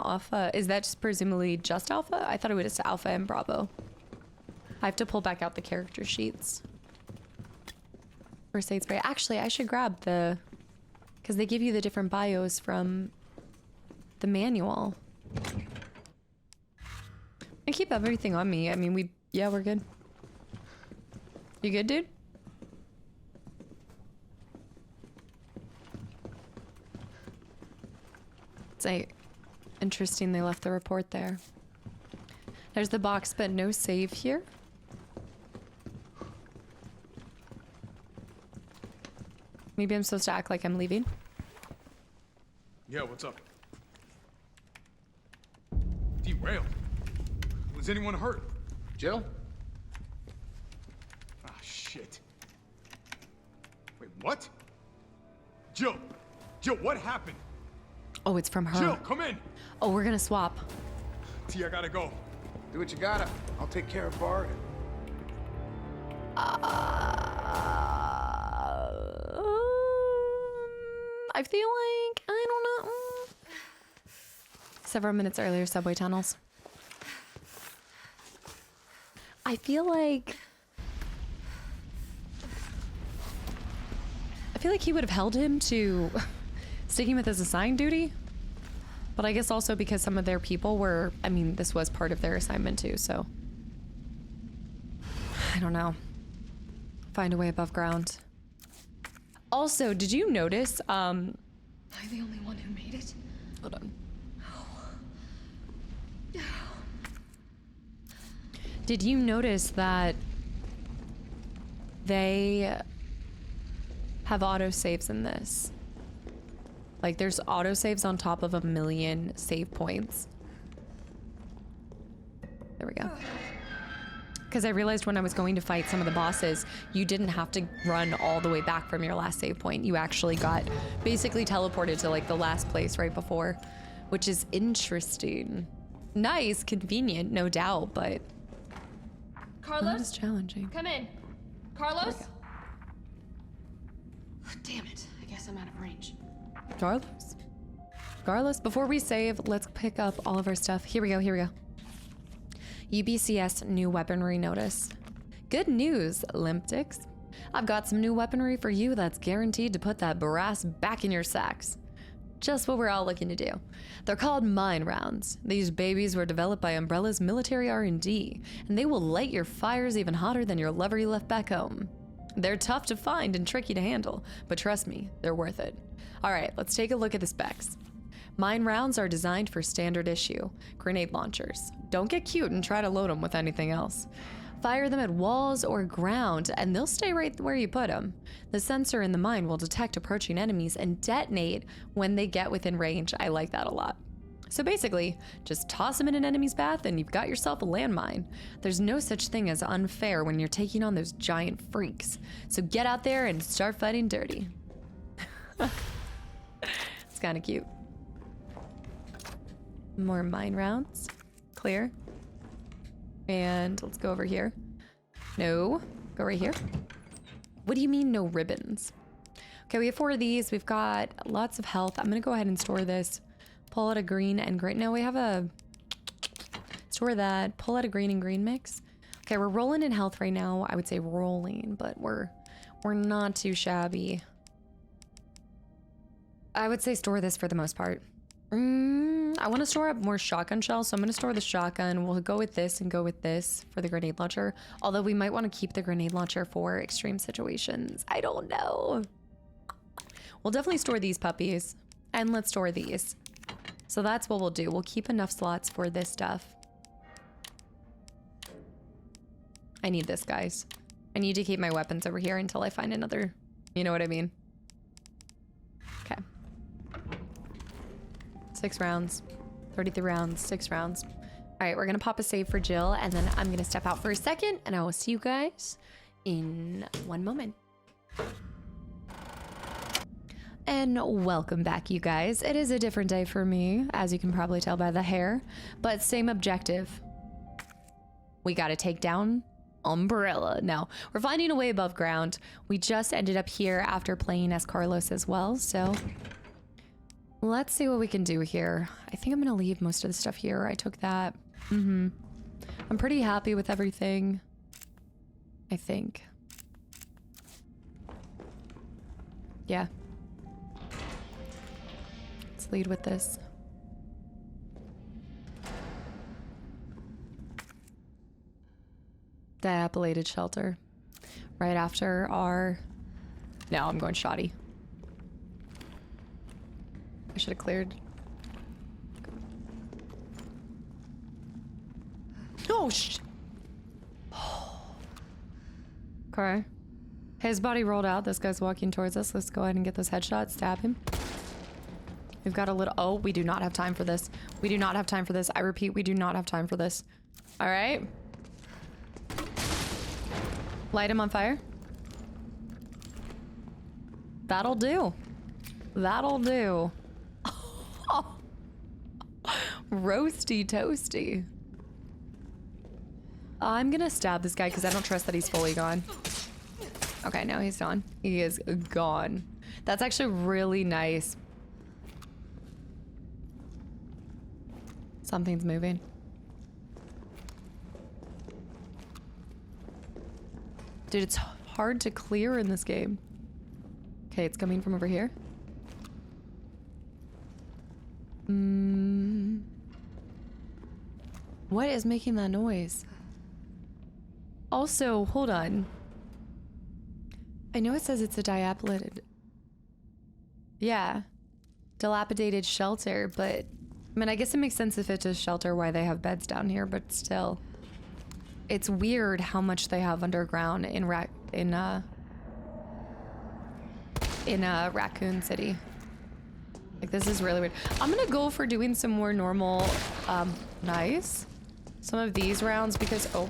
Speaker 3: Alpha? Is that just presumably just Alpha? I thought it was Alpha and Bravo. I have to pull back out the character sheets. First aid spray. Actually, I should grab the... because they give you the different bios from the manual. I keep everything on me. I mean, yeah, we're good. You good, dude? It's like interesting they left the report there. There's the box, but no save here. Maybe I'm supposed to act like I'm leaving.
Speaker 5: Yeah, what's up? Derailed. Was anyone hurt?
Speaker 17: Jill?
Speaker 5: Ah, shit. Wait, what? Jill! Jill, what happened?
Speaker 3: Oh, it's from her.
Speaker 5: Jill, come in!
Speaker 3: Oh, we're gonna swap.
Speaker 5: T, I gotta go.
Speaker 17: Do what you gotta. I'll take care of Bard.
Speaker 3: I feel like, I don't know. Several minutes earlier, subway tunnels. I feel like he would have held him to sticking with his assigned duty. But I guess also because some of their people were, I mean, this was part of their assignment too, so. I don't know. Find a way above ground. Also, did you notice,
Speaker 8: Am I the only one who made it?
Speaker 3: Hold on. Did you notice that they have autosaves in this? Like, there's autosaves on top of 1 million save points. There we go. Because I realized when I was going to fight some of the bosses, you didn't have to run all the way back from your last save point. You actually got basically teleported to like the last place right before, which is interesting. Nice, convenient, no doubt, but
Speaker 8: Carlos?
Speaker 3: it's challenging.
Speaker 8: Come in. Carlos? Damn it. I guess I'm out of range.
Speaker 3: Carlos, before we save, let's pick up all of our stuff. Here we go. UBCS new weaponry notice. Good news, Limptics. I've got some new weaponry for you that's guaranteed to put that brass back in your sacks. Just what we're all looking to do. They're called mine rounds. These babies were developed by Umbrella's military R&D, and they will light your fires even hotter than your lover you left back home. They're tough to find and tricky to handle, but trust me, they're worth it. All right, let's take a look at the specs. Mine rounds are designed for standard issue grenade launchers. Don't get cute and try to load them with anything else. Fire them at walls or ground, and they'll stay right where you put them. The sensor in the mine will detect approaching enemies and detonate when they get within range. I like that a lot. So basically, just toss them in an enemy's path and you've got yourself a landmine. There's no such thing as unfair when you're taking on those giant freaks. So get out there and start fighting dirty. It's kind of cute. More mine rounds. Clear. And let's go over here. No, go right here. What do you mean no ribbons? Okay, we have 4 of these. We've got lots of health. I'm gonna go ahead and store this. Pull out a green and green. No, we have a, store that. Pull out a green and green mix. Okay, we're rolling in health right now. I would say rolling, but we're not too shabby. I would say store this for the most part. I want to store up more shotgun shells, so I'm going to store the shotgun. We'll go with this and go with this for the grenade launcher. Although we might want to keep the grenade launcher for extreme situations. I don't know. We'll definitely store these puppies. And let's store these. So that's what we'll do. We'll keep enough slots for this stuff. I need this, guys. I need to keep my weapons over here until I find another. You know what I mean? Okay. 6 rounds, 33 rounds, 6 rounds. All right, we're gonna pop a save for Jill, and then I'm gonna step out for a second, and I will see you guys in 1 moment. And welcome back, you guys. It is a different day for me, as you can probably tell by the hair, but same objective. We gotta take down Umbrella. Now, we're finding a way above ground. We just ended up here after playing as Carlos as well, so let's see what we can do here. I think I'm gonna leave most of the stuff here. I took that. I'm pretty happy with everything, I think. Yeah. Let's lead with this. Diapilated shelter. Right after our... No, I'm going shoddy. I should have cleared. Oh, okay. His body rolled out. This guy's walking towards us. Let's go ahead and get those headshots. Stab him. We've got a little... Oh, we do not have time for this. We do not have time for this. I repeat, we do not have time for this. All right. Light him on fire. That'll do. That'll do. Roasty toasty. I'm gonna stab this guy because I don't trust that he's fully gone. Okay, now he's gone. He is gone. That's actually really nice. Something's moving. Dude, it's hard to clear in this game. Okay, it's coming from over here. What is making that noise? Also, hold on. I know it says it's a dilapidated... Yeah. Dilapidated shelter, but... I mean, I guess it makes sense if it's a shelter why they have beds down here, but still. It's weird how much they have underground in Raccoon City. Like, this is really weird. I'm gonna go for doing some more normal, nice. Some of these rounds because, oh.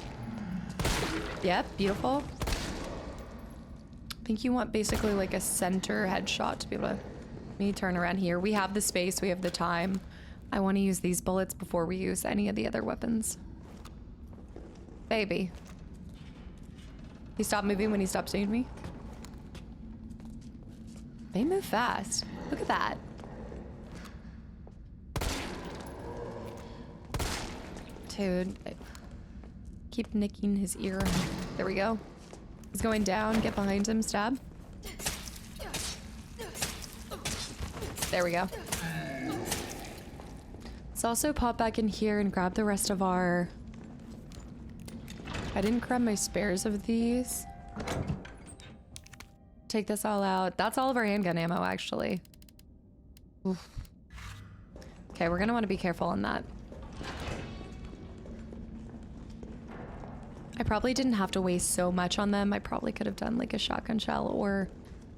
Speaker 3: Yep, beautiful. I think you want basically like a center headshot to be able to... Let me turn around here. We have the space, we have the time. I want to use these bullets before we use any of the other weapons. Baby. He stopped moving when he stopped seeing me. They move fast. Look at that. Dude. Keep nicking his ear. There we go. He's going down. Get behind him. Stab. There we go. Let's also pop back in here and grab the rest of our... I didn't grab my spares of these. Take this all out. That's all of our handgun ammo, actually. Oof. Okay, we're gonna want to be careful on that. I probably didn't have to waste so much on them. I probably could have done like a shotgun shell or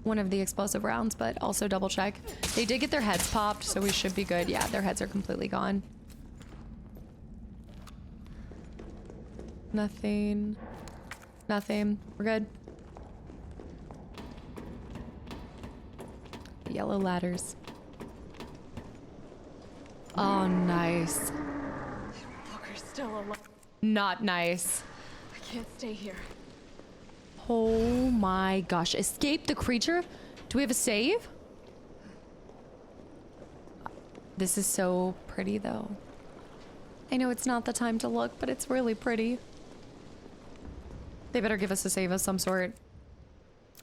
Speaker 3: one of the explosive rounds, but also double check. They did get their heads popped, so we should be good. Yeah, their heads are completely gone. Nothing. Nothing. We're good. Yellow ladders. Oh, nice.
Speaker 8: Walker's still alive.
Speaker 3: Not nice.
Speaker 8: I can't stay here.
Speaker 3: Oh my gosh. Escape the creature? Do we have a save? This is so pretty though. I know it's not the time to look, but it's really pretty. They better give us a save of some sort.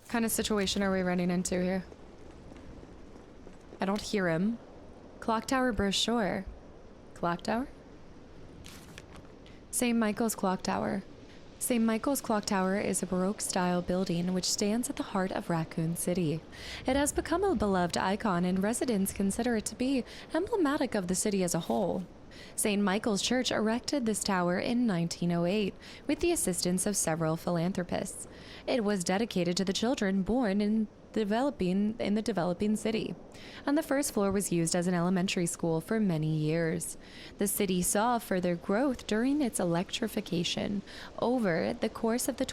Speaker 3: What kind of situation are we running into here? I don't hear him. Clock Tower brochure. Clock Tower? St. Michael's Clock Tower. St. Michael's Clock Tower is a Baroque-style building which stands at the heart of Raccoon City. It has become a beloved icon and residents consider it to be emblematic of the city as a whole. St. Michael's Church erected this tower in 1908 with the assistance of several philanthropists. It was dedicated to the children born in the developing city, and the first floor was used as an elementary school for many years. The city saw further growth during its electrification over the course of the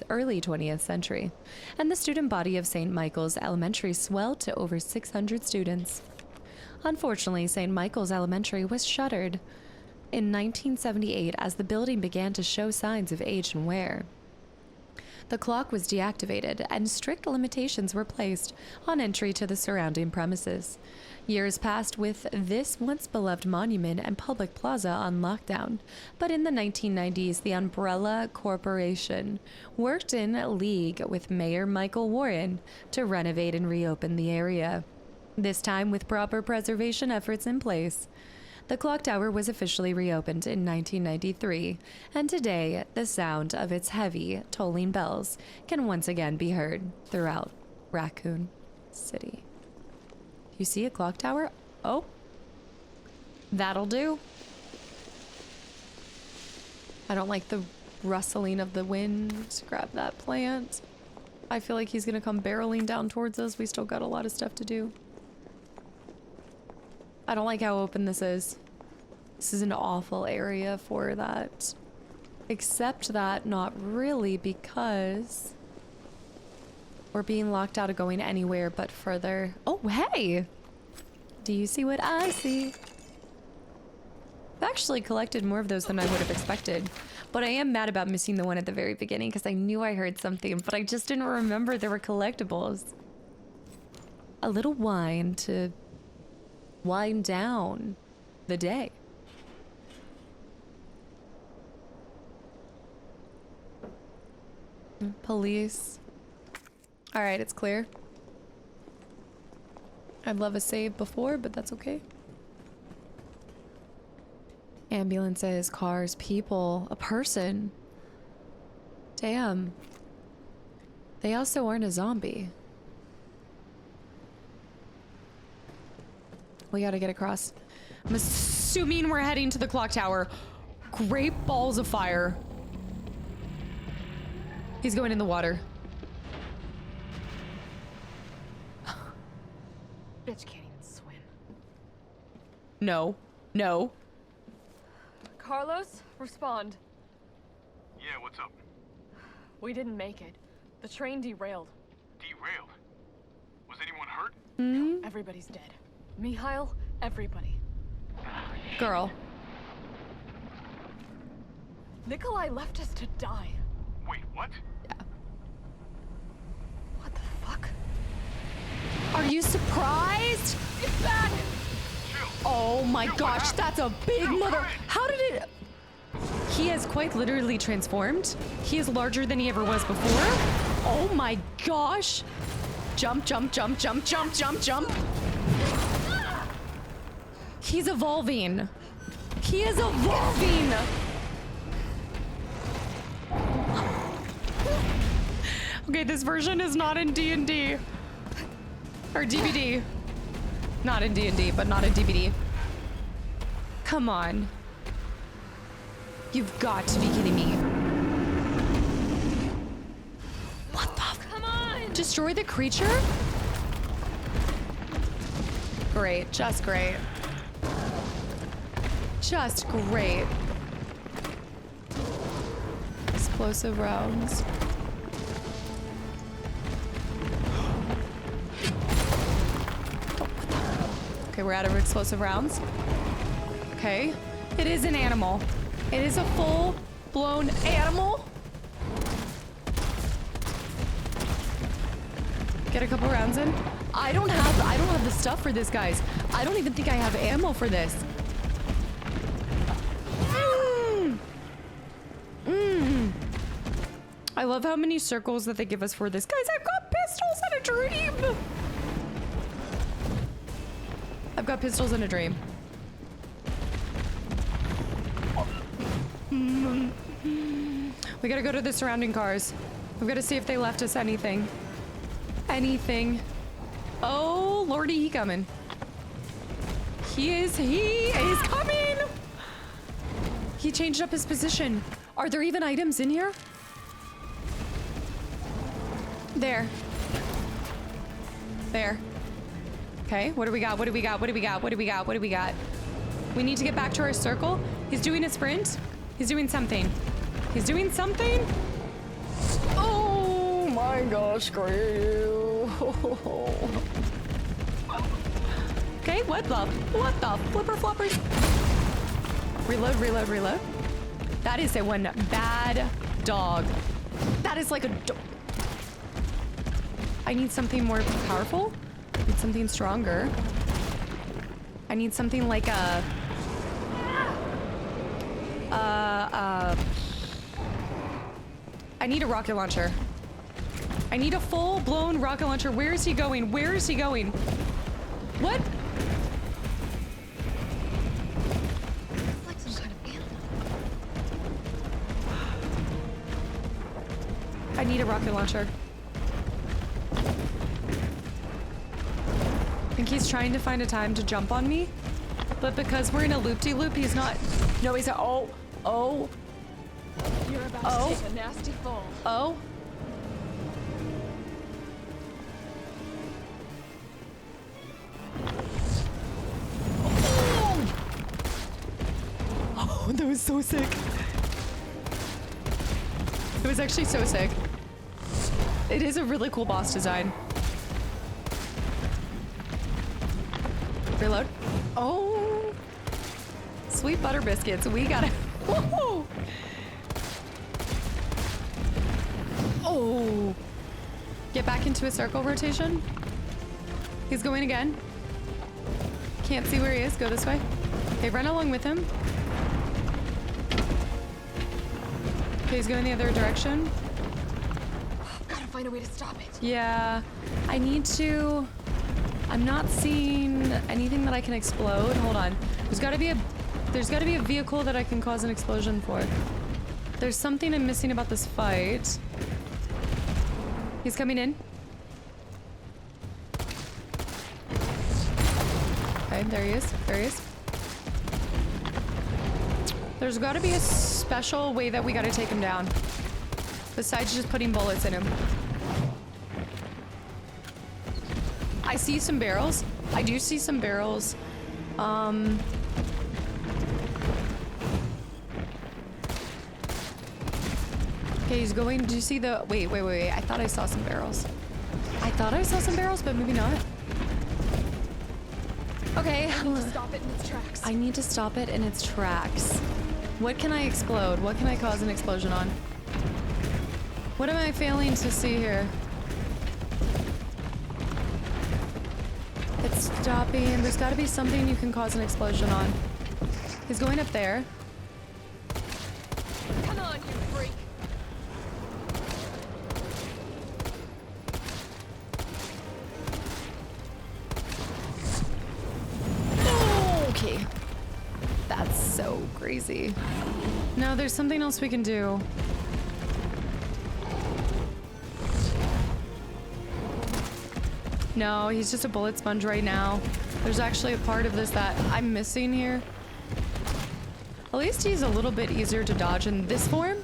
Speaker 3: early 20th century, and the student body of St. Michael's Elementary swelled to over 600 students. Unfortunately, St. Michael's Elementary was shuttered in 1978 as the building began to show signs of age and wear. The clock was deactivated and strict limitations were placed on entry to the surrounding premises. Years passed with this once beloved monument and public plaza on lockdown, but in the 1990s, the Umbrella Corporation worked in league with Mayor Michael Warren to renovate and reopen the area. This time with proper preservation efforts in place. The clock tower was officially reopened in 1993, and today the sound of its heavy, tolling bells can once again be heard throughout Raccoon City. You see a clock tower? Oh, that'll do. I don't like the rustling of the wind. Grab that plant. I feel like he's gonna come barreling down towards us. We still got a lot of stuff to do. I don't like how open this is. This is an awful area for that. Except that not really, because we're being locked out of going anywhere but further. Oh, hey! Do you see what I see? I've actually collected more of those than I would have expected.
Speaker 1: But I am mad about missing the one at the very beginning because I knew I heard something, but I just didn't remember there were collectibles. A little wine to wind down the day. Police. All right, it's clear. I'd love a save before, but that's okay. Ambulances, cars, people, a person. Damn. They also aren't a zombie. We gotta get across. I'm assuming we're heading to the clock tower. Great balls of fire. He's going in the water.
Speaker 8: Bitch can't even swim.
Speaker 1: No. No.
Speaker 8: Carlos, respond.
Speaker 19: Yeah, what's up?
Speaker 8: We didn't make it. The train derailed.
Speaker 19: Derailed? Was anyone hurt?
Speaker 1: Hmm?
Speaker 8: Everybody's dead. Mikhail, everybody.
Speaker 1: Girl.
Speaker 8: Nikolai left us to die.
Speaker 19: Wait, what?
Speaker 1: Yeah.
Speaker 8: What the fuck?
Speaker 1: Are you surprised?
Speaker 8: Get back!
Speaker 1: Oh my gosh, that's a big mother. How did it? He has quite literally transformed. He is larger than he ever was before. Oh my gosh. Jump, jump, jump, jump, jump, jump, jump. He's evolving. He is evolving. Okay, this version is not in D&D. Or DVD. Not in D&D, but not in DVD. Come on. You've got to be kidding me. What the?
Speaker 8: Come on!
Speaker 1: Destroy the creature? Great, just great. Just great. Explosive rounds. Okay, we're out of explosive rounds. Okay. It is an animal. It is a full-blown animal. Get a couple rounds in. I don't have the stuff for this, guys. I don't even think I have ammo for this. I love how many circles that they give us for this. Guys, I've got pistols and a dream. I've got pistols and a dream. We gotta go to the surrounding cars. We've got to see if they left us anything. Anything. Oh, lordy, he coming. He is coming. He changed up his position. Are there even items in here? There. There. Okay, what do we got? What do we got? What do we got? What do we got? What do we got? We need to get back to our circle. He's doing a sprint. He's doing something. He's doing something. Oh my gosh, great. Okay, what the flipper floppers? Reload, reload, reload. That is a one bad dog. That is like a I need something more powerful. I need something stronger. I need something like a I need a rocket launcher. I need a full-blown rocket launcher. Where is he going? Where is he going? What?
Speaker 8: It's like some kind of animal.
Speaker 1: I need a rocket launcher. I think he's trying to find a time to jump on me, but because we're in a loop-de-loop, he's not. No, he's oh.
Speaker 8: You're about to take a nasty fall.
Speaker 1: Oh. Oh, that was so sick. It was actually so sick. It is a really cool boss design. Reload. Oh. Sweet butter biscuits. We gotta. Whoa.
Speaker 3: Oh! Get back into a circle rotation. He's going again. Can't see where he is. Go this way. Okay, run along with him. Okay, he's going the other direction.
Speaker 8: Gotta find a way to stop it.
Speaker 3: Yeah, I need to... I'm not seeing anything that I can explode. Hold on. There's gotta be a vehicle that I can cause an explosion for. There's something I'm missing about this fight. He's coming in. Okay, there he is. There he is. There's gotta be a special way that we gotta take him down. Besides just putting bullets in him. I see some barrels. I do see some barrels. Okay, he's going. Do you see the... Wait. I thought I saw some barrels. I thought I saw some barrels, but maybe not. Okay.
Speaker 8: I need to stop it in its tracks.
Speaker 3: I need to stop it in its tracks. What can I explode? What can I cause an explosion on? What am I failing to see here? It's stopping. There's got to be something you can cause an explosion on. He's going up there.
Speaker 8: Come on, you freak.
Speaker 3: Okay. That's so crazy. No, there's something else we can do. No, he's just a bullet sponge right now. There's actually a part of this that I'm missing here. At least he's a little bit easier to dodge in this form.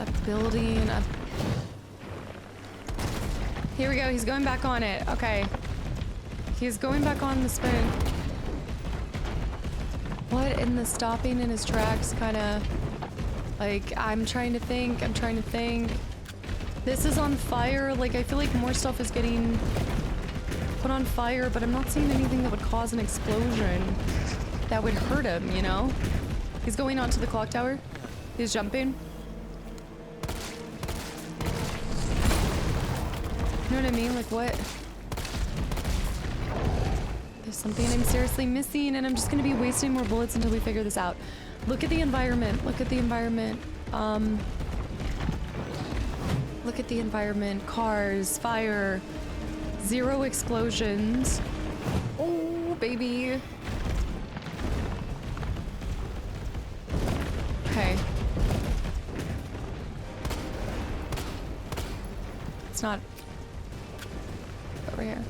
Speaker 3: A building. Here we go. He's going back on it. Okay. He's going back on the spin. What in the stopping in his tracks kind of... Like, I'm trying to think. This is on fire. Like, I feel like more stuff is getting put on fire, but I'm not seeing anything that would cause an explosion that would hurt him, you know? He's going onto the clock tower. He's jumping. You know what I mean? Like, what? There's something I'm seriously missing, and I'm just gonna be wasting more bullets until we figure this out. Look at the environment. Look at the environment. Look at the environment. Cars, fire, 0 explosions. Oh, baby. Okay. It's not over here.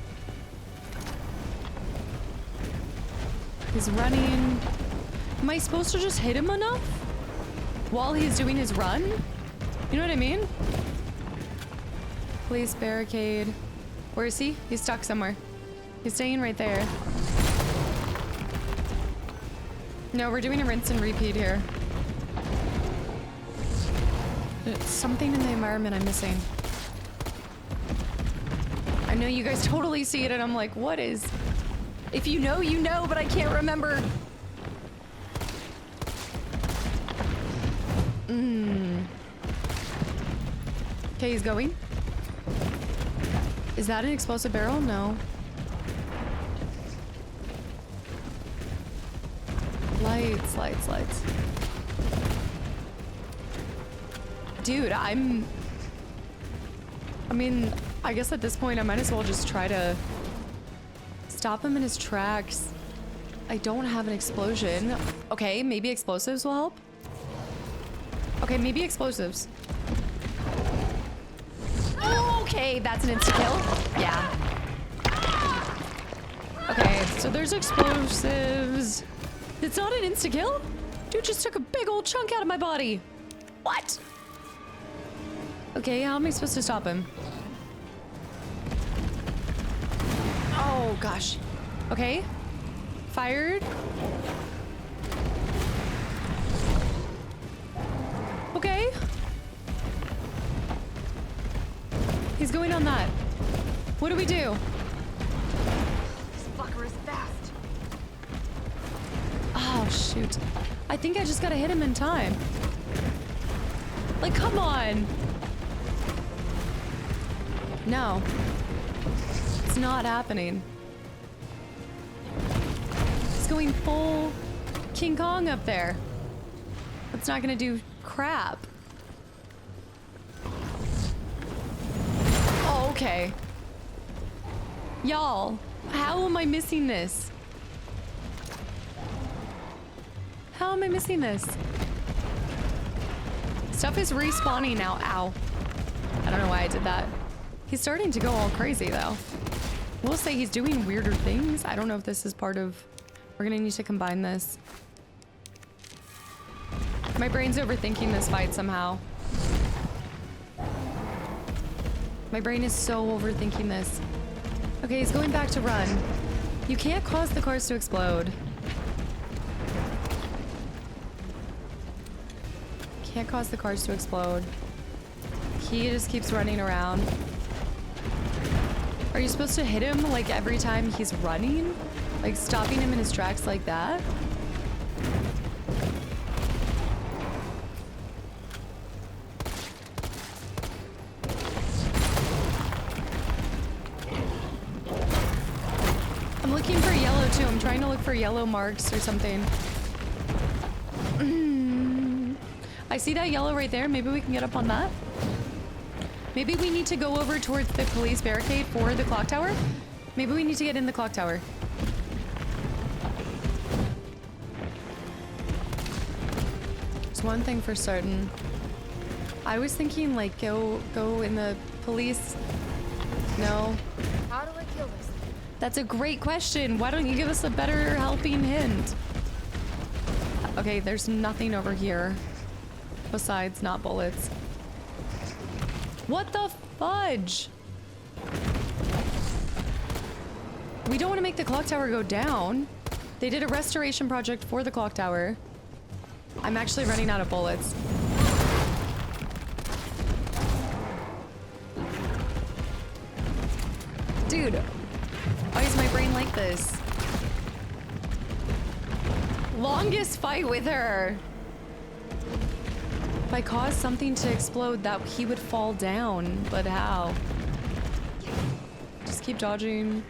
Speaker 3: He's running. Am I supposed to just hit him enough while he's doing his run? You know what I mean? Police barricade. Where is he? He's stuck somewhere. He's staying right there. No, we're doing a rinse and repeat here. There's something in the environment I'm missing. I know you guys totally see it and I'm like, what is... If you know, you know, but I can't remember. Okay, he's going. Is that an explosive barrel? No. Lights. Dude, I mean, I guess at this point I might as well just try to stop him in his tracks. I don't have an explosion. Okay, maybe explosives will help. Okay, maybe explosives. Okay, that's an insta-kill. Yeah. Okay, so there's explosives. It's not an insta-kill? Dude just took a big old chunk out of my body. What? Okay, how am I supposed to stop him? Oh, gosh. Okay. Fired. Okay. He's going on that. What do we do?
Speaker 8: This fucker is fast.
Speaker 3: Oh, shoot. I think I just gotta hit him in time. Like, come on. No. It's not happening. It's going full King Kong up there. It's not gonna do crap. Oh, okay. Y'all, how am I missing this? How am I missing this? Stuff is respawning now. Ow. I don't know why I did that. He's starting to go all crazy though. We'll say he's doing weirder things. I don't know if this is part of... We're gonna need to combine this. My brain's overthinking this fight somehow. My brain is so overthinking this. Okay, he's going back to run. You can't cause the cars to explode. Can't cause the cars to explode. He just keeps running around. Are you supposed to hit him like every time he's running? Like stopping him in his tracks like that? I'm looking for yellow too. I'm trying to look for yellow marks or something. I see that yellow right there. Maybe we can get up on that. Maybe we need to go over towards the police barricade for the clock tower. Maybe we need to get in the clock tower. There's one thing for certain. I was thinking like go in the police. No.
Speaker 8: How do I kill this thing?
Speaker 3: That's a great question. Why don't you give us a better helping hint? Okay, there's nothing over here. Besides not bullets. What the fudge? We don't want to make the clock tower go down. They did a restoration project for the clock tower. I'm actually running out of bullets. Dude, why is my brain like this? Longest fight with her. If I caused something to explode, that he would fall down, but how? Just keep dodging.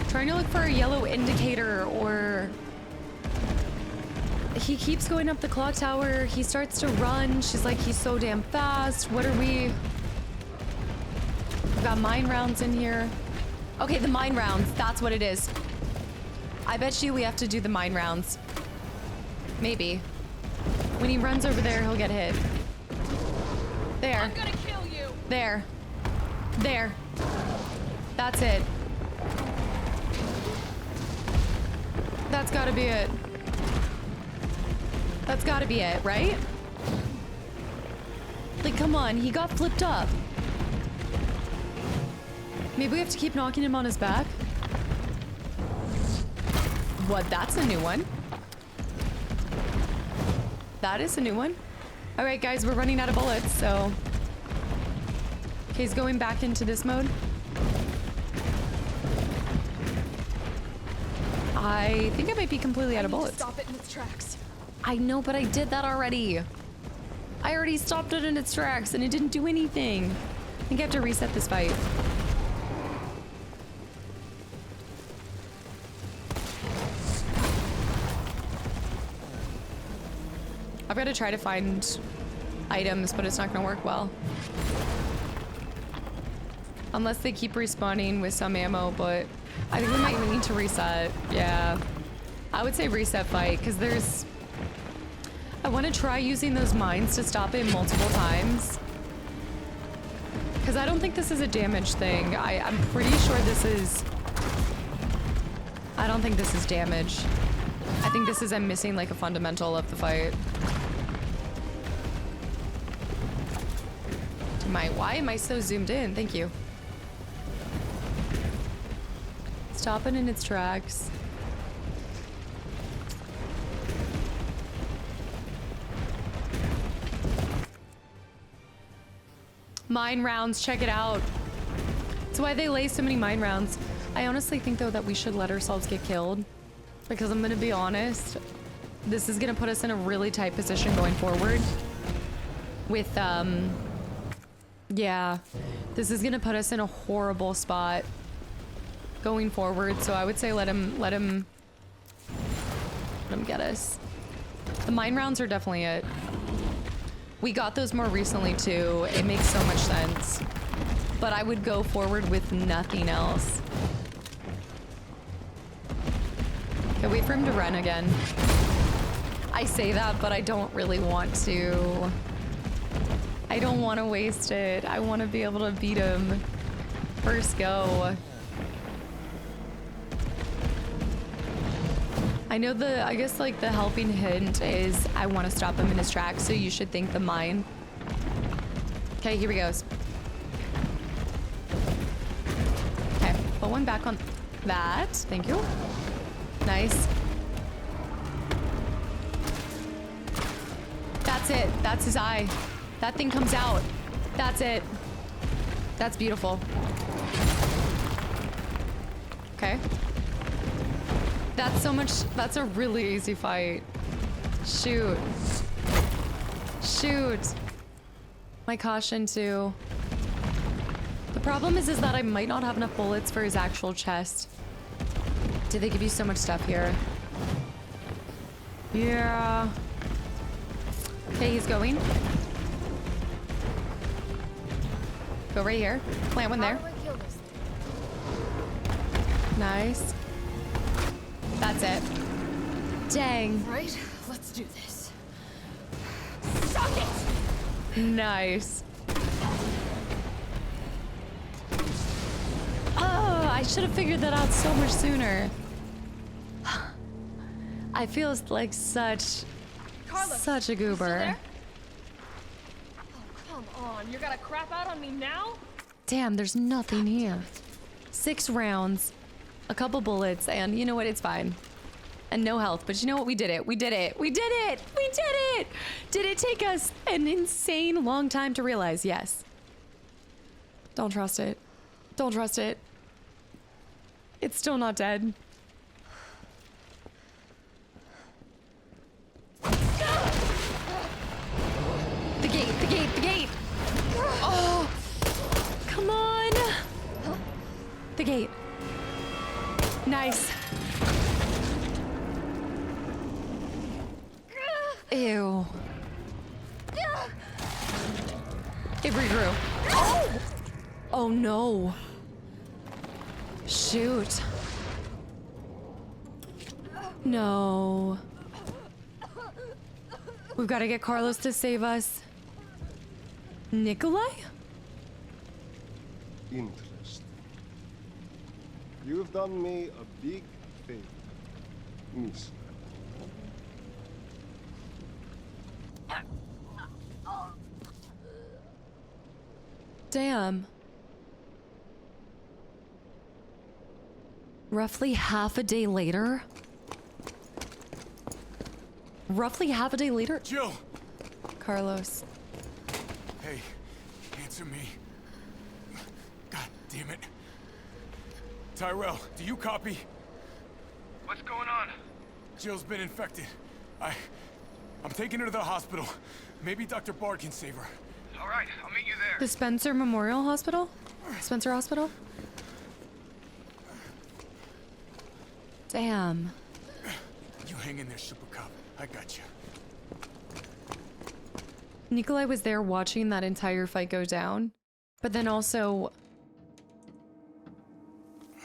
Speaker 3: Trying to look for a yellow indicator or... He keeps going up the clock tower. He starts to run. She's like, he's so damn fast. What are we... We've got mine rounds in here. Okay, the mine rounds. That's what it is. I bet you we have to do the mine rounds. Maybe. When he runs over there, he'll get hit. There.
Speaker 8: I'm gonna kill you.
Speaker 3: There. There. That's it. That's gotta be it. That's gotta be it, right? Like, come on. He got flipped up. Maybe we have to keep knocking him on his back. What? That's a new one. That is a new one. All right, guys, we're running out of bullets, so... Okay, he's going back into this mode. I think I might be completely out of bullets.
Speaker 8: Stop it in its tracks.
Speaker 3: I know, but I did that already. I already stopped it in its tracks, and it didn't do anything. I think I have to reset this fight. I've got to try to find items, but it's not going to work well. Unless they keep respawning with some ammo, but I think we might need to reset. Yeah. I would say reset fight, because there's... I want to try using those mines to stop it multiple times. Because I don't think this is a damage thing. I'm pretty sure this is... I don't think this is damage. I think this is I'm missing like a fundamental of the fight. Why am I so zoomed in? Thank you. Stop it in its tracks. Mine rounds, check it out. That's why they lay so many mine rounds. I honestly think though that we should let ourselves get killed, because I'm gonna be honest, this is gonna put us in a really tight position going forward with yeah, this is gonna put us in a horrible spot going forward. So I would say let him get us. The mine rounds are definitely it. We got those more recently too. It makes so much sense. But I would go forward with nothing else. Okay, wait for him to run again. I say that, but I don't really want to. I don't want to waste it. I want to be able to beat him. First go. I know I guess like the helping hint is I want to stop him in his tracks, so you should think the mine. Okay, here he goes. Okay, put one back on that. Thank you. Nice. That's it. That's his eye. That thing comes out. That's it. That's beautiful. Okay. That's so much. That's a really easy fight. Shoot. Shoot. My caution too. The problem is that I might not have enough bullets for his actual chest. Did they give you so much stuff here? Yeah. Okay, he's going. Go right here. Plant one there. Nice. That's it. Dang.
Speaker 8: Right, let's do this. Suck it!
Speaker 3: Nice. Oh, I should have figured that out so much sooner. I feel like such a goober.
Speaker 8: Oh, come on. You're gonna crap out on me now?
Speaker 3: Damn, there's nothing here. 6 rounds, a couple bullets, and you know what? It's fine. And no health, but you know what? We did it. We did it. We did it. We did it. Did it take us an insane long time to realize? Yes. Don't trust it. Don't trust it. It's still not dead. The gate, the gate, the gate. Oh, come on. The gate. Nice. Ew. It regrew. Oh! Oh no. Shoot. No. We've got to get Carlos to save us. Nikolai?
Speaker 13: Interesting. You've done me a big favor, miss.
Speaker 3: Damn. Roughly half a day later? Roughly half a day later?
Speaker 5: Jill!
Speaker 3: Carlos.
Speaker 5: Hey, answer me. God damn it. Tyrell, do you copy?
Speaker 19: What's going on?
Speaker 5: Jill's been infected. I'm taking her to the hospital. Maybe Dr. Bard can save her.
Speaker 19: All right, I'll meet you there.
Speaker 3: The Spencer Memorial Hospital? Spencer Hospital? Damn.
Speaker 5: You hang in there, Super Cop. I got you.
Speaker 3: Nikolai was there watching that entire fight go down. But then also,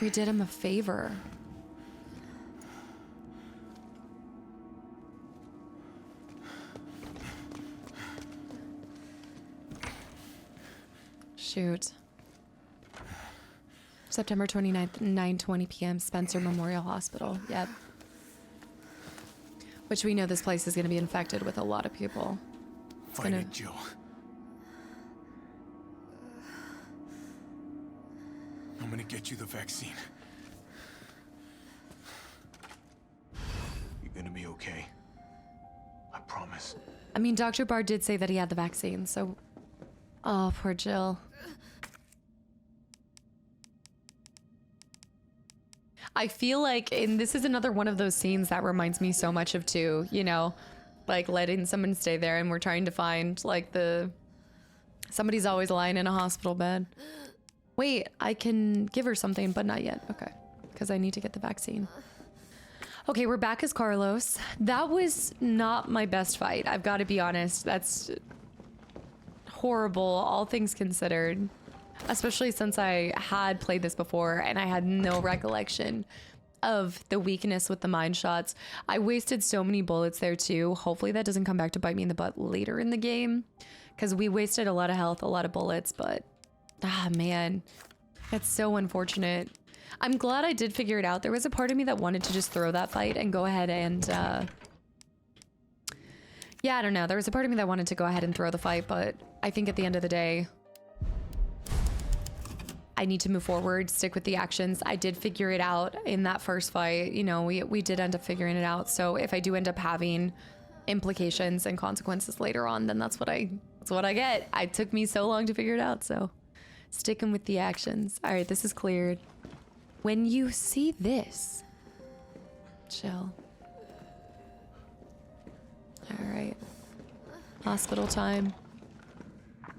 Speaker 3: we did him a favor. Shoot. September 29th, 9:20 p.m., Spencer Memorial Hospital. Yep. Which we know this place is going to be infected with a lot of people. It's
Speaker 5: Fight it, Jill. I'm gonna get you the vaccine. You're gonna be okay. I promise.
Speaker 3: I mean, Dr. Bard did say that he had the vaccine, so... Oh, poor Jill.
Speaker 1: I feel like, and this is another one of those scenes that reminds me so much of 2, you know, like letting someone stay there and we're trying to find like somebody's always lying in a hospital bed. Wait, I can give her something, but not yet. Okay, because I need to get the vaccine. Okay, we're back as Carlos. That was not my best fight. I've got to be honest. That's horrible, all things considered. Especially since I had played this before and I had no recollection of the weakness with the mine shots. I wasted so many bullets there too. Hopefully that doesn't come back to bite me in the butt later in the game, because we wasted a lot of health, a lot of bullets, but man, that's so unfortunate. I'm glad I did figure it out. There was a part of me that wanted to just throw that fight and go ahead and yeah, I don't know. There was a part of me that wanted to go ahead and throw the fight, but I think at the end of the day, I need to move forward, stick with the actions. I did figure it out in that first fight. You know, we did end up figuring it out. So if I do end up having implications and consequences later on, then that's what I get. It took me so long to figure it out. So sticking with the actions. All right, this is cleared. When you see this, chill. All right. Hospital time.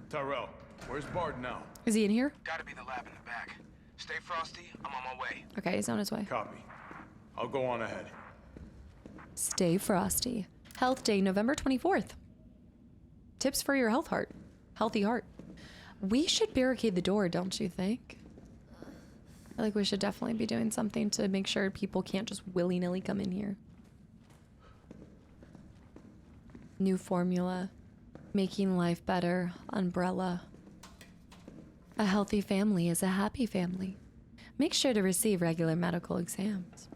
Speaker 5: Tyrell, where's Bard now?
Speaker 1: Is he in here?
Speaker 19: Gotta be the lab in the back. Stay frosty, I'm on my way.
Speaker 1: Okay, he's on his way.
Speaker 5: Copy. I'll go on ahead.
Speaker 1: Stay frosty. Health Day, November 24th. Tips for your healthy heart. We should barricade the door, don't you think? I feel like we should definitely be doing something to make sure people can't just willy-nilly come in here. New formula. Making life better. Umbrella. A healthy family is a happy family. Make sure to receive regular medical exams.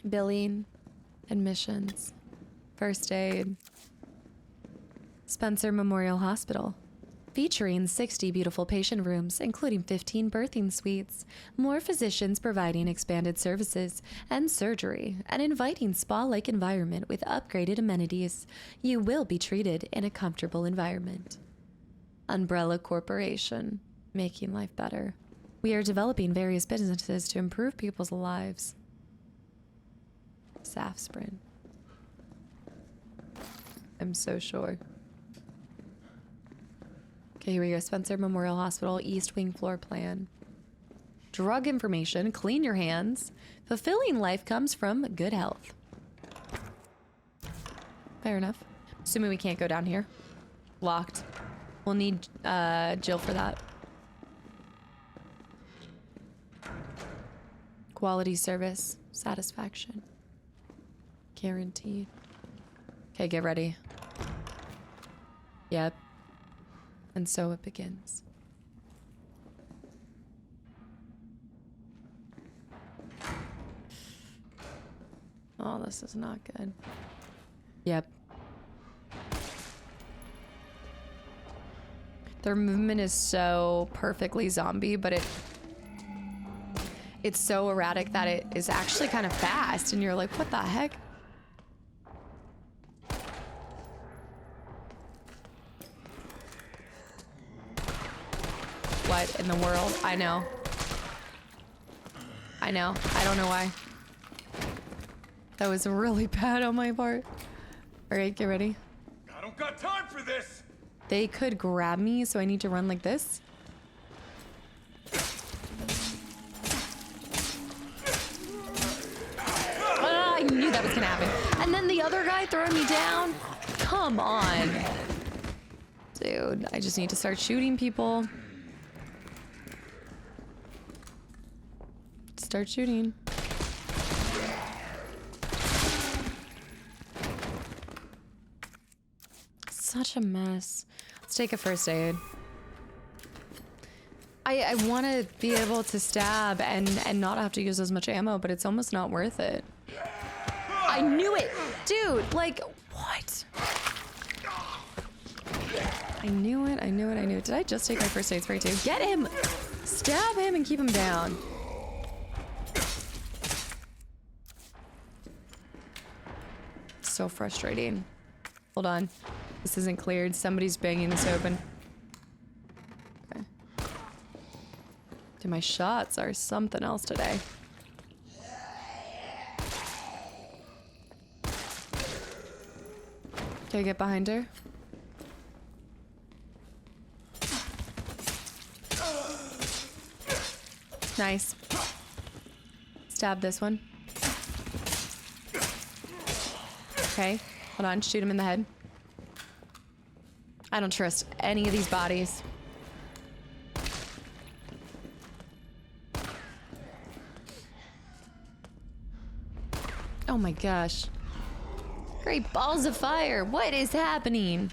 Speaker 1: Billing, admissions, first aid. Spencer Memorial Hospital, featuring 60 beautiful patient rooms, including 15 birthing suites, more physicians providing expanded services and surgery, an inviting spa-like environment with upgraded amenities. You will be treated in a comfortable environment. Umbrella Corporation, making life better. We are developing various businesses to improve people's lives. Safsprin. I'm so sure. Okay, here we go. Spencer Memorial Hospital, East Wing floor plan. Drug information, clean your hands. Fulfilling life comes from good health. Fair enough. Assuming we can't go down here. Locked. We'll need Jill for that. Quality service, satisfaction. Guaranteed. Okay, get ready. Yep. And so it begins. Oh, this is not good. Yep. Their movement is so perfectly zombie, but it's so erratic that it is actually kind of fast, and you're like, what the heck? What in the world? I know. I know. I don't know why. That was really bad on my part. All right, get ready.
Speaker 5: I don't got time for this.
Speaker 1: They could grab me, so I need to run like this. I knew that was gonna happen. And then the other guy throwing me down. Come on. Dude, I just need to start shooting people. Start shooting. Such a mess. Let's take a first aid. I want to be able to stab and not have to use as much ammo, but it's almost not worth it. I knew it! Dude, like, what? I knew it, I knew it, I knew it. Did I just take my first aid spray too? Get him! Stab him and keep him down. So frustrating. Hold on. This isn't cleared. Somebody's banging this open. Okay.
Speaker 3: See, my shots are something else today. Can I get behind her? Nice. Stab this one. Okay, hold on, shoot him in the head. I don't trust any of these bodies. Oh my gosh. Great balls of fire. What is happening?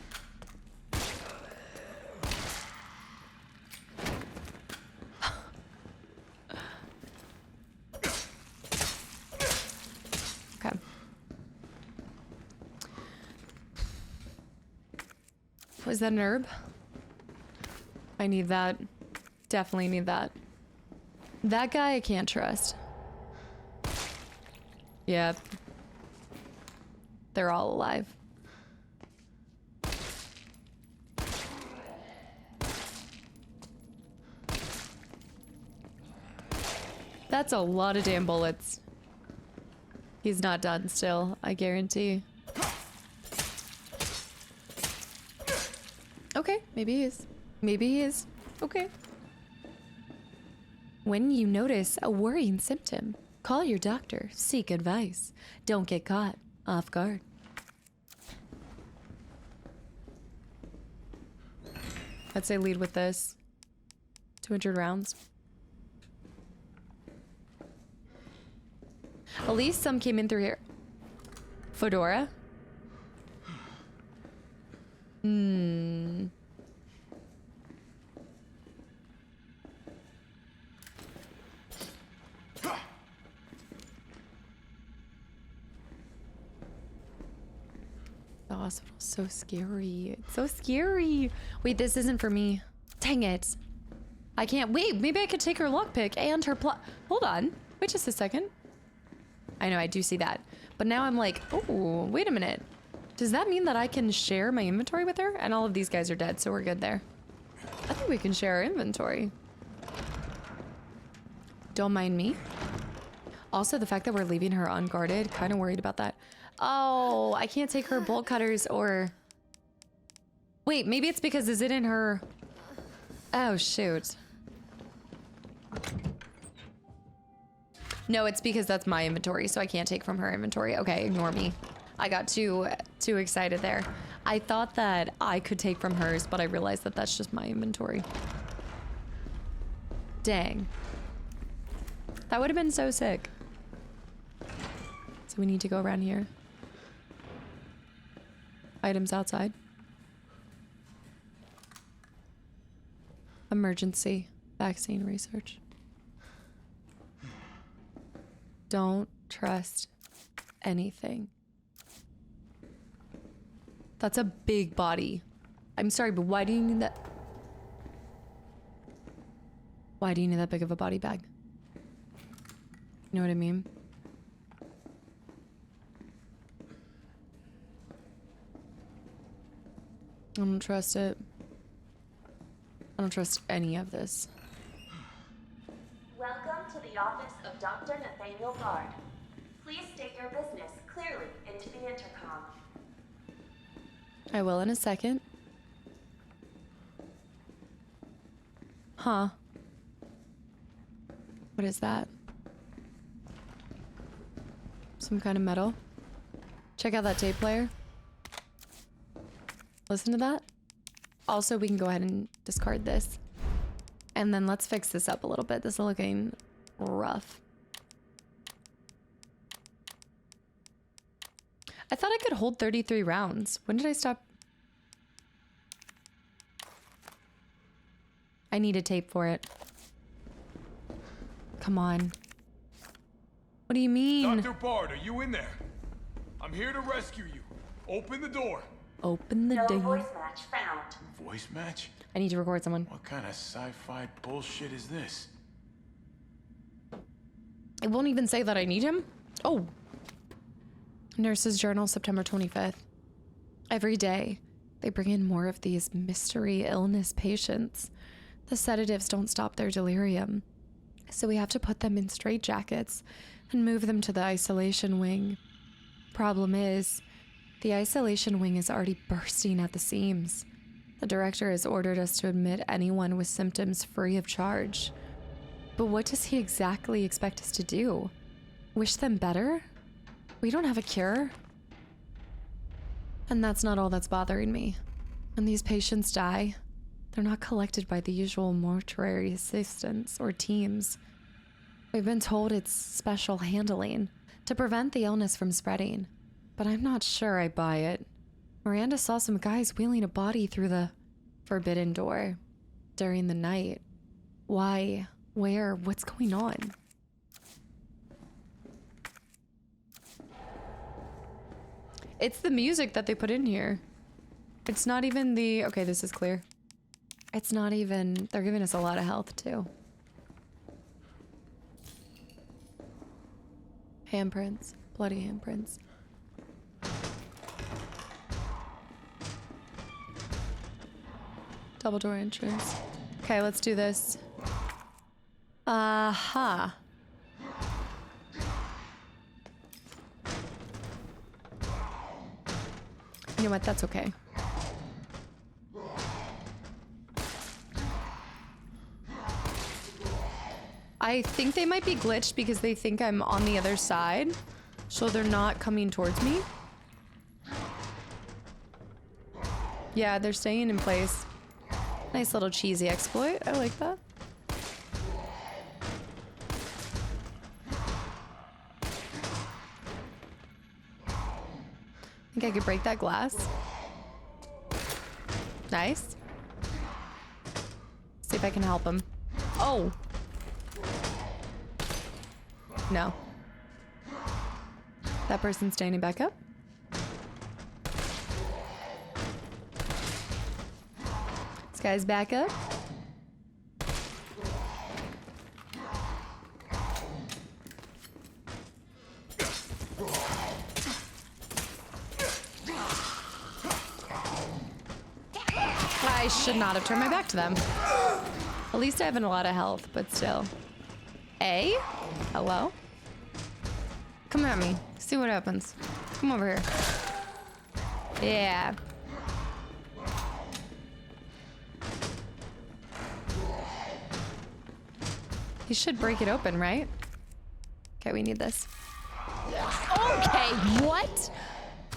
Speaker 3: Okay. Was that an herb? I need that. Definitely need that. That guy I can't trust. Yeah. They're all alive. That's a lot of damn bullets. He's not done still, I guarantee. Okay, maybe he is. Maybe he is. Okay. When you notice a worrying symptom, call your doctor, seek advice. Don't get caught off guard. I'd say lead with this. 200 rounds. At least some came in through here. Fedora? Hmm. The hospital's so scary. It's so scary. Wait, this isn't for me. Dang it. I can't. Wait, maybe I could take her lockpick and her plot. Hold on. Wait just a second. I know, I do see that. But now I'm like, oh, wait a minute. Does that mean that I can share my inventory with her? And all of these guys are dead, so we're good there. I think we can share our inventory. Don't mind me. Also, the fact that we're leaving her unguarded, kind of worried about that. Oh, I can't take her bolt cutters or... Wait, maybe it's because is it in her... Oh, shoot. No, it's because that's my inventory, so I can't take from her inventory. Okay, ignore me. I got too excited there. I thought that I could take from hers, but I realized that that's just my inventory. Dang. That would have been so sick. So we need to go around here. Items outside. Emergency vaccine research. Don't trust anything. That's a big body. I'm sorry, but why do you need that? Why do you need that big of a body bag? You know what I mean? I don't trust it. I don't trust any of this.
Speaker 20: Welcome to the office of Dr. Nathaniel Bard. Please state your business clearly into the intercom.
Speaker 3: I will in a second. Huh. What is that? Some kind of metal. Check out that tape player. Listen to that. Also, we can go ahead and discard this. And then let's fix this up a little bit. This is looking rough. I thought I could hold 33 rounds. When did I stop? I need a tape for it. Come on. What do you mean?
Speaker 5: Dr. Bard, are you in there? I'm here to rescue you. Open the door.
Speaker 3: Open the
Speaker 20: No
Speaker 3: door.
Speaker 20: voice match found.
Speaker 5: Voice match?
Speaker 3: I need to record someone.
Speaker 5: What kind of sci-fi bullshit is this?
Speaker 3: It won't even say that I need him. Oh. Nurse's Journal, September 25th. Every day, they bring in more of these mystery illness patients. The sedatives don't stop their delirium. So we have to put them in straitjackets and move them to the isolation wing. Problem is, the isolation wing is already bursting at the seams. The director has ordered us to admit anyone with symptoms free of charge. But what does he exactly expect us to do? Wish them better? We don't have a cure. And that's not all that's bothering me. When these patients die, they're not collected by the usual mortuary assistants or teams. We've been told it's special handling to prevent the illness from spreading, but I'm not sure I buy it. Miranda saw some guys wheeling a body through the forbidden door during the night. Why? Where? What's going on? It's the music that they put in here. It's not even the... Okay, this is clear. It's not even... They're giving us a lot of health, too. Handprints. Bloody handprints. Double door entrance. Okay, let's do this. Aha. You know what? That's okay. I think they might be glitched because they think I'm on the other side, so they're not coming towards me. Yeah, they're staying in place. Nice little cheesy exploit. I like that. Think I could break that glass. Nice. See if I can help him. Oh! No. That person's standing back up. This guy's back up. I should not have turned my back to them. At least I have a lot of health, but still. A? Hello? Come at me. See what happens. Come over here. Yeah. He should break it open, right? Okay, we need this. Okay, what?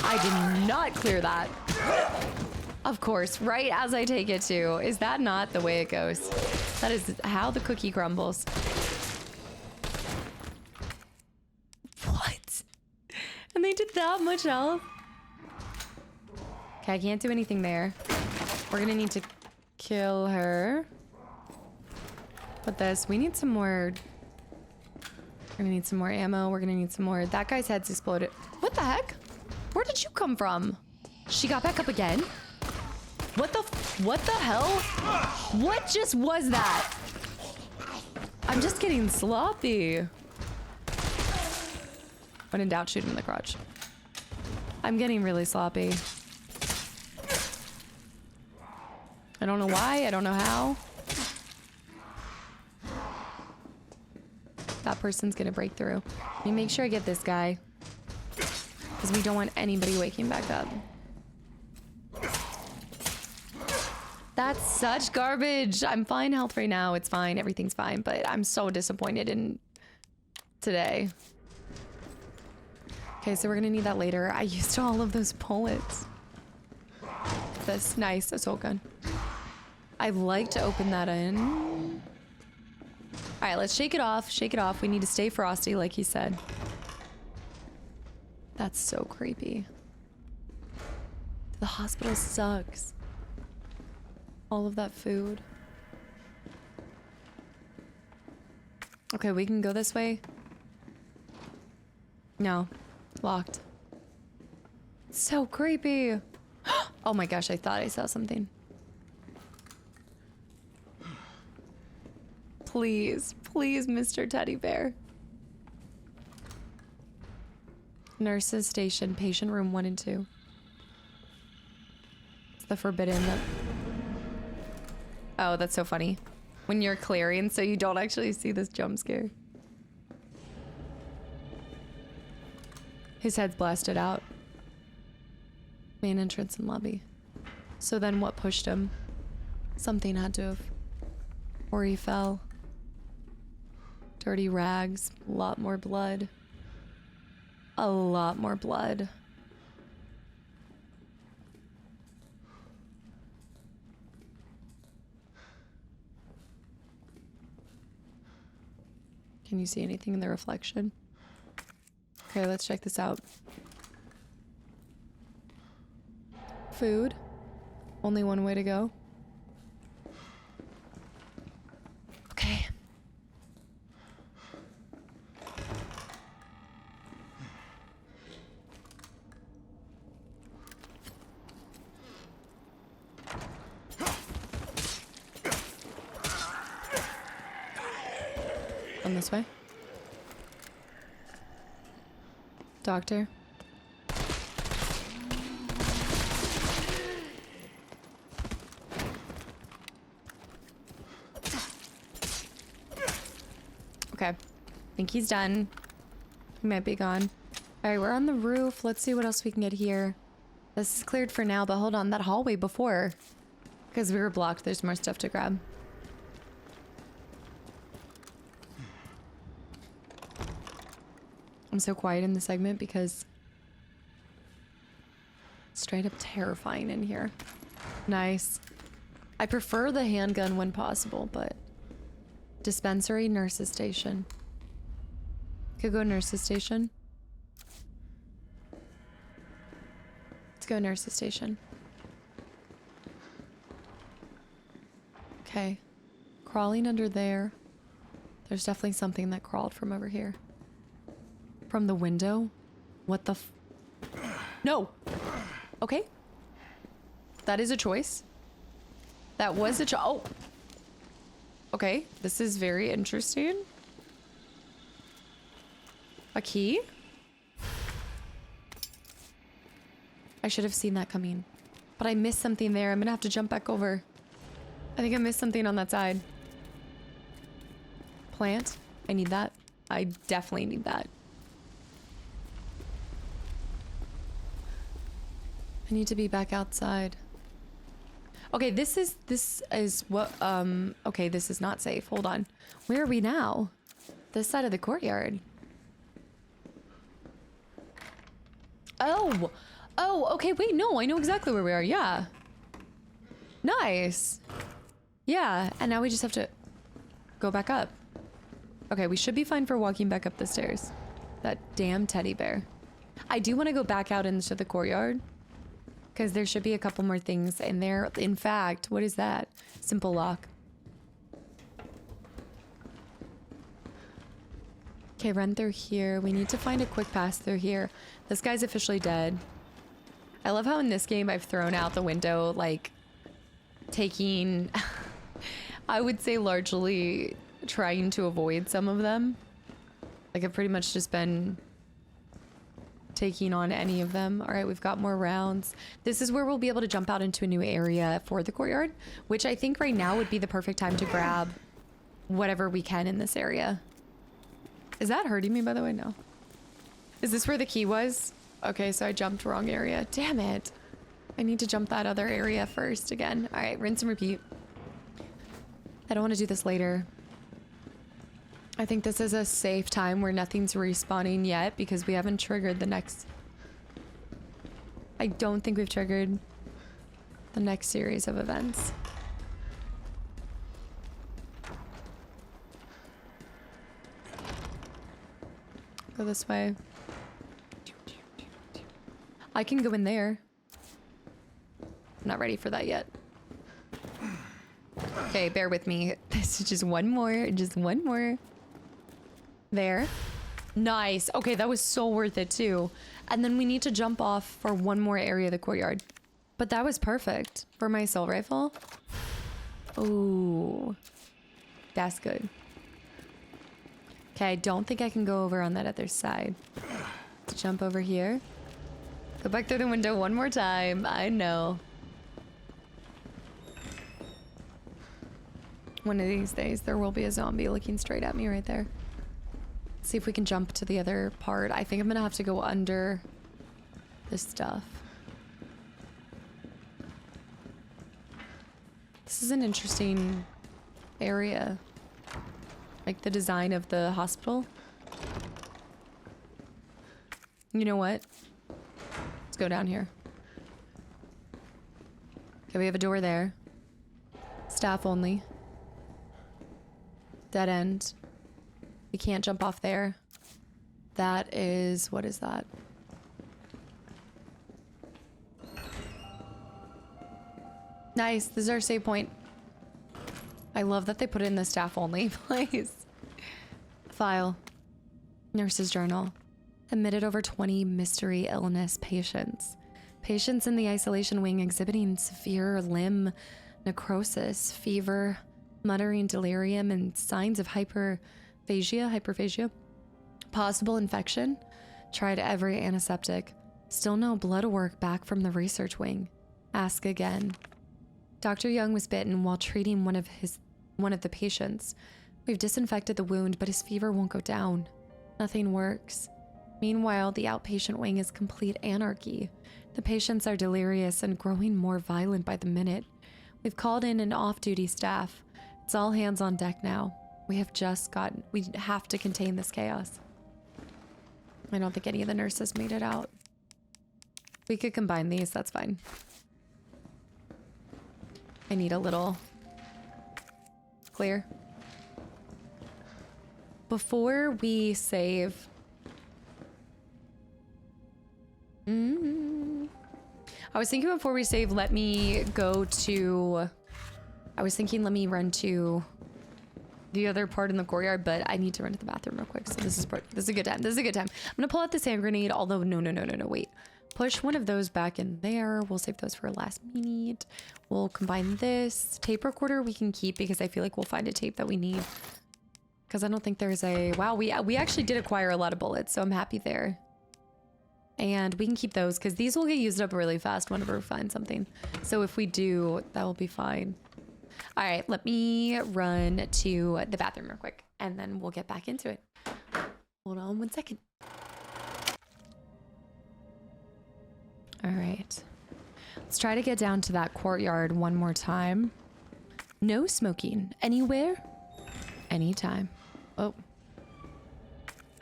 Speaker 3: I did not clear that. Of course, right as I take it to. Is that not the way it goes? That is how the cookie crumbles. What? And they did that much health? Okay, I can't do anything there. We're gonna need to kill her. Put this. We need some more. We're gonna need some more ammo. We're gonna need some more. That guy's head's exploded. What the heck? Where did you come from? She got back up again? What the hell? What just was that? I'm just getting sloppy. When in doubt, shoot him in the crotch. I'm getting really sloppy. I don't know why. I don't know how. That person's gonna break through. Let me make sure I get this guy. Because we don't want anybody waking back up. That's such garbage. I'm fine health right now. It's fine. Everything's fine. But I'm so disappointed in today. Okay, so we're gonna need that later. I used all of those bullets. This nice assault gun. I like to open that in. All right, let's shake it off. Shake it off. We need to stay frosty, like he said. That's so creepy. The hospital sucks. All of that food. Okay, we can go this way. No, locked. So creepy. Oh my gosh, I thought I saw something. Please, please, Mr. Teddy Bear. Nurses station, patient room 1 and 2. It's the forbidden. Oh, that's so funny.
Speaker 1: when you're clearing so you don't actually see this jump scare. His head's blasted out. Main entrance and lobby. So then what pushed him? Something had to have. Or he fell. Dirty rags. A lot more blood. A lot more blood. Can you see anything in the reflection? Okay, let's check this out. Food. Only one way to go. Okay. Come this way. Doctor. Okay. I think he's done. He might be gone. Alright, we're on the roof. Let's see what else we can get here. This is cleared for now, but hold on. That hallway before. Because we were blocked. There's more stuff to grab. I'm so quiet in the segment because it's straight up terrifying in here. Nice. I prefer the handgun when possible, but dispensary, nurse's station. Could go nurse's station. Let's go nurse's station. Okay. Crawling under there. There's definitely something that crawled from over here. From the window? What the f- No! Okay. That is a choice. That was a oh! Okay, this is very interesting. A key? I should have seen that coming. But I missed something there. I'm gonna have to jump back over. I think I missed something on that side. Plant? I need that. I definitely need that. I need to be back outside. Okay, this is what, okay, this is not safe. Hold on. Where are we now? This side of the courtyard. Oh! Oh, okay, wait, no, I know exactly where we are, yeah. Nice. Yeah, and now we just have to go back up. Okay, we should be fine for walking back up the stairs. That damn teddy bear. I do want to go back out into the courtyard. Because there should be a couple more things in there. In fact, what is that? Simple lock. Okay, run through here. We need to find a quick pass through here. This guy's officially dead. I love how in this game I've thrown out the window, like, taking, I would say largely trying to avoid some of them. Like, I've pretty much just been taking on any of them. All right, we've got more rounds. This is where we'll be able to jump out into a new area for the courtyard, which I think right now would be the perfect time to grab whatever we can in this area. Is that hurting me, by the way? No. Is this where the key was? Okay, so I jumped wrong area. Damn it. I need to jump that other area first again. All right, rinse and repeat. I don't want to do this later. I think this is a safe time where nothing's respawning yet because we haven't triggered the next... I don't think we've triggered the next series of events. Go this way. I can go in there. I'm not ready for that yet. Okay, bear with me. This is just one more. Just one more. There. Nice. Okay, that was so worth it too. And then we need to jump off for one more area of the courtyard. But that was perfect for my assault rifle. Ooh. That's good. Okay, I don't think I can go over on that other side. Let's jump over here. Go back through the window one more time. I know.
Speaker 3: One of these days, there will be a zombie looking straight at me right there. Let's see if we can jump to the other part. I think I'm gonna have to go under this stuff. This is an interesting area. Like the design of the hospital. You know what? Let's go down here. Okay, we have a door there. Staff only. Dead end. We can't jump off there. That is... what is that? Nice. This is our save point. I love that they put it in the staff only place. File. Nurse's journal. Admitted over 20 mystery illness patients. Patients in the isolation wing exhibiting severe limb necrosis, fever, muttering delirium, and signs of hyperphagia. Possible infection. Tried every antiseptic. Still no blood work back from the research wing. Ask again. Dr. Young was bitten while treating one of the patients. We've disinfected the wound, but his fever won't go down. Nothing works. Meanwhile, the outpatient wing is complete anarchy. The patients are delirious and growing more violent by the minute. We've called in an off-duty staff. It's all hands on deck now. We have to contain this chaos. I don't think any of the nurses made it out. We could combine these, that's fine. I need a little clear. Before we save... I was thinking before we save, let me run to the other part in the courtyard, but I need to run to the bathroom real quick. So this is a good time. This is a good time. I'm gonna pull out this hand grenade, although no, wait. Push one of those back in there. We'll save those for last minute. We'll combine this. Tape recorder we can keep because I feel like we'll find a tape that we need. Because I don't think there's a... Wow, we actually did acquire a lot of bullets, so I'm happy there. And we can keep those because these will get used up really fast whenever we find something. So if we do, that will be fine. All right, let me run to the bathroom real quick and then we'll get back into it. Hold on 1 second. All right. Let's try to get down to that courtyard one more time. No smoking anywhere, anytime. Oh.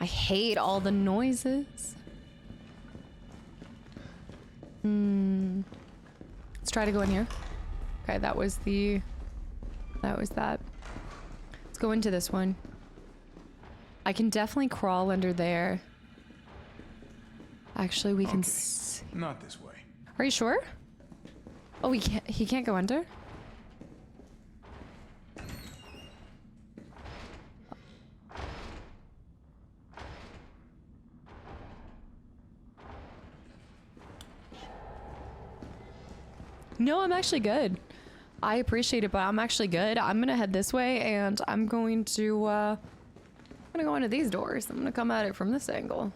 Speaker 3: I hate all the noises. Let's try to go in here. Okay, that was that. Let's go into this one. I can definitely crawl under there. Actually, we can...
Speaker 5: Not this way.
Speaker 3: Are you sure? Oh, he can't go under? No, I'm actually good. I appreciate it, but I'm actually good. I'm gonna head this way and I'm going to go into these doors. I'm gonna come at it from this angle.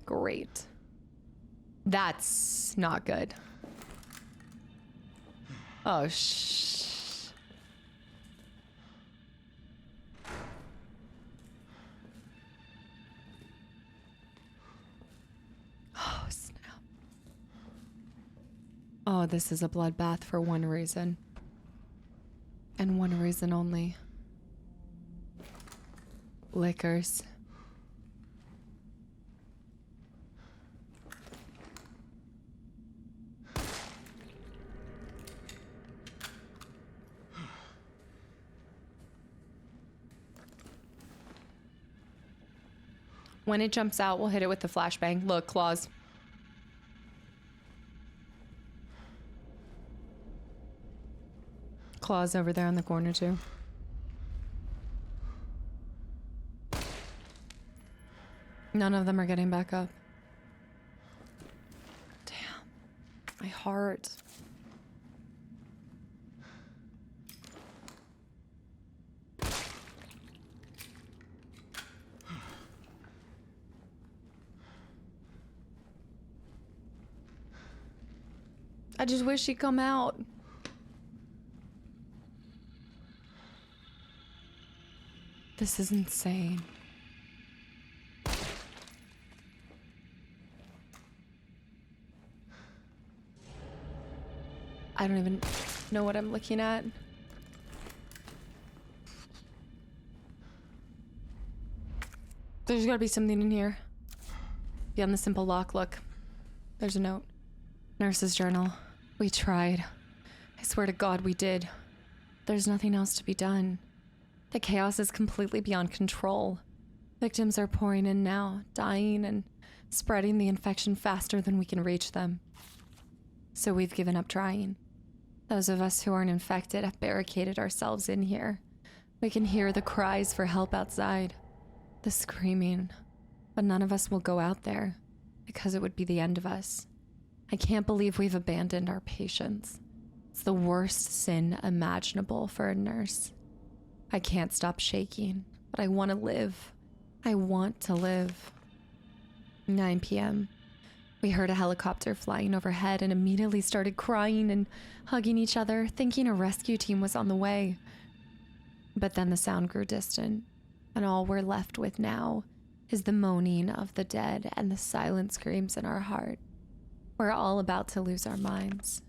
Speaker 3: Great. That's not good. Oh, Oh, snap. Oh, this is a bloodbath for one reason. And one reason only. Liquors. When it jumps out, we'll hit it with the flashbang. Look, claws. Claws over there in the corner, too. None of them are getting back up. Damn. My heart. I just wish she'd come out. This is insane. I don't even know what I'm looking at. There's gotta be something in here. Beyond the simple lock, look. There's a note. Nurse's journal. We tried. I swear to God we did. There's nothing else to be done. The chaos is completely beyond control. Victims are pouring in now, dying and spreading the infection faster than we can reach them. So we've given up trying. Those of us who aren't infected have barricaded ourselves in here. We can hear the cries for help outside, the screaming, but none of us will go out there because it would be the end of us. I can't believe we've abandoned our patients. It's the worst sin imaginable for a nurse. I can't stop shaking, but I want to live. I want to live. 9 p.m. We heard a helicopter flying overhead and immediately started crying and hugging each other, thinking a rescue team was on the way. But then the sound grew distant, and all we're left with now is the moaning of the dead and the silent screams in our heart. We're all about to lose our minds.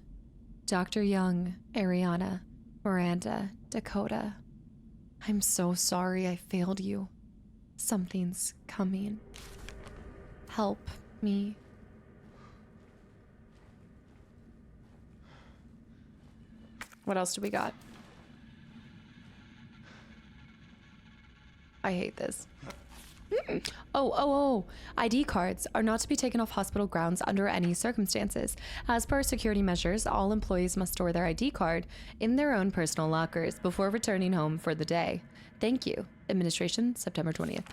Speaker 3: Dr. Young, Ariana, Miranda, Dakota. I'm so sorry I failed you. Something's coming. Help me. What else do we got? I hate this. Oh. ID cards are not to be taken off hospital grounds under any circumstances. As per security measures, all employees must store their ID card in their own personal lockers before returning home for the day. Thank you. Administration, September 20th.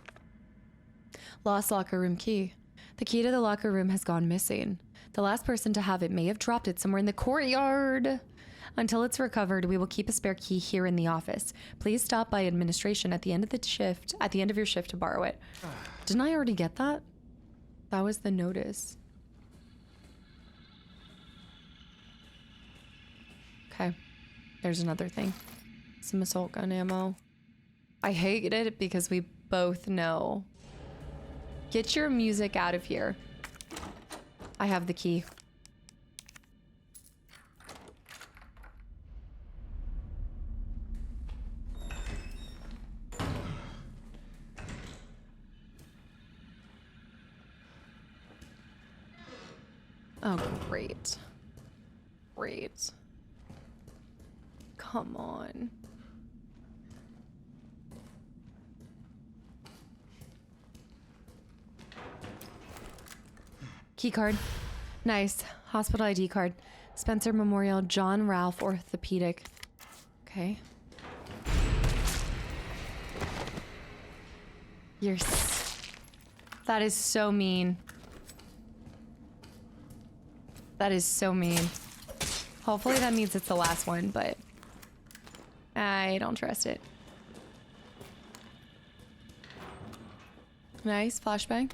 Speaker 3: Lost locker room key. The key to the locker room has gone missing. The last person to have it may have dropped it somewhere in the courtyard. Until it's recovered, we will keep a spare key here in the office. Please stop by administration at the end of your shift to borrow it. Didn't I already get that? That was the notice. Okay. There's another thing. Some assault gun ammo. I hate it because we both know. Get your music out of here. I have the key. Oh, great. Great. Come on. Key card. Nice. Hospital ID card. Spencer Memorial, John Ralph Orthopedic. Okay. That is so mean. That is so mean. Hopefully that means it's the last one, but I don't trust it. Nice flashbang.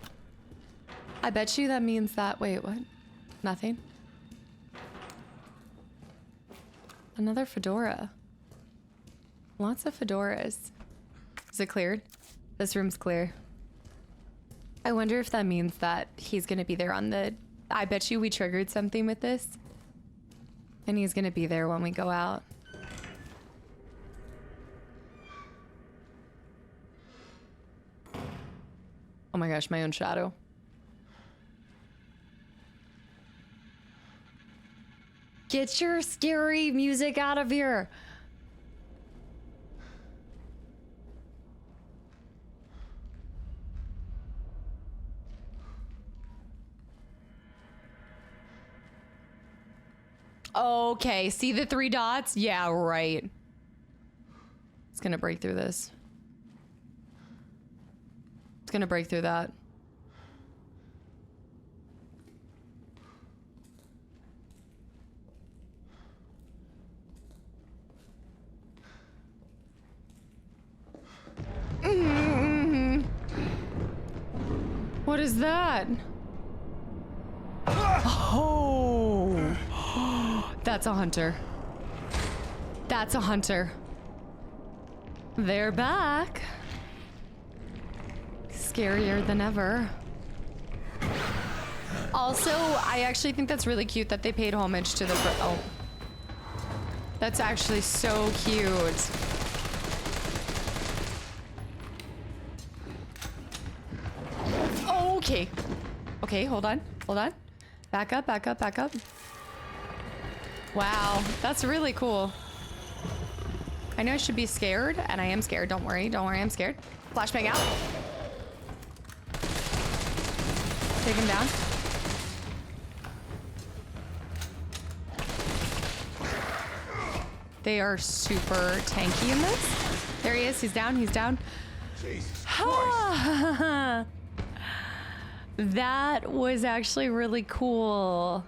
Speaker 3: I bet you that means that. Wait, what? Nothing. Another fedora. Lots of fedoras. Is it cleared? This room's clear. I wonder if that means that he's gonna be there on the... I bet you we triggered something with this. And he's gonna be there when we go out. Oh my gosh, my own shadow. Get your scary music out of here. Okay, see the 3 dots? Yeah, right. It's gonna break through this. It's gonna break through that. What is that? Oh! That's a hunter. That's a hunter. They're back. scarier than ever. Also, I actually think that's really cute that they paid homage to the... Oh. That's actually so cute. Okay. Okay, hold on. Hold on. Back up, back up, back up. Wow, that's really cool. I know I should be scared, and I am scared. Don't worry, I'm scared. Flashbang out. Take him down. They are super tanky in this. There he is, he's down, he's down.
Speaker 5: Jesus Christ.
Speaker 3: That was actually really cool.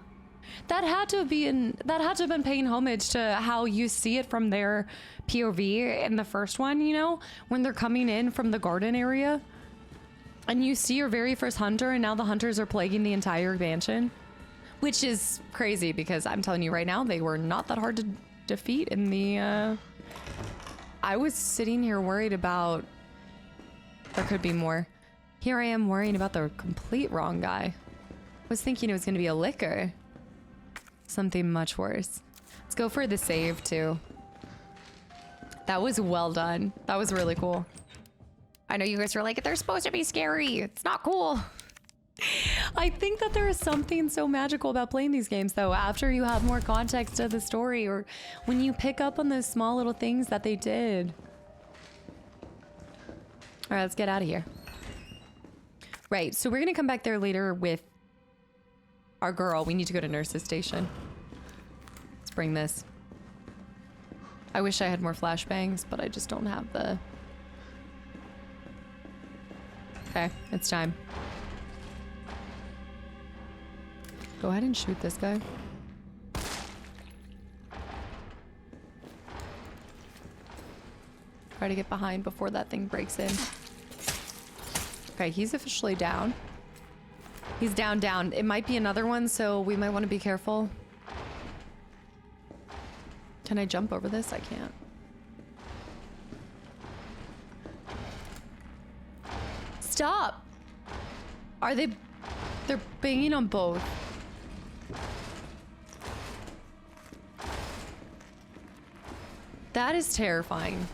Speaker 3: That had to have been paying homage to how you see it from their POV in the first one, you know, when they're coming in from the garden area and you see your very first hunter, and now the hunters are plaguing the entire mansion, which is crazy because I'm telling you right now, they were not that hard to defeat in the I was sitting here worried about there could be more. Here I am worrying about the complete wrong guy. I was thinking it was going to be a liquor. Something much worse. Let's go for the save too. That was well done. That was really cool. I know you guys are like, they're supposed to be scary. It's not cool. I think that there is something so magical about playing these games though, after you have more context to the story, or when you pick up on those small little things that they did. All right, let's get out of here. Right, so we're gonna come back there later with our girl. We need to go to Nurse's Station. Let's bring this. I wish I had more flashbangs, but I just don't have the... Okay, it's time. Go ahead and shoot this guy. Try to get behind before that thing breaks in. Okay, he's officially down. He's down, down. It might be another one, so we might want to be careful. Can I jump over this? I can't. Stop! Are they... They're banging on both. That is terrifying.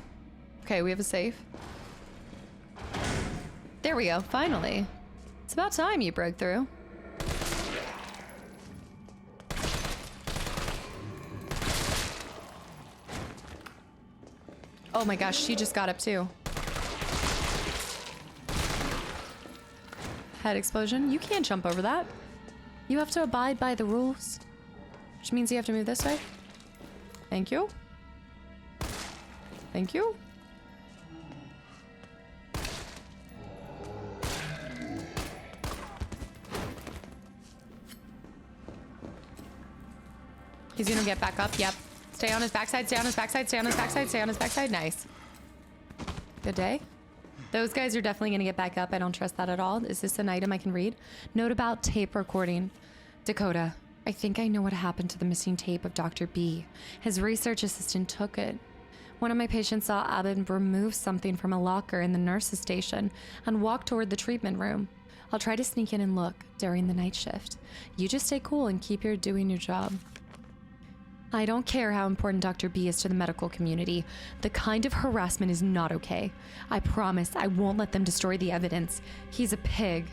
Speaker 3: Okay, we have a safe. There we go, finally. It's about time you broke through. Oh my gosh, she just got up too. Head explosion. You can't jump over that. You have to abide by the rules. Which means you have to move this way. Thank you. Thank you. He's gonna get back up. Yep. Stay on his backside, stay on his backside, stay on his backside, stay on his backside. Nice. Good day. Those guys are definitely gonna get back up. I don't trust that at all. Is this an item I can read? Note about tape recording. Dakota, I think I know what happened to the missing tape of Dr. B. His research assistant took it. One of my patients saw Abed remove something from a locker in the nurse's station and walk toward the treatment room. I'll try to sneak in and look during the night shift. You just stay cool and keep doing your job. I don't care how important Dr. B is to the medical community. The kind of harassment is not okay. I promise I won't let them destroy the evidence. He's a pig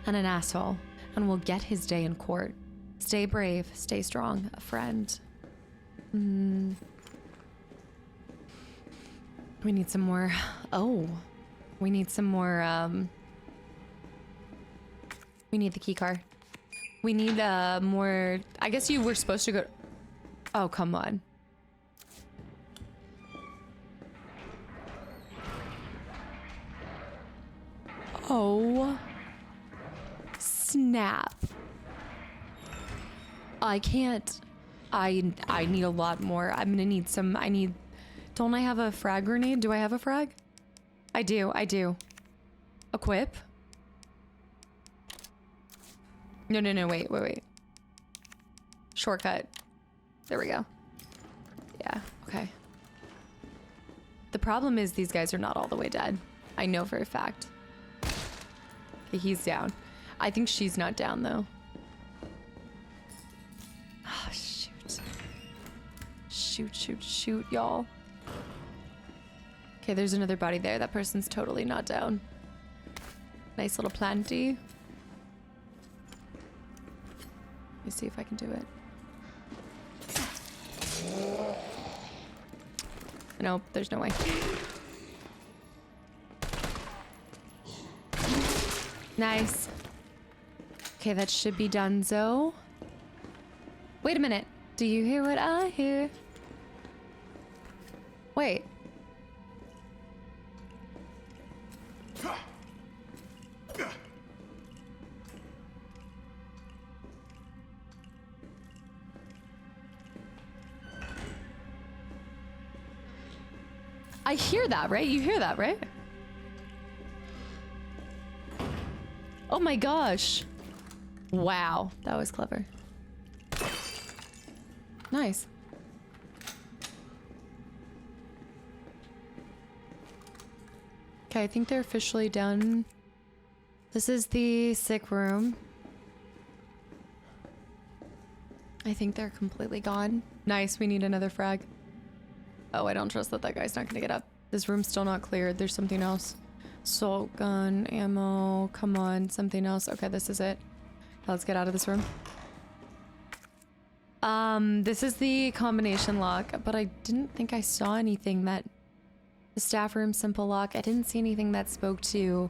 Speaker 3: and an asshole, and will get his day in court. Stay brave, stay strong, a friend. We need some more. Oh, we need some more. We need the key card. We need more. I guess you were supposed to go. Oh, come on. Oh, snap. I can't. I need a lot more. I'm gonna need some. Don't I have a frag grenade? Do I have a frag? I do. Equip. No, wait. Shortcut. There we go. Yeah, okay. The problem is these guys are not all the way dead. I know for a fact. Okay, he's down. I think she's not down though. Oh, shoot. Shoot, shoot, shoot, y'all. Okay, there's another body there. That person's totally not down. Nice little planty. Let me see if I can do it. Nope, there's no way. Nice. Okay, that should be donezo. Wait a minute. Do you hear what I hear? Wait. I hear that, right? You hear that, right? Oh my gosh. Wow, that was clever. Nice. Okay, I think they're officially done. This is the sick room. I think they're completely gone. Nice, we need another frag. Oh, I don't trust that that guy's not gonna get up. This room's still not cleared. There's something else. Assault gun, ammo, come on, something else. Okay, this is it. Let's get out of this room. This is the combination lock, but I didn't think I saw anything that... The staff room simple lock. I didn't see anything that spoke to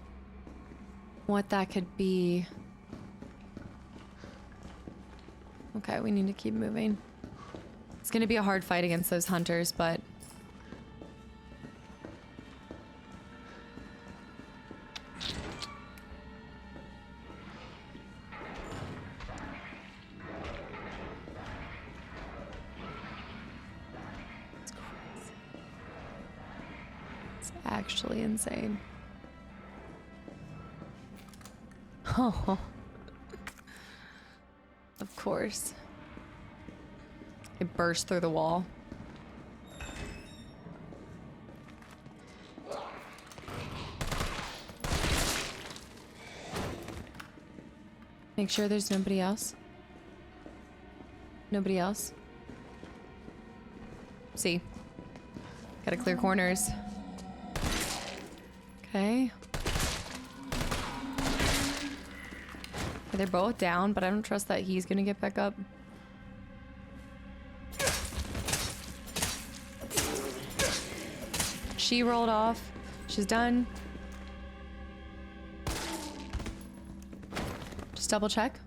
Speaker 3: what that could be. Okay, we need to keep moving. It's gonna be a hard fight against those hunters, but... It's actually insane. Oh. Of course. It burst through the wall. Make sure there's nobody else. Nobody else. See. Gotta clear corners. Okay. They're both down, but I don't trust that he's gonna get back up. She rolled off. She's done. Just double check.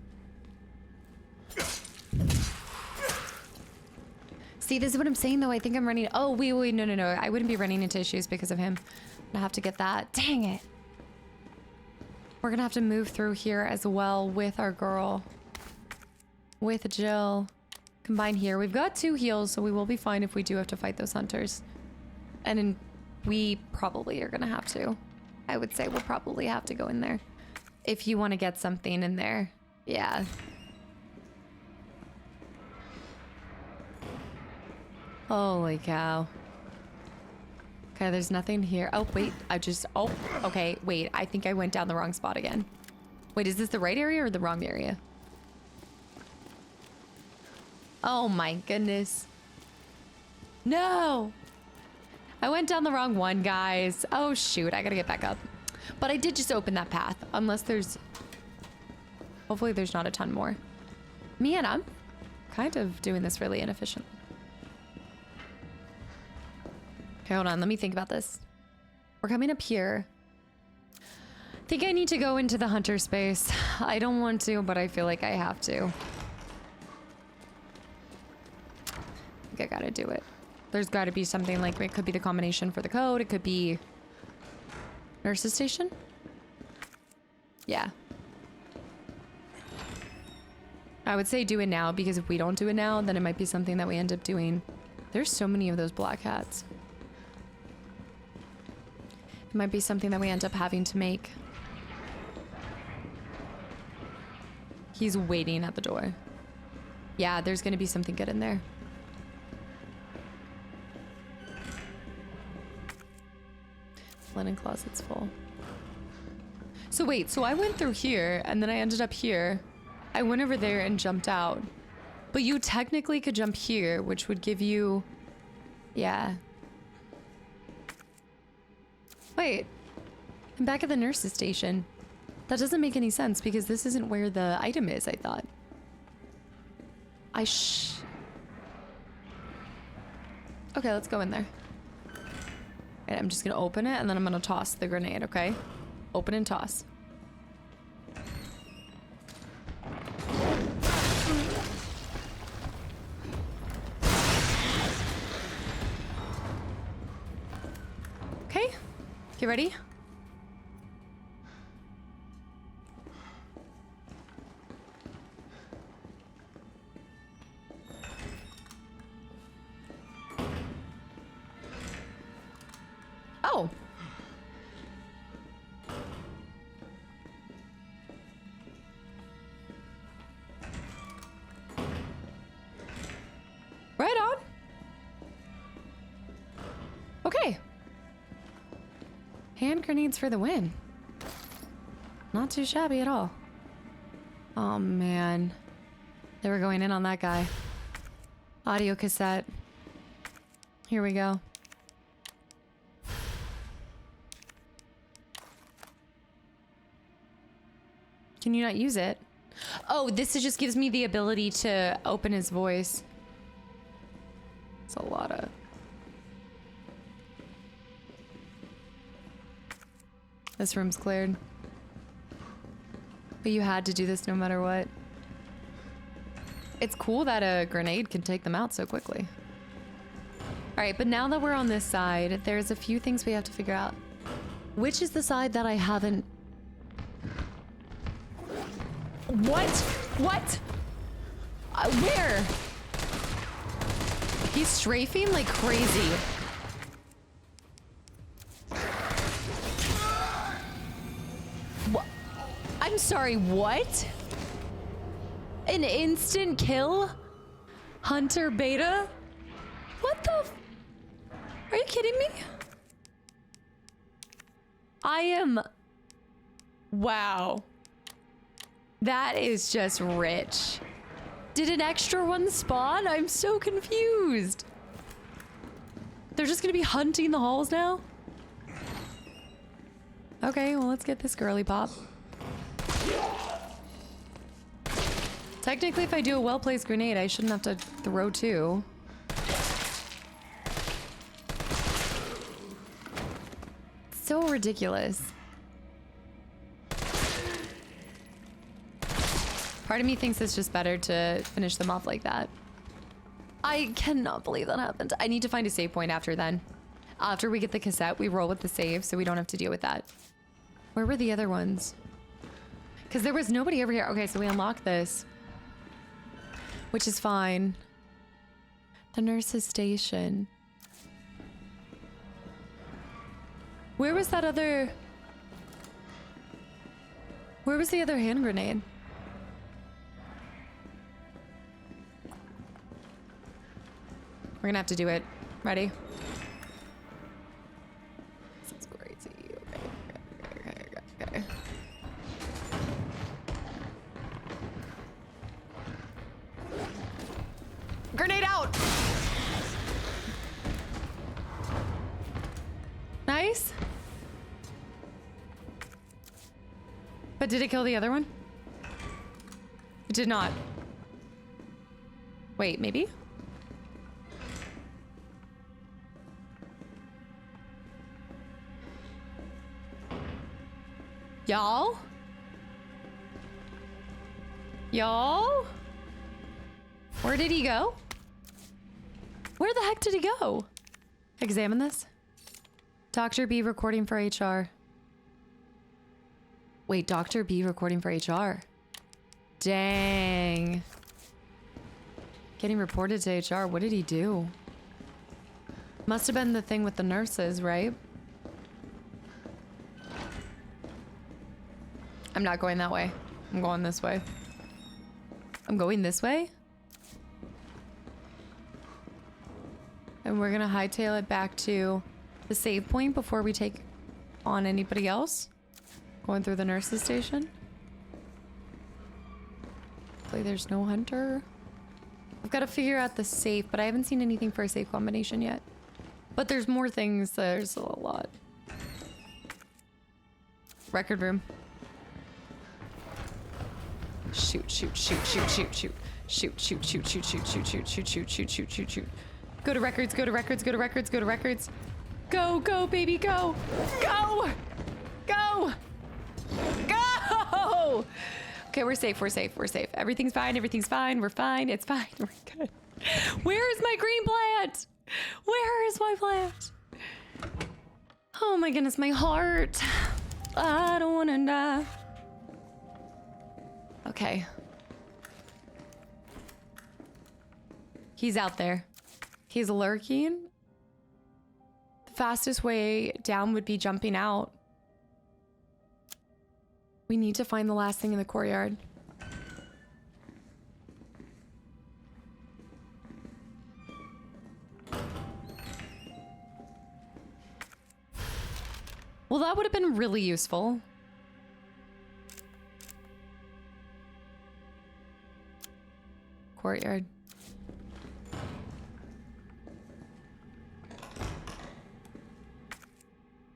Speaker 3: See, this is what I'm saying though. I think I'm running. Oh, wait, no. I wouldn't be running into issues because of him. I'm gonna have to get that. Dang it. We're gonna have to move through here as well with our girl. With Jill. Combine here. We've got 2 heals, so we will be fine if we do have to fight those hunters. And then we probably are gonna have to. I would say we'll probably have to go in there. If you want to get something in there. Yeah. Holy cow. Okay, there's nothing here. Oh, wait. Oh, okay. Wait, I think I went down the wrong spot again. Wait, is this the right area or the wrong area? Oh my goodness. No! I went down the wrong one, guys. Oh, shoot. I gotta get back up. But I did just open that path. Unless there's... Hopefully there's not a ton more. Man, I'm kind of doing this really inefficiently. Okay, hold on. Let me think about this. We're coming up here. I think I need to go into the hunter space. I don't want to, but I feel like I have to. I think I gotta do it. There's gotta be something like, it could be the combination for the code. It could be nurse's station? Yeah. I would say do it now, because if we don't do it now, then it might be something that we end up doing. There's so many of those black hats. It might be something that we end up having to make. He's waiting at the door. Yeah, there's gonna be something good in there. Linen closet's full. So wait, so I went through here and then I ended up here. I went over there and jumped out. But you technically could jump here, which would give you... Yeah. Wait. I'm back at the nurse's station. That doesn't make any sense because this isn't where the item is, I thought. Okay, let's go in there. Right, I'm just gonna open it and then I'm gonna toss the grenade, okay? Open and toss. Okay, get ready. Oh. Right on. Okay. Hand grenades for the win. Not too shabby at all. Oh man. They were going in on that guy. Audio cassette. Here we go. Can you not use it? Oh, this just gives me the ability to open his voice. It's a lot of... This room's cleared. But you had to do this no matter what. It's cool that a grenade can take them out so quickly. Alright, but now that we're on this side, there's a few things we have to figure out. Which is the side that I haven't... What? What? Where? He's strafing like crazy. What? I'm sorry, what? An instant kill? Hunter Beta? What the f— Are you kidding me? I am... Wow. That is just rich. Did an extra one spawn? I'm so confused. They're just gonna be hunting the halls now? Okay, well, let's get this girly pop. Technically, if I do a well-placed grenade, I shouldn't have to throw two. So ridiculous. Part of me thinks it's just better to finish them off like that. I cannot believe that happened. I need to find a save point after then. After we get the cassette, we roll with the save so we don't have to deal with that. Where were the other ones? Because there was nobody over here. Okay, so we unlocked this. Which is fine. The nurse's station. Where was that other... Where was the other hand grenade? We're gonna have to do it. Ready? This is crazy. Okay. Grenade out! Nice. But did it kill the other one? It did not. Wait, maybe? Y'all? Y'all? Where did he go? Where the heck did he go? Examine this. Dr. B recording for HR. Wait, Dr. B recording for HR. Dang. Getting reported to HR. What did he do? Must have been the thing with the nurses, right? I'm not going that way. I'm going this way. I'm going this way? And we're gonna hightail it back to the save point before we take on anybody else? Going through the nurse's station. Hopefully there's no hunter. I've got to figure out the safe, but I haven't seen anything for a safe combination yet. But there's more things. There's a lot. Record room. Shoot, shoot, shoot, shoot, shoot, shoot. Shoot, shoot, shoot, shoot, shoot, shoot, shoot, shoot, shoot, shoot, shoot, shoot, shoot. Go to records, go to records, go to records, go to records. Go, go, baby, go. Go! Go! Go! Okay, we're safe, we're safe, we're safe. Everything's fine, everything's fine, we're fine, it's fine, we're good. Where is my green plant? Where is my plant? Oh my goodness, my heart. I don't wanna die. Okay. He's out there. He's lurking. The fastest way down would be jumping out. We need to find the last thing in the courtyard. Well, that would have been really useful. Courtyard.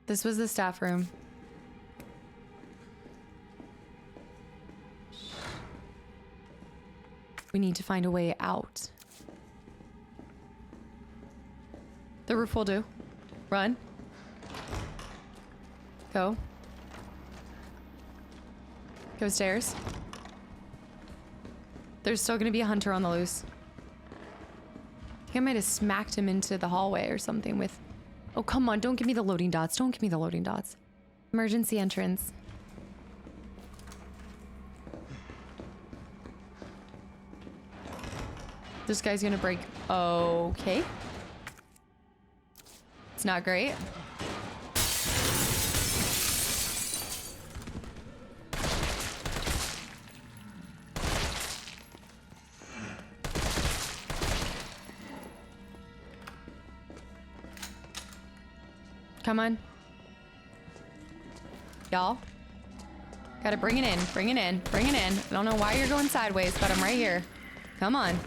Speaker 3: This was the staff room. We need to find a way out. The roof will do. Run. Go. Go stairs. There's still gonna be a hunter on the loose. I think I might have smacked him into the hallway or something with... Oh, come on, don't give me the loading dots. Don't give me the loading dots. Emergency entrance. This guy's gonna break. Okay. It's not great. Come on. Y'all. Gotta bring it in, bring it in, bring it in. I don't know why you're going sideways, but I'm right here. Come on.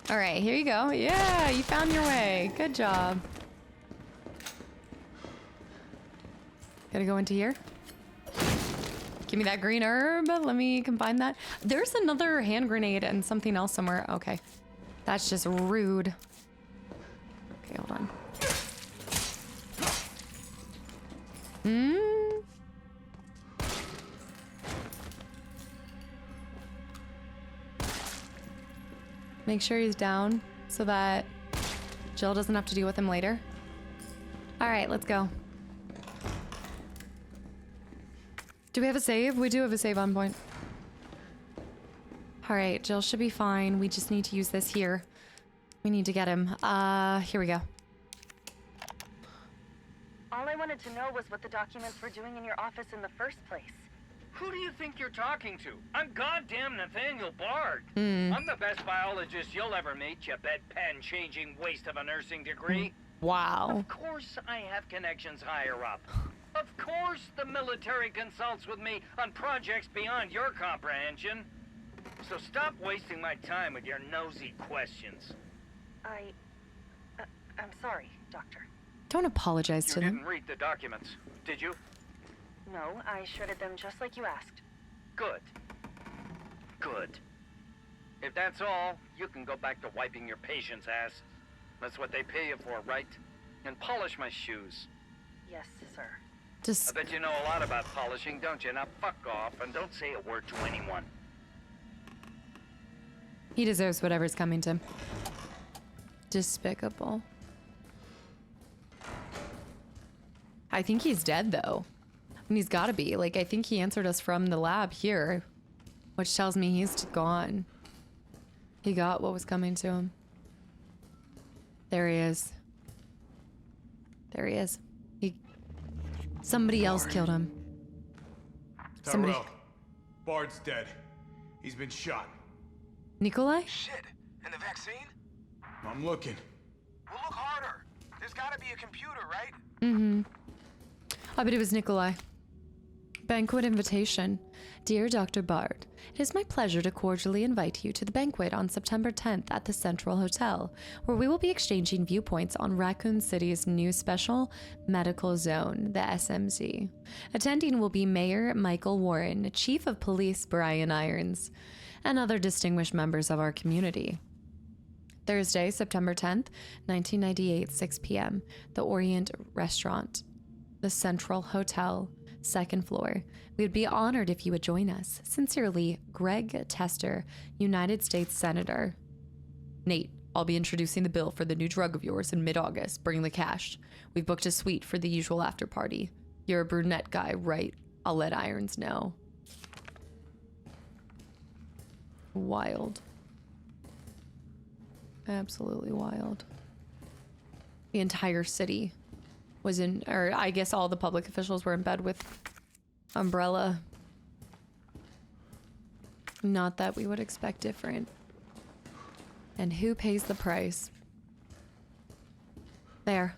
Speaker 3: All right, here you go. Yeah, you found your way. Good job. Gotta go into here. Give me that green herb. Let me combine that. There's another hand grenade and something else somewhere. Okay. That's just rude. Okay, hold on. Make sure he's down so that Jill doesn't have to deal with him later. All right, let's go. Do we have a save? We do have a save on point. All right, Jill should be fine. We just need to use this here. We need to get him. Here we go.
Speaker 20: All I wanted to know was what the documents were doing in your office in the first place.
Speaker 18: Who do you think you're talking to? I'm goddamn Nathaniel Bard. I'm the best biologist you'll ever meet, you bedpan-changing waste of a nursing degree.
Speaker 3: Wow.
Speaker 18: Of course I have connections higher up. Of course the military consults with me on projects beyond your comprehension. So stop wasting my time with your nosy questions.
Speaker 20: I'm sorry, Doctor.
Speaker 3: Don't apologize to
Speaker 18: You
Speaker 3: them.
Speaker 18: didn't read the documents, did you?
Speaker 20: No, I shredded them just like you asked.
Speaker 18: Good. Good. If that's all, you can go back to wiping your patient's ass. That's what they pay you for, right? And polish my shoes.
Speaker 20: Yes, sir.
Speaker 18: I bet you know a lot about polishing, don't you? Now fuck off and don't say a word to anyone.
Speaker 3: He deserves whatever's coming to him. Despicable. I think he's dead, though. And he's gotta be. Like, I think he answered us from the lab here, which tells me he's gone. He got what was coming to him. There he is. There he is. Somebody else killed him.
Speaker 5: Tyrell, Bard's dead. He's been shot.
Speaker 3: Nikolai?
Speaker 19: Shit. And the vaccine?
Speaker 5: I'm looking.
Speaker 19: Well, look harder. There's gotta be a computer, right?
Speaker 3: Mm-hmm. I bet it was Nikolai. Banquet invitation. Dear Dr. Bard, it is my pleasure to cordially invite you to the banquet on September 10th at the Central Hotel, where we will be exchanging viewpoints on Raccoon City's new special medical zone, the SMZ. Attending will be Mayor Michael Warren, Chief of Police Brian Irons, and other distinguished members of our community. Thursday, September 10th, 1998, 6 p.m., the Orient Restaurant, the Central Hotel, 2nd floor. We would be honored if you would join us. Sincerely, Greg Tester, United States Senator. Nate, I'll be introducing the bill for the new drug of yours in mid-August. Bring the cash. We've booked a suite for the usual after party. You're a brunette guy, right? I'll let Irons know. Wild. Absolutely wild. The entire city was in, or I guess all the public officials were in bed with Umbrella. Not that we would expect different. And who pays the price? There.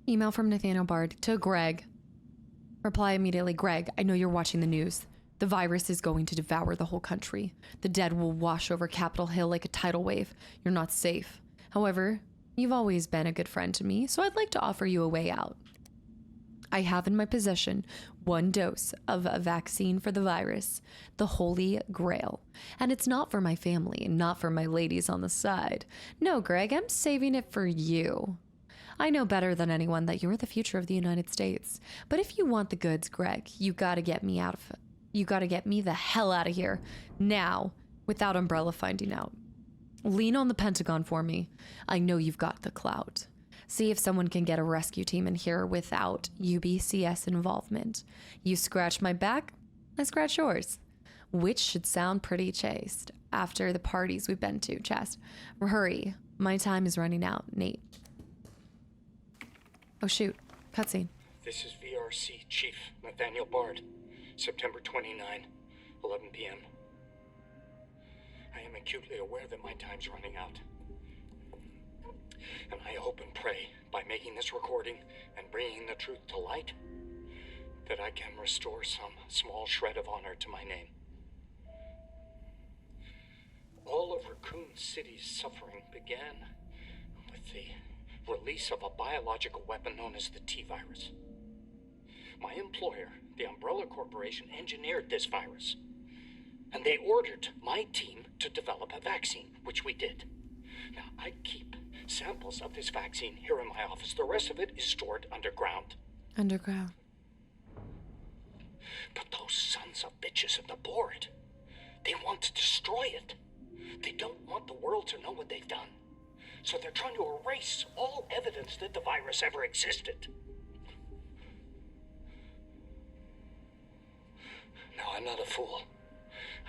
Speaker 3: Email from Nathaniel Bard to Greg. Reply immediately. Greg, I know you're watching the news. The virus is going to devour the whole country. The dead will wash over Capitol Hill like a tidal wave. You're not safe. However, you've always been a good friend to me, so I'd like to offer you a way out. I have in my possession 1 dose of a vaccine for the virus, the Holy Grail. And it's not for my family, not for my ladies on the side. No, Greg, I'm saving it for you. I know better than anyone that you're the future of the United States. But if you want the goods, Greg, you gotta get me out of it. You gotta get me the hell out of here. Now, without Umbrella finding out. Lean on the Pentagon for me. I know you've got the clout. See if someone can get a rescue team in here without UBCS involvement. You scratch my back, I scratch yours. Which should sound pretty chaste after the parties we've been to, Chest. Hurry, my time is running out, Nate. Oh shoot, cutscene.
Speaker 21: This is VRC Chief Nathaniel Bard, September 29, 11 p.m. I am acutely aware that my time's running out. And I hope and pray, by making this recording and bringing the truth to light, that I can restore some small shred of honor to my name. All of Raccoon City's suffering began with the release of a biological weapon known as the T-virus. My employer, the Umbrella Corporation, engineered this virus, and they ordered my team to develop a vaccine, which we did. Now, I keep samples of this vaccine here in my office. The rest of it is stored underground.
Speaker 3: Underground.
Speaker 21: But those sons of bitches at the board, they want to destroy it. They don't want the world to know what they've done. So they're trying to erase all evidence that the virus ever existed. Now, I'm not a fool.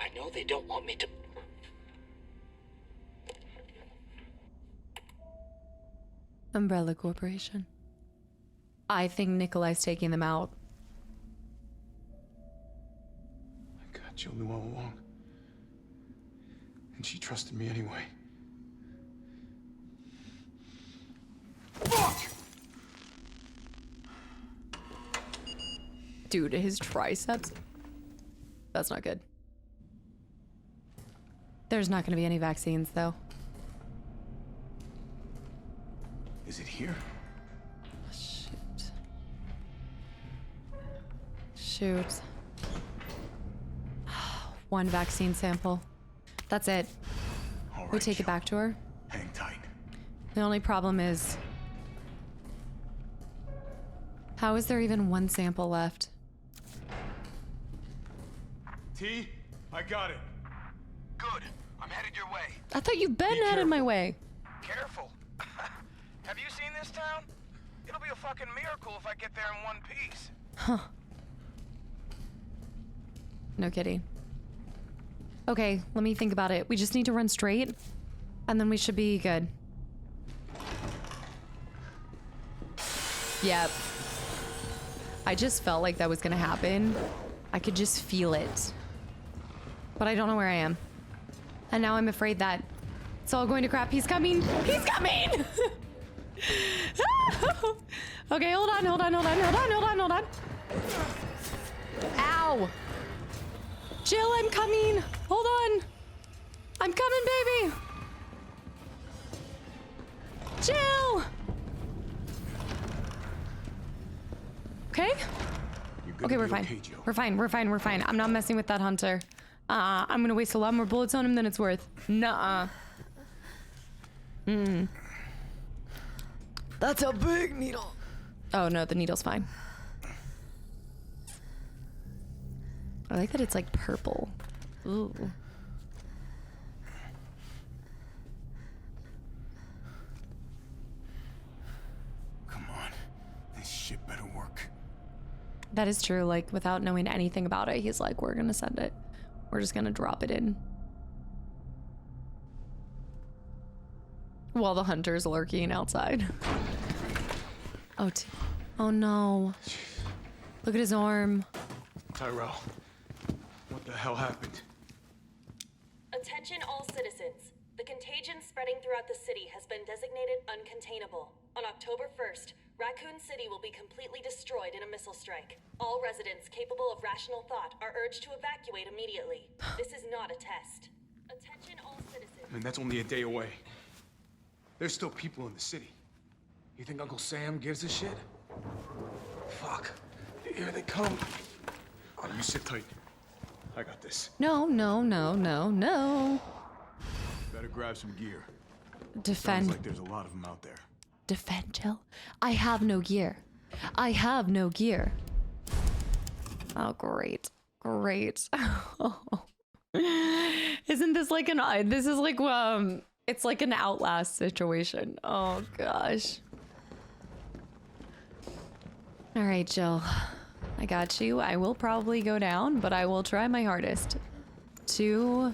Speaker 21: I know they don't want me to...
Speaker 3: Umbrella Corporation. I think Nikolai's taking them out.
Speaker 5: I got Julie all along. And she trusted me anyway. Fuck!
Speaker 3: Dude, his triceps. That's not good. There's not going to be any vaccines, though.
Speaker 5: Is it here?
Speaker 3: Shoot. Shoot. 1 vaccine sample. That's it.
Speaker 5: All right,
Speaker 3: we take it back to her.
Speaker 5: Hang tight.
Speaker 3: The only problem is... how is there even 1 sample left?
Speaker 5: T, I got it.
Speaker 19: Good. I'm headed your way.
Speaker 3: I thought you've been headed my way.
Speaker 19: Careful. Have you seen this town? It'll be a fucking miracle if I get there in one piece.
Speaker 3: Huh. No kidding. Okay, let me think about it. We just need to run straight, and then we should be good. Yep. I just felt like that was gonna happen. I could just feel it. But I don't know where I am. And now I'm afraid that It's all going to crap. He's coming. He's coming! Okay, hold on. Ow! Jill, I'm coming. Hold on. I'm coming, baby. Jill! Okay? Okay, we're fine. We're fine. I'm not messing with that hunter. I'm gonna waste a lot more bullets on him than it's worth. Nuh-uh. That's a big needle. Oh no, the needle's fine. I like that it's like purple. Ooh.
Speaker 5: Come on. This shit better work.
Speaker 3: That is true. Like, without knowing anything about it, he's like, we're gonna send it. We're just gonna drop it in. While the hunter's lurking outside. Oh no. Look at his arm.
Speaker 5: Tyrell, what the hell happened?
Speaker 20: Attention all citizens. The contagion spreading throughout the city has been designated uncontainable. On October 1st, Raccoon City will be completely destroyed in a missile strike. All residents capable of rational thought are urged to evacuate immediately. This is not a test. Attention all citizens.
Speaker 5: I mean, that's only a day away. There's still people in the city. You think Uncle Sam gives a shit? Fuck. Here they come. Oh, you sit tight. I got this.
Speaker 3: No.
Speaker 5: Better grab some gear.
Speaker 3: Defend.
Speaker 5: Sounds like there's a lot of them out there.
Speaker 3: Defend, Jill. I have no gear. Oh, great. Isn't this like this is like, it's like an Outlast situation. Oh, gosh. All right, Jill. I got you. I will probably go down, but I will try my hardest to...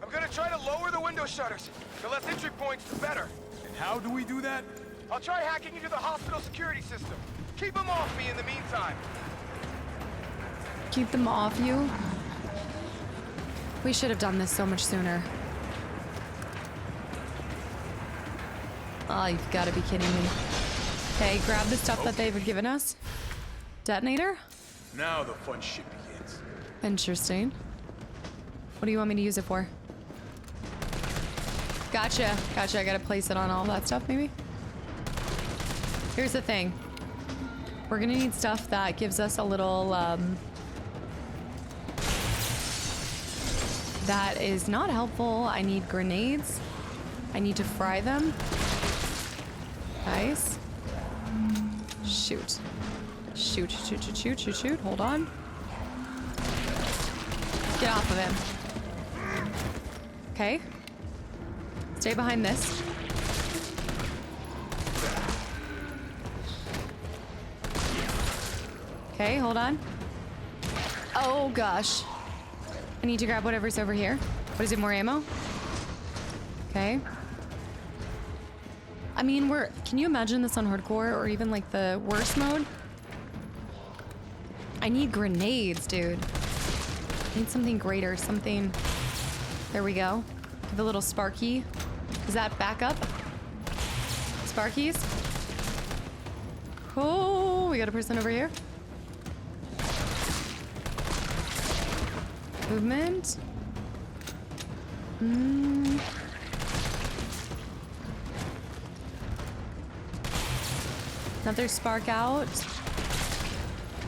Speaker 19: I'm gonna try to lower the window shutters. The less entry points, the better.
Speaker 5: And how do we do that?
Speaker 19: I'll try hacking into the hospital security system. Keep them off me in the meantime.
Speaker 3: Keep them off you? We should have done this so much sooner. Oh, you've got to be kidding me. Okay, grab the stuff that they've given us. Detonator?
Speaker 5: Now the fun shit begins.
Speaker 3: Interesting. What do you want me to use it for? Gotcha. I gotta place it on all that stuff, maybe? Here's the thing. We're gonna need stuff that gives us a little, that is not helpful. I need grenades. I need to fry them. Nice. Shoot. Shoot. Hold on. Get off of him. Okay. Stay behind this. Okay, hold on. Oh gosh. I need to grab whatever's over here. What is it, more ammo? Okay. I mean, can you imagine this on hardcore or even like the worst mode? I need grenades, dude. I need something greater, something. There we go. Give a little Sparky. Is that backup? Sparkies? Oh, we got a person over here. Movement. Another spark out.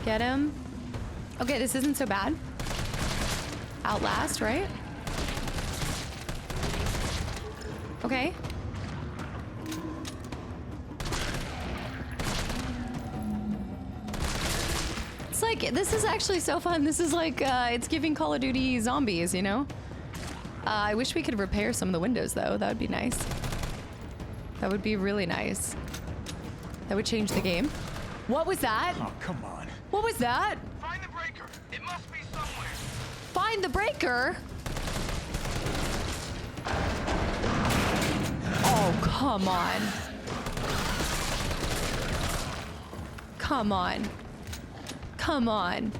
Speaker 3: Get him. Okay, this isn't so bad. Outlast, right? Okay. It's like, this is actually so fun. This is like, it's giving Call of Duty zombies, you know? I wish we could repair some of the windows, though. That would be nice. That would be really nice. That would change the game. What was that?
Speaker 5: Oh, come on.
Speaker 3: What was that?
Speaker 19: Find the breaker. It must be somewhere.
Speaker 3: Find the breaker? Oh, come on. Come on. Come on.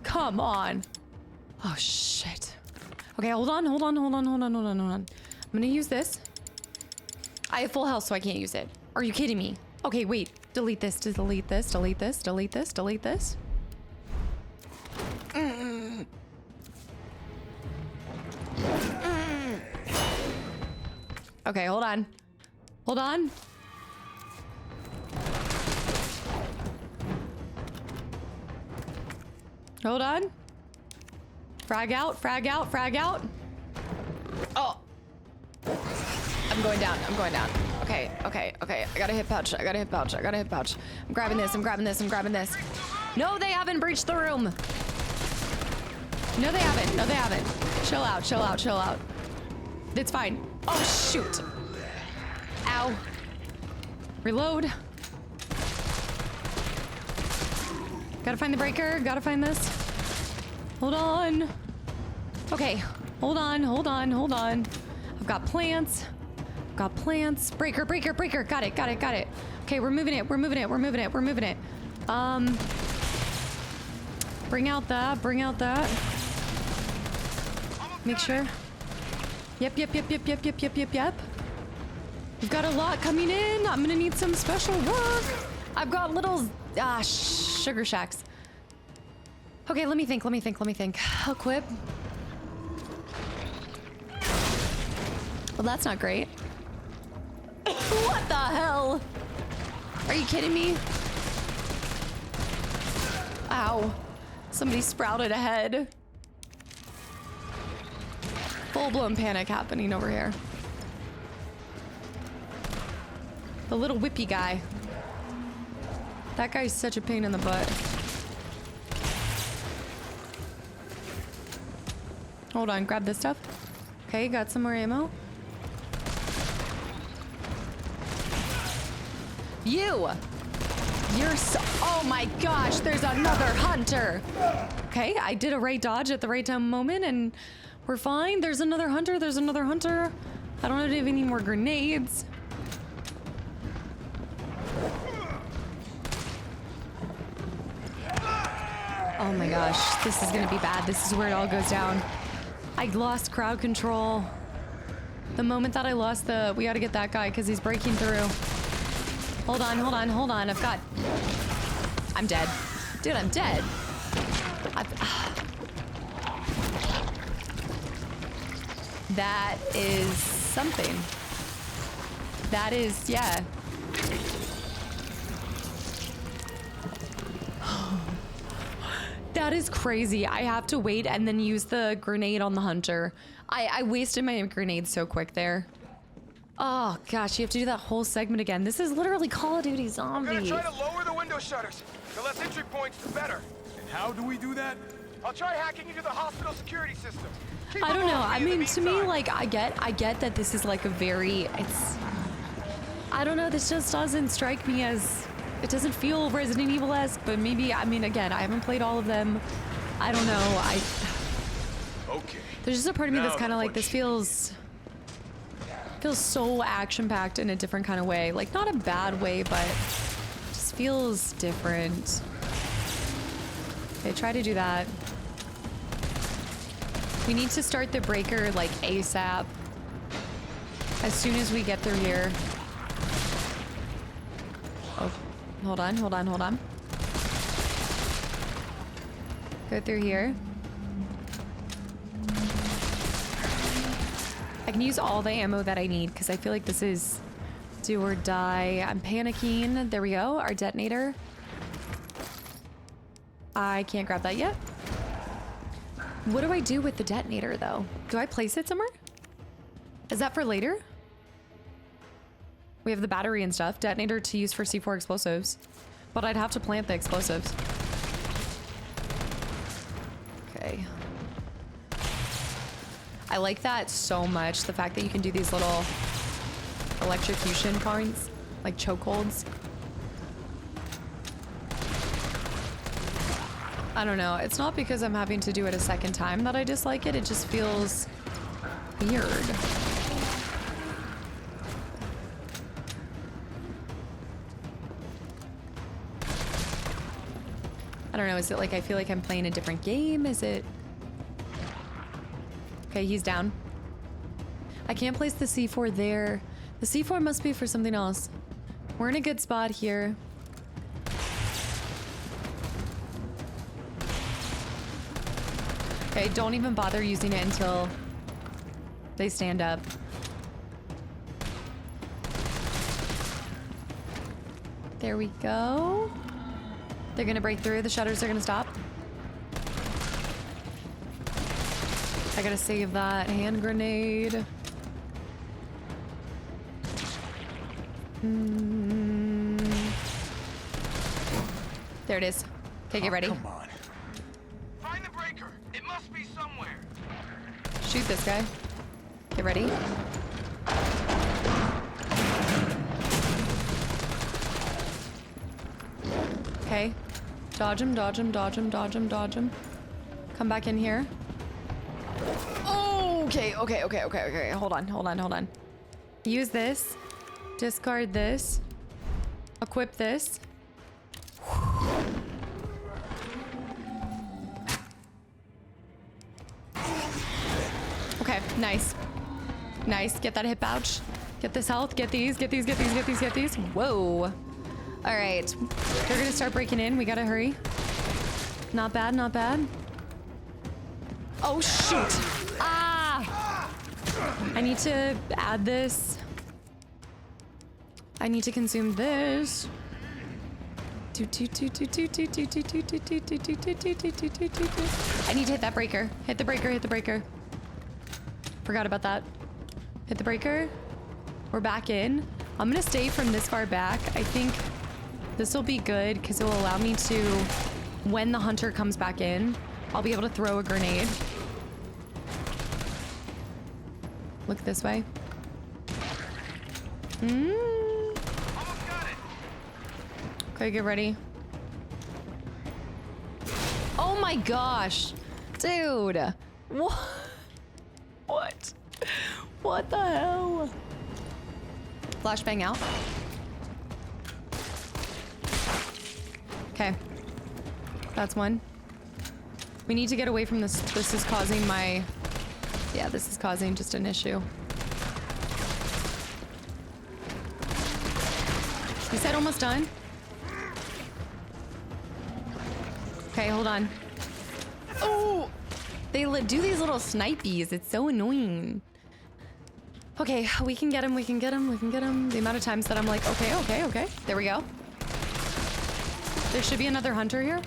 Speaker 3: Come on. Oh, shit. Okay, hold on. I'm gonna use this. I have full health, so I can't use it. Are you kidding me? Okay, wait. Delete this, delete this, delete this, delete this, delete this. Okay, hold on. Hold on. Hold on. Frag out, frag out, frag out. Oh. I'm going down, I'm going down. Okay, okay, okay. I got a hit pouch, I got a hit pouch, I got a hit pouch. I'm grabbing this, I'm grabbing this, I'm grabbing this. No, they haven't breached the room. No, they haven't, no, they haven't. Chill out, chill out, chill out. It's fine. Oh, shoot. Ow. Reload. Gotta find the breaker, gotta find this. Hold on. Okay, hold on, hold on, hold on. I've got plants. Got plants. Breaker, breaker, breaker. Got it, got it, got it. Okay, we're moving it, we're moving it, we're moving it, we're moving it. Bring out that, bring out that. Make sure. Yep, yep, yep, yep, yep, yep, yep, yep, yep. We've got a lot coming in. I'm gonna need some special work. I've got little, sugar shacks. Okay, let me think, let me think, let me think. Equip. Well, that's not great. What the hell? Are you kidding me? Ow. Somebody sprouted a head. Full-blown panic happening over here. The little whippy guy. That guy's such a pain in the butt. Hold on, grab this stuff. Okay, got some more ammo. You're so, oh my gosh, there's another hunter. Okay, I did a right dodge at the right time moment and we're fine. There's another hunter, there's another hunter. I don't know if any more grenades. Oh my gosh, this is gonna be bad. This is where it all goes down. I lost crowd control. The moment that I lost the, we gotta get that guy because he's breaking through. Hold on, hold on, hold on. I'm dead. Dude, I'm dead. That is something. That is, yeah. That is crazy. I have to wait and then use the grenade on the hunter. I wasted my grenade so quick there. Oh gosh, you have to do that whole segment again. This is literally Call of Duty Zombies.
Speaker 19: I'm gonna try to lower the window shutters. The less entry points, the better. And how do we do that? I'll try hacking into the hospital security system.
Speaker 3: I don't know. I mean, to me, like, I get that this is like a very, I don't know. This just doesn't strike me as, it doesn't feel Resident Evil-esque, but maybe, I mean, again, I haven't played all of them. I don't know.
Speaker 19: Okay.
Speaker 3: There's just a part of me that's kind of like, this feels so action-packed in a different kind of way. Like, not a bad way, but just feels different. Okay, try to do that. We need to start the breaker, like, ASAP. As soon as we get through here. Oh, hold on, hold on, hold on. Go through here. I can use all the ammo that I need because I feel like this is do or die. I'm panicking. There we go. Our detonator. I can't grab that yet. What do I do with the detonator though? Do I place it somewhere? Is that for later? We have the battery and stuff. Detonator to use for C4 explosives. But I'd have to plant the explosives. Okay. I like that so much. The fact that you can do these little electrocution points, like chokeholds. I don't know. It's not because I'm having to do it a second time that I dislike it. It just feels weird. I don't know. Is it like I feel like I'm playing a different game? Is it? Okay, he's down. I can't place the C4 there. The C4 must be for something else. We're in a good spot here. Okay, don't even bother using it until they stand up. There we go. They're gonna break through. The shutters are gonna stop. I gotta save that hand grenade. There it is. Okay, get ready.
Speaker 19: Come on. Find the breaker. It must be somewhere.
Speaker 3: Shoot this guy. Get ready. Okay. Dodge him, dodge him, dodge him, dodge him, dodge him. Come back in here. Oh, okay. Hold on. Use this. Discard this. Equip this. Okay, nice. Nice. Get that hip pouch. Get this health. Get these. Whoa. All right. They're gonna start breaking in. We gotta hurry. Not bad, not bad. Oh, shoot. Ah! I need to add this. I need to consume this. I need to hit that breaker. Hit the breaker. Forgot about that. Hit the breaker. We're back in. I'm gonna stay from this far back. I think this will be good because it will allow me to, when the hunter comes back in, I'll be able to throw a grenade. Look this way. Okay, get ready. Oh my gosh. Dude. What? What the hell? Flashbang out. Okay. That's one. We need to get away from this. This is causing my... Yeah, this is causing just an issue. You said almost done? Okay, hold on. Oh! They do these little snipies. It's so annoying. Okay, we can get him. The amount of times that I'm like, okay. There we go. There should be another hunter here.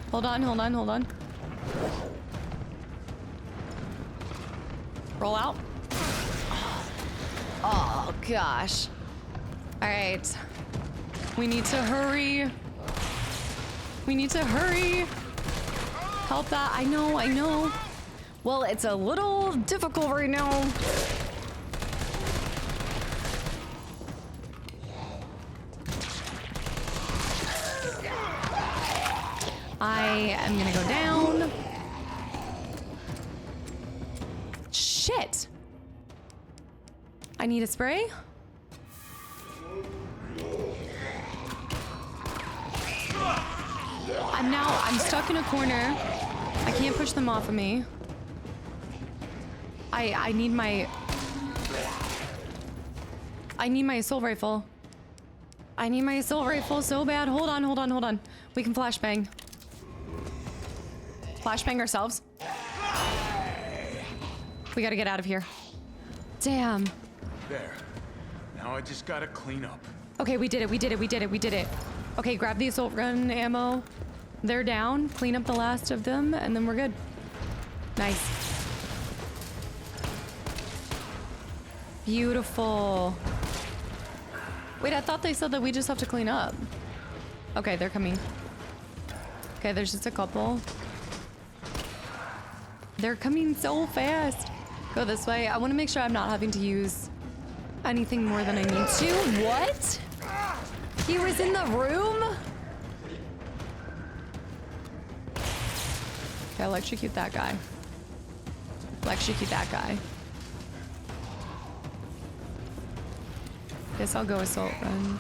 Speaker 3: Hold on. Roll out. Oh, gosh. All right. We need to hurry. Help that. I know. Well, it's a little difficult right now. I am gonna go down. Shit. I need a spray. I'm stuck in a corner. I can't push them off of me. I need my assault rifle. I need my assault rifle so bad. Hold on. We can flashbang. Flashbang ourselves. We gotta get out of here. Damn.
Speaker 5: There. Now I just gotta clean up.
Speaker 3: Okay, we did it. Okay, grab the assault gun ammo. They're down. Clean up the last of them, and then we're good. Nice. Beautiful. Wait, I thought they said that we just have to clean up. Okay, they're coming. Okay, there's just a couple. They're coming so fast. Go this way. I want to make sure I'm not having to use anything more than I need to. What? He was in the room? Okay, I'll electrocute that guy. Guess I'll go assault run.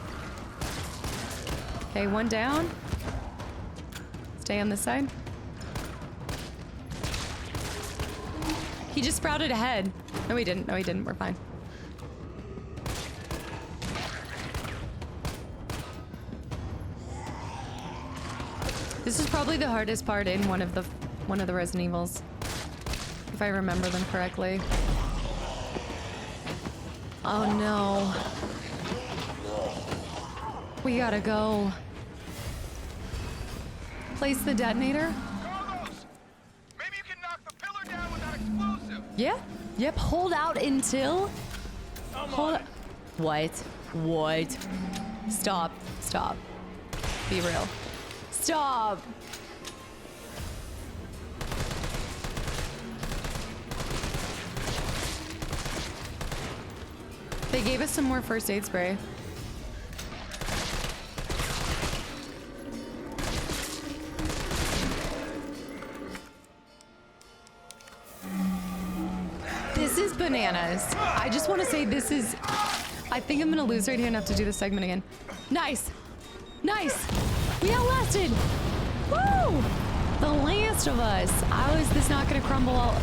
Speaker 3: Okay, one down. Stay on this side. He just sprouted ahead. No, he didn't. No, he didn't. We're fine. This is probably the hardest part in one of the Resident Evils, if I remember them correctly. Oh no. We gotta go. Place the detonator.
Speaker 19: Maybe you can knock the pillar down with that explosive.
Speaker 3: Yeah. Yep. Hold out until. Hold. What? What? Stop. Stop. Be real. Stop. They gave us some more first aid spray. This is bananas. I just want to say this is... I think I'm going to lose right here and have to do this segment again. Nice. Nice. We outlasted. Woo! The Last of Us. How is this not going to crumble all...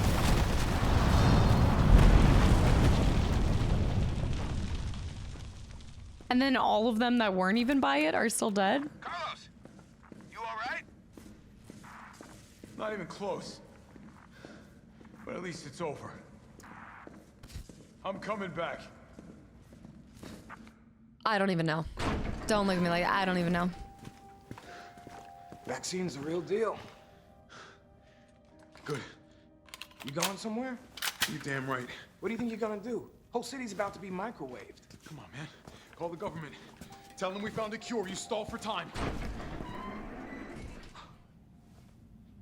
Speaker 3: And then all of them that weren't even by it are still dead?
Speaker 19: Carlos, you all right?
Speaker 5: Not even close. But at least it's over. I'm coming back.
Speaker 3: I don't even know. Don't look at me like I don't even know.
Speaker 17: Vaccine's the real deal.
Speaker 5: Good.
Speaker 17: You going somewhere?
Speaker 5: You're damn right.
Speaker 17: What do you think you're gonna do? Whole city's about to be microwaved.
Speaker 5: Come on, man. Call the government. Tell them we found a cure. You stall for time.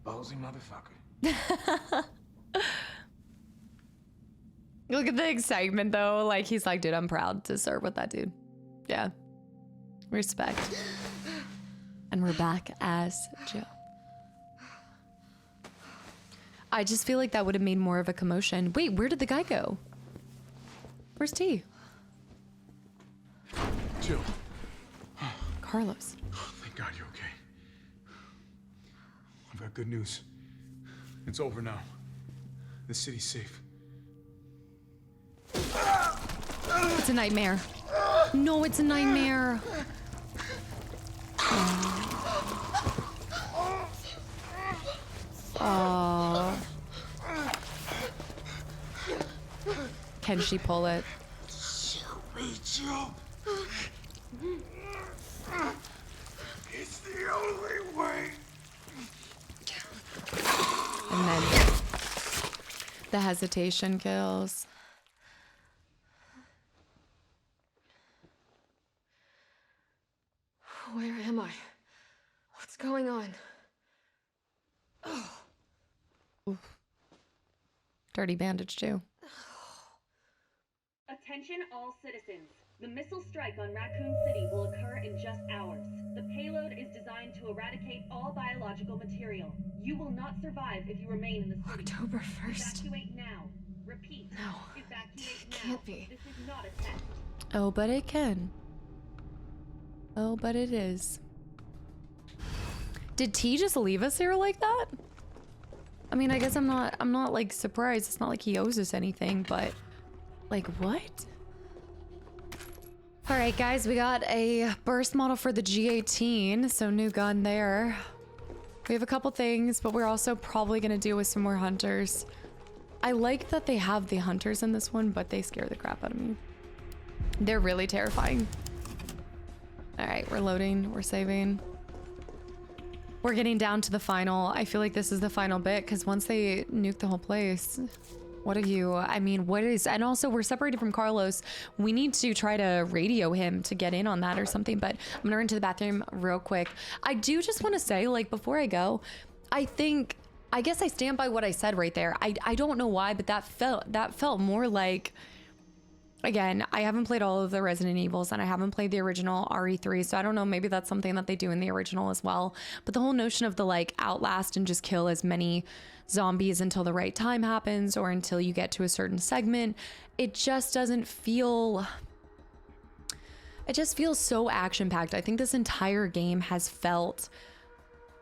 Speaker 17: Ballsy motherfucker.
Speaker 3: Look at the excitement though. Like he's like, dude, I'm proud to serve with that dude. Yeah. Respect. And we're back as Joe. I just feel like that would have made more of a commotion. Wait, where did the guy go? Where's T?
Speaker 5: Jill.
Speaker 3: Carlos.
Speaker 5: Oh, thank God you're okay. I've got good news. It's over now. The city's safe.
Speaker 3: It's a nightmare. No, it's a nightmare. Oh. Can she pull it?
Speaker 19: Jill. It's the only way.
Speaker 3: And then the hesitation kills.
Speaker 8: Where am I? What's going on? Oh.
Speaker 3: Oof. Dirty bandage too.
Speaker 20: Attention all citizens. The missile strike on Raccoon City will occur in just hours. The payload is designed to eradicate all biological material. You will not survive if you remain in the city.
Speaker 8: October 1st.
Speaker 20: Evacuate now. Repeat.
Speaker 8: No.
Speaker 20: Evacuate
Speaker 8: It
Speaker 20: now.
Speaker 8: can't be.
Speaker 20: This is not a test.
Speaker 3: Oh, but it can. Oh, but it is. Did T just leave us here like that? I mean, I guess I'm not like surprised. It's not like he owes us anything, but like what? All right, guys, we got a burst model for the G18, so new gun there. We have a couple things, but we're also probably gonna deal with some more hunters. I like that they have the hunters in this one, but they scare the crap out of me. They're really terrifying. All right, we're loading, we're saving. We're getting down to the final. I feel like this is the final bit because once they nuke the whole place, what are you, I mean, what is, and also we're separated from Carlos. We need to try to radio him to get in on that or something, but I'm gonna run to the bathroom real quick. I do just want to say, like, before I go, I guess I stand by what I said right there. I don't know why, but that felt more like, again, I haven't played all of the Resident Evils and I haven't played the original RE3, so I don't know, maybe that's something that they do in the original as well. But the whole notion of the like outlast and just kill as many zombies until the right time happens or until you get to a certain segment, it just doesn't feel, it just feels so action-packed. I think this entire game has felt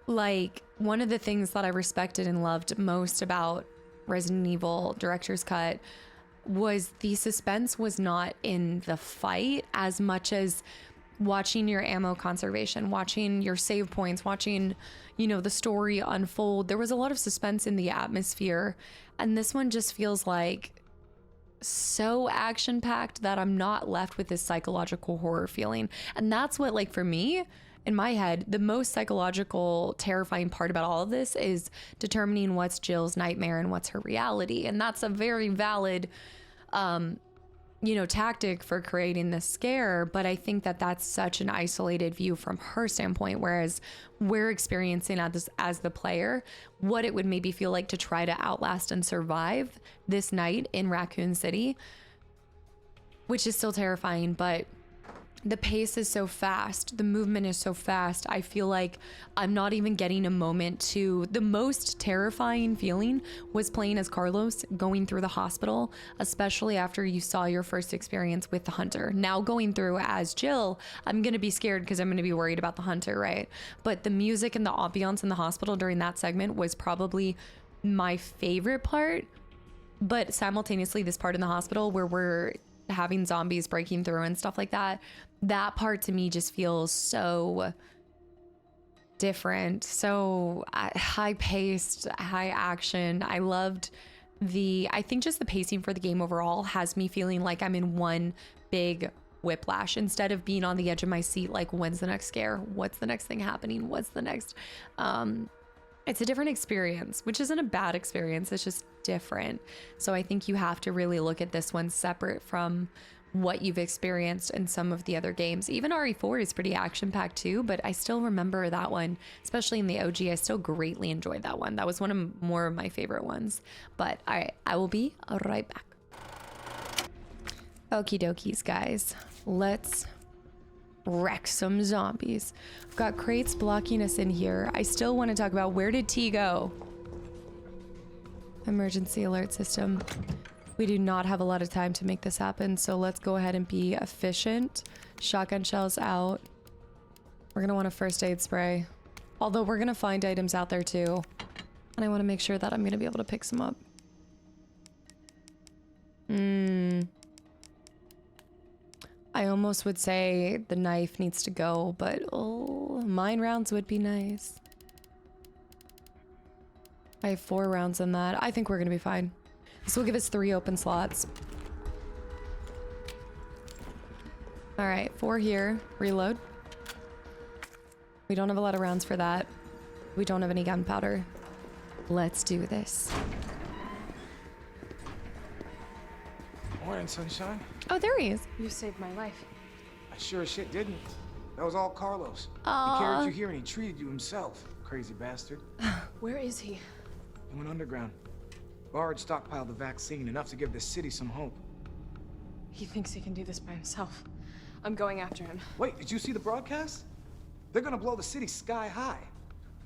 Speaker 1: like one of the things that I respected and loved most about Resident Evil Director's Cut was the suspense was not in the fight as much as watching your ammo conservation, watching your save points, watching, you know, the story unfold. There was a lot of suspense in the atmosphere, and this one just feels like so action-packed that I'm not left with this psychological horror feeling. And that's what, like, for me, in my head, the most psychological, terrifying part about all of this is determining what's Jill's nightmare and what's her reality. And that's a very valid, you know, tactic for creating this scare. But I think that that's such an isolated view from her standpoint, whereas we're experiencing as the player what it would maybe feel like to try to outlast and survive this night in Raccoon City, which is still terrifying. But the pace is so fast, the movement is so fast. I feel like I'm not even getting a moment to. The most terrifying feeling was playing as Carlos going through the hospital, especially after you saw your first experience with the hunter. Now going through as Jill, I'm gonna be scared because I'm gonna be worried about the hunter, right? But the music and the ambiance in the hospital during that segment was probably my favorite part. But simultaneously, this part in the hospital where we're having zombies breaking through and stuff like that, that part to me just feels so different, so high paced, high action. I loved I think just the pacing for the game overall has me feeling like I'm in one big whiplash instead of being on the edge of my seat, like, when's the next scare? What's the next thing happening? What's the next? It's a different experience, which isn't a bad experience. It's just different. So I think you have to really look at this one separate from what you've experienced in some of the other games. Even RE4 is pretty action-packed too, but I still remember that one, especially in the OG. I still greatly enjoyed that one. That was one of more of my favorite ones. But all right, I will be right back. Okie dokies, guys. Let's wreck some zombies. I've got crates blocking us in here. I still want to talk about, where did T go? Emergency alert system. We do not have a lot of time to make this happen, so let's go ahead and be efficient. Shotgun shells out. We're gonna want a first aid spray. Although we're gonna find items out there too. And I want to make sure that I'm gonna be able to pick some up. I almost would say the knife needs to go, but oh, mine rounds would be nice. I have 4 rounds in that. I think we're gonna be fine. This will give us 3 open slots. All right, 4 here. Reload. We don't have a lot of rounds for that. We don't have any gunpowder. Let's do this.
Speaker 5: Morning, sunshine.
Speaker 3: Oh, there he is.
Speaker 8: You saved my life.
Speaker 5: I sure as shit didn't. That was all Carlos.
Speaker 3: Aww.
Speaker 5: He carried you here and he treated you himself. Crazy bastard.
Speaker 8: Where is he?
Speaker 5: He went underground. Bard stockpiled the vaccine, enough to give the city some hope.
Speaker 8: He thinks he can do this by himself. I'm going after him.
Speaker 5: Wait, did you see the broadcast? They're gonna blow the city sky high.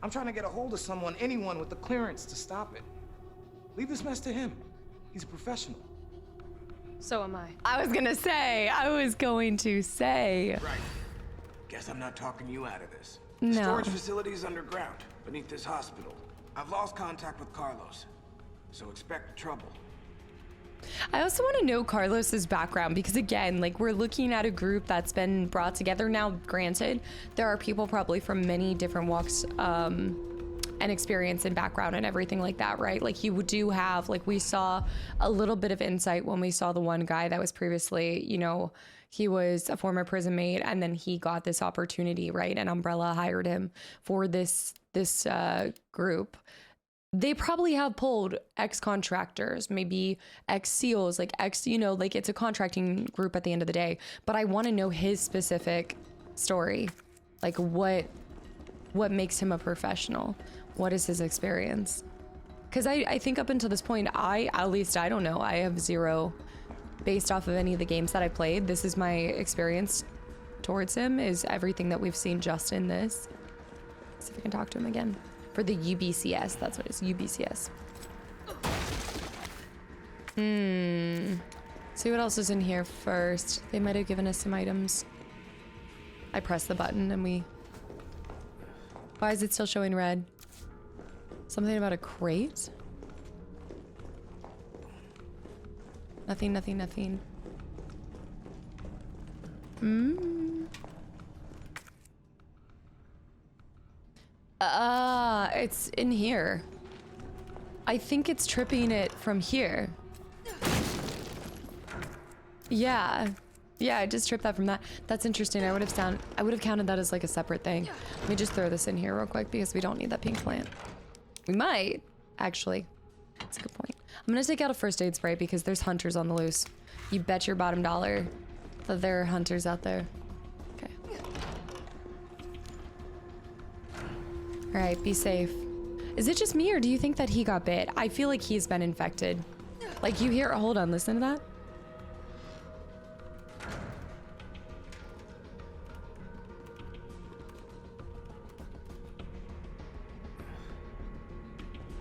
Speaker 5: I'm trying to get a hold of someone, anyone with the clearance to stop it. Leave this mess to him. He's a professional.
Speaker 8: So am I.
Speaker 3: I was going to say.
Speaker 17: Right. Guess I'm not talking you out of this.
Speaker 3: No.
Speaker 17: The storage facility is underground, beneath this hospital. I've lost contact with Carlos, so expect trouble.
Speaker 3: I also want to know Carlos's background because, again, like, we're looking at a group that's been brought together. Now, granted, there are people probably from many different walks and experience and background and everything like that, right? Like, you do have, like, we saw a little bit of insight when we saw the one guy that was previously, you know, he was a former prison mate, and then he got this opportunity, right? And Umbrella hired him for this group. They probably have pulled ex-contractors, maybe ex-SEALs, like you know, like, it's a contracting group at the end of the day. But I want to know his specific story. Like, what makes him a professional? What is his experience? Because I think up until this point, at least I don't know. I have zero, based off of any of the games that I played. This is my experience towards him, is everything that we've seen just in this. Let's see if I can talk to him again. For the UBCS, that's what it is, UBCS. See what else is in here first. They might have given us some items. I pressed the button and we... Why is it still showing red? Something about a crate? Nothing, nothing, nothing. It's in here. I think it's tripping it from here. Yeah. Yeah, I just tripped that from that. That's interesting. I would have counted that as like a separate thing. Let me just throw this in here real quick because we don't need that pink plant. We might, actually. That's a good point. I'm gonna take out a first aid spray because there's hunters on the loose. You bet your bottom dollar that there are hunters out there. Okay. All right, be safe. Is it just me or do you think that he got bit? I feel like he's been infected. Like you hear, hold on, listen to that.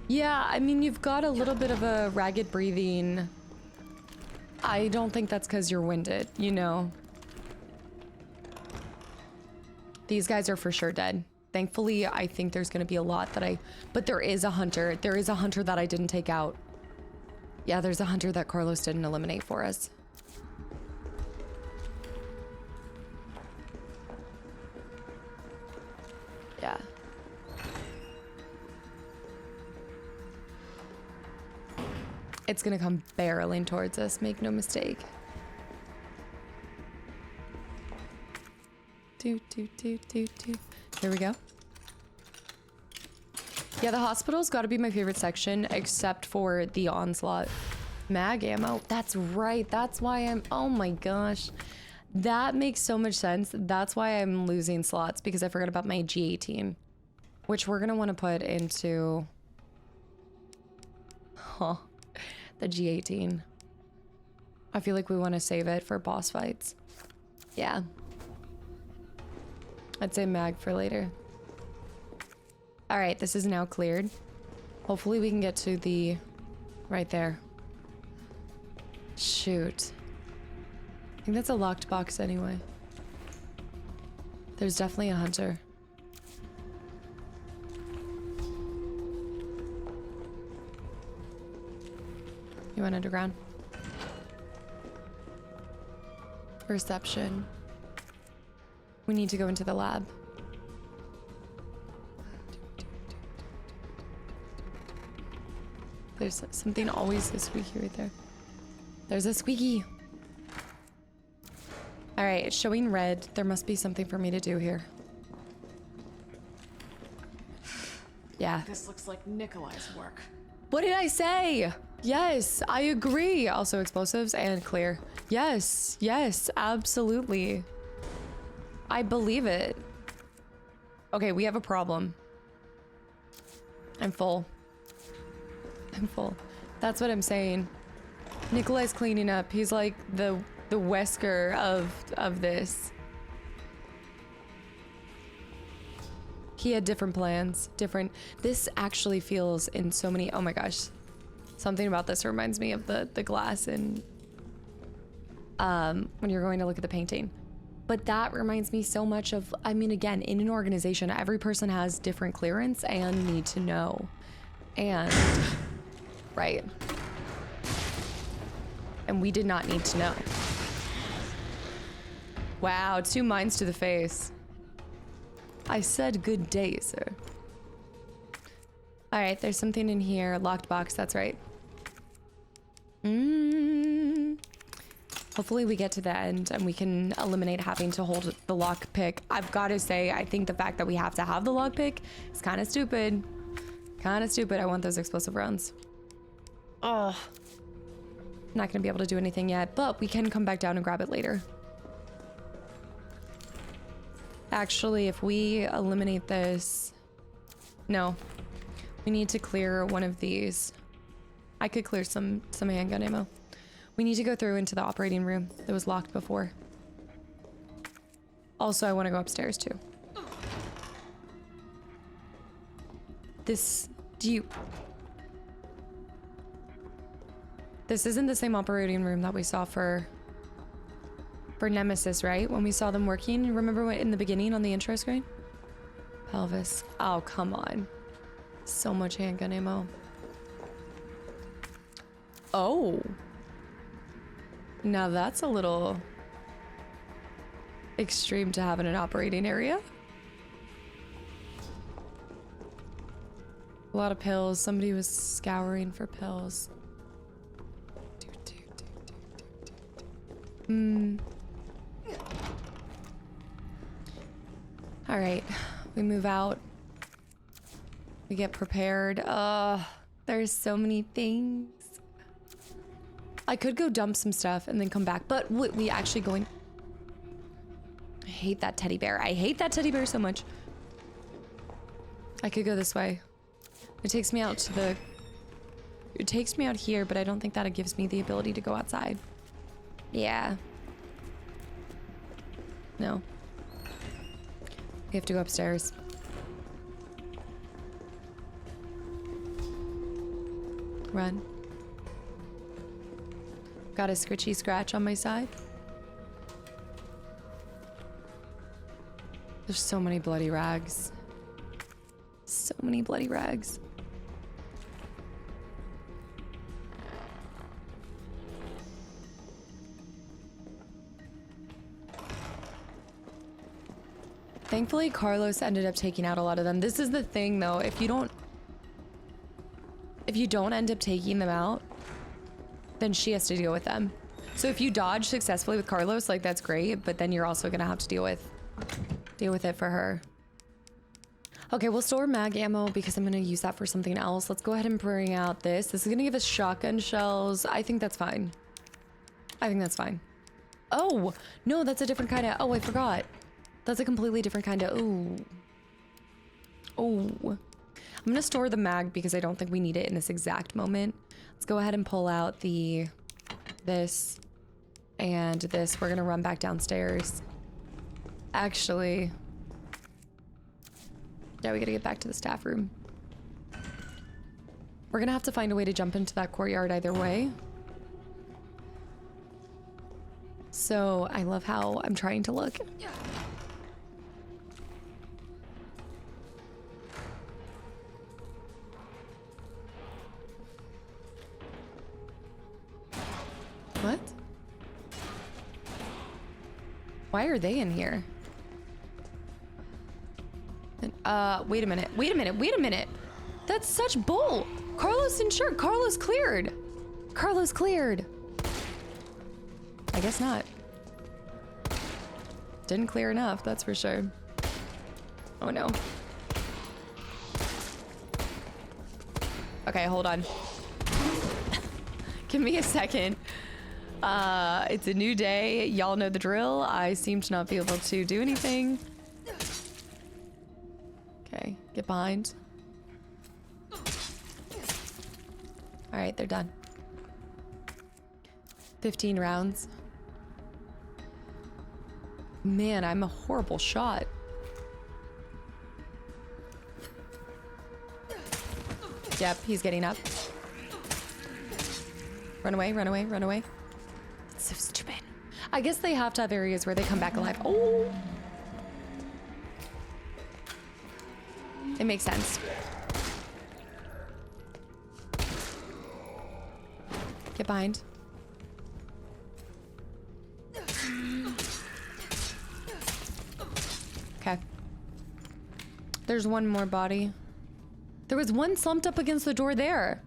Speaker 3: Yeah, I mean, you've got a little bit of a ragged breathing. I don't think that's because you're winded, you know? These guys are for sure dead. Thankfully, I think there's gonna be a lot that but there is a hunter. There is a hunter that I didn't take out. Yeah, there's a hunter that Carlos didn't eliminate for us. Yeah. It's gonna come barreling towards us, make no mistake. Here we go. Yeah, the hospital's gotta be my favorite section, except for the onslaught. Mag ammo, that's right, that's why I'm, oh my gosh. That makes so much sense. That's why I'm losing slots, because I forgot about my G18. Which we're gonna wanna put into... Huh. The G18. I feel like we want to save it for boss fights. Yeah. I'd say mag for later. All right, this is now cleared. Hopefully we can get to the... right there. Shoot. I think that's a locked box anyway. There's definitely a hunter. You went underground. Reception. We need to go into the lab. There's something always a squeaky right there. There's a squeaky. All right, it's showing red. There must be something for me to do here. Yeah.
Speaker 2: This looks like Nikolai's work.
Speaker 3: What did I say? Yes, I agree. Also explosives and clear. Yes, yes, absolutely. I believe it. Okay, we have a problem. I'm full. I'm full. That's what I'm saying. Nikolai's cleaning up. He's like the Wesker of this. He had different plans, this actually feels in so many, oh my gosh. Something about this reminds me of the glass in, when you're going to look at the painting. But that reminds me so much of, I mean, again, in an organization, every person has different clearance and need to know. And, right. And we did not need to know. Wow, 2 mines to the face. I said good day, sir. All right, there's something in here. Locked box, that's right. Hopefully we get to the end and we can eliminate having to hold the lockpick. I've got to say, I think the fact that we have to have the lockpick is kind of stupid. Kind of stupid. I want those explosive rounds. Oh. Not going to be able to do anything yet, but we can come back down and grab it later. Actually, if we eliminate this... No. We need to clear one of these. I could clear some handgun ammo. We need to go through into the operating room that was locked before. Also, I want to go upstairs too. This isn't the same operating room that we saw for Nemesis, right? When we saw them working, remember what in the beginning on the intro screen? Pelvis. Oh, come on. So much handgun ammo. Oh. Now that's a little extreme to have in an operating area. A lot of pills. Somebody was scouring for pills. All right, we move out. We get prepared. There's so many things. I could go dump some stuff and then come back, but we actually going... I hate that teddy bear. I hate that teddy bear so much. I could go this way. It takes me out to the... It takes me out here, but I don't think that it gives me the ability to go outside. Yeah. No. We have to go upstairs. Run. Got a scritchy scratch on my side. There's so many bloody rags. So many bloody rags. Thankfully, Carlos ended up taking out a lot of them. This is the thing, though. If you don't end up taking them out, then she has to deal with them. So if you dodge successfully with Carlos, like, that's great, but then you're also gonna have to deal with it for her. Okay, we'll store mag ammo because I'm gonna use that for something else. Let's go ahead and bring out this. This is gonna give us shotgun shells. I think that's fine. I think that's fine. Oh, no, that's a different kind of... Oh, I forgot. That's a completely different kind of... Ooh. Oh. I'm gonna store the mag because I don't think we need it in this exact moment. Let's go ahead and pull out this and this. We're gonna run back downstairs. Actually... Yeah, we gotta get back to the staff room. We're gonna have to find a way to jump into that courtyard either way. So, I love how I'm trying to look. What? Why are they in here? Wait a minute. That's such bull. Carlos insured. Carlos cleared. Carlos cleared. I guess not. Didn't clear enough, that's for sure. Oh no. Okay, hold on. Give me a second. It's a new day. Y'all know the drill. I seem to not be able to do anything. Okay, get behind. All right, they're done. 15 rounds. Man, I'm a horrible shot. Yep, he's getting up. Run away, run away, run away. It's so stupid. I guess they have to have areas where they come back alive. Oh! It makes sense. Get behind. Okay. There's one more body. There was one slumped up against the door there.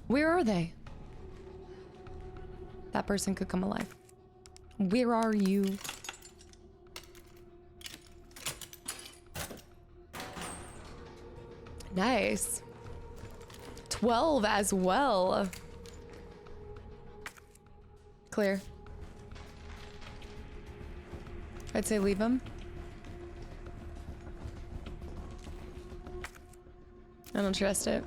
Speaker 3: Where are they? That person could come alive. Where are you? Nice. 12 as well. Clear. I'd say leave him. I don't trust it.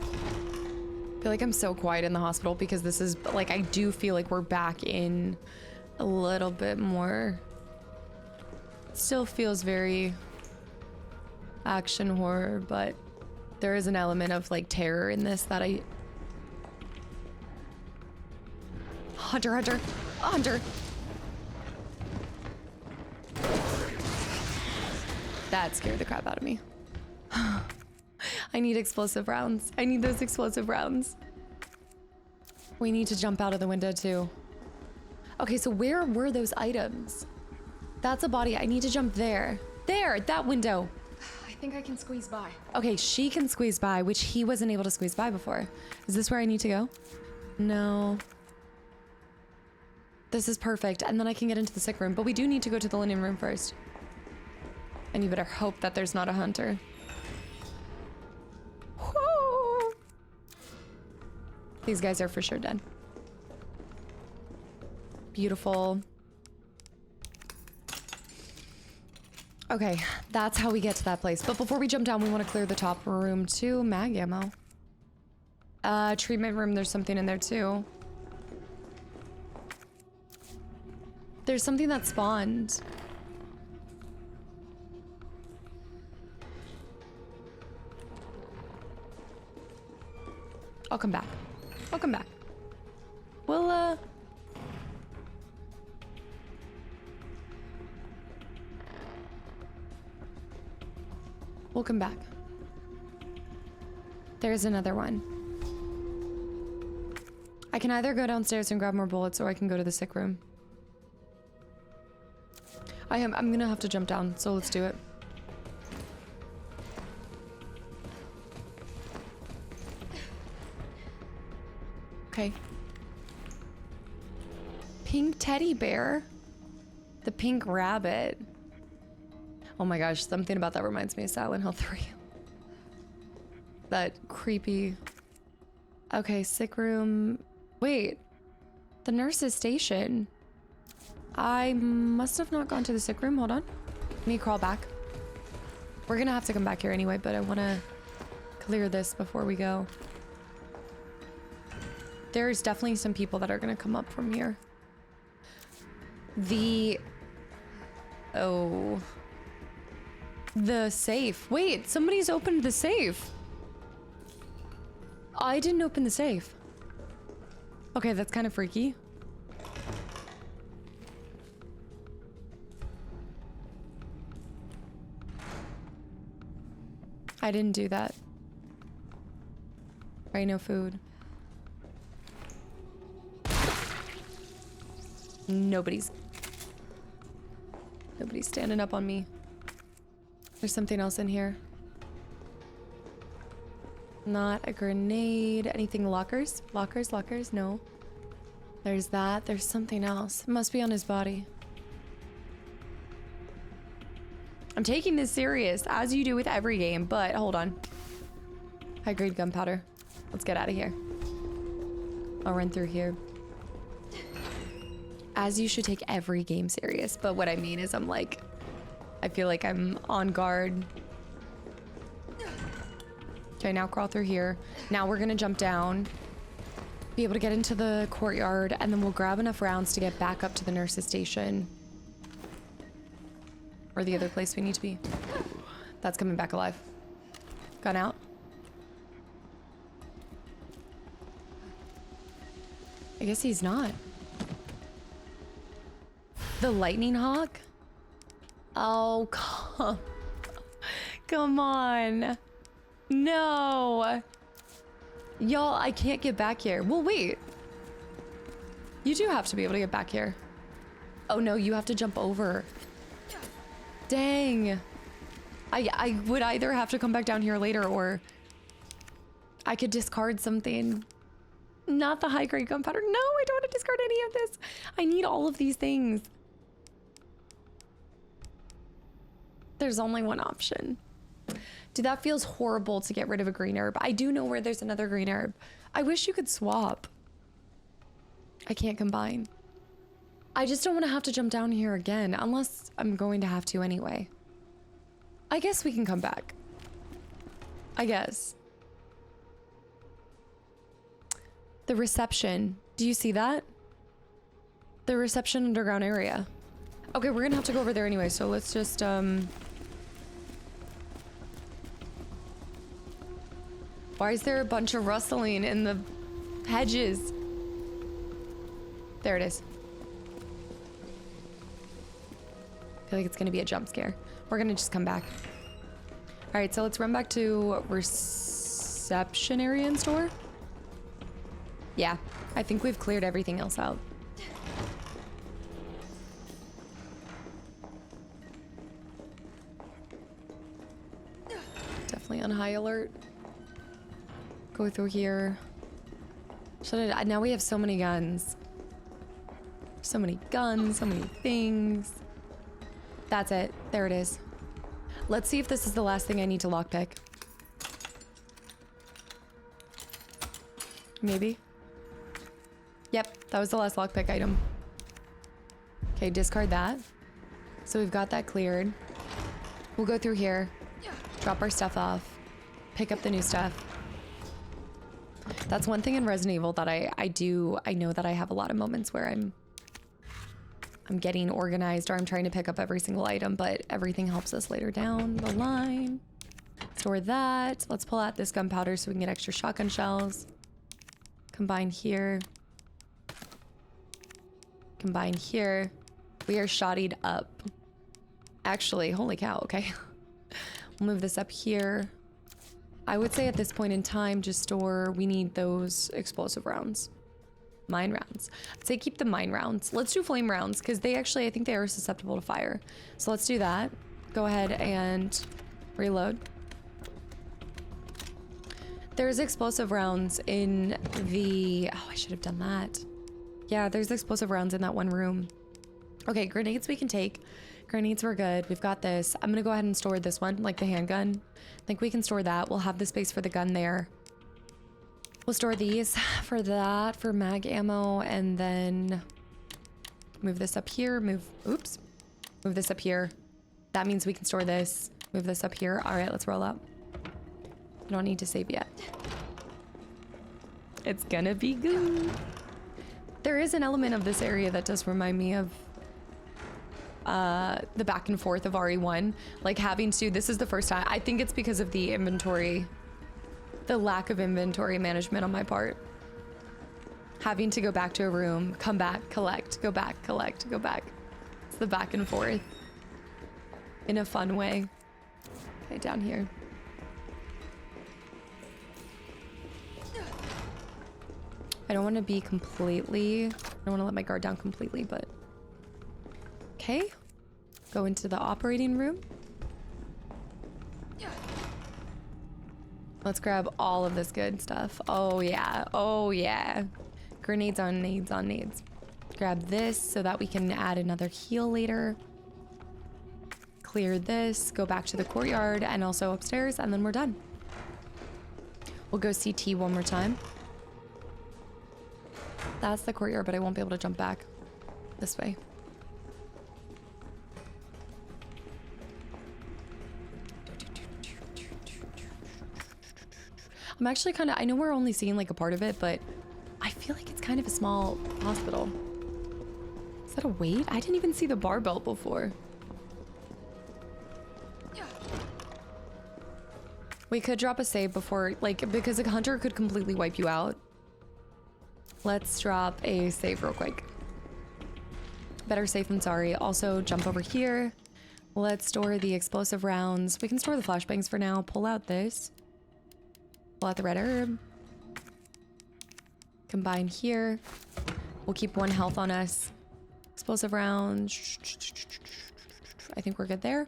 Speaker 3: I feel like I'm so quiet in the hospital because this is like, I do feel like we're back in a little bit more. It still feels very action horror, but there is an element of like terror in this that I... Hunter, Hunter, Hunter. That scared the crap out of me. I need explosive rounds. I need those explosive rounds. We need to jump out of the window too. Okay, so where were those items? That's a body. I need to jump there. There, that window.
Speaker 2: I think I can squeeze by.
Speaker 3: Okay, she can squeeze by, which he wasn't able to squeeze by before. Is this where I need to go? No. This is perfect, and then I can get into the sick room, but we do need to go to the linen room first. And you better hope that there's not a hunter. Whoa. These guys are for sure dead. Beautiful. Okay, that's how we get to that place. But before we jump down, we want to clear the top room too. Mag ammo. Treatment room, there's something in there too. There's something that spawned. I'll come back. I'll come back. We'll, we'll come back. There's another one. I can either go downstairs and grab more bullets, or I can go to the sick room. I'm gonna have to jump down, so let's do it. Okay. Pink teddy bear. The pink rabbit. Oh my gosh, something about that reminds me of Silent Hill 3. That creepy. Okay, sick room. Wait. The nurse's station. I must have not gone to the sick room. Hold on. Let me crawl back. We're gonna have to come back here anyway, but I wanna clear this before we go. There's definitely some people that are gonna come up from here. Oh. The safe. Wait, somebody's opened the safe. I didn't open the safe. Okay, that's kind of freaky. I didn't do that. Right, no food. Nobody's standing up on me. There's something else in here. Not a grenade. Anything? Lockers? Lockers? Lockers? No. There's that. There's something else. It must be on his body. I'm taking this serious, as you do with every game, but hold on. High-grade gunpowder. Let's get out of here. I'll run through here. As you should take every game serious, but what I mean is I feel like I'm on guard. Okay, now crawl through here. Now we're gonna jump down, be able to get into the courtyard, and then we'll grab enough rounds to get back up to the nurse's station. Or the other place we need to be. That's coming back alive. Gone out. I guess he's not. The lightning hawk? Oh, come on. No. Y'all, I can't get back here. Well, wait. You do have to be able to get back here. Oh no, you have to jump over. Dang. I would either have to come back down here later, or I could discard something. Not the high-grade gunpowder. No, I don't want to discard any of this. I need all of these things. There's only one option. Dude, that feels horrible to get rid of a green herb. I do know where there's another green herb. I wish you could swap. I can't combine. I just don't want to have to jump down here again, unless I'm going to have to anyway. I guess we can come back. I guess. The reception. Do you see that? The reception underground area. Okay, we're gonna have to go over there anyway, so let's just, Why is there a bunch of rustling in the hedges? There it is. I feel like it's gonna be a jump scare. We're gonna just come back. All right, so let's run back to reception area and store. Yeah, I think we've cleared everything else out. Definitely on high alert. Go through here. Now we have so many guns. So many guns, so many things. That's it. There it is. Let's see if this is the last thing I need to lockpick. Maybe. Yep, that was the last lockpick item. Okay, discard that. So we've got that cleared. We'll go through here, drop our stuff off, pick up the new stuff. That's one thing in Resident Evil that I know that I have a lot of moments where I'm getting organized or I'm trying to pick up every single item, but everything helps us later down the line. Store that. Let's pull out this gunpowder so we can get extra shotgun shells. Combine here. Combine here. We are shottied up. Actually, holy cow, okay. We'll move this up here. I would say at this point in time, just store, we need those explosive rounds. Mine rounds. I'd say keep the mine rounds. Let's do flame rounds because they actually, I think they are susceptible to fire. So let's do that. Go ahead and reload. There's explosive rounds in the, oh, I should have done that. Yeah, there's explosive rounds in that one room. Okay, grenades we can take. Grenades were good. We've got this. I'm gonna go ahead and store this one, like the handgun. I think we can store that. We'll have the space for the gun there. We'll store these for that, for mag ammo, and then move this up here. Move this up here. That means we can store this. Move this up here. All right, let's roll up. I don't need to save yet. It's gonna be good. There is an element of this area that does remind me of the back and forth of RE1. Like having to, this is the first time, I think it's because of the inventory, the lack of inventory management on my part. Having to go back to a room, come back, collect, go back, collect, go back. It's the back and forth in a fun way. Okay, down here. I don't want to be completely, I don't want to let my guard down completely, but okay. Go into the operating room. Let's grab all of this good stuff. Oh yeah, oh yeah. Grenades on nades on nades. Grab this so that we can add another heal later. Clear this, go back to the courtyard and also upstairs, and then we're done. We'll go CT one more time. That's the courtyard, but I won't be able to jump back this way. I'm actually kind of, I know we're only seeing like a part of it, but I feel like it's kind of a small hospital. Is that a weight? I didn't even see the barbell before. We could drop a save before, like, because a hunter could completely wipe you out. Let's drop a save real quick. Better safe than sorry. Also, jump over here. Let's store the explosive rounds. We can store the flashbangs for now. Pull out this. Pull out the red herb. Combine here. We'll keep 1 health on us. Explosive rounds. I think we're good there.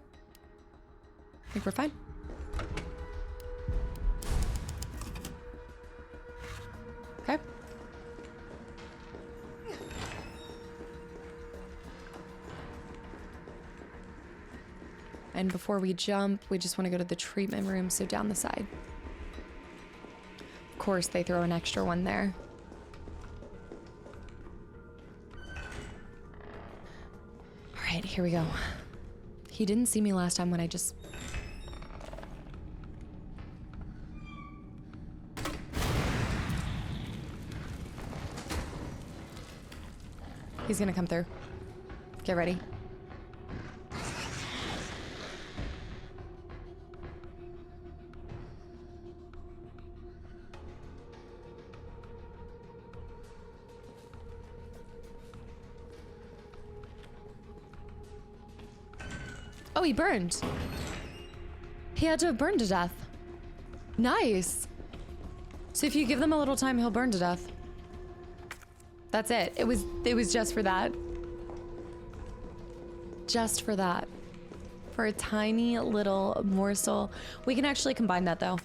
Speaker 3: I think we're fine. Okay. And before we jump, we just want to go to the treatment room, so down the side. Of course, they throw an extra one there. All right, here we go. He didn't see me last time when I just... He's gonna come through. Get ready. Oh, he burned. He had to have burned to death. Nice. So if you give them a little time, he'll burn to death. That's it. It was just for that. Just for that. For a tiny little morsel. We can actually combine that though.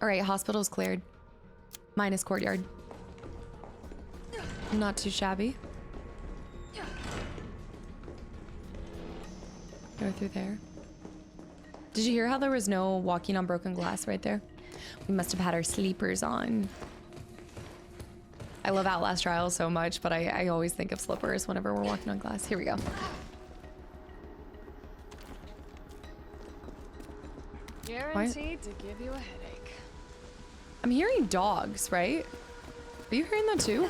Speaker 3: All right, hospital's cleared. Minus courtyard. Not too shabby. Go through there. Did you hear how there was no walking on broken glass right there? We must have had our sleepers on. I love Outlast Trials so much, but I always think of slippers whenever we're walking on glass. Here we go.
Speaker 2: Guaranteed to give you a headache.
Speaker 3: I'm hearing dogs, right? Are you hearing that too?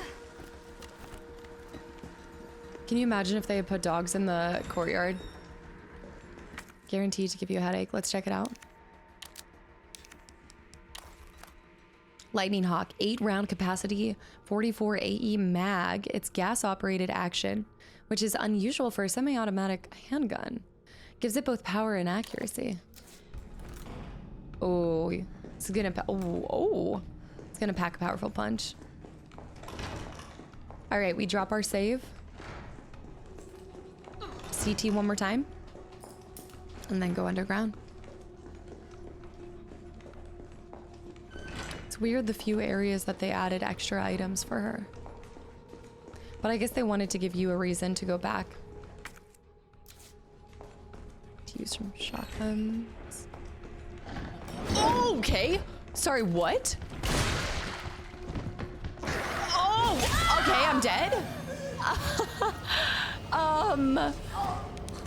Speaker 3: Can you imagine if they had put dogs in the courtyard? Guaranteed to give you a headache. Let's check it out. Lightning Hawk, 8-round capacity, 44 AE mag. It's gas-operated action, which is unusual for a semi-automatic handgun. Gives it both power and accuracy. Oh, it's gonna. It's gonna pack a powerful punch. All right, we drop our save. CT one more time, and then go underground. It's weird the few areas that they added extra items for her. But I guess they wanted to give you a reason to go back. To use some shotguns. Oh, okay. Sorry, what? Oh, okay, I'm dead.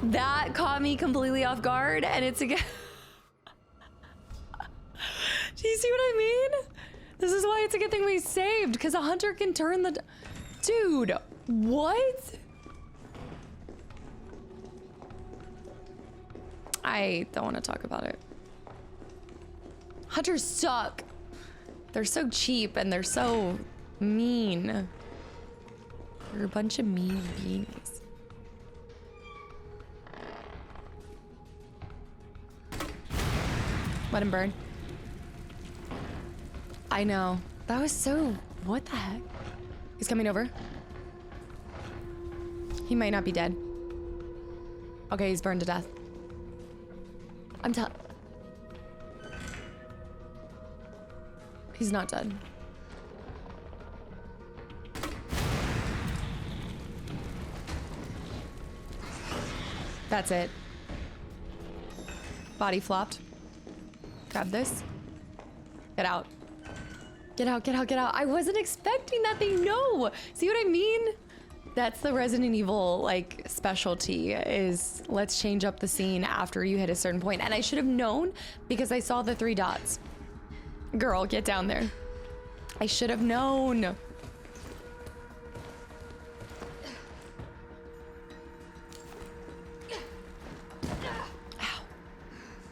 Speaker 3: That caught me completely off guard, and it's again. Do you see what I mean? This is why it's a good thing we saved, because a hunter can turn the... Dude, what? I don't want to talk about it. Hunters suck. They're so cheap and they're so mean. They're a bunch of mean beings. Let him burn. I know. That was so... What the heck? He's coming over. He might not be dead. Okay, he's burned to death. I'm telling... He's not dead. That's it. Body flopped. Grab this. Get out. Get out, get out, get out. I wasn't expecting that. They know. See what I mean? That's the Resident Evil, like, specialty, is let's change up the scene after you hit a certain point. And I should have known because I saw the 3 dots. Girl, get down there. I should have known. Ow.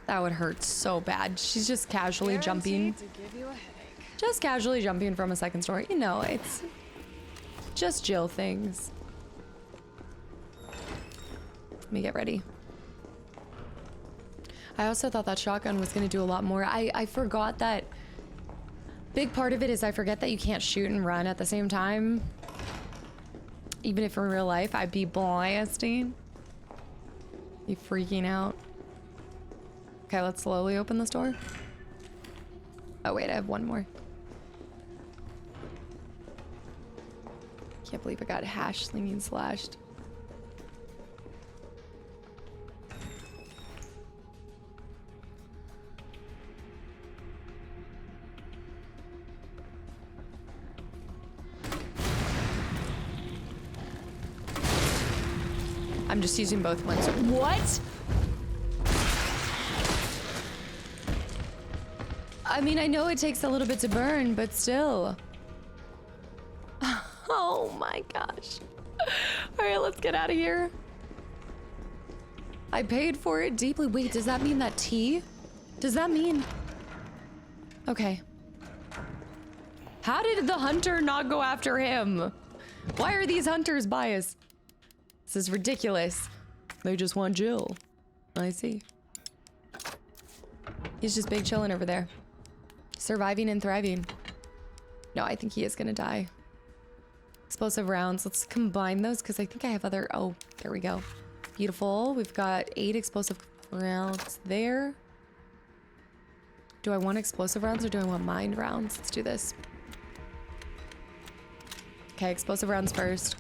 Speaker 3: That would hurt so bad. She's just casually jumping.
Speaker 2: To give you a headache.
Speaker 3: Just casually jumping from a second story. You know, it's just Jill things. Let me get ready. I also thought that shotgun was gonna do a lot more. I forgot that. Big part of it is I forget that you can't shoot and run at the same time. Even if in real life I'd be blasting. You freaking out. Okay, let's slowly open this door. Oh wait, I have one more. Can't believe I got hash slinging slashed. I'm just using both ones. What? I mean, I know it takes a little bit to burn, but still. Oh my gosh. All right, let's get out of here. I paid for it deeply. Wait, does that mean that T? Does that mean? Okay. How did the hunter not go after him? Why are these hunters biased? This is ridiculous. They just want Jill. I see. He's just big chilling over there. Surviving and thriving. No, I think he is gonna die. Explosive rounds. Let's combine those because I think I have other... Oh, there we go. Beautiful. We've got 8 explosive rounds there. Do I want explosive rounds or do I want mind rounds? Let's do this. Okay, explosive rounds first.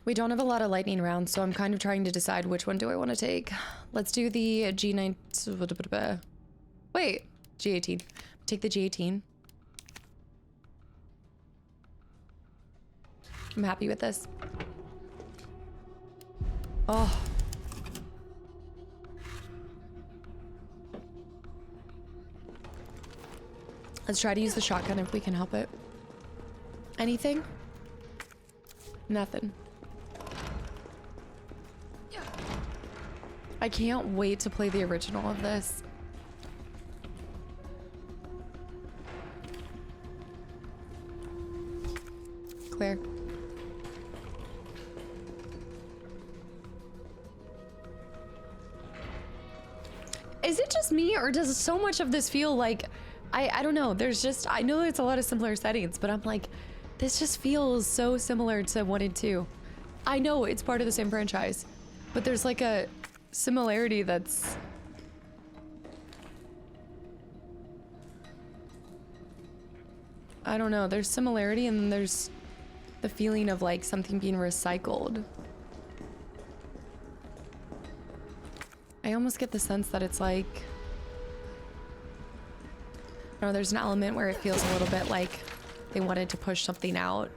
Speaker 3: We don't have a lot of lightning rounds, so I'm kind of trying to decide which one do I want to take. Let's do the G9... Wait, G18. Take the G18. I'm happy with this. Oh. Let's try to use the shotgun if we can help it. Anything? Nothing. I can't wait to play the original of this. Clear. Is it just me, or does so much of this feel like, I don't know, there's just, I know it's a lot of similar settings, but I'm like, this just feels so similar to 1 and 2. I know it's part of the same franchise, but there's like a similarity that's... I don't know, there's similarity and then there's the feeling of like something being recycled. I almost get the sense that it's like... I don't know, there's an element where it feels a little bit like they wanted to push something out.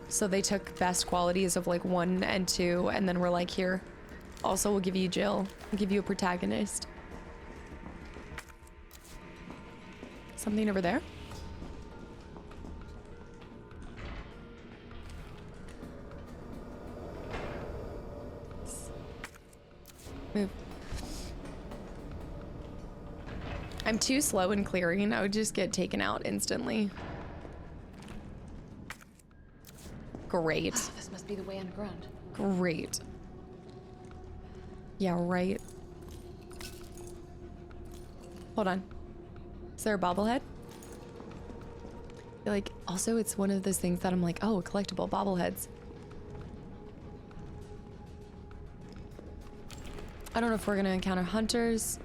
Speaker 3: So they took best qualities of like 1 and 2 and then we're like, here. Also, we'll give you Jill. We'll give you a protagonist. Something over there? Move. I'm too slow in clearing. I would just get taken out instantly. Great.
Speaker 2: Oh, this must be the way underground.
Speaker 3: Great. Yeah, right. Hold on. Is there a bobblehead? I feel like, also it's one of those things that I'm like, oh, collectible bobbleheads. I don't know if we're gonna encounter hunters.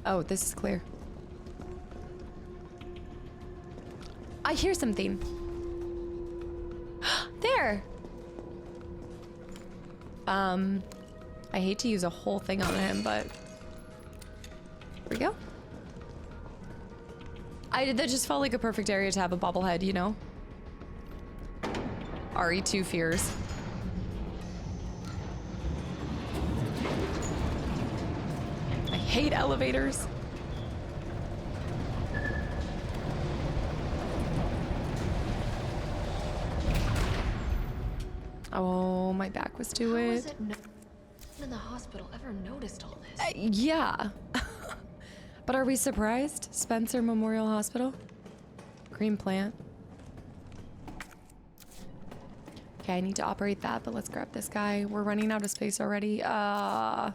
Speaker 3: Oh, this is clear. I hear something. There! I hate to use a whole thing on him, but... Here we go. That just felt like a perfect area to have a bobblehead, you know? RE2 fears. I hate elevators. Oh, my back was to it.
Speaker 2: How was it no one in the hospital ever noticed all this?
Speaker 3: Yeah. But are we surprised? Spencer Memorial Hospital? Green plant. Okay, I need to operate that, but let's grab this guy. We're running out of space already. As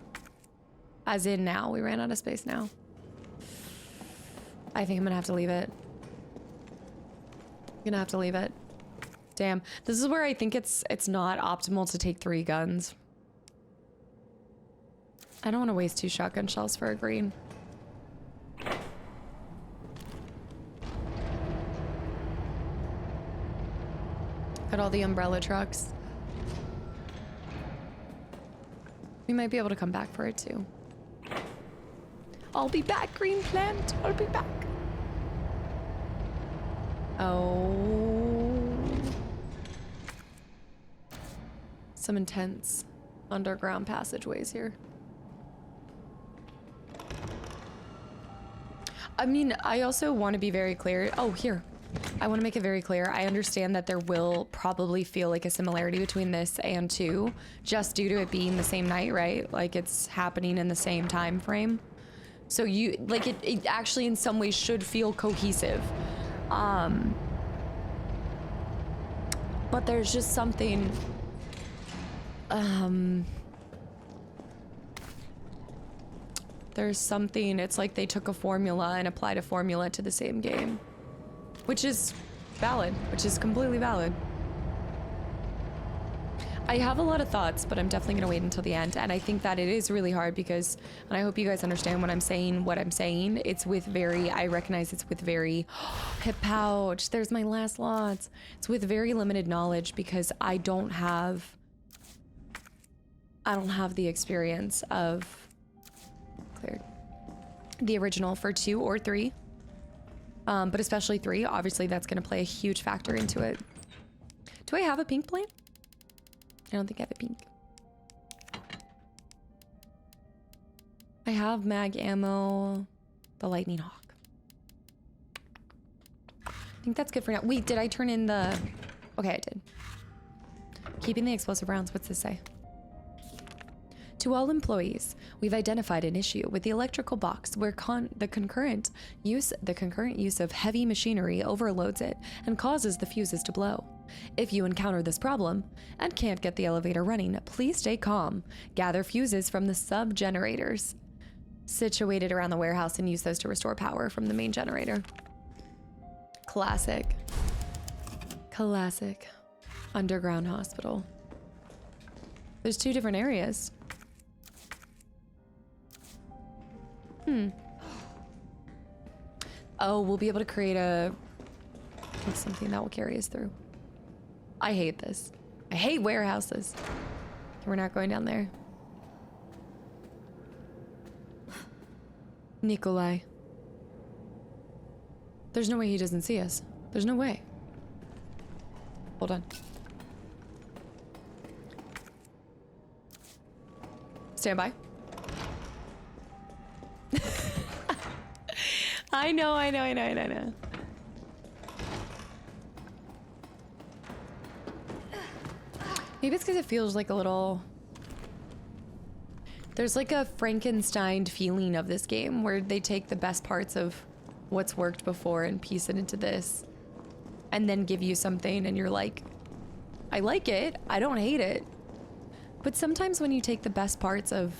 Speaker 3: in now. We ran out of space now. I think I'm gonna have to leave it. I'm gonna have to leave it. Damn. This is where I think it's not optimal to take 3 guns. I don't want to waste 2 shotgun shells for a green. Got all the umbrella trucks. We might be able to come back for it too. I'll be back, green plant. I'll be back. Oh. Some intense underground passageways here. I mean, I also want to be very clear. Oh, here. I want to make it very clear. I understand that there will probably feel like a similarity between this and 2, just due to it being the same night, right? Like it's happening in the same time frame. So you, like it actually in some ways should feel cohesive. But there's just something, there's something, it's like they took a formula and applied a formula to the same game, which is valid, which is completely valid. I have a lot of thoughts, but I'm definitely gonna wait until the end. And I think that it is really hard because, and I hope you guys understand when I'm saying what I'm saying, it's with very, I recognize it's with very, hip pouch, there's my last lots. It's with very limited knowledge because I don't have the experience of, cleared, the original for 2 or 3. But especially 3, obviously that's gonna play a huge factor into it. Do I have a pink plane? I don't think I have a pink. I have mag ammo, the Lightning Hawk. I think that's good for now. Wait, did I turn in the... Okay, I did. Keeping the explosive rounds, what's this say? To all employees, we've identified an issue with the electrical box where the concurrent use of heavy machinery overloads it and causes the fuses to blow. If you encounter this problem and can't get the elevator running, please stay calm. Gather fuses from the sub-generators situated around the warehouse and use those to restore power from the main generator. Classic. Classic. Underground hospital. There's 2 different areas. Oh, we'll be able to create something that will carry us through. I hate this. I hate warehouses. We're not going down there. Nikolai. There's no way he doesn't see us. There's no way. Hold on. Stand by. I know. Maybe it's because it feels like a little... There's like a Frankenstein feeling of this game where they take the best parts of what's worked before and piece it into this. And then give you something and you're like, I like it, I don't hate it. But sometimes when you take the best parts of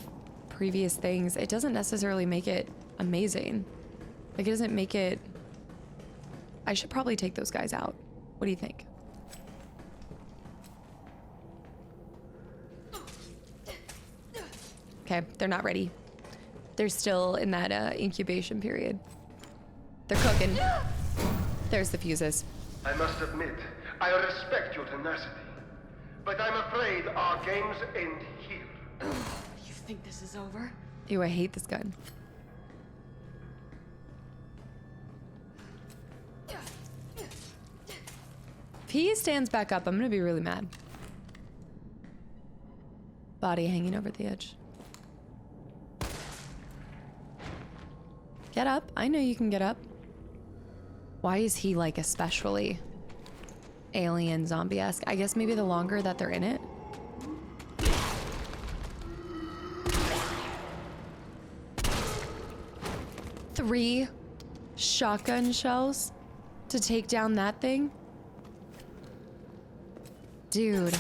Speaker 3: previous things, it doesn't necessarily make it amazing. Like, it doesn't make it... I should probably take those guys out. What do you think? Okay, they're not ready. They're still in that incubation period. They're cooking. There's the fuses.
Speaker 6: I must admit, I respect your tenacity, but I'm afraid our games end here.
Speaker 2: You think this is over?
Speaker 3: Ew, I hate this gun. If he stands back up, I'm gonna be really mad. Body hanging over the edge. Get up. I know you can get up. Why is he like especially alien zombie-esque? I guess maybe the longer that they're in it. Three shotgun shells to take down that thing? Dude.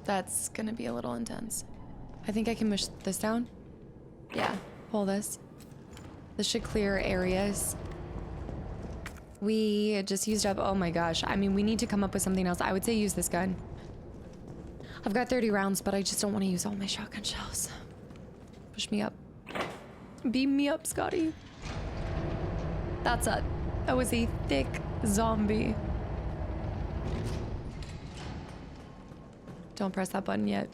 Speaker 3: That's gonna be a little intense. I think I can push this down. Yeah, pull this. This should clear areas. We just used up, oh my gosh. I mean, we need to come up with something else. I would say use this gun. I've got 30 rounds, but I just don't want to use all my shotgun shells. Push me up. Beam me up, Scotty. That was a thick zombie. Don't press that button yet.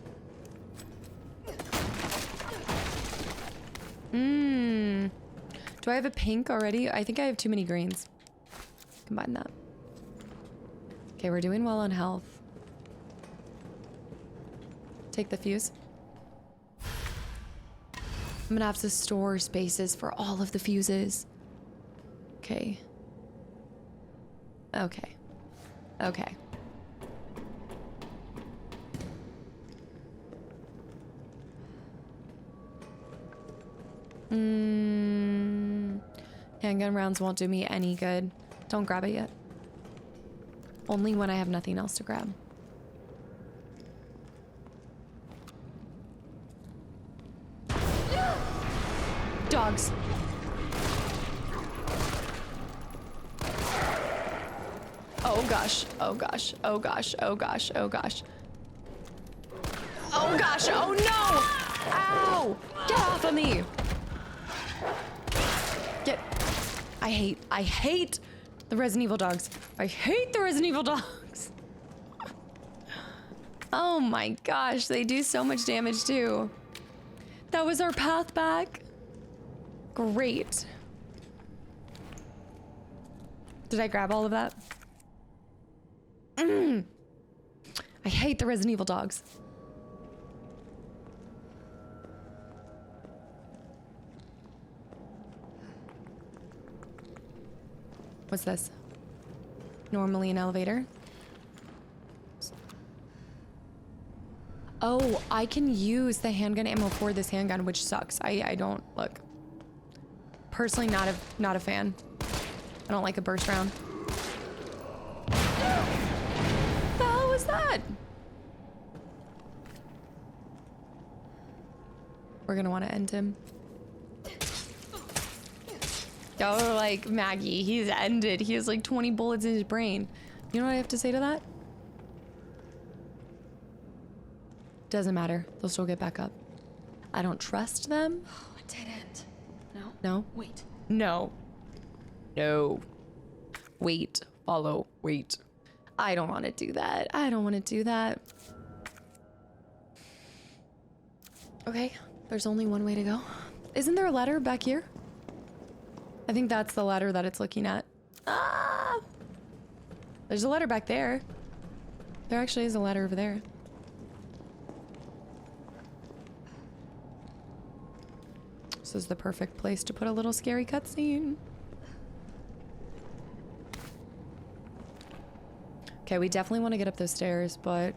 Speaker 3: Do I have a pink already? I think I have too many greens. Combine that. Okay, we're doing well on health. Take the fuse. I'm gonna have to store spaces for all of the fuses. Okay. Okay. Okay. Handgun rounds won't do me any good. Don't grab it yet. Only when I have nothing else to grab. Dogs. Oh gosh, oh gosh, oh gosh, oh gosh, oh gosh. Oh gosh, oh no! Ow! Get off of me! Get... I hate the Resident Evil dogs. I hate the Resident Evil dogs. Oh my gosh, they do so much damage too. That was our path back. Great. Did I grab all of that? I hate the Resident Evil dogs. What's this? Normally an elevator. Oh, I can use the handgun ammo for this handgun, which sucks. I don't look. Personally, not a fan. I don't like a burst round. The hell was that? We're gonna want to end him. Oh, like Maggie, he's ended. He has like 20 bullets in his brain. You know what I have to say to that? Doesn't matter. They'll still get back up. I don't trust them.
Speaker 2: Oh, it didn't. No?
Speaker 3: No?
Speaker 2: Wait.
Speaker 3: No. No. Wait. Follow. Wait. I don't want to do that. I don't want to do that. Okay. There's only one way to go. Isn't there a ladder back here? I think that's the ladder that it's looking at. Ah! There's a ladder back there. There actually is a ladder over there. This is the perfect place to put a little scary cutscene. Okay, we definitely want to get up those stairs, but...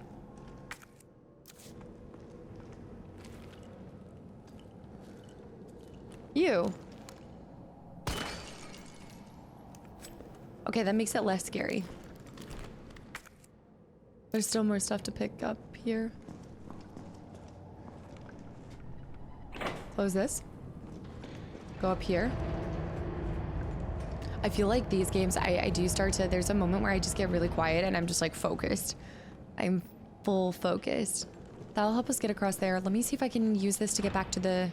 Speaker 3: You. Okay, that makes it less scary. There's still more stuff to pick up here. Close this. Go up here. I feel like these games, I do start to, there's a moment where I just get really quiet and I'm just like focused. I'm full focused. That'll help us get across there. Let me see if I can use this to get back to the...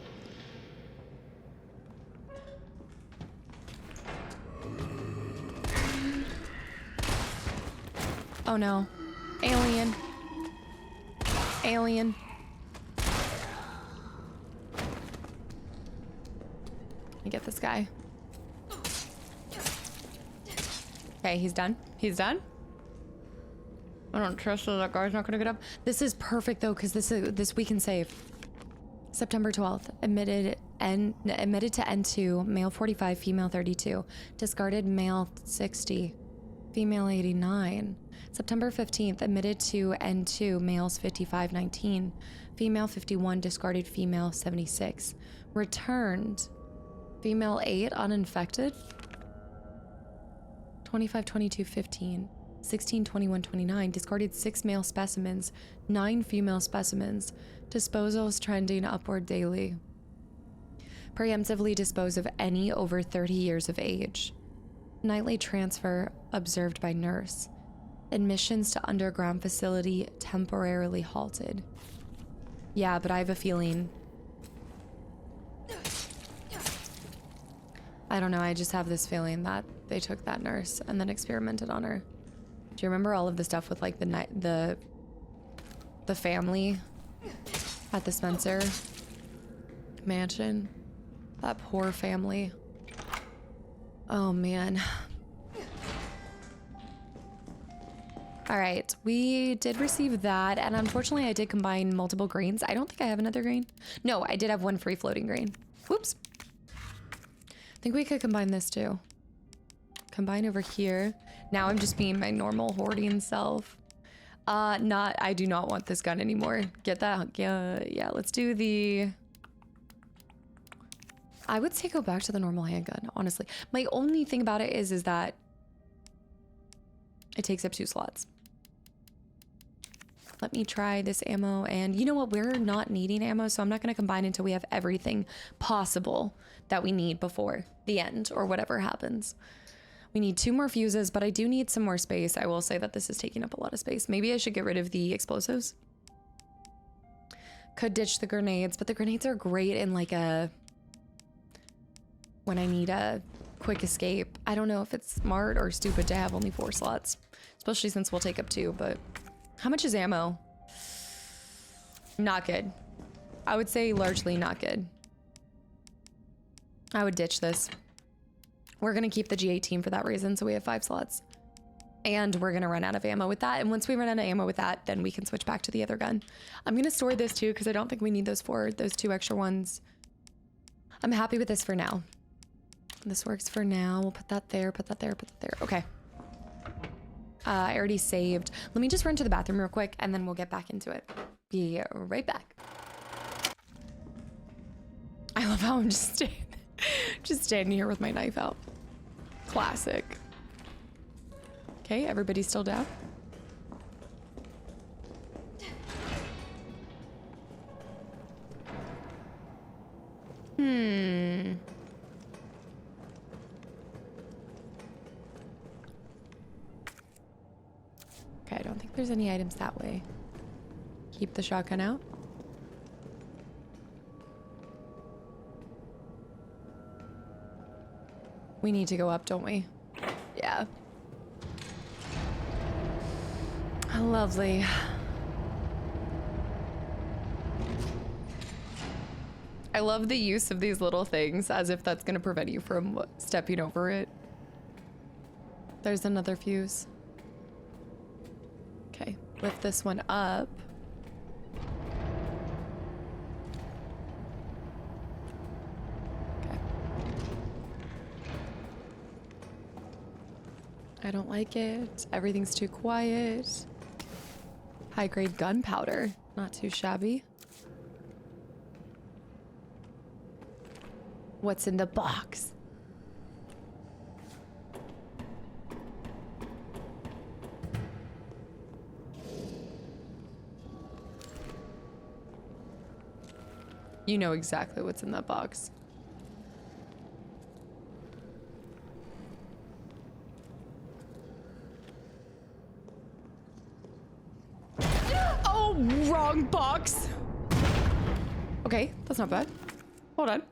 Speaker 3: Oh no. Alien. Alien. Let me get this guy. Okay, he's done. He's done. I don't trust that guy's not gonna get up. This is perfect though, because this we can save. September 12th. Admitted to N2, male 45, female 32. Discarded male 60, female 89. September 15th, admitted to N2, males 55, 19. Female 51, discarded female 76. Returned. Female 8, uninfected. 25, 22, 15. 16, 21, 29. Discarded 6 male specimens, 9 female specimens. Disposals trending upward daily. Preemptively dispose of any over 30 years of age. Nightly transfer observed by nurse. Admissions to underground facility temporarily halted. Yeah, but I have a feeling... I don't know, I just have this feeling that they took that nurse and then experimented on her. Do you remember all of the stuff with like the family at the Spencer mansion? That poor family. Oh man. All right, we did receive that, and unfortunately I did combine multiple grains. I don't think I have another grain. No, I did have one free floating grain. Whoops. I think we could combine this too. Combine over here. Now I'm just being my normal hoarding self. I do not want this gun anymore. Get that, yeah, let's do the... I would say go back to the normal handgun, honestly. My only thing about it is that
Speaker 1: It takes up 2 slots. Let me try this ammo. And you know what? We're not needing ammo, so I'm not going to combine until we have everything possible that we need before the end or whatever happens. We need 2 more fuses, but I do need some more space. I will say that this is taking up a lot of space. Maybe I should get rid of the explosives. Could ditch the grenades, but the grenades are great in like when I need a quick escape. I don't know if it's smart or stupid to have only 4 slots, especially since we'll take up 2, but how much is ammo? Not good. I would say largely not good. I would ditch this. We're gonna keep the G18 for that reason, so we have 5 slots. And we're gonna run out of ammo with that. And once we run out of ammo with that, then we can switch back to the other gun. I'm gonna store this too, because I don't think we need those 2 extra ones. I'm happy with this for now. This works for now. We'll put that there, put that there, put that there. Okay. I already saved. Let me just run to the bathroom real quick, and then we'll get back into it. Be right back. I love how I'm just standing here with my knife out. Classic. Okay, everybody's still down. Okay, I don't think there's any items that way. Keep the shotgun out. We need to go up, don't we? Yeah. Lovely. I love the use of these little things as if that's gonna prevent you from stepping over it. There's another fuse. Okay, lift this one up. Okay. I don't like it. Everything's too quiet. High-grade gunpowder. Not too shabby. What's in the box? You know exactly what's in that box. Oh, wrong box. Okay, that's not bad. Hold on.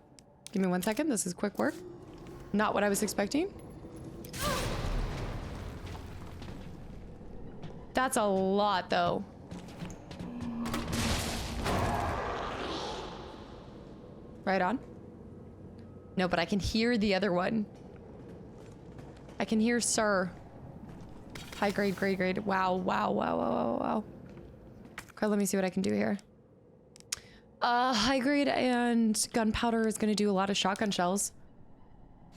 Speaker 1: Give me 1 second. This is quick work. Not what I was expecting. That's a lot, though. Right on. No, but I can hear the other one. I can hear Sir. High grade, grade. Wow, wow, wow, wow, wow, wow. Okay, let me see what I can do here. High grade and gunpowder is gonna do a lot of shotgun shells.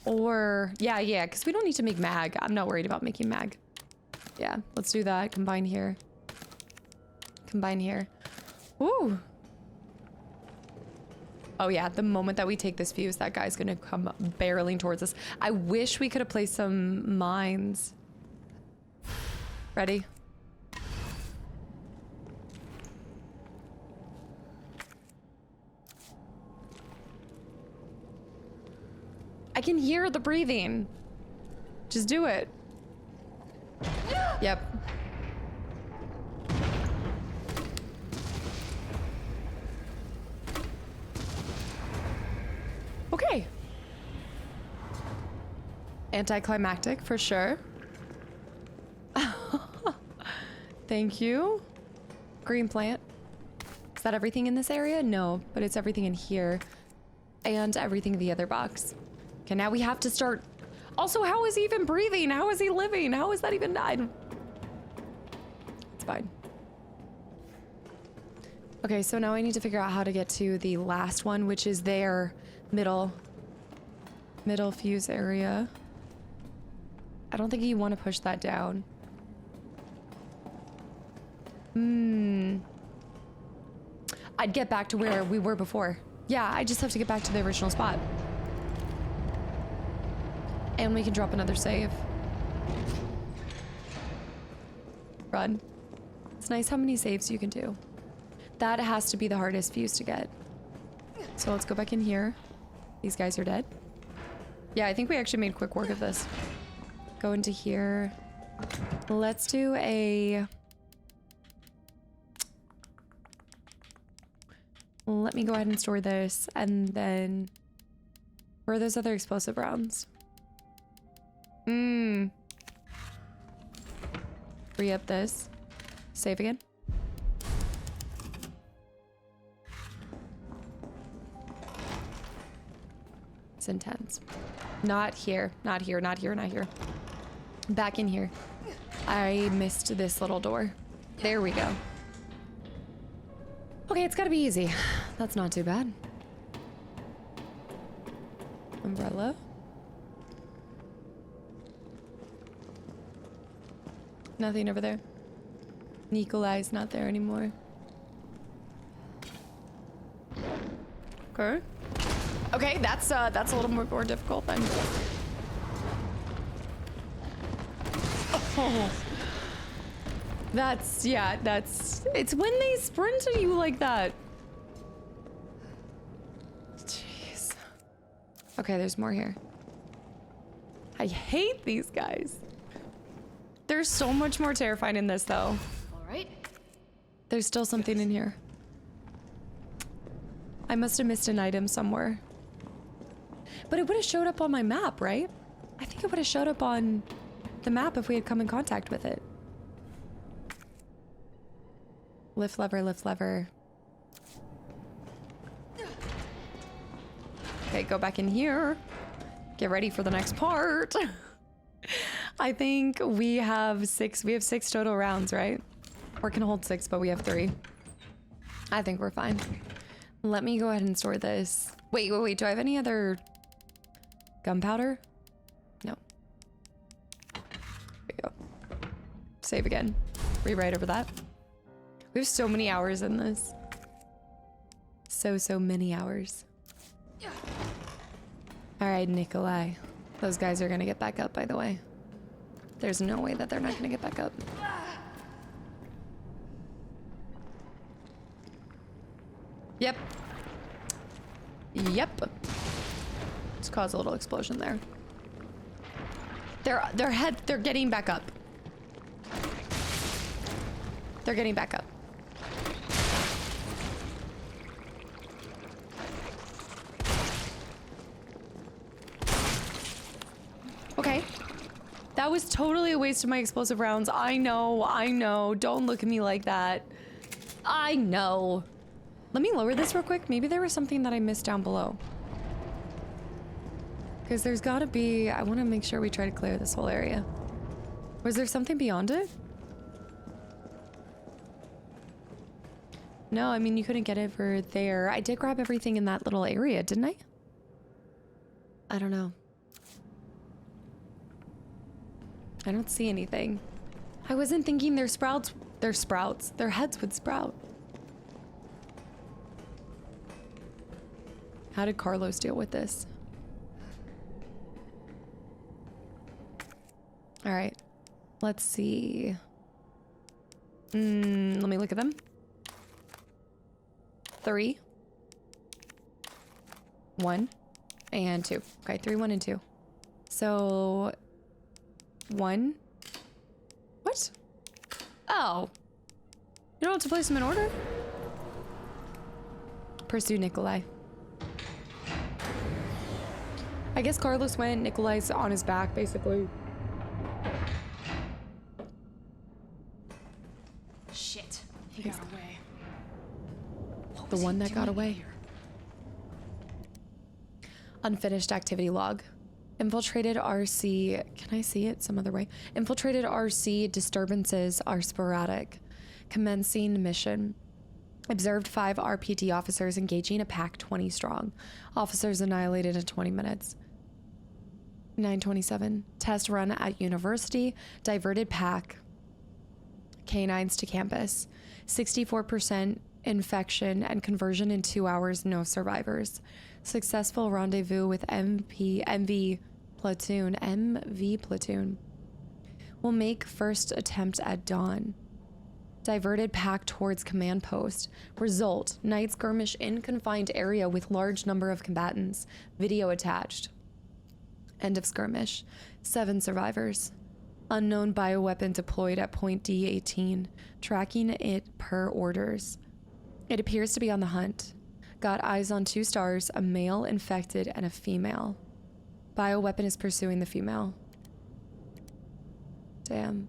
Speaker 1: Or, yeah, because we don't need to make mag. I'm not worried about making mag. Yeah, let's do that. Combine here. Combine here. Ooh. Oh yeah, the moment that we take this fuse, that guy's gonna come barreling towards us. I wish we could have placed some mines. Ready? I can hear the breathing. Just do it. Yep. Okay. Anticlimactic for sure. Thank you. Green plant. Is that everything in this area? No, but it's everything in here. And everything in the other box. Okay, now we have to start. Also, how is he even breathing? How is he living? How is that even died? It's fine. Okay, so now I need to figure out how to get to the last one, which is their middle fuse area. I don't think you want to push that down. I'd get back to where we were before. Yeah, I just have to get back to the original spot. And we can drop another save.
Speaker 3: run. It's nice how many saves you can do. That has to be the hardest fuse to get. So let's go back in here. These guys are dead. Yeah, I think we actually made quick work of this. Go into here. Let's do a... Let me go ahead and store this, and then... Where are those other explosive rounds? Free up this. Save again. It's intense. Not here. Not here, not here, not here. Back in here. I missed this little door. There we go. Okay, it's gotta be easy. That's not too bad. Umbrella. Nothing over there. Nikolai's not there anymore. Okay. Okay, that's a little more difficult then. Oh. It's when they sprint at you like that. Jeez. Okay, there's more here. I hate these guys. They're so much more terrifying in this though.
Speaker 2: All right.
Speaker 3: There's still something in here. I must have missed an item somewhere. But it would have showed up on my map, right? I think it would have showed up on the map if we had come in contact with it. Lift lever, lift lever. Okay, go back in here. Get ready for the next part. I think we have 6 total rounds, right? Or can hold 6, but we have 3. I think we're fine. Let me go ahead and store this. Wait, do I have any other gunpowder? No. There we go. Save again. Rewrite over that. We have so many hours in this. So many hours. All right, Nikolai. Those guys are gonna get back up, by the way. There's no way that they're not gonna get back up. Yep. Yep. Let's cause a little explosion there. They're getting back up. They're getting back up. Okay. That was totally a waste of my explosive rounds. I know. Don't look at me like that. I know. Let me lower this real quick. Maybe there was something that I missed down below. Because there's gotta be... I want to make sure we try to clear this whole area. Was there something beyond it? No, I mean, you couldn't get over there. I did grab everything in that little area, didn't I? I don't know. I don't see anything. I wasn't thinking their sprouts. Their sprouts. Their heads would sprout. How did Carlos deal with this? All right. Let's see. Let me look at them. 3, 1, and 2. Okay, 3, 1, and 2. So 1. What? Oh. You don't have to place them in order? Pursue Nikolai. I guess Carlos went, Nikolai's on his back, basically.
Speaker 2: Shit. He got away.
Speaker 3: The one that got away. Unfinished activity log. Infiltrated RC. Can I see it some other way? Infiltrated RC disturbances are sporadic. Commencing mission. Observed 5 RPD officers engaging a pack 20 strong. Officers annihilated in 20 minutes. 9:27. Test run at university. Diverted pack. Canines to campus. 64% infection and conversion in 2 hours. No survivors. Successful rendezvous with MV platoon. Will make first attempt at dawn. Diverted pack towards command post. Result, night skirmish in confined area with large number of combatants. Video attached. End of skirmish. 7 survivors. Unknown bioweapon deployed at point D18. Tracking it per orders. It appears to be on the hunt. Got eyes on 2 stars, a male infected and a female. Bioweapon is pursuing the female. Damn.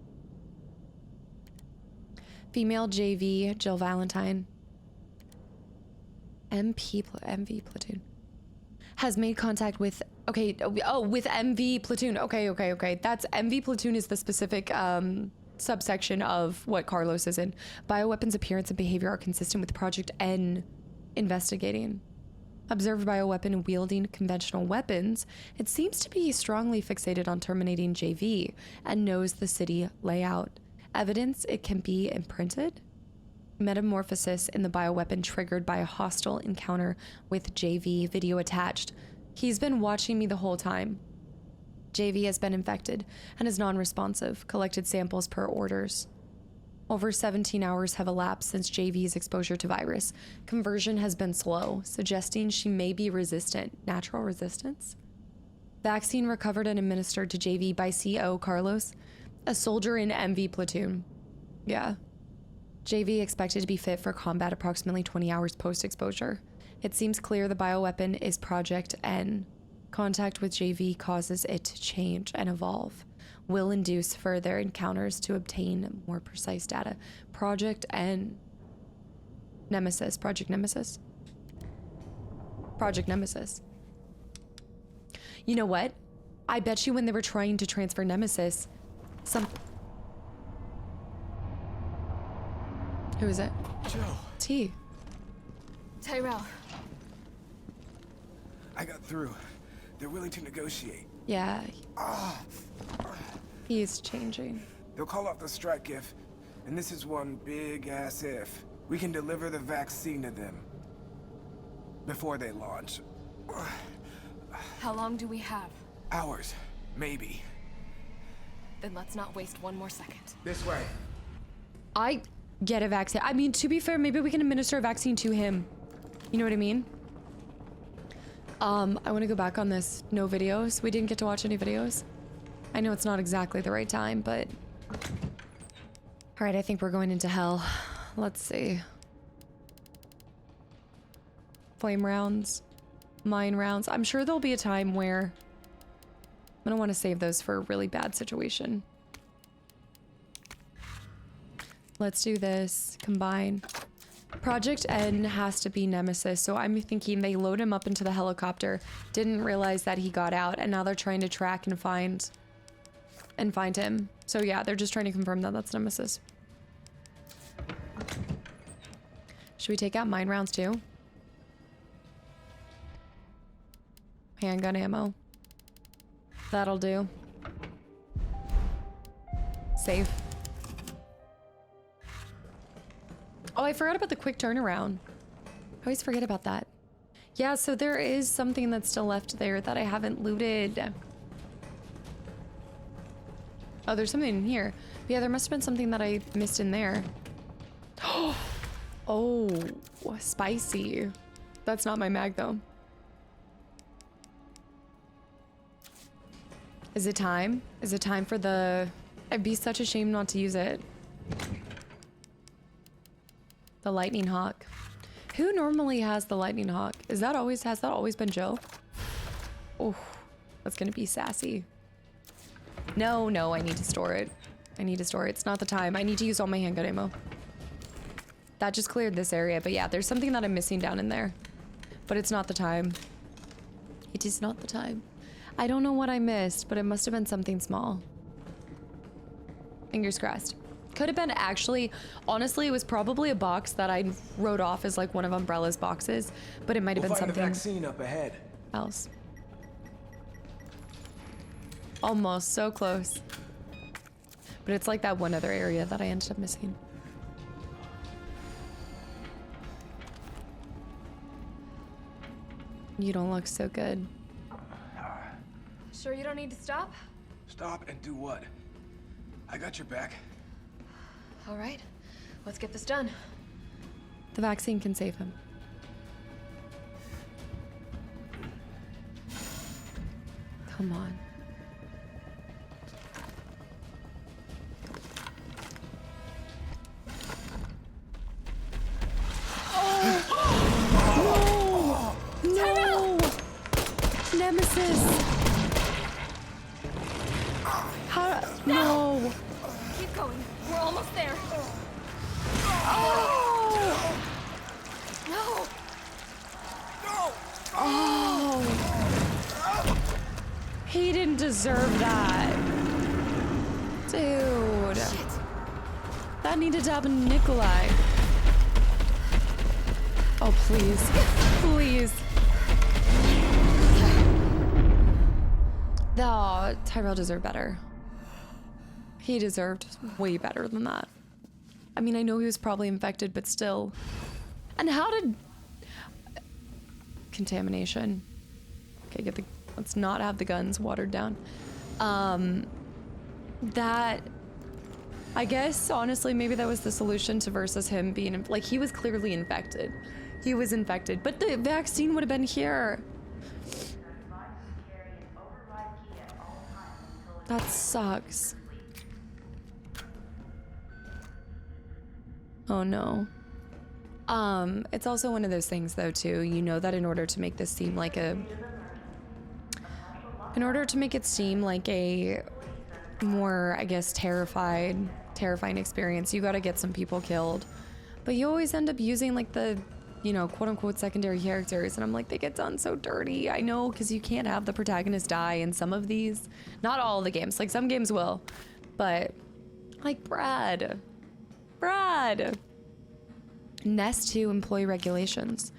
Speaker 3: Female JV, Jill Valentine. MV platoon. Has made contact with, okay, oh, with MV platoon. Okay. That's, MV platoon is the specific subsection of what Carlos is in. Bioweapons appearance and behavior are consistent with Project N investigating. Observed bioweapon wielding conventional weapons. It seems to be strongly fixated on terminating JV and knows the city layout. Evidence it can be imprinted. Metamorphosis in the bioweapon triggered by a hostile encounter with JV. Video attached. He's been watching me the whole time. JV has been infected and is non-responsive. Collected samples per orders. Over 17 hours have elapsed since JV's exposure to virus. Conversion has been slow, suggesting she may be resistant. Natural resistance? Vaccine recovered and administered to JV by CO Carlos, a soldier in MV platoon. Yeah. JV expected to be fit for combat approximately 20 hours post-exposure. It seems clear the bioweapon is Project N. Contact with JV causes it to change and evolve. Will induce further encounters to obtain more precise data. Project N. Nemesis. Project Nemesis. Project Nemesis. You know what? I bet you when they were trying to transfer Nemesis, Who is it?
Speaker 17: Joe.
Speaker 3: T.
Speaker 8: Tyrell.
Speaker 17: I got through. They're willing to negotiate.
Speaker 3: Yeah. He's changing.
Speaker 17: They'll call off the strike if, and this is one big ass if, we can deliver the vaccine to them before they launch.
Speaker 8: How long do we have?
Speaker 17: Hours, maybe.
Speaker 8: Then let's not waste one more second.
Speaker 17: This way.
Speaker 3: I get a vaccine. I mean, to be fair, maybe we can administer a vaccine to him. You know what I mean? I want to go back on this. No videos. We didn't get to watch any videos. I know it's not exactly the right time, but... Alright, I think we're going into hell. Let's see. Flame rounds. Mine rounds. I'm sure there'll be a time where... I'm gonna want to save those for a really bad situation. Let's do this. Combine. Project N has to be Nemesis, so I'm thinking they load him up into the helicopter, didn't realize that he got out, and now they're trying to track and find him. So yeah, they're just trying to confirm that that's Nemesis. Should we take out mine rounds too? Handgun ammo. That'll do. Save. Oh, I forgot about the quick turnaround. I always forget about that. Yeah, so there is something that's still left there that I haven't looted. Oh, there's something in here. Yeah, there must have been something that I missed in there. Oh, spicy. That's not my mag, though. Is it time? Is it time for the... It'd be such a shame not to use it. The Lightning Hawk. Who normally has the Lightning Hawk? Has that always been Jill? Oh, that's gonna be sassy. No, I need to store it. It's not the time. I need to use all my handgun ammo. That just cleared this area, but yeah, there's something that I'm missing down in there. But it's not the time. It is not the time. I don't know what I missed, but it must have been something small. Fingers crossed. Could have been actually, honestly, it was probably a box that I wrote off as like one of Umbrella's boxes, but it might have been something
Speaker 17: the vaccine up ahead.
Speaker 3: Else. Almost, so close. But it's like that one other area that I ended up missing. You don't look so good.
Speaker 8: Sure you don't need to stop?
Speaker 17: Stop and do what? I got your back.
Speaker 8: All right.
Speaker 2: Let's get this done.
Speaker 3: The vaccine can save him. Come on. Oh! No! Nemesis! How? No!
Speaker 8: Keep going. We're almost there.
Speaker 3: Oh!
Speaker 8: No!
Speaker 3: Oh! He didn't deserve that. Dude.
Speaker 8: Shit.
Speaker 3: That needed to happen to Nikolai. Oh, please. Please. Oh, Tyrell deserved better. He deserved way better than that. I mean, I know he was probably infected, but still. And how did... Contamination. Okay, let's not have the guns watered down. That... I guess, honestly, maybe that was the solution to versus him being... Like, he was clearly infected. He was infected, but the vaccine would have been here. That sucks. Oh no. It's also one of those things though too, you know that in order to make this seem like a... In order to make it seem like a more, I guess, terrifying experience, you gotta get some people killed. But you always end up using like the, you know, quote unquote secondary characters, and I'm like, they get done so dirty. I know, because you can't have the protagonist die in some of these. Not all the games, like some games will, but like Brad. Nest 2 employee regulations.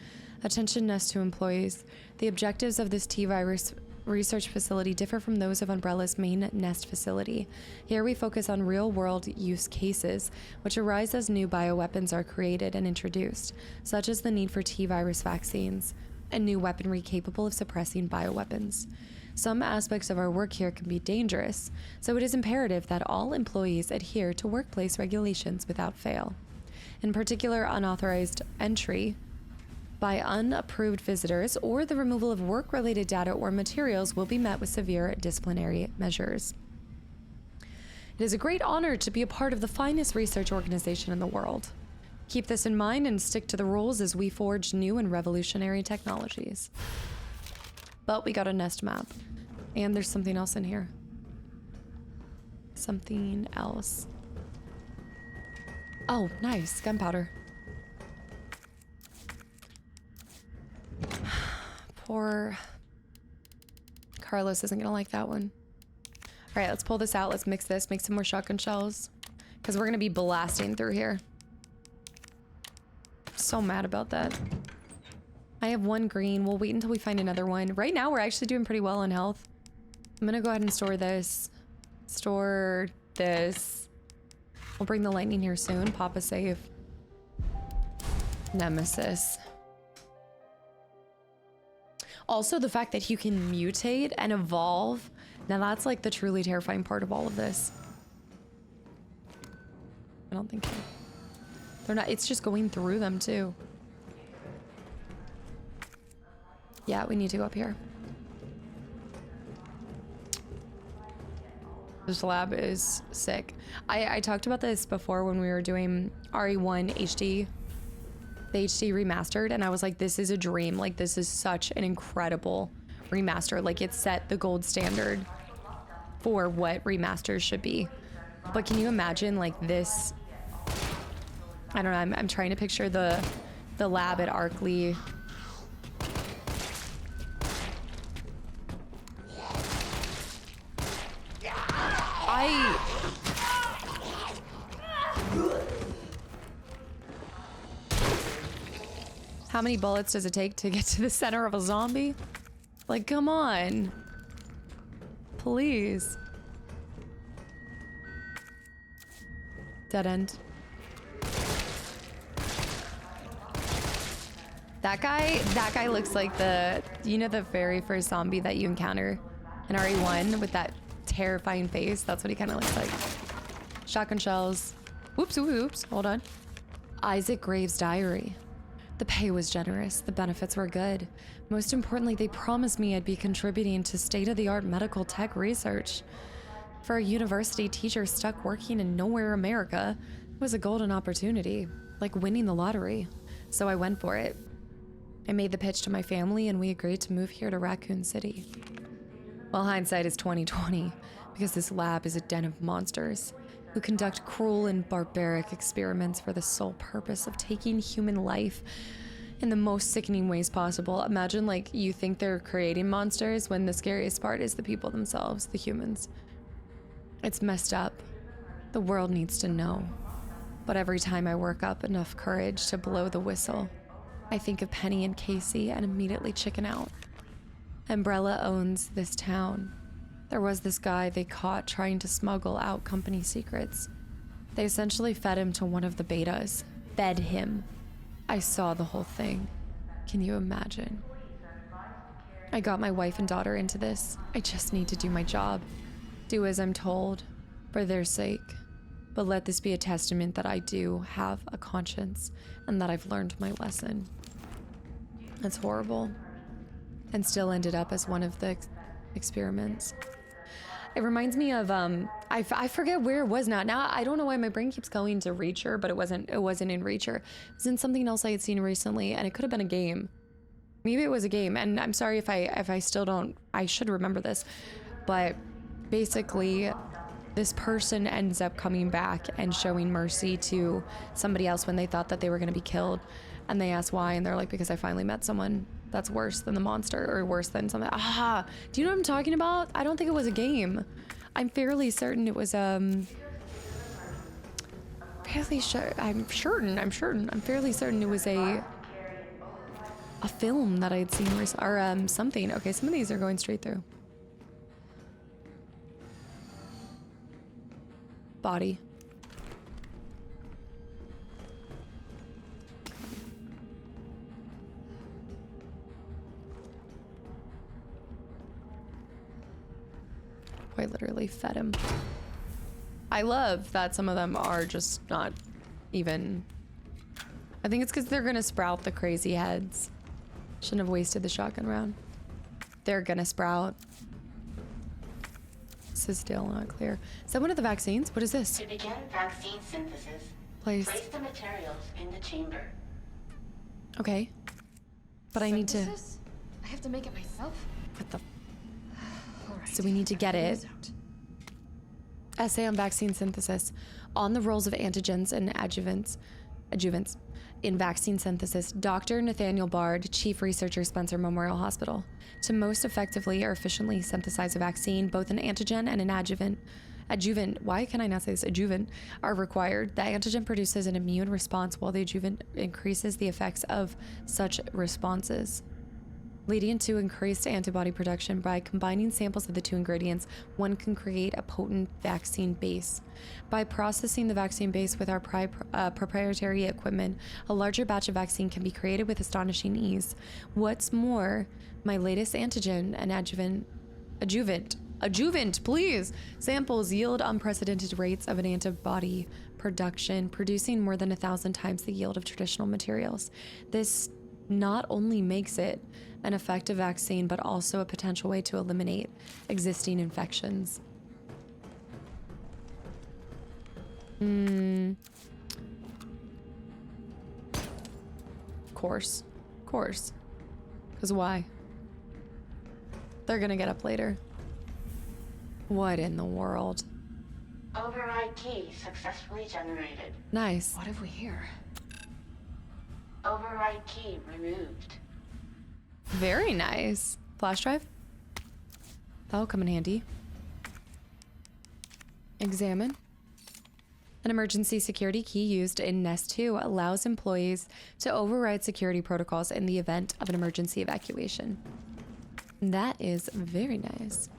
Speaker 3: Attention Nest 2 employees. The objectives of this T-virus research facility differ from those of Umbrella's main Nest facility. Here we focus on real-world use cases, which arise as new bioweapons are created and introduced, such as the need for T-virus vaccines and new weaponry capable of suppressing bioweapons. Some aspects of our work here can be dangerous, so it is imperative that all employees adhere to workplace regulations without fail. In particular, unauthorized entry by unapproved visitors or the removal of work-related data or materials will be met with severe disciplinary measures. It is a great honor to be a part of the finest research organization in the world. Keep this in mind and stick to the rules as we forge new and revolutionary technologies. But we got a Nest map. And there's something else in here. Something else. Oh, nice. Gunpowder. Poor Carlos isn't gonna like that one. All right, let's pull this out. Let's mix this. Make some more shotgun shells. Because we're gonna be blasting through here. So mad about that. I have one green. We'll wait until we find another one. Right now, we're actually doing pretty well on health. I'm gonna go ahead and store this. Store this. We'll bring the lightning here soon. Pop a save. Nemesis. Also, the fact that you can mutate and evolve. Now that's like the truly terrifying part of all of this. I don't think so. They're not, it's just going through them too. Yeah, we need to go up here. This lab is sick. I talked about this before when we were doing RE1 HD, the HD remastered, and I was like, this is a dream. Like, this is such an incredible remaster. Like, it set the gold standard for what remasters should be. But can you imagine like this? I don't know, I'm trying to picture the lab at Arkley. How many bullets does it take to get to the center of a zombie? Like, come on. Please. Dead end. That guy looks like the, you know, the very first zombie that you encounter in RE1 with that terrifying face. That's what he kind of looks like. Shotgun shells. Whoops, whoops. Hold on. Isaac Graves' diary. The pay was generous, the benefits were good. Most importantly, they promised me I'd be contributing to state-of-the-art medical tech research. For a university teacher stuck working in nowhere America, it was a golden opportunity, like winning the lottery. So I went for it. I made the pitch to my family and we agreed to move here to Raccoon City. Well, hindsight is 20/20, because this lab is a den of monsters who conduct cruel and barbaric experiments for the sole purpose of taking human life in the most sickening ways possible. Imagine, like, you think they're creating monsters when the scariest part is the people themselves, the humans. It's messed up. The world needs to know. But every time I work up enough courage to blow the whistle, I think of Penny and Casey and immediately chicken out. Umbrella owns this town. There was this guy they caught trying to smuggle out company secrets. They essentially fed him to one of the betas. Fed him. I saw the whole thing. Can you imagine? I got my wife and daughter into this. I just need to do my job. Do as I'm told, for their sake. But let this be a testament that I do have a conscience and that I've learned my lesson. That's horrible. And still ended up as one of the experiments. It reminds me of, I forget where it was now. Now, I don't know why my brain keeps going to Reacher, but it wasn't in Reacher. It was in something else I had seen recently, and it could have been a game. Maybe it was a game, and I'm sorry if I still don't, I should remember this. But basically, this person ends up coming back and showing mercy to somebody else when they thought that they were going to be killed. And they ask why, and they're like, because I finally met someone that's worse than the monster, or worse than something. Ah, do you know what I'm talking about? I don't think it was a game. I'm fairly certain it was, I'm fairly certain it was a film that I had seen recently, or something. Okay, some of these are going straight through. Body. I literally fed him. I love that some of them are just not even... I think it's because they're gonna sprout the crazy heads. Shouldn't have wasted the shotgun round. They're gonna sprout. This is still not clear. Is that one of the vaccines? What is this?
Speaker 7: To begin vaccine synthesis,
Speaker 3: Place
Speaker 7: the materials in the chamber.
Speaker 3: Okay. But I need to...
Speaker 8: I have to make it myself?
Speaker 3: What the... So we need to get it. Essay on vaccine synthesis. On the roles of antigens and adjuvants in vaccine synthesis. Dr. Nathaniel Bard, Chief Researcher, Spencer Memorial Hospital. To most effectively or efficiently synthesize a vaccine, both an antigen and an adjuvant, why can I not say this? Adjuvant are required. The antigen produces an immune response while the adjuvant increases the effects of such responses, leading to increased antibody production. By combining samples of the two ingredients, one can create a potent vaccine base. By processing the vaccine base with our proprietary equipment, a larger batch of vaccine can be created with astonishing ease. What's more, my latest antigen and adjuvant, please, samples yield unprecedented rates of an antibody production, producing more than 1,000 times the yield of traditional materials. This not only makes it an effective vaccine, but also a potential way to eliminate existing infections. Course. Because why? They're gonna get up later. What in the world?
Speaker 7: Override key successfully generated.
Speaker 3: Nice.
Speaker 8: What have we here?
Speaker 7: Override key removed.
Speaker 3: Very nice. Flash drive? That'll come in handy. Examine. An emergency security key used in Nest 2 allows employees to override security protocols in the event of an emergency evacuation. That is very nice.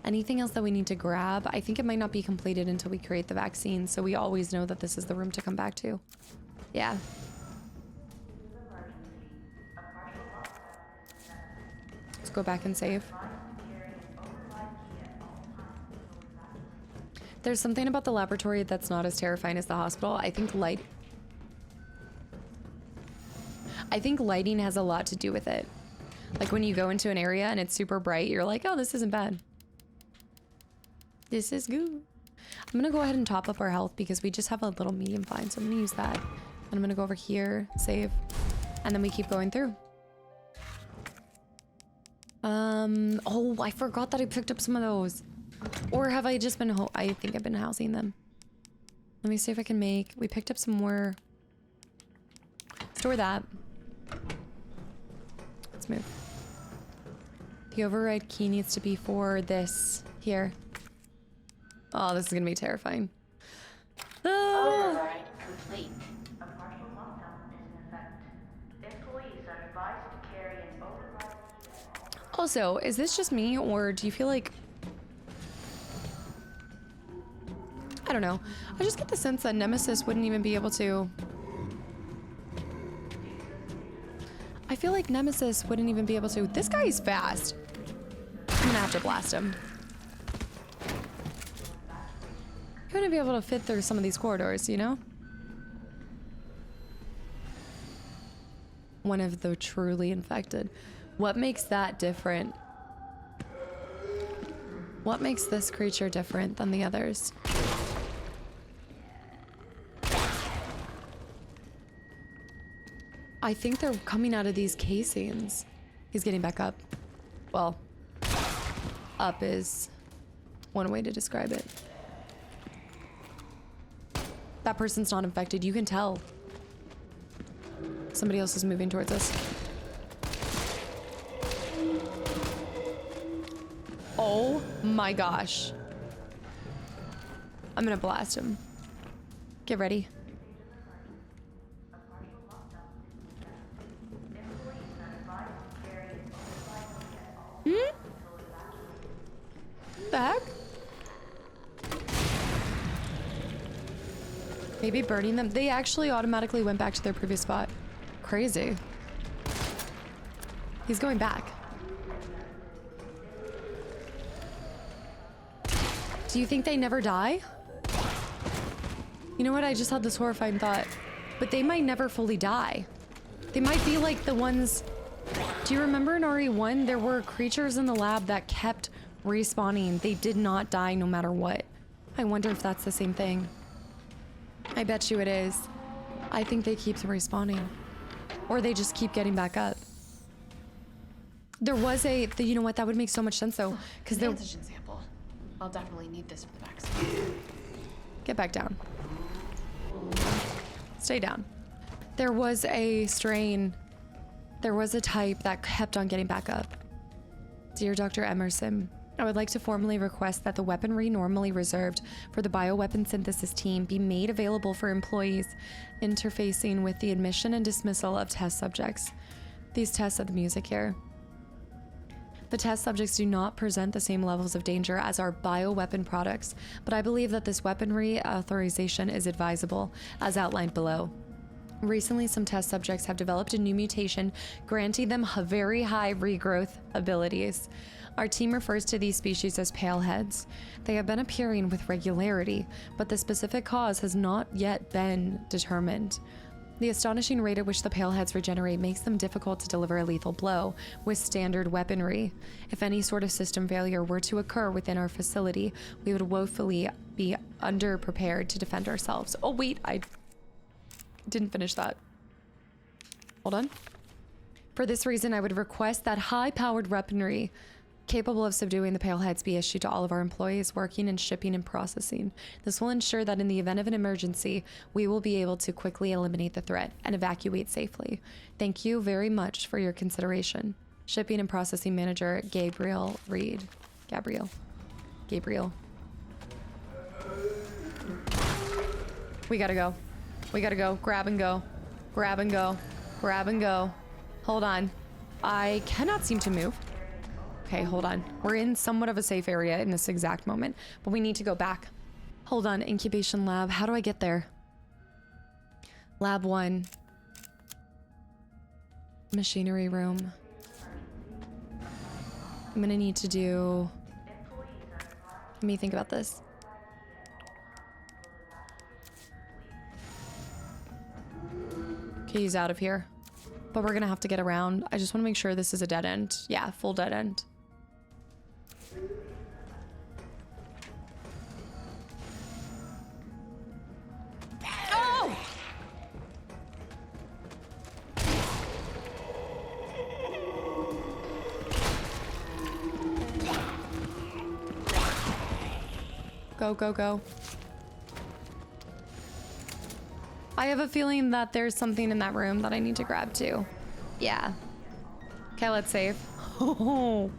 Speaker 3: Anything else that we need to grab? I think it might not be completed until we create the vaccine, so we always know that this is the room to come back to. Yeah. Let's go back and save. There's something about the laboratory that's not as terrifying as the hospital. I think
Speaker 1: I think lighting has a lot to do with it. Like when you go into an area and it's super bright, you're like, oh, this isn't bad. This is good. I'm gonna go ahead and top up our health because we just have a little medium fine, so I'm gonna use that. And I'm gonna go over here, save, and then we keep going through. Oh, I forgot that I picked up some of those. Or have I just been, I think I've been housing them. Let me see if I can make, we picked up some more. Store that. Let's move. The override key needs to be for this here. Oh, this is gonna be terrifying. Ah!
Speaker 7: Override complete. A partial lockdown is in effect. Employees are advised to carry an override.
Speaker 1: Also, is this just me, or do you feel like... I don't know. I just get the sense that Nemesis wouldn't even be able to... I feel like Nemesis wouldn't even be able to... This guy is fast. I'm gonna have to blast him. He wouldn't be able to fit through some of these corridors, you know? One of the truly infected. What makes that different? What makes this creature different than the others? I think they're coming out of these casings. He's getting back up. Well, up is one way to describe it. That person's not infected. You can tell. Somebody else is moving towards us. Oh my gosh. I'm gonna blast him. Get ready. Back? Maybe burning them. They actually automatically went back to their previous spot. Crazy. He's going back. Do you think they never die? You know what? I just had this horrifying thought. But they might never fully die. They might be like the ones... Do you remember in RE1, there were creatures in the lab that kept respawning. They did not die no matter what. I wonder if that's the same thing. I bet you it is. I think they keep respawning. Or they just keep getting back up. There was you know what? That would make so much sense though. Because
Speaker 2: an antigen sample. I'll definitely need this for the vaccine.
Speaker 1: Get back down. Stay down. There was a strain. There was a type that kept on getting back up. Dear Dr. Emerson, I would like to formally request that the weaponry normally reserved for the bioweapon synthesis team be made available for employees interfacing with the admission and dismissal of test subjects. These tests of the music here. The test subjects do not present the same levels of danger as our bioweapon products, but I believe that this weaponry authorization is advisable, as outlined below. Recently, some test subjects have developed a new mutation, granting them very high regrowth abilities. Our team refers to these species as paleheads. They have been appearing with regularity, but the specific cause has not yet been determined. The astonishing rate at which the paleheads regenerate makes them difficult to deliver a lethal blow with standard weaponry. If any sort of system failure were to occur within our facility, we would woefully be underprepared to defend ourselves. Oh wait, I didn't finish that. Hold on. For this reason, I would request that high-powered weaponry capable of subduing the paleheads be issued to all of our employees working in shipping and processing. This will ensure that in the event of an emergency, we will be able to quickly eliminate the threat and evacuate safely. Thank you very much for your consideration. Shipping and Processing Manager, Gabriel Reed. Gabriel. We gotta go. We gotta go. Grab and go. Grab and go. Grab and go. Hold on. I cannot seem to move. Okay, hold on. We're in somewhat of a safe area in this exact moment, but we need to go back. Hold on. Incubation lab. How do I get there? Lab 1. Machinery room. I'm gonna need to do... Let me think about this. Okay, he's out of here.
Speaker 3: but we're gonna have to get around. I just want to make sure this is a dead end. Yeah, full dead end. Oh! Go, go, go. I have a feeling that there's something in that room that I need to grab too. Yeah. Okay, let's save. Oh,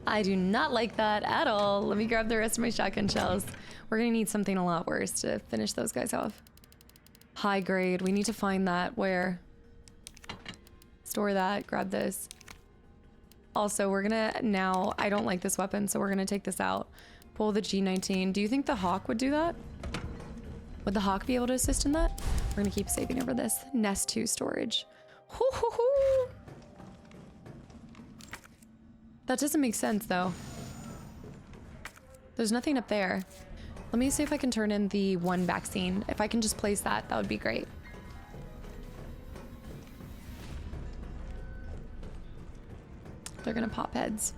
Speaker 3: I do not like that at all. Let me grab the rest of my shotgun shells. We're gonna need something a lot worse to finish those guys off. High grade. We need to find that. Where? Store that. Grab this. Also, we're gonna now... I don't like this weapon, so we're gonna take this out. Pull the G19. Do you think the Hawk would do that? Would the Hawk be able to assist in that? We're gonna keep saving over this. Nest 2 storage. Hoo, hoo, hoo. That doesn't make sense though. There's nothing up there. Let me see if I can turn in the 1 vaccine. If I can just place that, that would be great. They're gonna pop heads.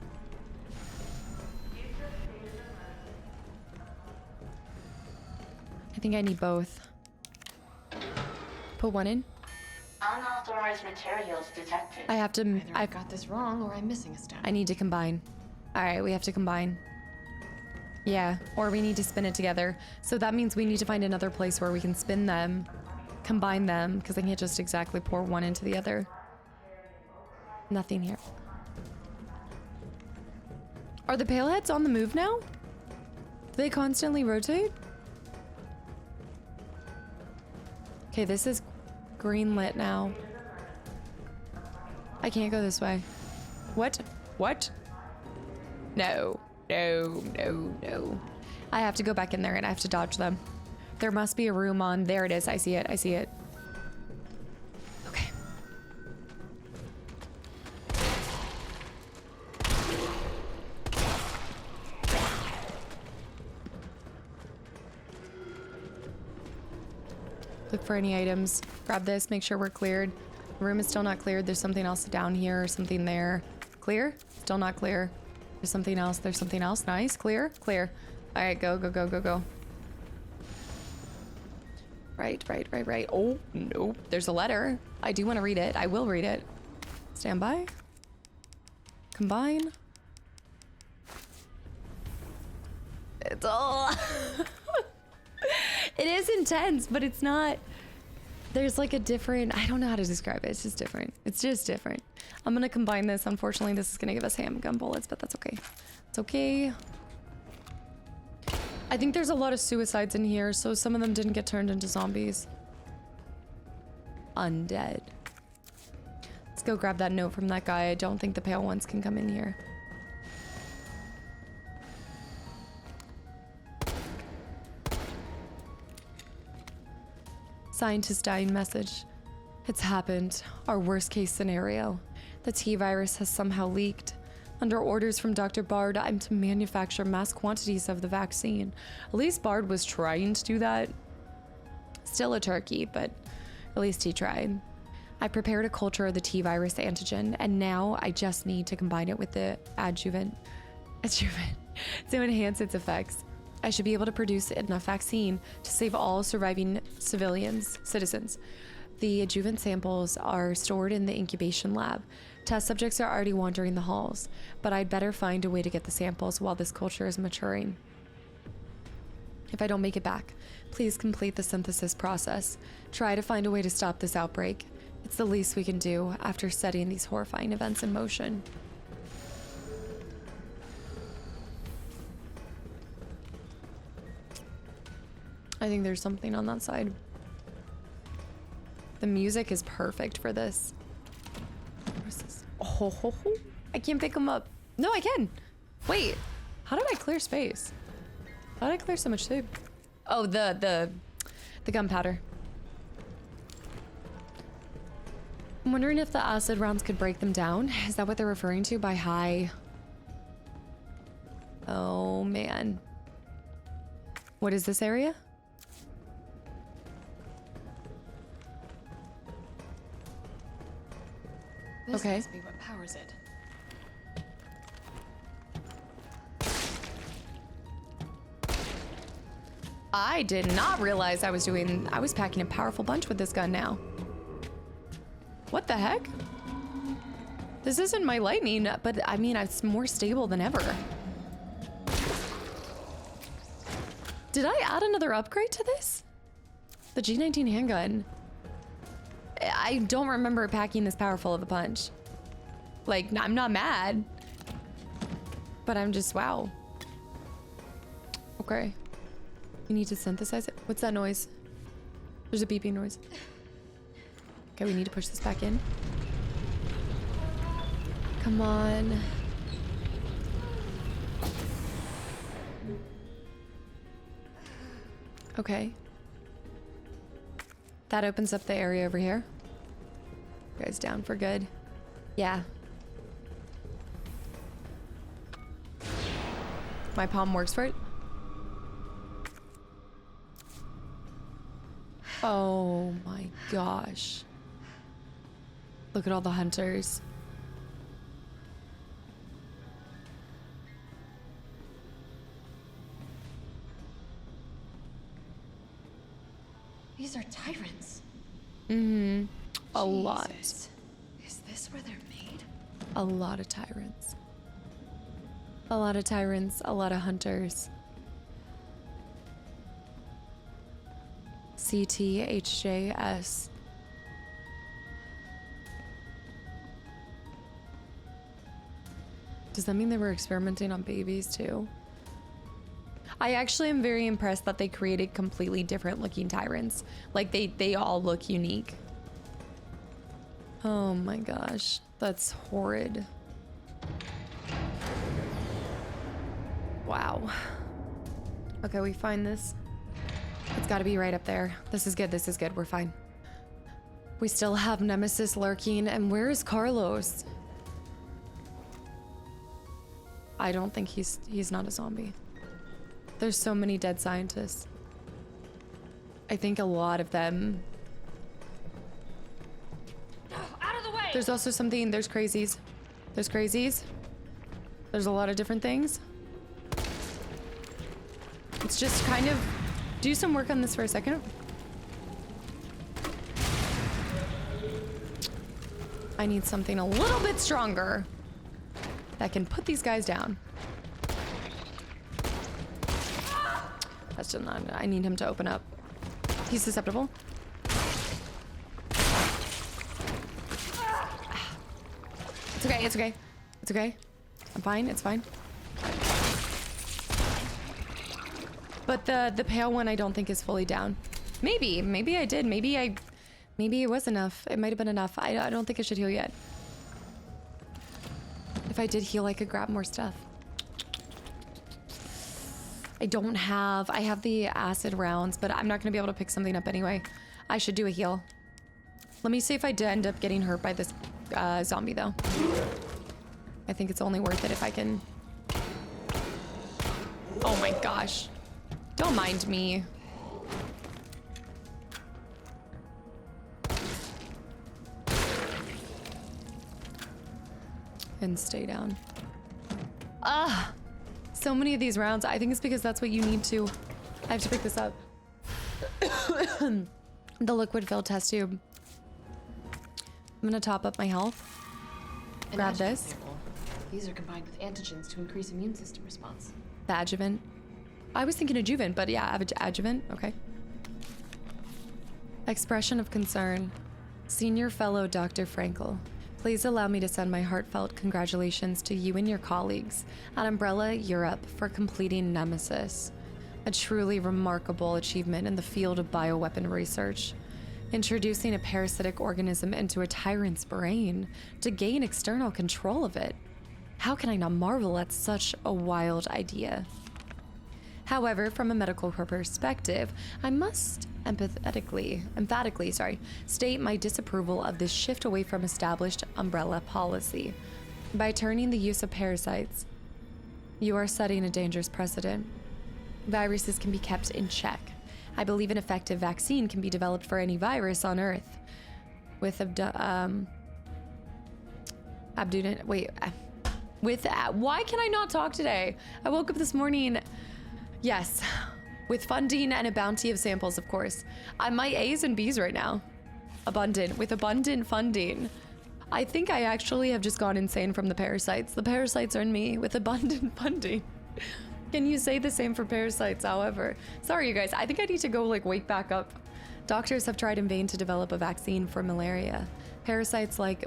Speaker 3: I think I need both. Put 1 in.
Speaker 7: Unauthorized materials detected.
Speaker 3: I have to...
Speaker 2: I've got this wrong or I'm missing a step.
Speaker 3: I need to combine. All right, we have to combine. Yeah, or we need to spin it together. So that means we need to find another place where we can spin them, combine them, because I can't just exactly pour one into the other. Nothing here. Are the paleheads on the move now? Do they constantly rotate? Okay, this is green lit now. I can't go this way. What? What? No, no, no, no. I have to go back in there and I have to dodge them. There must be a room on. There it is. I see it. I see it. Okay. Look for any items. Grab this. Make sure we're cleared. The room is still not cleared. There's something else down here. Something there. Clear? Still not clear. There's something else. There's something else. Nice. Clear. Clear. All right. Go, go, go, go, go. Right, right, right, right. Oh, nope. There's a letter. I do want to read it. I will read it. Stand by. Combine. It's all... It is intense, but it's not... There's like a different... I don't know how to describe it. It's just different. It's just different. I'm going to combine this. Unfortunately, this is going to give us handgun bullets, but that's okay. It's okay. I think there's a lot of suicides in here, so some of them didn't get turned into zombies. Undead. Let's go grab that note from that guy. I don't think the pale ones can come in here. Scientist dying message. It's happened. Our worst case scenario. The T-virus has somehow leaked. Under orders from Dr. Bard, I'm to manufacture mass quantities of the vaccine. At least Bard was trying to do that. Still a turkey, but at least he tried. I prepared a culture of the T-virus antigen, and now I just need to combine it with the adjuvant to enhance its effects. I should be able to produce enough vaccine to save all surviving citizens. The adjuvant samples are stored in the incubation lab. Test subjects are already wandering the halls, but I'd better find a way to get the samples while this culture is maturing. If I don't make it back, please complete the synthesis process. Try to find a way to stop this outbreak. It's the least we can do after setting these horrifying events in motion. I think there's something on that side. The music is perfect for this. What is this? Oh, I can't pick them up. No, I can. Wait, how did I clear space? How did I clear so much tape? Oh, the gunpowder. I'm wondering if the acid rounds could break them down. Is that what they're referring to by high? Oh, man. What is this area? Okay.
Speaker 2: Must be what powers it.
Speaker 3: I did not realize I was packing a powerful punch with this gun now. What the heck? This isn't my lightning, but I mean, it's more stable than ever. Did I add another upgrade to this? The G19 handgun. I don't remember it packing this powerful of a punch. Like, I'm not mad, but I'm just, wow. Okay. You need to synthesize it. What's that noise? There's a beeping noise. Okay, we need to push this back in. Come on. Okay. That opens up the area over here. You guys down for good? Yeah. My palm works for it. Oh my gosh. Look at all the hunters.
Speaker 2: These are tyrants.
Speaker 3: Mm-hmm. A
Speaker 2: Jesus.
Speaker 3: lot.
Speaker 2: Is this where they're made?
Speaker 3: A lot of tyrants. A lot of tyrants, a lot of hunters. CTHJS. Does that mean they were experimenting on babies too? I actually am very impressed that they created completely different looking tyrants. Like they all look unique. Oh my gosh, that's horrid. Wow. Okay, we find this. It's gotta be right up there. This is good, this is good, we're fine. We still have Nemesis lurking, and where is Carlos? I don't think he's not a zombie. There's so many dead scientists. I think a lot of them.
Speaker 2: Out of the way!
Speaker 3: There's also something, there's crazies. There's crazies. There's a lot of different things. Let's just kind of do some work on this for a second. I need something a little bit stronger that can put these guys down. That's just not, I need him to open up. He's susceptible. It's okay, it's okay. It's okay. I'm fine, it's fine. But the pale one I don't think is fully down. Maybe I did. Maybe it was enough. It might have been enough. I don't think I should heal yet. If I did heal, I could grab more stuff. I have the acid rounds, but I'm not gonna be able to pick something up anyway. I should do a heal. Let me see if I did end up getting hurt by this zombie though. I think it's only worth it if I can. Oh my gosh. Don't mind me. And stay down. Ah! So many of these rounds. I think it's because that's what you need to. I have to pick this up. The liquid-filled test tube. I'm gonna top up my health. Grab this.
Speaker 2: These are combined with antigens to increase immune system response.
Speaker 3: The adjuvant. I was thinking adjuvant, but yeah, adjuvant. Okay. Expression of concern. Senior Fellow Dr. Frankel. Please allow me to send my heartfelt congratulations to you and your colleagues at Umbrella Europe for completing Nemesis, a truly remarkable achievement in the field of bioweapon research. Introducing a parasitic organism into a tyrant's brain to gain external control of it. How can I not marvel at such a wild idea? However, from a medical perspective, I must emphatically state my disapproval of this shift away from established Umbrella policy. By turning the use of parasites, you are setting a dangerous precedent. Viruses can be kept in check. I believe an effective vaccine can be developed for any virus on Earth. With Abdudin, wait. Why can I not talk today? I woke up this morning. Yes. With funding and a bounty of samples, of course. My A's and B's right now. With abundant funding. I think I actually have just gone insane from the parasites. The parasites are in me with abundant funding. Can you say the same for parasites, however? Sorry, you guys. I think I need to go, like, wake back up. Doctors have tried in vain to develop a vaccine for malaria. Parasites like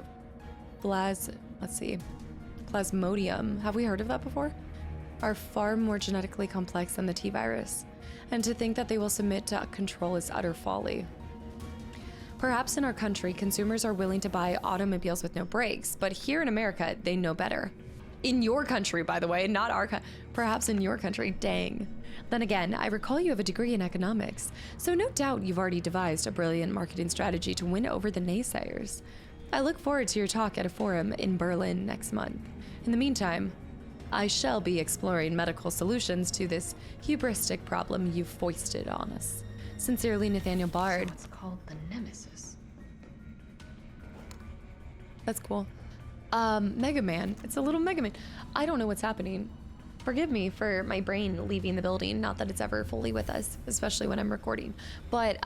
Speaker 3: Plasmodium, have we heard of that before? Are far more genetically complex than the T virus. And to think that they will submit to control is utter folly. Perhaps in our country, consumers are willing to buy automobiles with no brakes, but here in America, they know better. In your country, by the way, not our perhaps in your country, dang. Then again, I recall you have a degree in economics, so no doubt you've already devised a brilliant marketing strategy to win over the naysayers. I look forward to your talk at a forum in Berlin next month. In the meantime, I shall be exploring medical solutions to this hubristic problem you've foisted on us. Sincerely, Nathaniel Bard.
Speaker 2: It's called the Nemesis.
Speaker 3: That's cool. Mega Man. It's a little Mega Man. I don't know what's happening. Forgive me for my brain leaving the building. Not that it's ever fully with us, especially when I'm recording. But,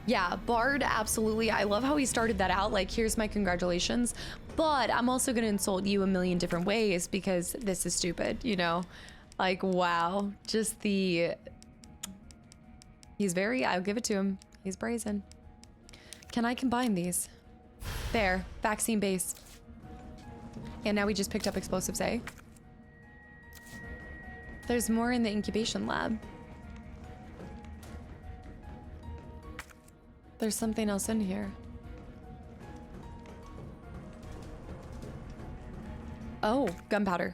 Speaker 3: yeah, Bard, absolutely. I love how he started that out. Like, here's my congratulations. But I'm also going to insult you a million different ways because this is stupid, you know? Like, wow. Just the... He's very... I'll give it to him. He's brazen. Can I combine these? There. Vaccine base. And now we just picked up explosives, eh? There's more in the incubation lab. There's something else in here. Oh, gunpowder.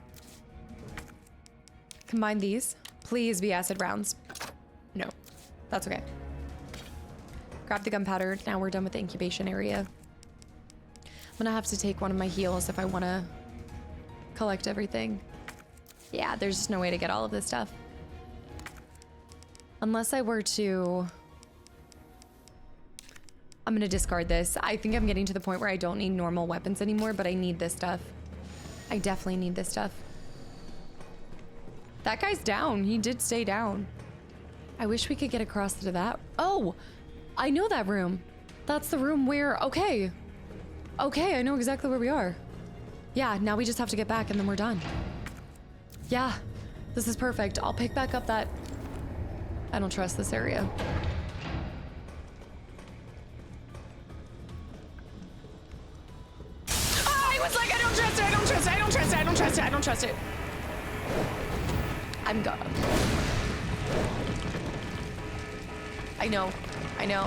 Speaker 3: Combine these. Please be acid rounds. No, that's okay. Grab the gunpowder. Now we're done with the incubation area. I'm gonna have to take one of my heals if I want to collect everything. Yeah, there's just no way to get all of this stuff. Unless I were to... I'm gonna discard this. I think I'm getting to the point where I don't need normal weapons anymore, but I need this stuff. I definitely need this stuff. That guy's down. He did stay down. I wish we could get across to that. Oh, I know that room. That's the room where, okay. Okay, I know exactly where we are. Yeah, now we just have to get back and then we're done. Yeah, this is perfect. I'll pick back up that... I don't trust this area. I was like, I don't trust it, I don't trust it, I don't trust it, I don't trust it, I don't trust it. I'm gone. I know. I know.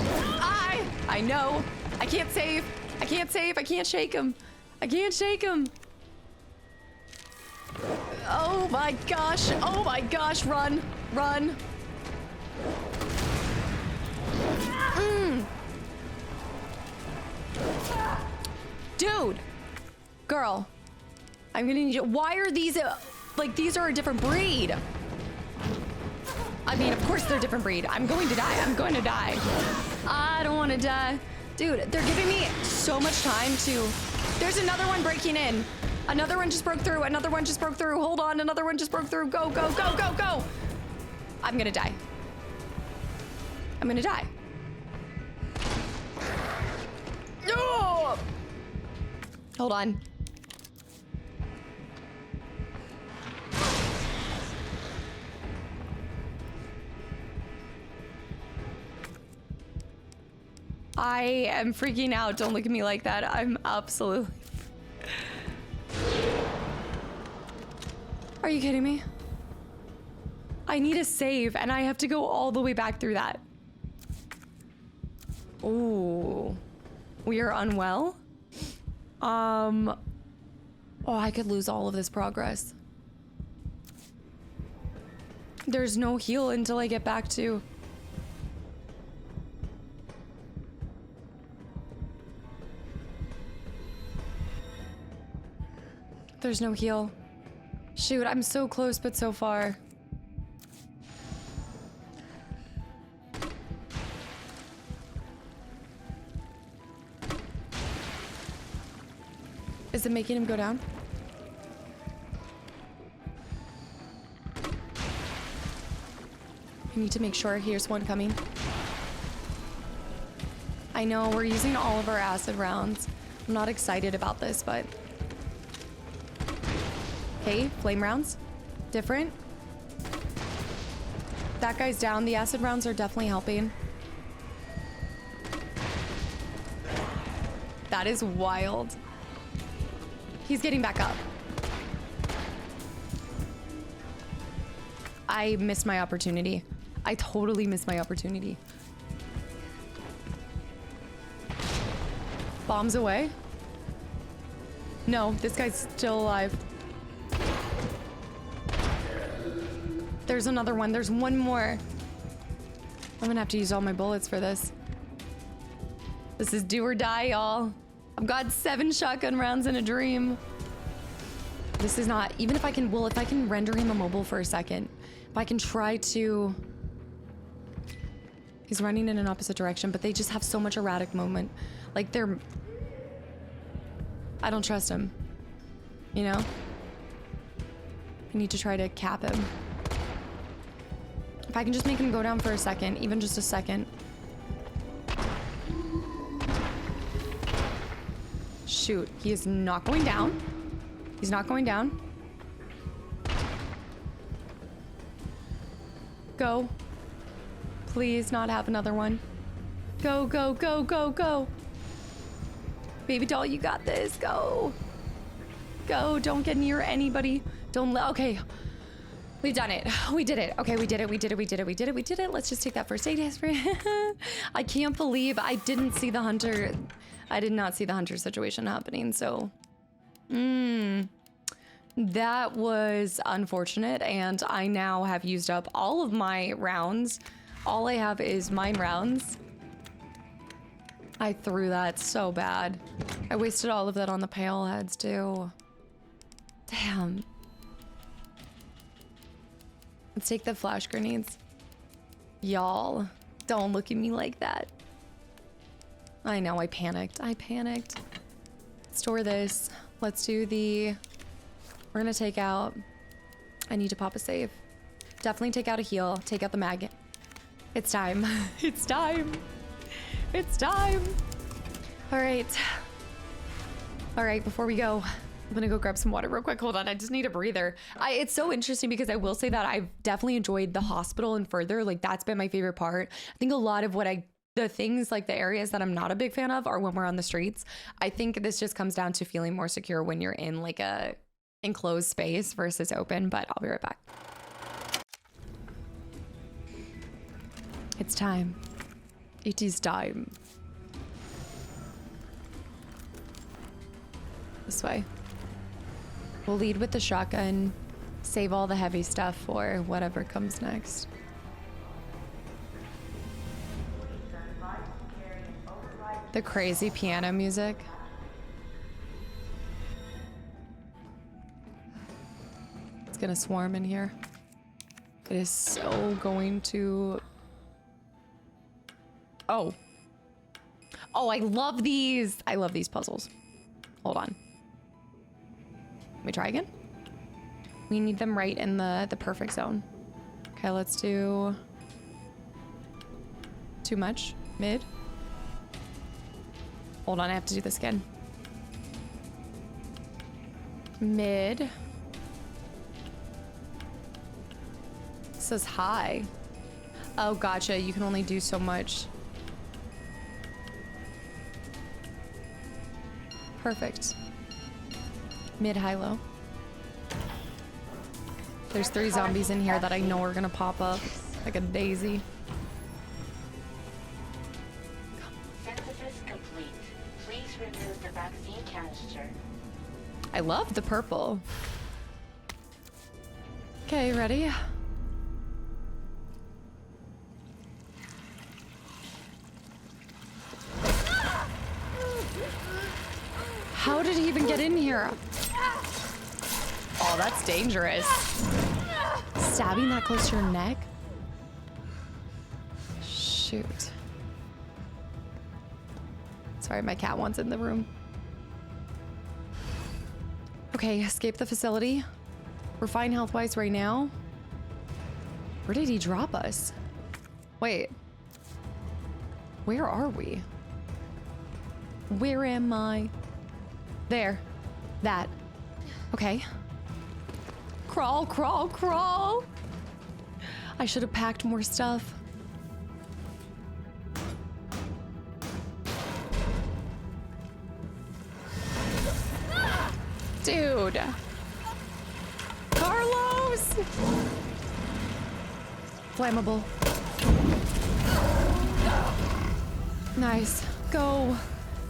Speaker 3: I know. I can't save. I can't save. I can't shake him. I can't shake him. Oh my gosh. Oh my gosh. Run. Run. Dude. Girl. I'm gonna need you. Why are these... like, these are a different breed. I mean, of course they're a different breed. I'm going to die. I'm going to die. I don't want to die. Dude, they're giving me so much time to... There's another one breaking in. Another one just broke through. Another one just broke through. Hold on. Another one just broke through. Go, go, go, go, go. I'm going to die. I'm going to die. No! Hold on. I am freaking out. Don't look at me like that. I'm absolutely... Are you kidding me? I need a save and I have to go all the way back through that. Ooh. We are unwell? Oh, I could lose all of this progress. There's no heal until I get back to... There's no heal. Shoot, I'm so close, but so far. Is it making him go down? I need to make sure. Here's one coming. I know we're using all of our acid rounds. I'm not excited about this, but... Okay, flame rounds. Different. That guy's down. The acid rounds are definitely helping. That is wild. He's getting back up. I missed my opportunity. I totally missed my opportunity. Bombs away. No, this guy's still alive. There's another one. There's one more. I'm gonna have to use all my bullets for this. This is do or die, y'all. I've got 7 shotgun rounds in a dream. This is not, even if I can, well, if I can render him immobile for a second, if I can try to... He's running in an opposite direction, but they just have so much erratic movement. Like they're... I don't trust him. You know? I need to try to cap him. If I can just make him go down for a second, even just a second. Shoot, he is not going down. He's not going down. Go. Please not have another one. Go, go, go, go, go. Baby doll, you got this. Go. Go, don't get near anybody. Don't let, okay. We've done it. We did it. Okay, we did it. We did it. We did it. We did it. We did it. Let's just take that first aid history. I can't believe I didn't see the hunter. I did not see the hunter situation happening, so. That was unfortunate, and I now have used up all of my rounds. All I have is mine rounds. I threw that so bad. I wasted all of that on the pale heads, too. Damn. Let's take the flash grenades. Y'all, don't look at me like that. I know, I panicked. I panicked. Store this. Let's do the... We're gonna take out... I need to pop a save. Definitely take out a heal. Take out the mag. It's time. It's time. It's time. All right. All right, before we go, I'm gonna go grab some water real quick. Hold on, I just need a breather. It's so interesting because I will say that I've definitely enjoyed the hospital and further. Like, that's been my favorite part. I think a lot of what the things, like the areas that I'm not a big fan of are when we're on the streets. I think this just comes down to feeling more secure when you're in like a enclosed space versus open, but I'll be right back. It's time. It is time. This way. We'll lead with the shotgun, save all the heavy stuff for whatever comes next. The crazy piano music. It's gonna swarm in here. It is so going to... Oh. Oh, I love these. I love these puzzles. Hold on. Let me try again. We need them right in the perfect zone. Okay, let's do... Too much? Mid? Hold on, I have to do this again. Mid. It says high. Oh, gotcha. You can only do so much. Perfect. Mid, high, low. There's 3 zombies in here that I know are gonna pop up like a daisy.
Speaker 7: Synthesis complete. Please remove the vaccine canister.
Speaker 3: I love the purple. Okay, ready? How did he even get in here? Oh, that's dangerous. Stabbing that close to your neck? Shoot. Sorry, my cat wants in the room. Okay, escape the facility. We're fine health-wise right now. Where did he drop us? Wait. Where are we? Where am I? There. That. Okay. Crawl, crawl, crawl. I should have packed more stuff. Dude. Carlos! Flammable. Nice. Go.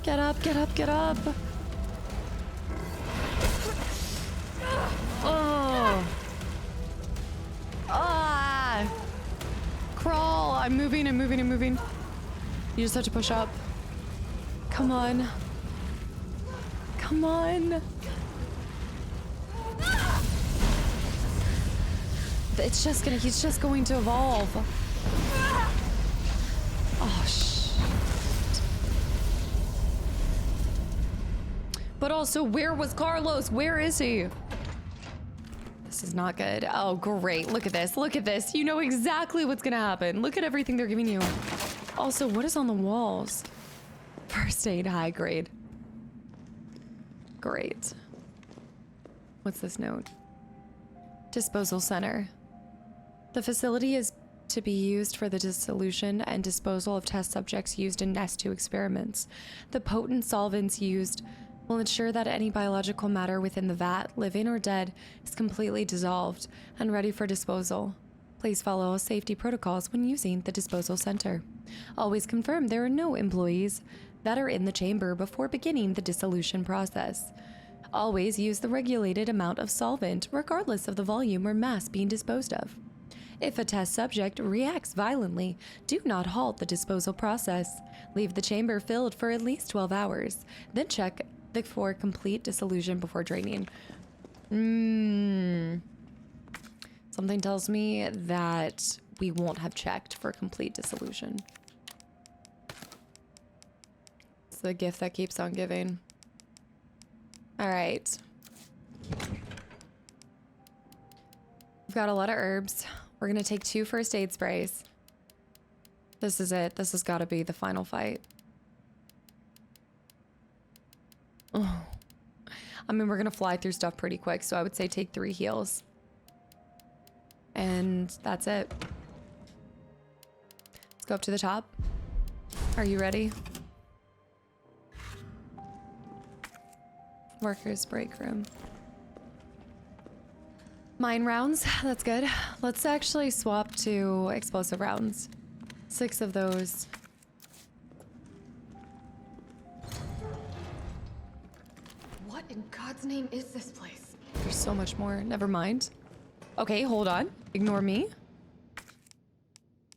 Speaker 3: Get up, get up, get up. Oh. Ah. Crawl. I'm moving, I'm moving, I'm moving. You just have to push up. Come on. Come on. It's just gonna, he's just going to evolve. Oh, shit. But also, where was Carlos? Where is he? This is not good. Oh, great. Look at this. Look at this. You know exactly what's gonna happen. Look at everything they're giving you. Also, what is on the walls? First aid, high grade. Great. What's this note? Disposal center. The facility is to be used for the dissolution and disposal of test subjects used in Nest 2 experiments. The potent solvents used will ensure that any biological matter within the vat, living or dead, is completely dissolved and ready for disposal. Please follow safety protocols when using the disposal center. Always confirm there are no employees that are in the chamber before beginning the dissolution process. Always use the regulated amount of solvent, regardless of the volume or mass being disposed of. If a test subject reacts violently, do not halt the disposal process. Leave the chamber filled for at least 12 hours. Then check for complete dissolution before draining. Something tells me that we won't have checked for complete dissolution. It's the gift that keeps on giving. All right. We've got a lot of herbs. We're gonna take 2 first aid sprays. This is it. This has got to be the final fight. Oh. I mean, we're gonna fly through stuff pretty quick, so I would say take 3 heals. And that's it. Let's go up to the top. Are you ready? Workers' break room. Mine rounds, that's good. Let's actually swap to explosive rounds. 6 of those.
Speaker 8: What in God's name is this place?
Speaker 3: There's so much more. Never mind. Okay, hold on. Ignore me.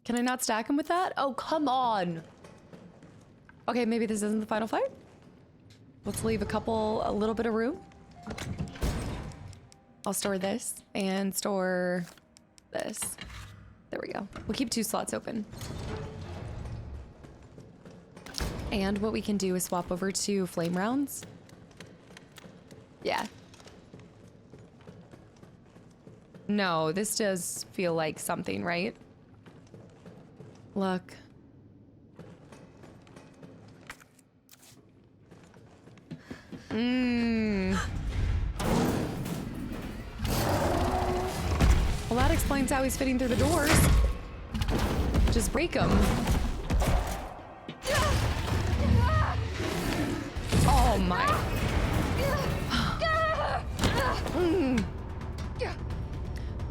Speaker 3: Can I not stack him with that? Oh, come on. Okay, maybe this isn't the final fight. Let's leave a little bit of room. I'll store this and store this. There we go. We'll keep 2 slots open. And what we can do is swap over to flame rounds. Yeah. No, this does feel like something, right? Look. Well, that explains how he's fitting through the doors. Just break them. Oh my.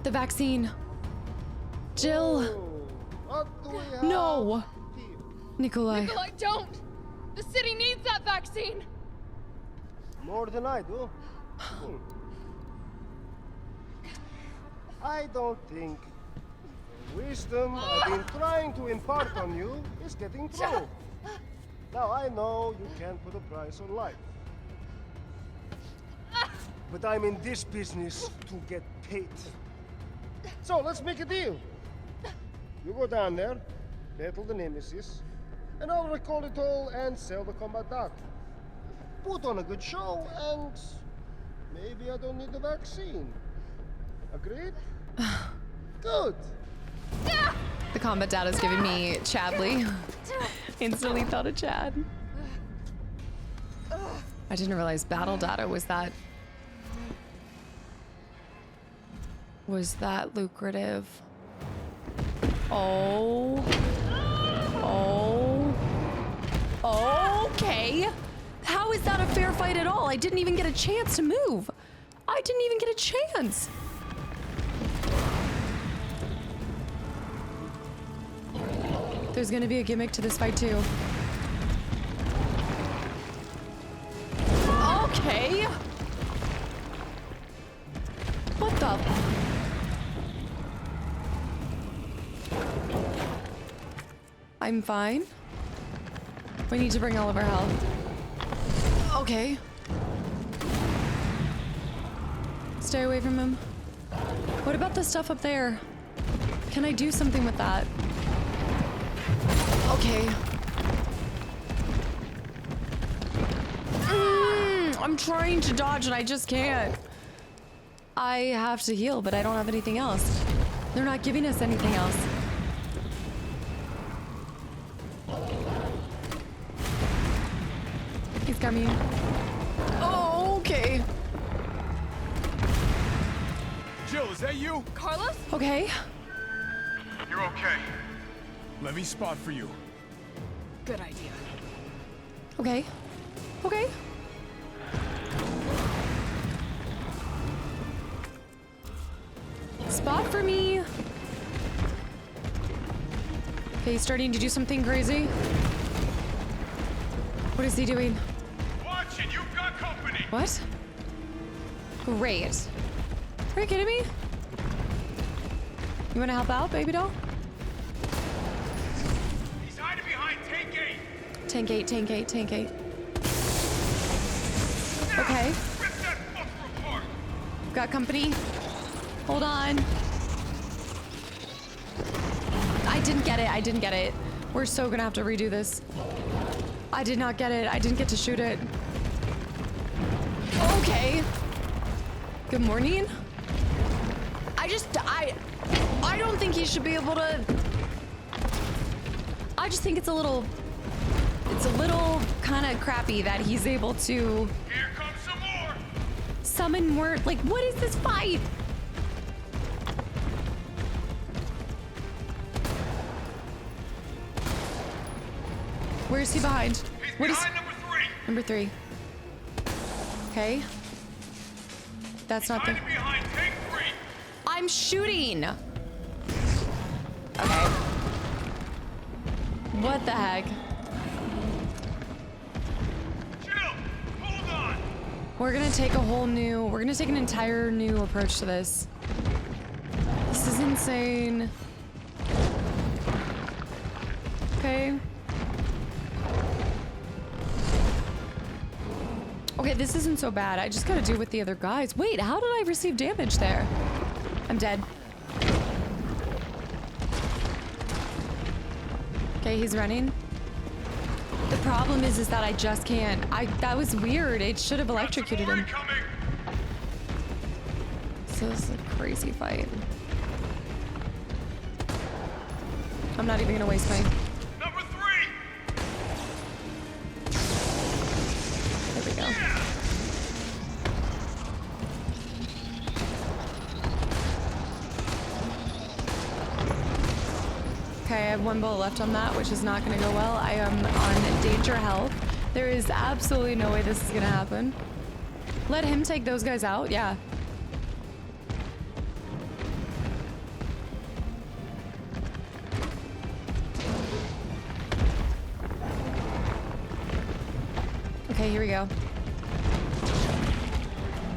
Speaker 3: The vaccine. Jill. No. Nikolai.
Speaker 8: Nikolai, don't! The city needs that vaccine!
Speaker 13: More than I do. I don't think the wisdom I've been trying to impart on you is getting through. Now I know you can't put a price on life. But I'm in this business to get paid. So let's make a deal. You go down there, battle the Nemesis, and I'll recall it all and sell the combat dart. Put on a good show, and maybe I don't need the vaccine. Agreed? Good.
Speaker 3: The combat data is giving me Chadley. Instantly thought of Chad. I didn't realize battle data was that lucrative. Oh. Okay. How is that a fair fight at all? I didn't even get a chance to move. I didn't even get a chance. There's gonna be a gimmick to this fight too. Okay. What the? I'm fine. We need to bring all of our health. Okay. Stay away from him. What about the stuff up there? Can I do something with that? Okay. I'm trying to dodge and I just can't. I have to heal, but I don't have anything else. They're not giving us anything else. He's coming. Oh, okay.
Speaker 19: Jill, is that you?
Speaker 8: Carlos?
Speaker 3: Okay.
Speaker 19: You're okay. Let me spot for you.
Speaker 8: Good idea.
Speaker 3: Okay. Okay. Spot for me. Okay, he's starting to do something crazy. What is he doing?
Speaker 19: Watch it, you've got company.
Speaker 3: What? Great. Are you kidding me? You want to help out, baby doll?
Speaker 19: He's hiding behind tank gate.
Speaker 3: Tank gate, tank gate, tank gate. Okay.
Speaker 19: Rip that fucker apart.
Speaker 3: Got company. Hold on. I didn't get it. I didn't get it. We're so gonna have to redo this. I did not get it. I didn't get to shoot it. Okay. Good morning. I don't think he should be able to. I just think it's a little kind of crappy that he's able to.
Speaker 19: Here comes some more.
Speaker 3: Summon more. Like, what is this fight? Where is he behind?
Speaker 19: He's behind number 3.
Speaker 3: Number 3. Okay. That's not the.
Speaker 19: Behind tank 3.
Speaker 3: I'm shooting. Okay. What the heck?
Speaker 19: Jill, hold on.
Speaker 3: We're gonna take an entire new approach to this. This is insane. Okay. Okay, this isn't so bad. I just gotta do with the other guys. Wait, how did I receive damage there? I'm dead. Okay, he's running. The problem is that I just can't. That was weird. It should have electrocuted him. So this is a crazy fight. I'm not even gonna waste my.
Speaker 19: Number 3.
Speaker 3: There we go.
Speaker 19: Yeah.
Speaker 3: Okay, I have 1 bullet left on that, which is not gonna go well. I am on danger health. There is absolutely no way this is gonna happen. Let him take those guys out, yeah. Okay, here we go.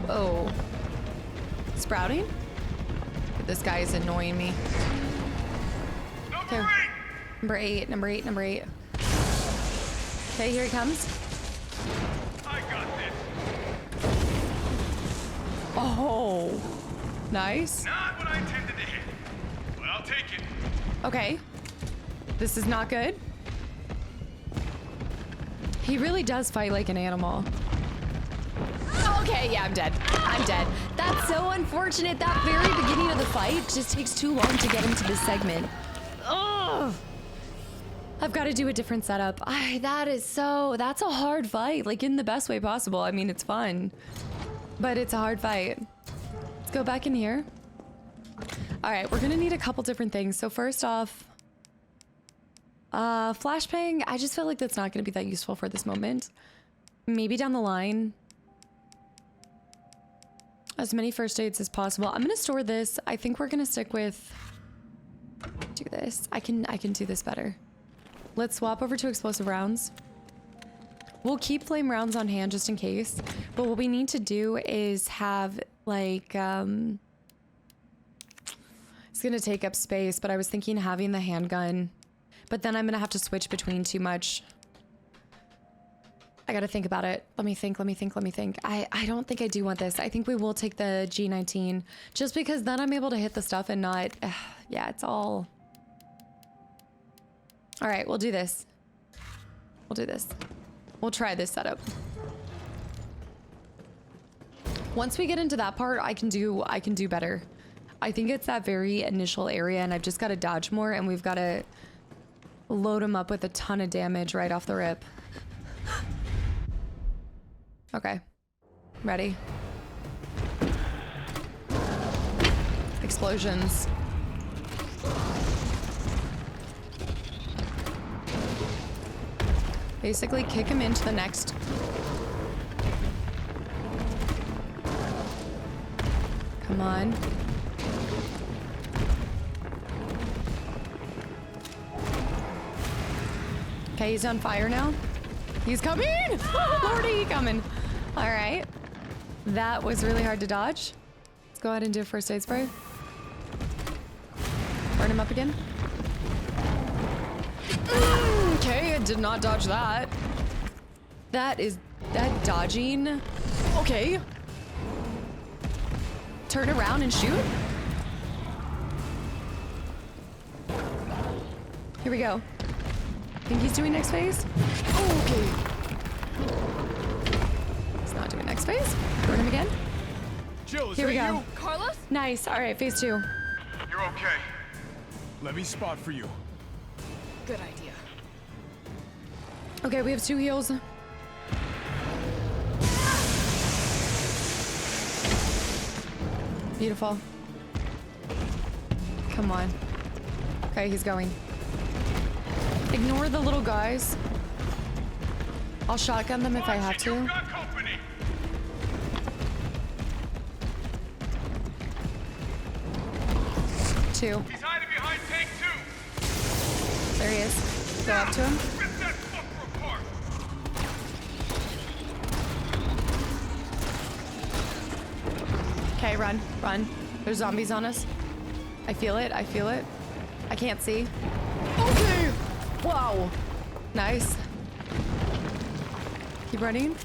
Speaker 3: Whoa. Sprouting? This guy is annoying me. Okay. Number 8, number 8, number 8. Okay, here he comes.
Speaker 19: I got this.
Speaker 3: Oh, nice.
Speaker 19: Not what I intended to hit, but I'll take it.
Speaker 3: Okay. This is not good. He really does fight like an animal. Okay, yeah, I'm dead. I'm dead. That's so unfortunate. That very beginning of the fight just takes too long to get into this segment. Ugh. I've got to do a different setup. That's a hard fight, like in the best way possible. I mean, it's fun, but it's a hard fight. Let's go back in here. All right, we're gonna need a couple different things. So first off, flashbang, I just feel like that's not gonna be that useful for this moment. Maybe down the line. As many first aids as possible. I'm gonna store this. I think we're gonna stick with, do this. I can do this better. Let's swap over to explosive rounds. We'll keep flame rounds on hand just in case. But what we need to do is have like, it's gonna take up space, but I was thinking having the handgun, but then I'm gonna have to switch between too much. I gotta think about it. Let me think. I don't think I do want this. I think we will take the G19 just because then I'm able to hit the stuff and not, yeah, it's all. All right, we'll do this. We'll try this setup. Once we get into that part, I can do better. I think it's that very initial area and I've just got to dodge more and we've got to load them up with a ton of damage right off the rip. Okay. Ready. Explosions. Basically kick him into the next. Come on. Okay, he's on fire now. He's coming! Lordy, coming. All right. That was really hard to dodge. Let's go ahead and do a first aid spray. Burn him up again. Okay, I did not dodge that. That dodging. Okay. Turn around and shoot. Here we go. Think he's doing next phase? Oh, okay. He's not doing next phase. Burn him again.
Speaker 19: Jill, is
Speaker 3: Here we
Speaker 19: that
Speaker 3: go.
Speaker 19: you?
Speaker 8: Carlos?
Speaker 3: Nice. All right, phase 2.
Speaker 19: You're okay. Let me spot for you.
Speaker 8: Good idea.
Speaker 3: Okay, we have 2 heals. Beautiful. Come on. Okay, he's going. Ignore the little guys. I'll shotgun them if I have to. 2.
Speaker 19: He's hiding behind tank 2.
Speaker 3: There he is. Go up to him.
Speaker 19: Rip that fucker apart.
Speaker 3: Okay, run. There's zombies on us. I feel it. I can't see. Okay. Wow. Nice. Keep running.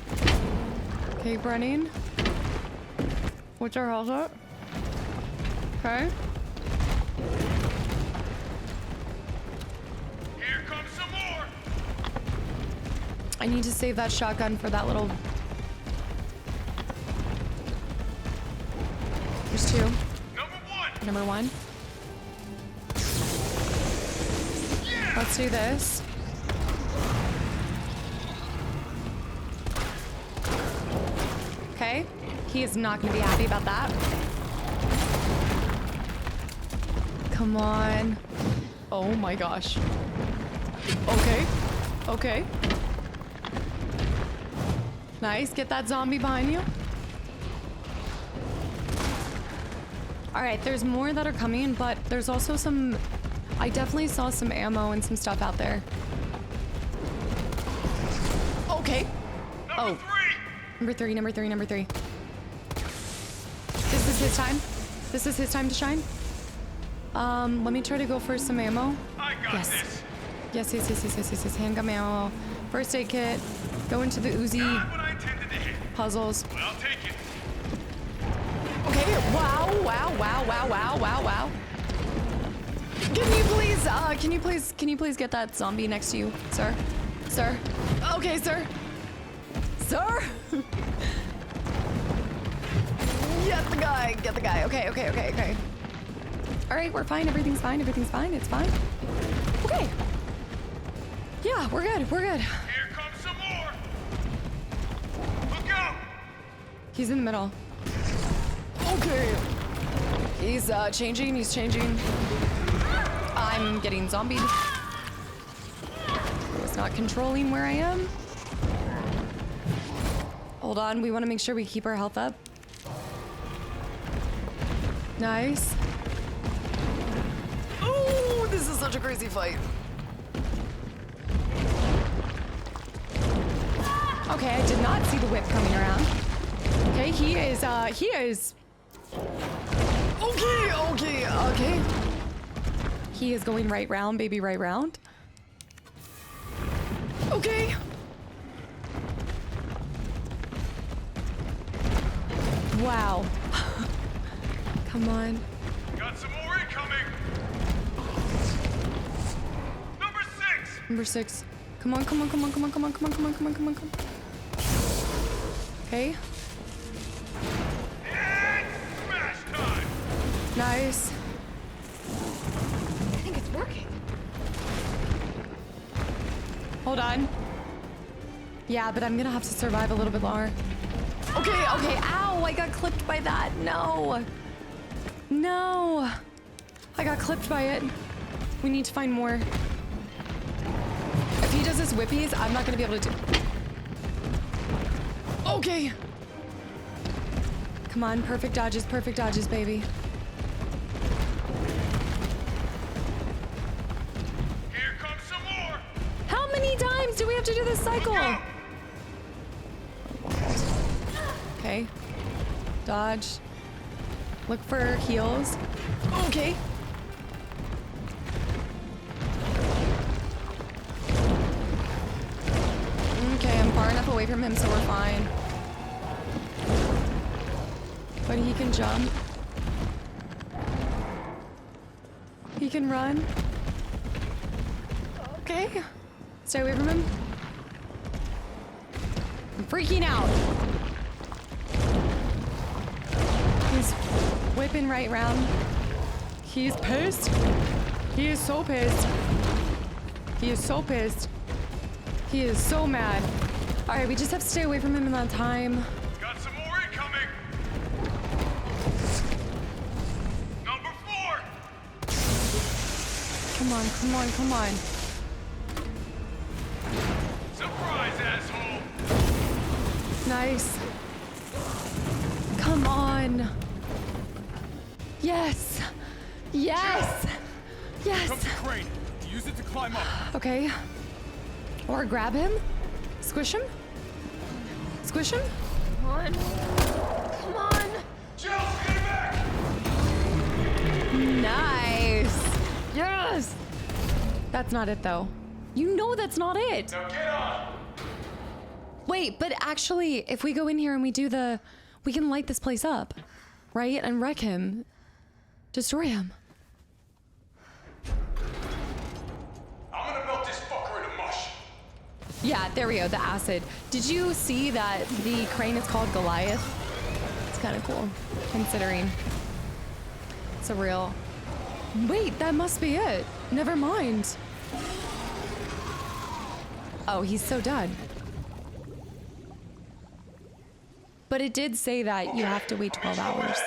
Speaker 3: Keep running. What's our health at? Okay.
Speaker 19: Here comes some more.
Speaker 3: I need to save that shotgun for that little. There's 2. Number 1. Yeah. Let's do this. Okay. He is not going to be happy about that. Come on. Oh my gosh. Okay. Nice. Get that zombie behind you. All right, there's more that are coming, but there's also some. I definitely saw some ammo and some stuff out there. Okay. Number three. Number three. This is his time. This is his time to shine. Let me try to go for some ammo.
Speaker 19: I got this.
Speaker 3: Yes. Handgun ammo. First aid kit. Go into the Uzi.
Speaker 19: Not what I intended to hit.
Speaker 3: Puzzles.
Speaker 19: Well, I'll take it.
Speaker 3: Okay. Wow. Can you please get that zombie next to you, sir? Sir. Okay, sir. Sir. Get the guy. Get the guy. Okay, okay, okay, okay. All right, we're fine. Everything's fine. Everything's fine. It's fine. Okay. Yeah, we're good. We're good.
Speaker 4: Here comes some more. Look out!
Speaker 3: He's in the middle. Okay. He's changing. He's changing. I'm getting zombied. It's not controlling where I am. Hold on. We want to make sure we keep our health up. Nice. Oh, this is such a crazy fight. Okay, I did not see the whip coming around. Okay, he is. Okay. He is going right round, baby, right round. Okay. Wow. Come on.
Speaker 4: Got some more incoming. Number 6.
Speaker 3: Number 6. Come on, come on, come on, come on, come on, come on, come on, come on, come on, come on. Okay.
Speaker 4: And smash time.
Speaker 3: Nice.
Speaker 8: I think it's working.
Speaker 3: Hold on. Yeah, but I'm gonna have to survive a little bit longer. Okay, okay. Ow, I got clipped by that. No. No. I got clipped by it. We need to find more. If he does his whippies, I'm not gonna be able to do. Okay. Come on, perfect dodges, baby.
Speaker 4: Here comes some more.
Speaker 3: How many times do we have to do this cycle? Okay. Dodge. Look for heals. Okay. Okay, I'm far enough away from him so we're fine. But he can jump. He can run. Okay. Stay away from him. I'm freaking out. He's whipping right round. He's pissed. He is so pissed. He is so pissed. He is so mad. All right, we just have to stay away from him in that time.
Speaker 4: Got some more incoming. Number 4.
Speaker 3: Come on, come on, come on.
Speaker 4: Surprise, asshole.
Speaker 3: Nice. Come on. Yes. Yes. Yes.
Speaker 19: Comes the crane. Use it to climb up.
Speaker 3: Okay. Or grab him. Squish him. Squish him.
Speaker 8: Come on. Come on.
Speaker 4: Jill, get back.
Speaker 3: Nice. Yes. That's not it though. You know that's not it.
Speaker 4: Now get on.
Speaker 3: Wait, but actually, if we go in here and we do the, we can light this place up, right? And wreck him. Destroy him.
Speaker 4: I'm gonna melt this fucker into mush.
Speaker 3: Yeah, there we go, the acid. Did you see that the crane is called Goliath? It's kind of cool, considering it's a real... Wait, that must be it. Never mind. Oh, he's so done. But it did say that you have to wait 12 hours.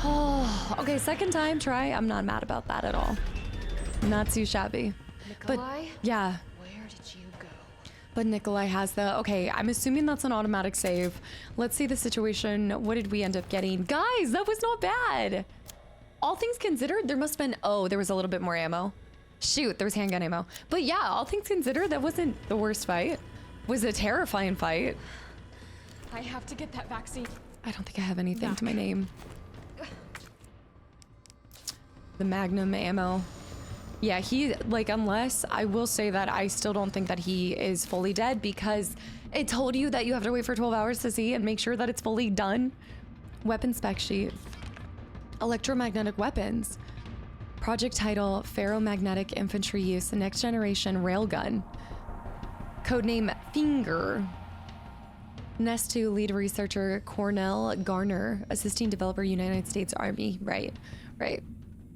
Speaker 3: Oh, okay, second time try. I'm not mad about that at all. Not too shabby.
Speaker 8: Nikolai?
Speaker 3: But yeah.
Speaker 8: Where did you go?
Speaker 3: But Nikolai has the, okay, I'm assuming that's an automatic save. Let's see the situation. What did we end up getting? Guys, that was not bad. All things considered, there must have been, oh, there was a little bit more ammo. Shoot, there was handgun ammo. But yeah, all things considered, that wasn't the worst fight. It was a terrifying fight.
Speaker 8: I have to get that vaccine.
Speaker 3: I don't think I have anything to my name. The Magnum ammo. Yeah, he, like, unless, I will say that I still don't think that he is fully dead because it told you that you have to wait for 12 hours to see and make sure that it's fully done. Weapon spec sheet. Electromagnetic weapons. Project title, Ferromagnetic Infantry Use, the Next Generation Railgun. Codename Finger. Nest 2 lead researcher Cornell Garner, assisting developer United States Army. Right.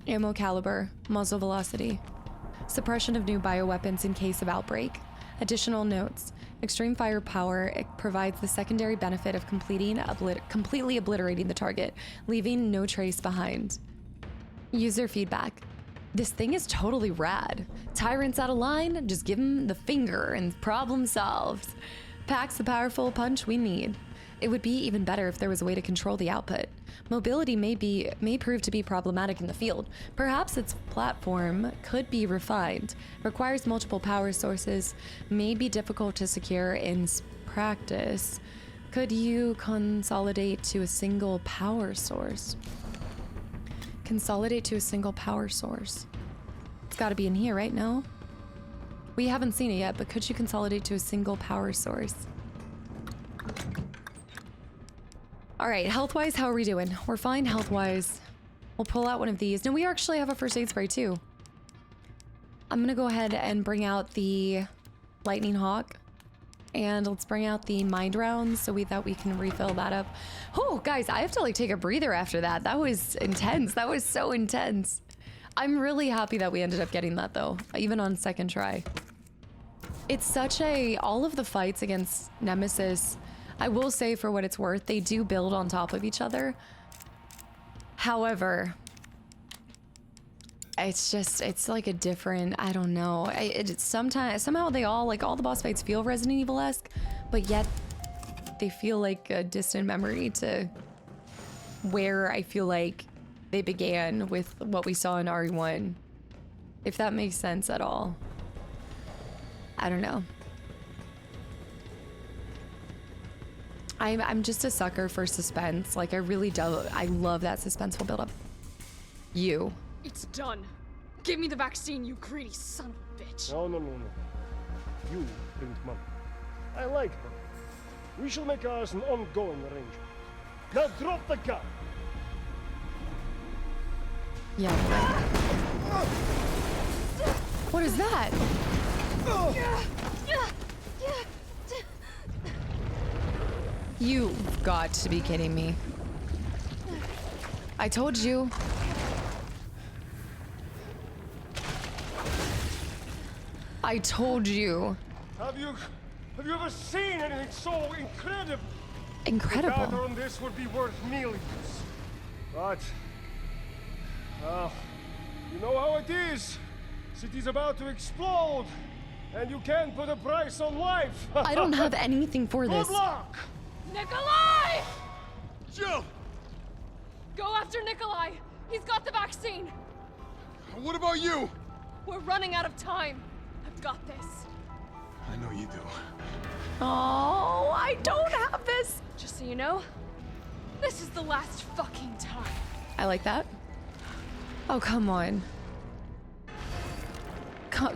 Speaker 3: Ammo caliber, muzzle velocity. Suppression of new bioweapons in case of outbreak. Additional notes. Extreme firepower, it provides the secondary benefit of completely obliterating the target, leaving no trace behind. User feedback. This thing is totally rad. Tyrants out of line, just give them the finger and problem solved. Packs the powerful punch we need. It would be even better if there was a way to control the output. Mobility may prove to be problematic in the field. Perhaps its platform could be refined. Requires multiple power sources. May be difficult to secure in practice. Could you consolidate to a single power source? Consolidate to a single power source. It's got to be in here, right? No? We haven't seen it yet, but could you consolidate to a single power source? All right, health-wise, how are we doing? We're fine health-wise. We'll pull out one of these. No, we actually have a first aid spray too. I'm gonna go ahead and bring out the Lightning Hawk. And let's bring out the mind rounds so that we can refill that up. Oh, guys, I have to like take a breather after that. That was intense. That was so intense. I'm really happy that we ended up getting that though, even on second try. It's such a, all of the fights against Nemesis, I will say for what it's worth, they do build on top of each other. However, it's just, it's like a different, I don't know. It's somehow they all, like all the boss fights feel Resident Evil-esque, but yet they feel like a distant memory to where I feel like they began with what we saw in RE1. If that makes sense at all. I don't know. I'm just a sucker for suspense. Like I really do. I love that suspenseful buildup. You.
Speaker 8: It's done. Give me the vaccine, you greedy son of a bitch.
Speaker 13: No. You bring money. I like money. We shall make ours an ongoing arrangement. Now drop the gun.
Speaker 3: Yeah. What is that? You've got to be kidding me. I told you. I told you.
Speaker 13: Have you ever seen anything so incredible?
Speaker 3: Incredible.
Speaker 13: The data on this would be worth millions. But, you know how it is. City's about to explode, and you can't put a price on life.
Speaker 3: I don't have anything for this.
Speaker 13: Good luck.
Speaker 8: Nikolai!
Speaker 19: Jill!
Speaker 8: Go after Nikolai. He's got the vaccine.
Speaker 19: What about you?
Speaker 8: We're running out of time. I've got this.
Speaker 19: I know you do.
Speaker 3: Oh, I don't have this.
Speaker 8: Just so you know, this is the last fucking time.
Speaker 3: I like that. Oh, come on.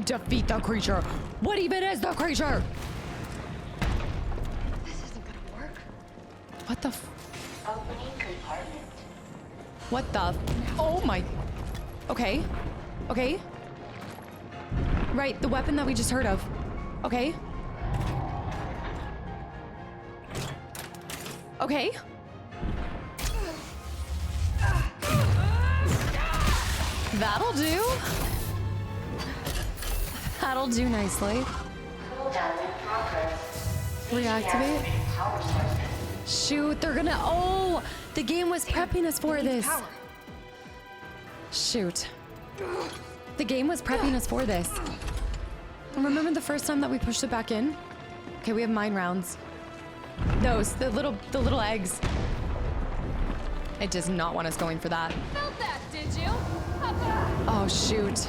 Speaker 3: Defeat the creature. What even is the creature?
Speaker 8: This isn't gonna work.
Speaker 3: What the
Speaker 7: Opening compartment.
Speaker 3: What the oh my. Okay. Right, the weapon that we just heard of. Okay. That'll do. That'll do nicely. Reactivate. Shoot, they're gonna, oh, the game was prepping us for this. Shoot. The game was prepping us for this. Remember the first time that we pushed it back in? Okay, we have mine rounds. Those, the little eggs. It does not want us going for that.
Speaker 8: Felt that, did you?
Speaker 3: Oh, shoot.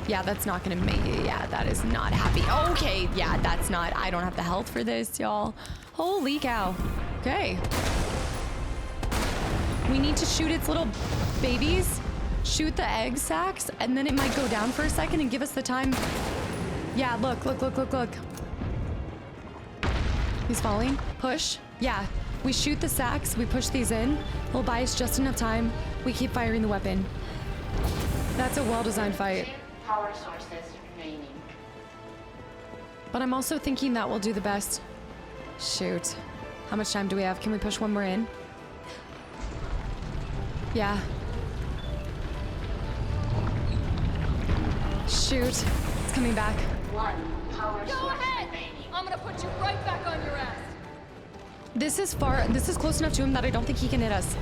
Speaker 3: Yeah, that's not gonna make it. Yeah, that is not happy. Okay, yeah, that's not. I don't have the health for this, y'all. Holy cow. Okay. We need to shoot its little babies, shoot the egg sacs, and then it might go down for a second and give us the time. Yeah, look. He's falling. Push. Yeah, we shoot the sacs, we push these in. It'll buy us just enough time. We keep firing the weapon. That's a well-designed fight.
Speaker 7: Power sources remaining.
Speaker 3: But I'm also thinking that will do the best. Shoot. How much time do we have? Can we push one more in? Yeah. Shoot. It's coming back.
Speaker 8: Go ahead! I'm gonna put you right back on your ass.
Speaker 3: This is far. This is close enough to him that I don't think he can hit us.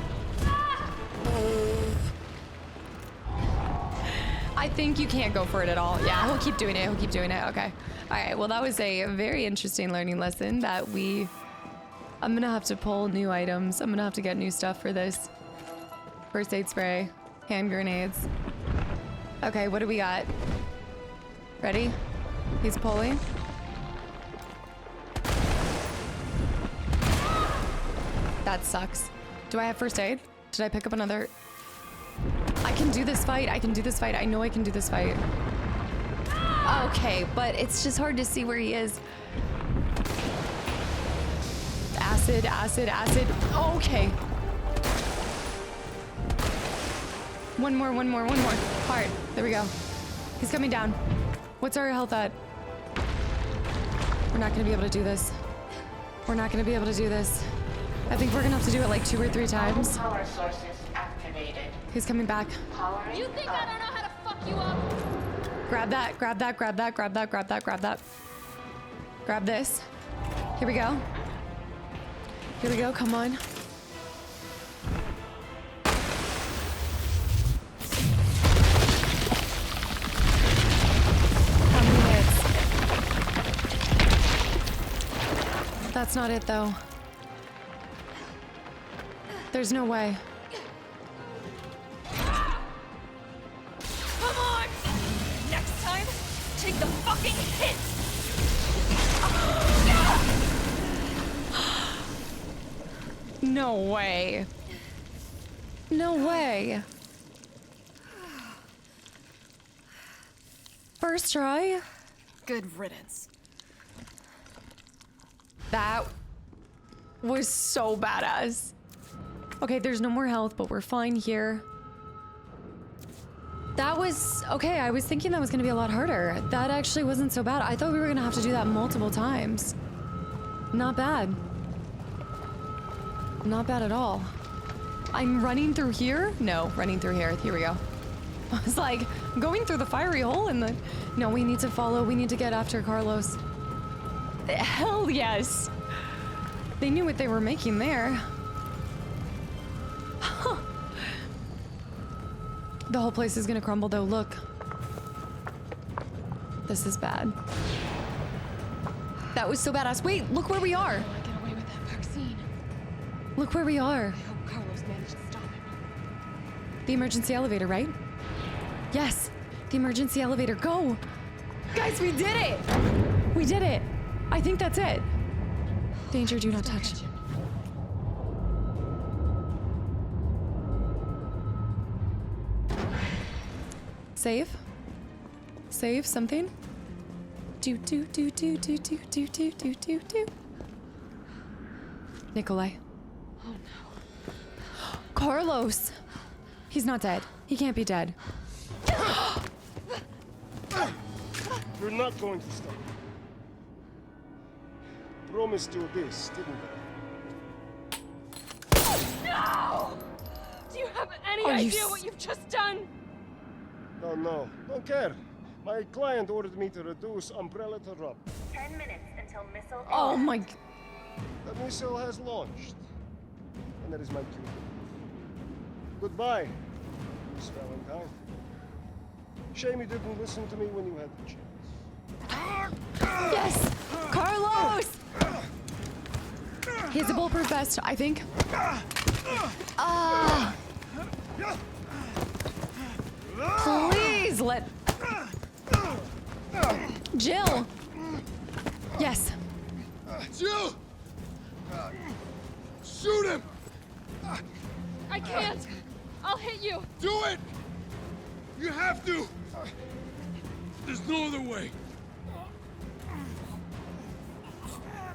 Speaker 3: I think you can't go for it at all. Yeah, he'll keep doing it. He'll keep doing it. Okay. All right. Well, that was a very interesting learning lesson that I'm gonna have to pull new items. I'm gonna have to get new stuff for this. First aid spray, hand grenades. Okay, what do we got? Ready? He's pulling. That sucks. Do I have first aid? Did I pick up another? I can do this fight. I can do this fight. I know I can do this fight. Okay, but it's just hard to see where he is. Acid, acid, acid. Okay. One more. Hard. There we go. He's coming down. What's our health at? We're not gonna be able to do this. We're not gonna be able to do this. I think we're gonna have to do it like 2 or 3 times.
Speaker 7: Power sources activated.
Speaker 3: He's coming back.
Speaker 8: You think I don't know how to fuck you up?
Speaker 3: Grab that, grab that, grab that, grab that, grab that, grab that. Grab this. Here we go. Here we go, come on. How many hits? That's not it though. There's no way.
Speaker 8: Come on! Next time, take the fucking hit!
Speaker 3: No way. No way. First try.
Speaker 8: Good riddance.
Speaker 3: That was so badass. Okay, there's no more health, but we're fine here. That was okay. I was thinking that was gonna be a lot harder. That actually wasn't so bad. I thought we were gonna have to do that multiple times. Not bad. Not bad at all. I'm running through here? No, running through here. Here we go. I was like, going through the fiery hole in the... No, we need to follow. We need to get after Carlos. Hell yes. They knew what they were making there. Huh. The whole place is gonna crumble though, look. This is bad. That was so badass. Wait, look where we are.
Speaker 8: I get away with that vaccine.
Speaker 3: Look where we are.
Speaker 8: I hope Carlos managed to stop it.
Speaker 3: The emergency elevator, right? Yes, the emergency elevator. Go! Guys, we did it! We did it! I think that's it. Danger, do not touch. Save? Save something? Do. Nikolai.
Speaker 8: Oh no.
Speaker 3: Carlos! He's not dead. He can't be dead.
Speaker 13: You're not going to stop. Promised you this, didn't I?
Speaker 8: No! Do you have any idea what you've just done?
Speaker 13: No, don't care. My client ordered me to reduce Umbrella to rub.
Speaker 7: 10 minutes until missile.
Speaker 3: Oh my...
Speaker 13: The missile has launched. And that is my cue. Goodbye, Miss Valentine. Shame you didn't listen to me when you had the chance.
Speaker 3: Yes! Carlos! He has a bulletproof vest, I think. Please let... Jill! Yes.
Speaker 5: Jill! Shoot him!
Speaker 8: I can't! I'll hit you!
Speaker 5: Do it! You have to! There's no other way.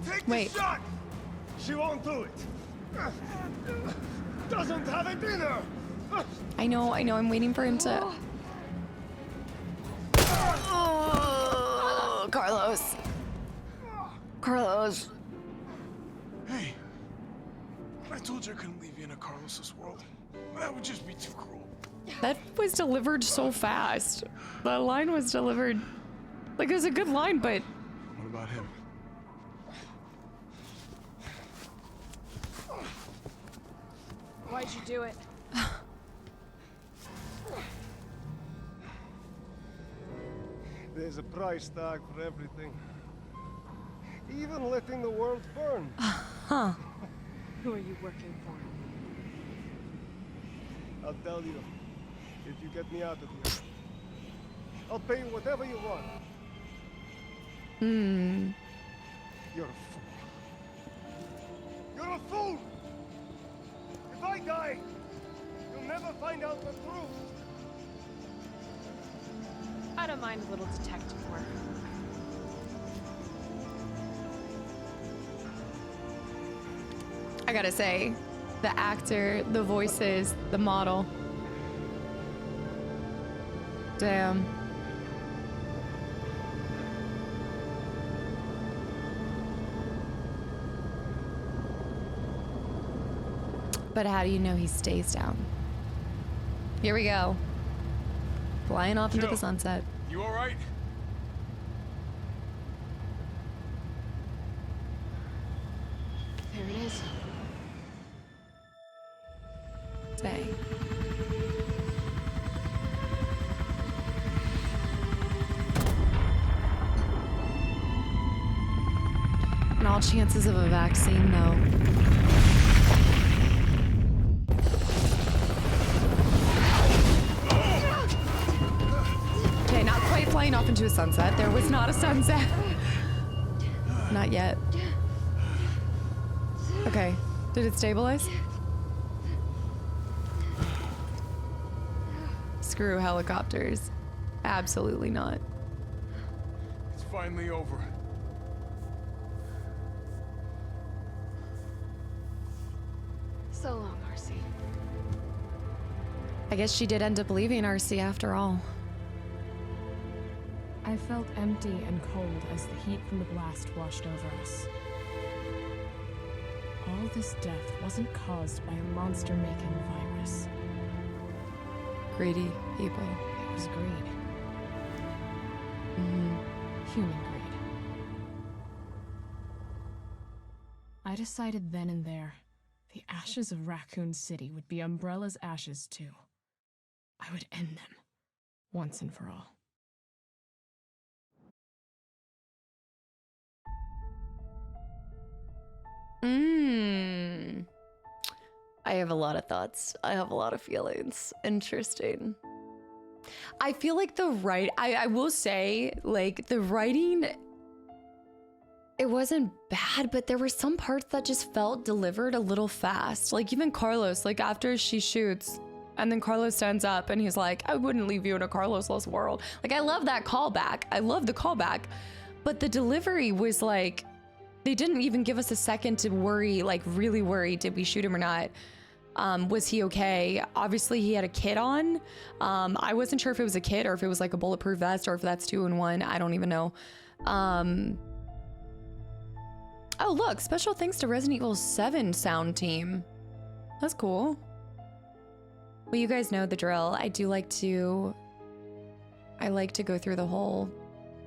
Speaker 13: Take
Speaker 3: Wait.
Speaker 13: the shot! She won't do it. Doesn't have it in her.
Speaker 3: I know, I'm waiting for him to... Oh, Carlos. Carlos.
Speaker 5: Hey, told you I couldn't leave you in a Carlos's world. That would just be too cruel.
Speaker 3: That was delivered so fast. The line was delivered like it was a good line, but
Speaker 5: What about him?
Speaker 8: Why'd you do it?
Speaker 13: There's a price tag for everything. Even letting the world burn.
Speaker 3: Huh.
Speaker 8: Who are you working for?
Speaker 13: I'll tell you, if you get me out of here. I'll pay you whatever you want. You're a fool. You're a fool! If I die, you'll never find out the truth.
Speaker 8: I don't mind a little detective work.
Speaker 3: I gotta say, the actor, the voices, the model. Damn. But how do you know he stays down? Here we go. Flying off into the sunset.
Speaker 19: You all right?
Speaker 8: There it is.
Speaker 3: Dang. And all chances of a vaccine, though. Okay, not quite flying off into a sunset. There was not a sunset. Not yet. Okay, did it stabilize? Screw helicopters. Absolutely not.
Speaker 19: It's finally over.
Speaker 8: So long, RC.
Speaker 3: I guess she did end up leaving RC after all.
Speaker 10: I felt empty and cold as the heat from the blast washed over us. All this death wasn't caused by a monster-making virus.
Speaker 3: Greedy people.
Speaker 10: It was greed. Human greed. I decided then and there, the ashes of Raccoon City would be Umbrella's ashes too. I would end them, once and for all.
Speaker 3: I have a lot of thoughts. I have a lot of feelings. Interesting. I feel like I will say, like, the writing, it wasn't bad, but there were some parts that just felt delivered a little fast. Like, even Carlos, like, after she shoots, and then Carlos stands up and he's like, I wouldn't leave you in a Carlos-less world. Like, I love that callback. I love the callback. But the delivery was like, they didn't even give us a second to worry, like really worry, did we shoot him or not? Was he okay? Obviously he had a kit on. I wasn't sure if it was a kit or if it was like a bulletproof vest or if that's 2 in 1. I don't even know. Oh, look, special thanks to Resident Evil 7 sound team. That's cool. Well, you guys know the drill. I like to go through the whole,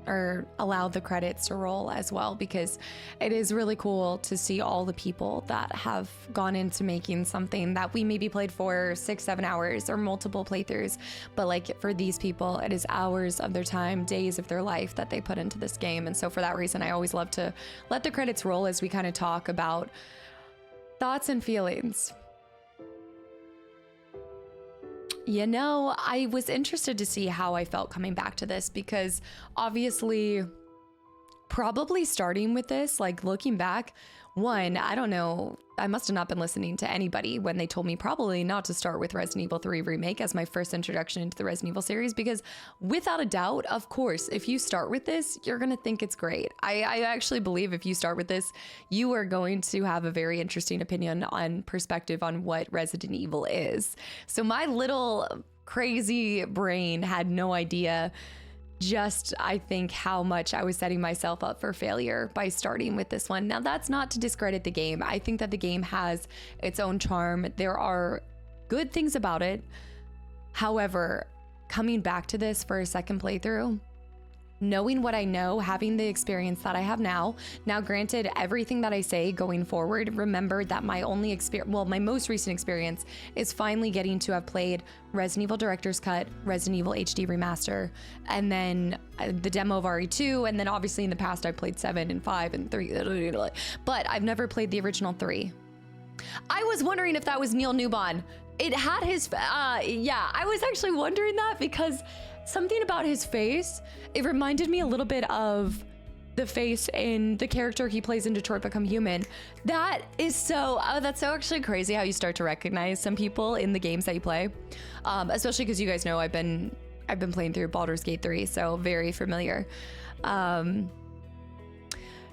Speaker 3: or allow the credits to roll as well, because it is really cool to see all the people that have gone into making something that we maybe played for 6-7 hours or multiple playthroughs. But like for these people, it is hours of their time, days of their life that they put into this game. And so for that reason, I always love to let the credits roll as we kind of talk about thoughts and feelings. You know, I was interested to see how I felt coming back to this, because obviously probably starting with this, like looking back, one, I don't know, I must have not been listening to anybody when they told me probably not to start with Resident Evil 3 Remake as my first introduction into the Resident Evil series, because without a doubt, of course, if you start with this, you're gonna think it's great. I actually believe if you start with this, you are going to have a very interesting opinion on perspective on what Resident Evil is. So my little crazy brain had no idea
Speaker 1: just, I think, how much I was setting myself up for failure by starting with this one. Now, that's not to discredit the game. I think that the game has its own charm. There are good things about it. However, coming back to this for a second playthrough, knowing what I know, having the experience that I have now granted, everything that I say going forward, remember that my only experience, well, my most recent experience is finally getting to have played Resident Evil Director's Cut, Resident Evil HD Remaster, and then the demo of RE2, and then obviously in the past I played 7 and 5 and 3, but I've never played the original 3. I was wondering if that was Neil Newbon. It had his, yeah, I was actually wondering that because something about his face, it reminded me a little bit of the face in the character he plays in Detroit Become Human. That is so, that's so actually crazy how you start to recognize some people in the games that you play. Especially because you guys know I've been playing through Baldur's Gate 3, so very familiar.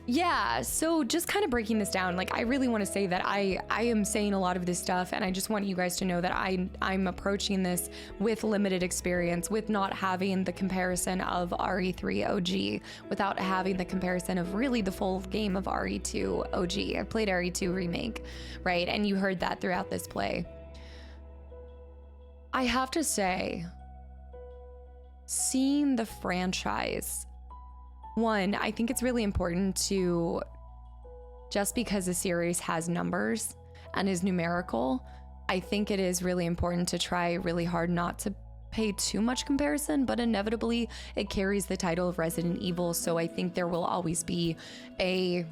Speaker 1: Yeah, so just kind of breaking this down, like I really want to say that I am saying a lot of this stuff, and I just want you guys to know that I'm approaching this with limited experience, with not having the comparison of RE3 OG, without having the comparison of really the full game of RE2 OG. I played RE2 Remake, right? And you heard that throughout this play. I have to say, seeing the franchise, one, I think it's really important to, just because a series has numbers and is numerical, I think it is really important to try really hard not to pay too much comparison, but inevitably it carries the title of Resident Evil, so I think there will always be a,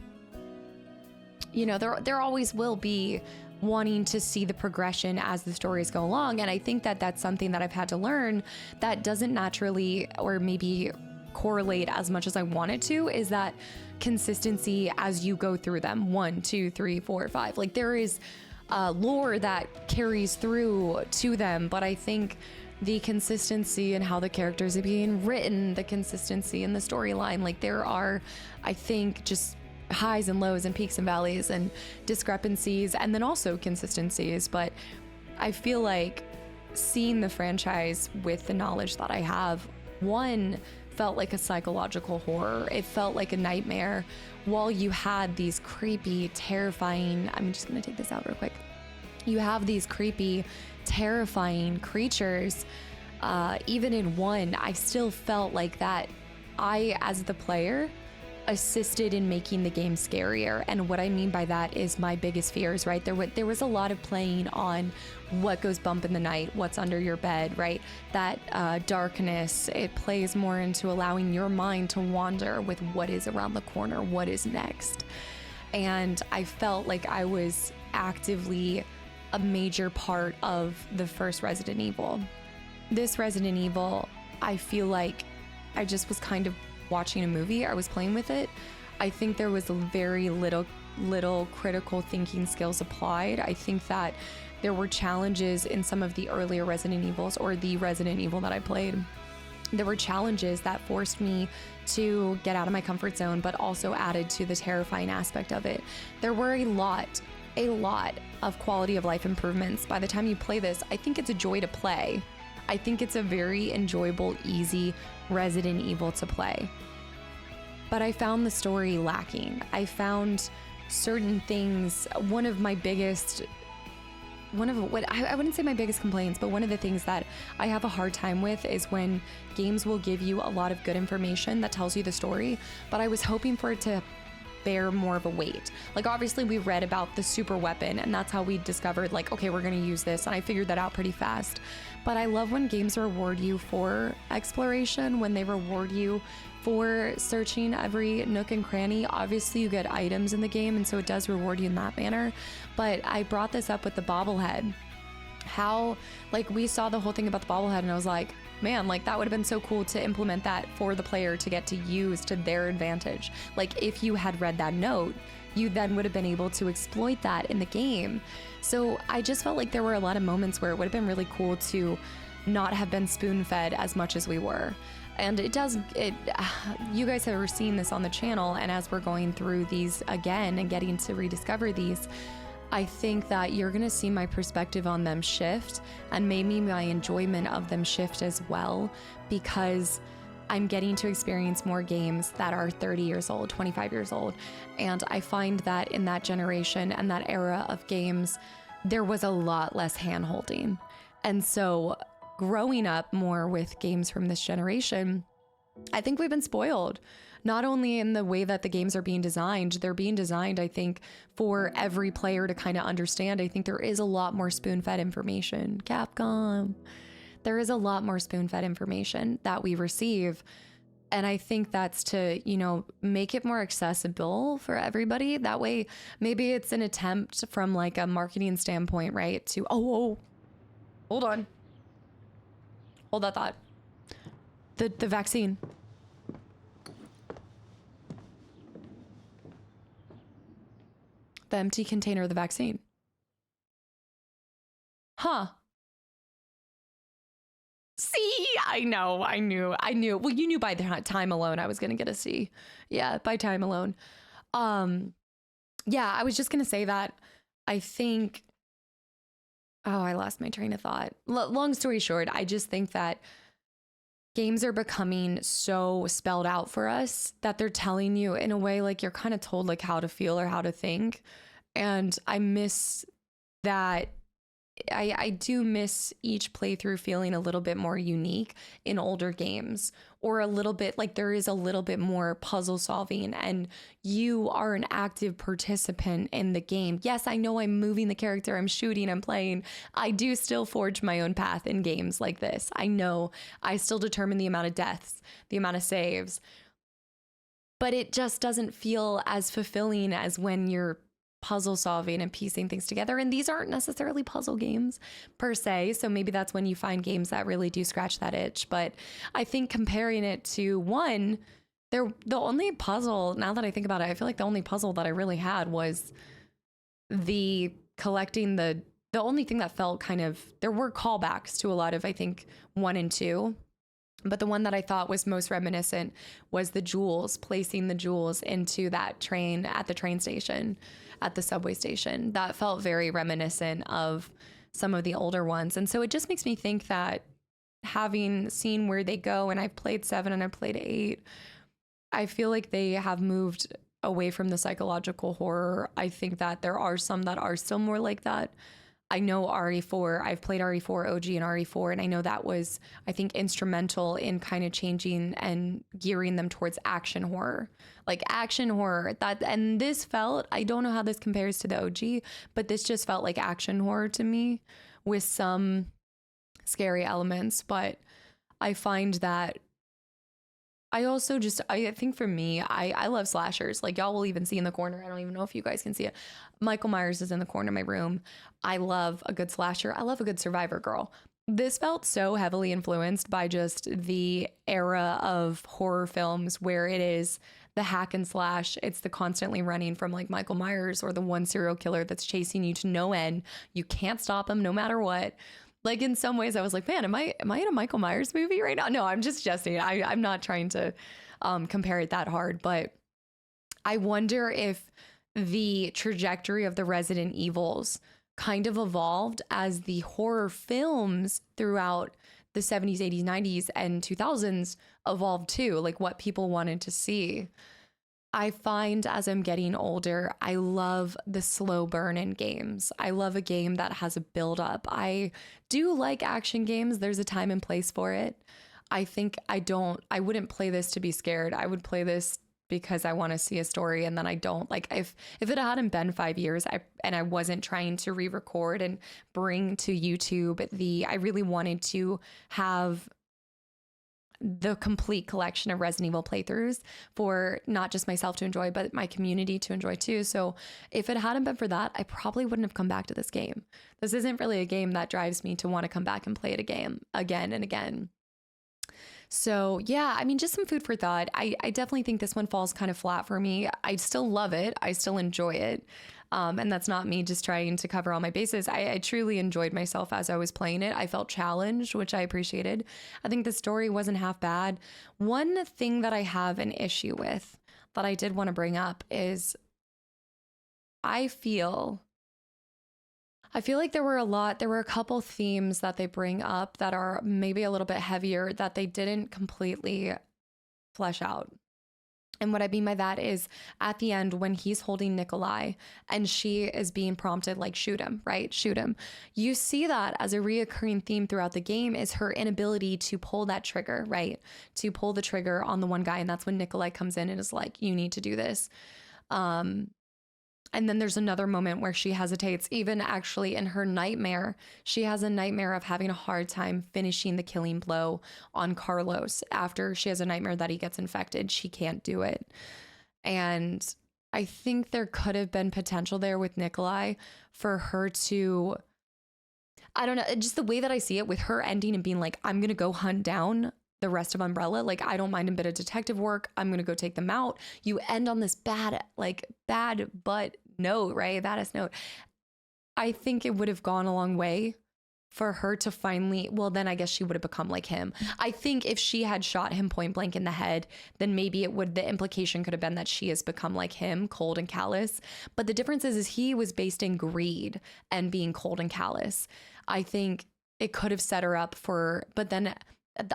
Speaker 1: you know, there always will be wanting to see the progression as the stories go along, and I think that that's something that I've had to learn that doesn't naturally, or maybe correlate as much as I want it to, is that consistency as you go through them. 1, 2, 3, 4, 5. Like there is lore that carries through to them, but I think the consistency in how the characters are being written, the consistency in the storyline, like there are, I think, just highs and lows and peaks and valleys and discrepancies, and then also consistencies. But I feel like seeing the franchise with the knowledge that I have, one, felt like a psychological horror. It felt like a nightmare while you had these creepy, terrifying, I'm just gonna take this out real quick. You have these creepy, terrifying creatures. Even in 1, I still felt like that I, as the player, assisted in making the game scarier. And what I mean by that is my biggest fears, right? There was a lot of playing on what goes bump in the night, what's under your bed, right? That darkness, it plays more into allowing your mind to wander with what is around the corner, what is next. And I felt like I was actively a major part of the first Resident Evil. This Resident Evil, I feel like I just was kind of watching a movie. I was playing with it. I think there was very little critical thinking skills applied. I think that there were challenges in some of the earlier Resident Evils, or the Resident Evil that I played. There were challenges that forced me to get out of my comfort zone, but also added to the terrifying aspect of it. There were a lot of quality of life improvements. By the time you play this, I think it's a joy to play. I think it's a very enjoyable, easy Resident Evil to play. But I found the story lacking. I found certain things, I wouldn't say my biggest complaints, but one of the things that I have a hard time with is when games will give you a lot of good information that tells you the story, but I was hoping for it to bear more of a weight. Like obviously we read about the super weapon, and that's how we discovered like, okay, we're gonna use this, and I figured that out pretty fast. But I love when games reward you for exploration, when they reward you for searching every nook and cranny. Obviously you get items in the game, and so it does reward you in that manner. But I brought this up with the bobblehead. How, like, we saw the whole thing about the bobblehead, and I was like, man, like that would have been so cool to implement that for the player to get to use to their advantage. Like if you had read that note, you then would have been able to exploit that in the game. So I just felt like there were a lot of moments where it would have been really cool to not have been spoon-fed as much as we were. And you guys have seen this on the channel, and as we're going through these again and getting to rediscover these, I think that you're gonna see my perspective on them shift, and maybe my enjoyment of them shift as well, because I'm getting to experience more games that are 30 years old, 25 years old. And I find that in that generation and that era of games, there was a lot less hand-holding. And so growing up more with games from this generation, I think we've been spoiled. Not only in the way that the games are being designed, they're being designed, I think, for every player to kind of understand. I think there is a lot more spoon-fed information. Capcom. There is a lot more spoon-fed information that we receive. And I think that's to, you know, make it more accessible for everybody. That way, maybe it's an attempt from like a marketing standpoint, right? To, hold on. Hold that thought. The vaccine. The empty container of the vaccine. Huh. C. I know. I knew. Well, you knew by the time alone I was going to get a C. Yeah, by time alone. Yeah, I was just going to say that I think... Oh, I lost my train of thought. Long story short, I just think that games are becoming so spelled out for us that they're telling you in a way like you're kind of told like how to feel or how to think. And I miss that. I do miss each playthrough feeling a little bit more unique in older games, or a little bit like there is a little bit more puzzle solving and you are an active participant in the game. Yes, I know I'm moving the character, I'm shooting, I'm playing. I do still forge my own path in games like this. I know I still determine the amount of deaths, the amount of saves, but it just doesn't feel as fulfilling as when you're puzzle solving and piecing things together. And these aren't necessarily puzzle games per se. So maybe that's when you find games that really do scratch that itch. But I think comparing it to one, the only puzzle, now that I think about it, I feel like the only puzzle that I really had was the collecting the only thing that felt kind of, there were callbacks to a lot of, I think, 1 and 2. But the one that I thought was most reminiscent was the jewels, placing the jewels into that train at the train station, at the subway station. That felt very reminiscent of some of the older ones. And so it just makes me think that having seen where they go, and I've played 7 and I've played 8, I feel like they have moved away from the psychological horror. I think that there are some that are still more like that. I know RE4, I've played RE4 OG and RE4, and I know that was, I think, instrumental in kind of changing and gearing them towards action horror. Like action horror, and this felt, I don't know how this compares to the OG, but this just felt like action horror to me with some scary elements. But I find that I also just, I think for me, I love slashers. Like y'all will even see in the corner. I don't even know if you guys can see it. Michael Myers is in the corner of my room. I love a good slasher. I love a good survivor girl. This felt so heavily influenced by just the era of horror films where it is the hack and slash. It's the constantly running from like Michael Myers or the one serial killer that's chasing you to no end. You can't stop him no matter what. Like in some ways I was like, man, am I in a Michael Myers movie right now? No, I'm just jesting. I'm not trying to compare it that hard, but I wonder if the trajectory of the Resident Evils kind of evolved as the horror films throughout the 70s, 80s, 90s, and 2000s evolved too, like what people wanted to see. I find as I'm getting older, I love the slow burn in games. I love a game that has a build up. I do like action games. There's a time and place for it. I think I wouldn't play this to be scared. I would play this because I want to see a story, and then I don't. Like if it hadn't been 5 years and I wasn't trying to re-record and bring to YouTube I really wanted to have the complete collection of Resident Evil playthroughs for not just myself to enjoy, but my community to enjoy too. So if it hadn't been for that, I probably wouldn't have come back to this game. This isn't really a game that drives me to want to come back and play it again and again. So yeah, I mean, just some food for thought. I definitely think this one falls kind of flat for me. I still love it. I still enjoy it. And that's not me just trying to cover all my bases. I truly enjoyed myself as I was playing it. I felt challenged, which I appreciated. I think the story wasn't half bad. One thing that I have an issue with that I did want to bring up is I feel like there were a couple themes that they bring up that are maybe a little bit heavier that they didn't completely flesh out. And what I mean by that is at the end, when he's holding Nikolai and she is being prompted, like, shoot him, right? Shoot him. You see that as a reoccurring theme throughout the game is her inability to pull that trigger, right? To pull the trigger on the one guy. And that's when Nikolai comes in and is like, you need to do this. And then there's another moment where she hesitates, even actually in her nightmare. She has a nightmare of having a hard time finishing the killing blow on Carlos. After she has a nightmare that he gets infected, she can't do it. And I think there could have been potential there with Nikolai for her to, I don't know, just the way that I see it with her ending and being like, I'm going to go hunt down the rest of Umbrella. Like, I don't mind a bit of detective work. I'm going to go take them out. You end on this bad but note, right? Baddest note. I think it would have gone a long way for her to finally, well, then I guess she would have become like him. I think if she had shot him point blank in the head, then maybe the implication could have been that she has become like him, cold and callous. But the difference is he was based in greed and being cold and callous. I think it could have set her up for, but then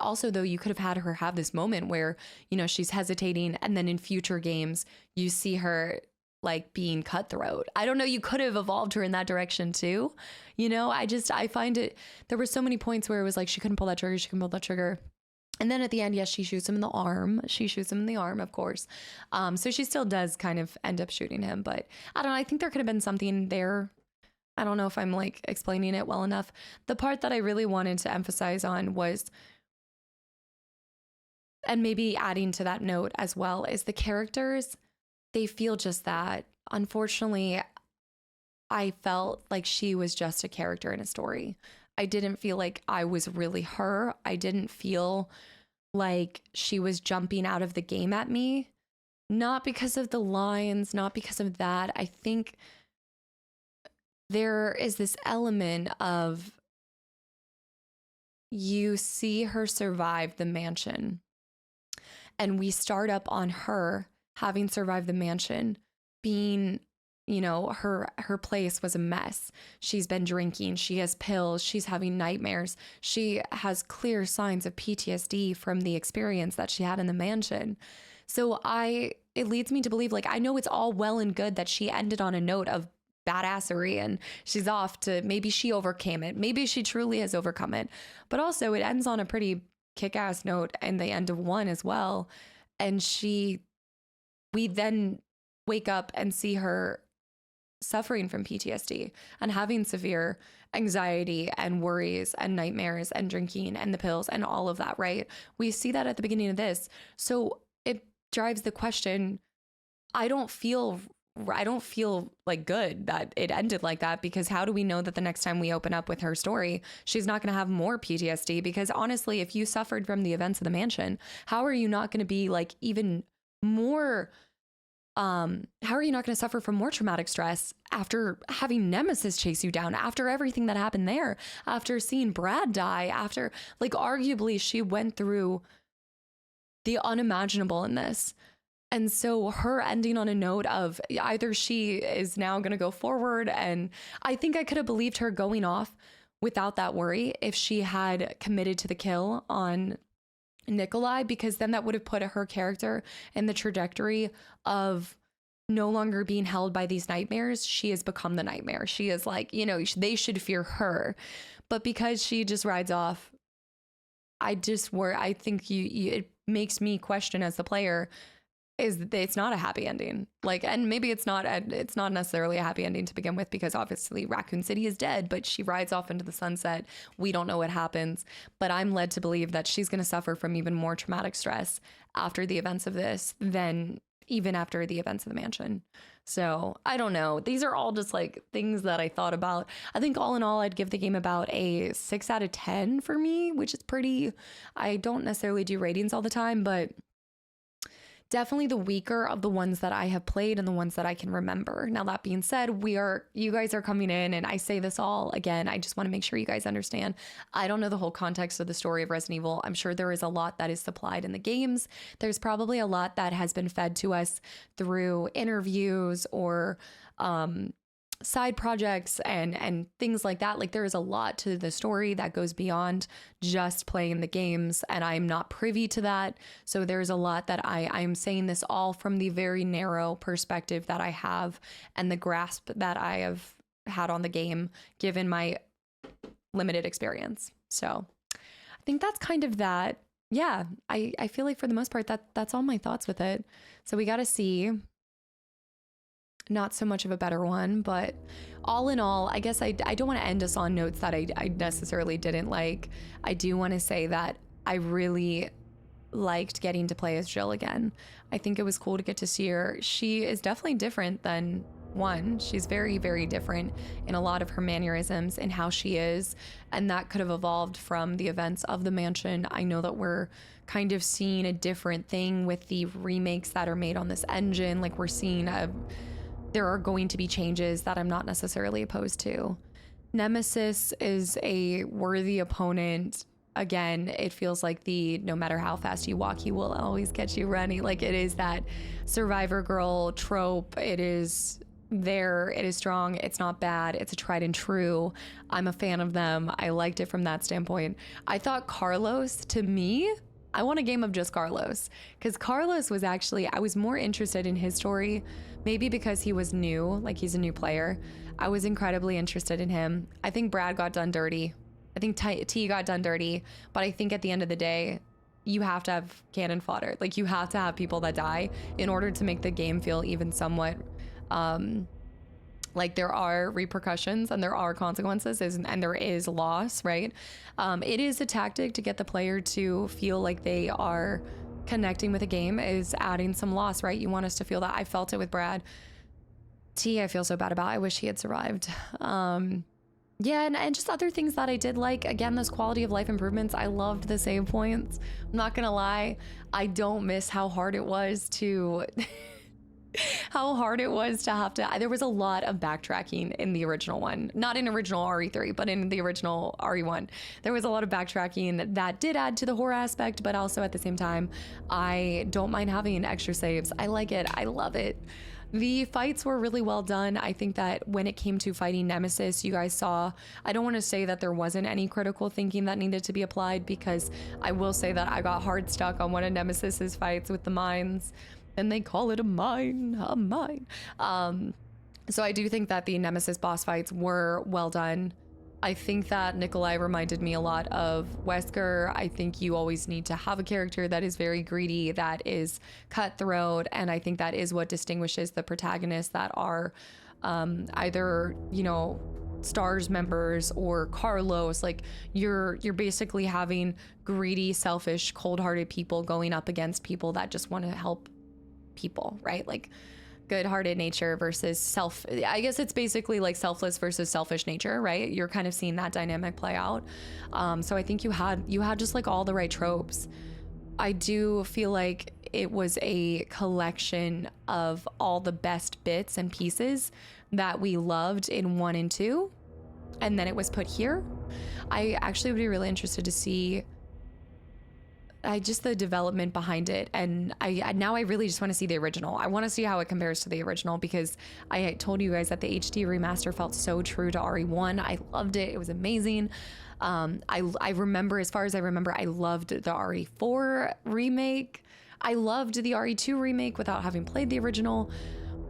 Speaker 1: also, though, you could have had her have this moment where, you know, she's hesitating, and then in future games, you see her like being cutthroat. I don't know, you could have evolved her in that direction too. You know, I find it, there were so many points where it was like, she couldn't pull that trigger. And then at the end, yes, she shoots him in the arm. Of course. So she still does kind of end up shooting him, but I don't know. I think there could have been something there. I don't know if I'm like explaining it well enough. The part that I really wanted to emphasize on was, and maybe adding to that note as well, is the characters, they feel just that. Unfortunately, I felt like she was just a character in a story. I didn't feel like I was really her. I didn't feel like she was jumping out of the game at me. Not because of the lines, not because of that. I think there is this element of, you see her survive the mansion. And we start up on her having survived the mansion, being, you know, her place was a mess. She's been drinking, she has pills, she's having nightmares. She has clear signs of PTSD from the experience that she had in the mansion. So it leads me to believe, like, I know it's all well and good that she ended on a note of badassery and she's off to, maybe she overcame it. Maybe she truly has overcome it. But also it ends on a pretty kick-ass note and the end of 1 as well. And we then wake up and see her suffering from PTSD and having severe anxiety and worries and nightmares and drinking and the pills and all of that, right? We see that at the beginning of this. So it drives the question, I don't feel like good that it ended like that, because how do we know that the next time we open up with her story, she's not going to have more PTSD? Because honestly, if you suffered from the events of the mansion, how are you not going to be like even more, how are you not going to suffer from more traumatic stress after having Nemesis chase you down, after everything that happened there, after seeing Brad die, after, like, arguably she went through the unimaginable in this. And so her ending on a note of either she is now going to go forward, and I think I could have believed her going off without that worry if she had committed to the kill on Nikolai, because then that would have put her character in the trajectory of no longer being held by these nightmares. She has become the nightmare. She is like, you know, they should fear her. But because she just rides off, I think it makes me question as the player, it's not a happy ending. Like, and maybe it's not necessarily a happy ending to begin with, because obviously Raccoon City is dead, but she rides off into the sunset. We don't know what happens, but I'm led to believe that she's going to suffer from even more traumatic stress after the events of this than even after the events of the mansion. So I don't know. These are all just like things that I thought about. I think all in all, I'd give the game about a 6 out of 10 for me, which is pretty, I don't necessarily do ratings all the time, but definitely the weaker of the ones that I have played and the ones that I can remember. Now, that being said, you guys are coming in, and I say this all again, I just want to make sure you guys understand, I don't know the whole context of the story of Resident Evil. I'm sure there is a lot that is supplied in the games. There's probably a lot that has been fed to us through interviews or side projects and things like that. Like there is a lot to the story that goes beyond just playing the games, and I'm not privy to that. So there's a lot that I'm saying this all from the very narrow perspective that I have and the grasp that I have had on the game given my limited experience. So I think that's kind of that. Yeah, I feel like for the most part that's all my thoughts with it. So we got to see. Not so much of a better one, but all in all, I guess I don't want to end us on notes that I necessarily didn't like. I do want to say that I really liked getting to play as Jill again. I think it was cool to get to see her. She is definitely different than 1. She's very, very different in a lot of her mannerisms and how she is, and that could have evolved from the events of the mansion. I know that we're kind of seeing a different thing with the remakes that are made on this engine. Like we're seeing there are going to be changes that I'm not necessarily opposed to. Nemesis is a worthy opponent. Again, it feels like no matter how fast you walk, he will always catch you running. Like it is that survivor girl trope. It is there. It is strong. It's not bad. It's a tried and true. I'm a fan of them. I liked it from that standpoint. I thought Carlos, to me, I want a game of just Carlos, because Carlos was actually, I was more interested in his story, maybe because he was new, like he's a new player. I was incredibly interested in him. I think Brad got done dirty. I think T got done dirty, but I think at the end of the day, you have to have cannon fodder. Like you have to have people that die in order to make the game feel even somewhat, like there are repercussions and there are consequences and there is loss, right? It is a tactic to get the player to feel like they are connecting with a game, is adding some loss, right? You want us to feel that. I felt it with Brad. T, I feel so bad about. I wish he had survived. Yeah, and just other things that I did like. Again, those quality of life improvements. I loved the save points. I'm not gonna lie. I don't miss how hard it was to... have to, there was a lot of backtracking in the original one, not in original RE3, but in the original RE1. There was a lot of backtracking that did add to the horror aspect, but also at the same time, I don't mind having extra saves. I like it. I love it. The fights were really well done. I think that when it came to fighting Nemesis, you guys saw, I don't want to say that there wasn't any critical thinking that needed to be applied, because I will say that I got hard stuck on one of Nemesis's fights with the mines. And they call it a mine. So I do think that the Nemesis boss fights were well done. I think that Nikolai reminded me a lot of Wesker. I think you always need to have a character that is very greedy, that is cutthroat, and I think that is what distinguishes the protagonists that are either, you know, Stars members or Carlos. Like you're basically having greedy, selfish, cold-hearted people going up against people that just want to help people, right? Like good-hearted nature versus I guess it's basically like selfless versus selfish nature, right? You're kind of seeing that dynamic play out. So I think you had just like all the right tropes. I do feel like it was a collection of all the best bits and pieces that we loved in 1 and 2, and then it was put here. I actually would be really interested to see just the development behind it, and now I really just want to see the original. I want to see how it compares to the original, because I told you guys that the HD remaster felt so true to RE1. I loved it. It was amazing. I remember, as far as I remember, I loved the RE4 remake. I loved the RE2 remake without having played the original,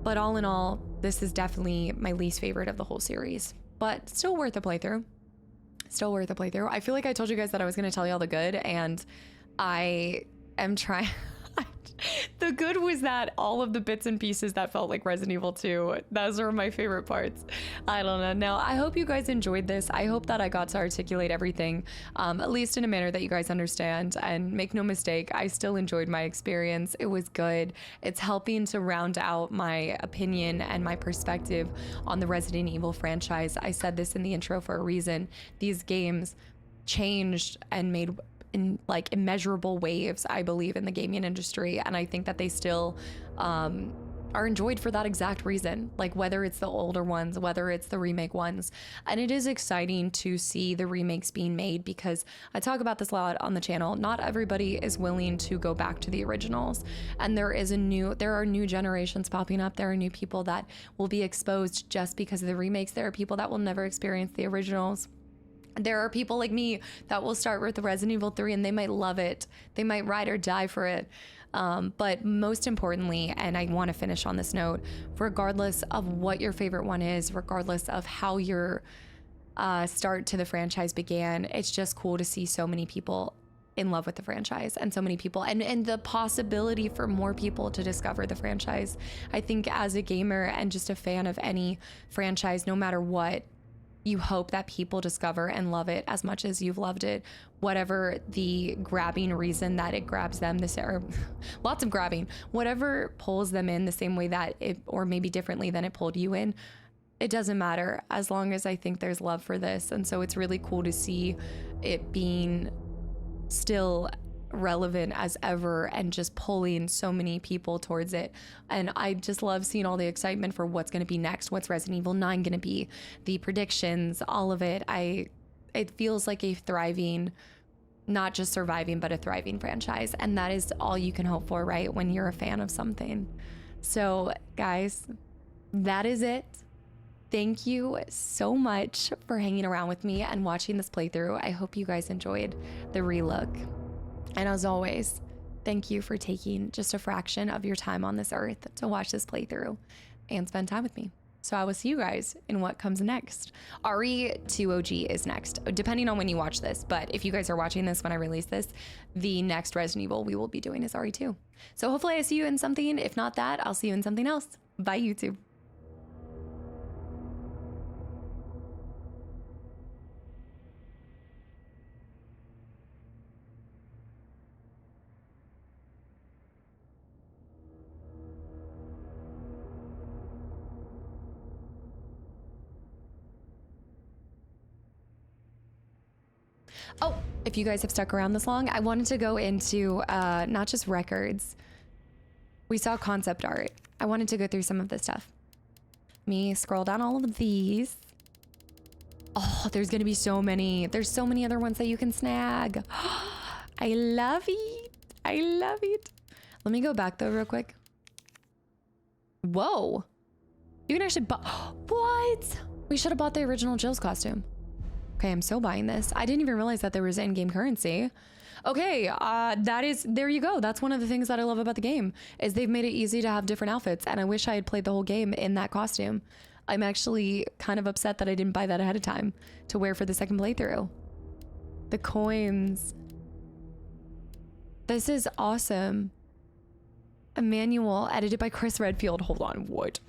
Speaker 1: but all in all, this is definitely my least favorite of the whole series, but still worth a playthrough. I feel like I told you guys that I was going to tell you all the good, and I am trying. The good was that all of the bits and pieces that felt like Resident Evil 2, those are my favorite parts. I don't know. Now, I hope you guys enjoyed this. I hope that I got to articulate everything, at least in a manner that you guys understand. And make no mistake, I still enjoyed my experience. It was good. It's helping to round out my opinion and my perspective on the Resident Evil franchise. I said this in the intro for a reason. These games changed and made in like immeasurable waves, I believe, in the gaming industry, and I think that they still are enjoyed for that exact reason, like whether it's the older ones, whether it's the remake ones. And it is exciting to see the remakes being made, because I talk about this a lot on the channel. Not everybody is willing to go back to the originals, and there are new generations popping up. There are new people that will be exposed just because of the remakes. There are people that will never experience the originals. There are people like me that will start with the Resident Evil 3 and they might love it. They might ride or die for it. But most importantly, and I want to finish on this note, regardless of what your favorite one is, regardless of how your start to the franchise began, it's just cool to see so many people in love with the franchise, and so many people, and the possibility for more people to discover the franchise. I think as a gamer and just a fan of any franchise, no matter what, you hope that people discover and love it as much as you've loved it, whatever the grabbing reason that it grabs them, or lots of grabbing, whatever pulls them in the same way that it, or maybe differently than it pulled you in. It doesn't matter, as long as I think there's love for this. And so it's really cool to see it being still relevant as ever and just pulling so many people towards it. And I just love seeing all the excitement for what's going to be next. What's Resident Evil 9 going to be? The predictions, all of it. It feels like a thriving, not just surviving, but a thriving franchise. And that is all you can hope for, right? When you're a fan of something. So guys, that is it. Thank you so much for hanging around with me and watching this playthrough. I hope you guys enjoyed the relook. And as always, thank you for taking just a fraction of your time on this earth to watch this playthrough and spend time with me. So I will see you guys in what comes next. RE2 OG is next, depending on when you watch this. But if you guys are watching this when I release this, the next Resident Evil we will be doing is RE2. So hopefully I see you in something. If not that, I'll see you in something else. Bye, YouTube. Oh, if you guys have stuck around this long, I wanted to go into not just records. We saw concept art. I wanted to go through some of this stuff. Let me scroll down all of these. Oh, there's gonna be so many. There's so many other ones that you can snag. I love it. I love it. Let me go back though real quick. Whoa. You can actually buy, what? We should have bought the original Jill's costume. Okay, I'm so buying this. I didn't even realize that there was in-game currency. Okay, there you go. That's one of the things that I love about the game, is they've made it easy to have different outfits, and I wish I had played the whole game in that costume. I'm actually kind of upset that I didn't buy that ahead of time to wear for the second playthrough. The coins. This is awesome. A manual edited by Chris Redfield. Hold on, what?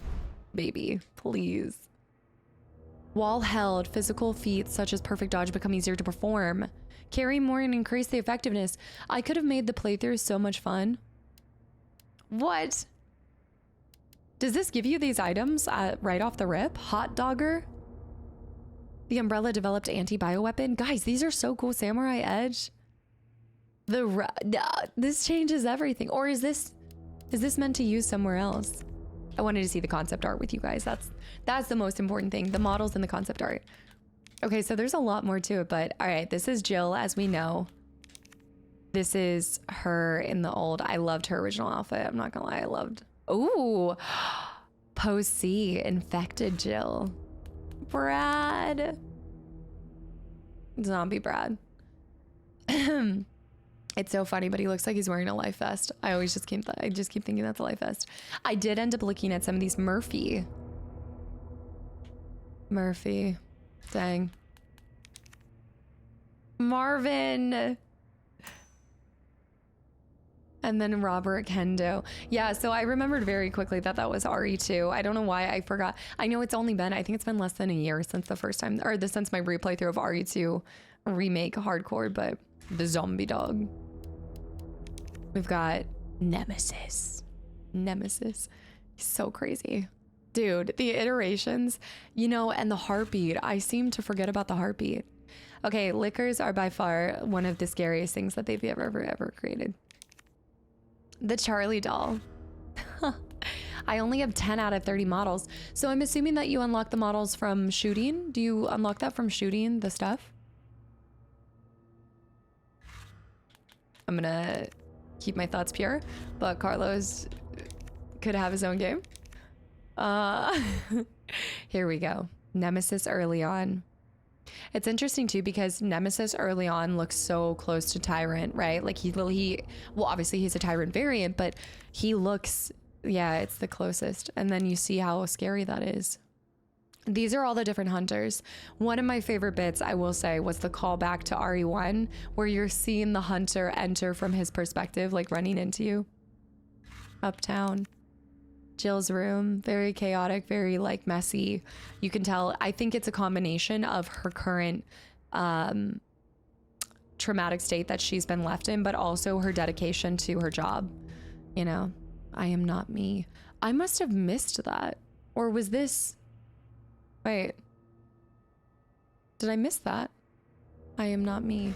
Speaker 1: Baby, please. While held, physical feats such as perfect dodge become easier to perform. Carry more and increase the effectiveness. I could have made the playthrough so much fun. What? Does this give you these items right off the rip? Hot Dogger? The Umbrella developed anti-bioweapon? Guys, these are so cool. Samurai Edge. This changes everything. Or is this meant to use somewhere else? I wanted to see the concept art with you guys. That's the most important thing, the models and the concept art. Okay, so there's a lot more to it, but all right, this is Jill, as we know. This is her in the old. I loved her original outfit. I'm not gonna lie, I loved. Ooh, Pose C, infected Jill. Brad. Zombie Brad. It's so funny, but he looks like he's wearing a life vest. I just keep thinking that's a life vest. I did end up looking at some of these. Murphy. Dang. Marvin. And then Robert Kendo. Yeah, so I remembered very quickly that that was RE2. I don't know why I forgot. I know it's only been, I think it's been less than a year since the first time, or since my replay through of RE2 remake hardcore, but the zombie dog. We've got Nemesis. He's so crazy. Dude, the iterations, you know, and the heartbeat. I seem to forget about the heartbeat. Okay, liquors are by far one of the scariest things that they've ever created. The Charlie doll. I only have 10 out of 30 models. So I'm assuming that you unlock the models from shooting. Do you unlock that from shooting the stuff? I'm gonna keep my thoughts pure, but Carlos could have his own game. Here we go. Nemesis early on. It's interesting too because Nemesis early on looks so close to Tyrant, right? Like well, obviously he's a Tyrant variant, but he looks, yeah, it's the closest. And then you see how scary that is. These are all the different hunters. One of my favorite bits, I will say, was the callback to RE1, where you're seeing the hunter enter from his perspective, like running into you. Uptown. Jill's room, very chaotic, very like messy. You can tell, I think it's a combination of her current traumatic state that she's been left in, but also her dedication to her job. You know, I am not me. I must have missed that. Or was this, wait, did I miss that? I am not me.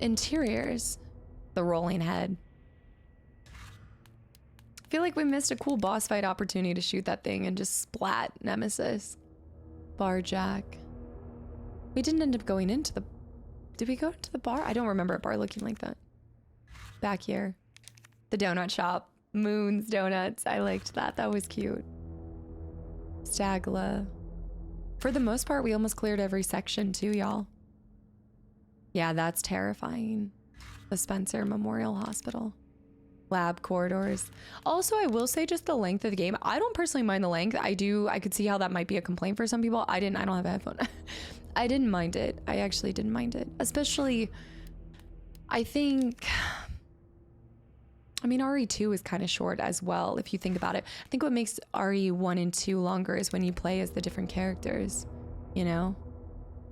Speaker 1: Interiors, the rolling head. I feel like we missed a cool boss fight opportunity to shoot that thing and just splat Nemesis. Bar Jack. We didn't end up going into the... Did we go to the bar? I don't remember a bar looking like that. Back here. The donut shop. Moon's Donuts. I liked that. That was cute. Stagla. For the most part, we almost cleared every section too, y'all. Yeah, that's terrifying. The Spencer Memorial Hospital. Lab corridors. Also, I will say just the length of the game. I don't personally mind the length. I could see how that might be a complaint for some people. I don't have a headphone. I didn't mind it. I actually didn't mind it. Especially, I think, I mean, RE2 is kind of short as well, if you think about it. I think what makes RE1 and 2 longer is when you play as the different characters, you know?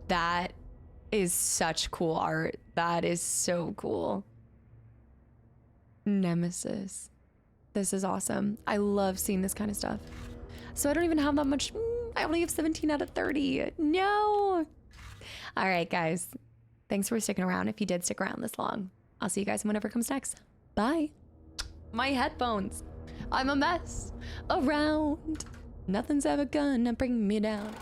Speaker 1: That is such cool art. That is so cool. Nemesis. This is awesome. I love seeing this kind of stuff. So I don't even have that much. I only have 17 out of 30. No. All right, guys. Thanks for sticking around if you did stick around this long. I'll see you guys whenever it comes next. Bye. My headphones. I'm a mess around. Nothing's ever gonna bring me down.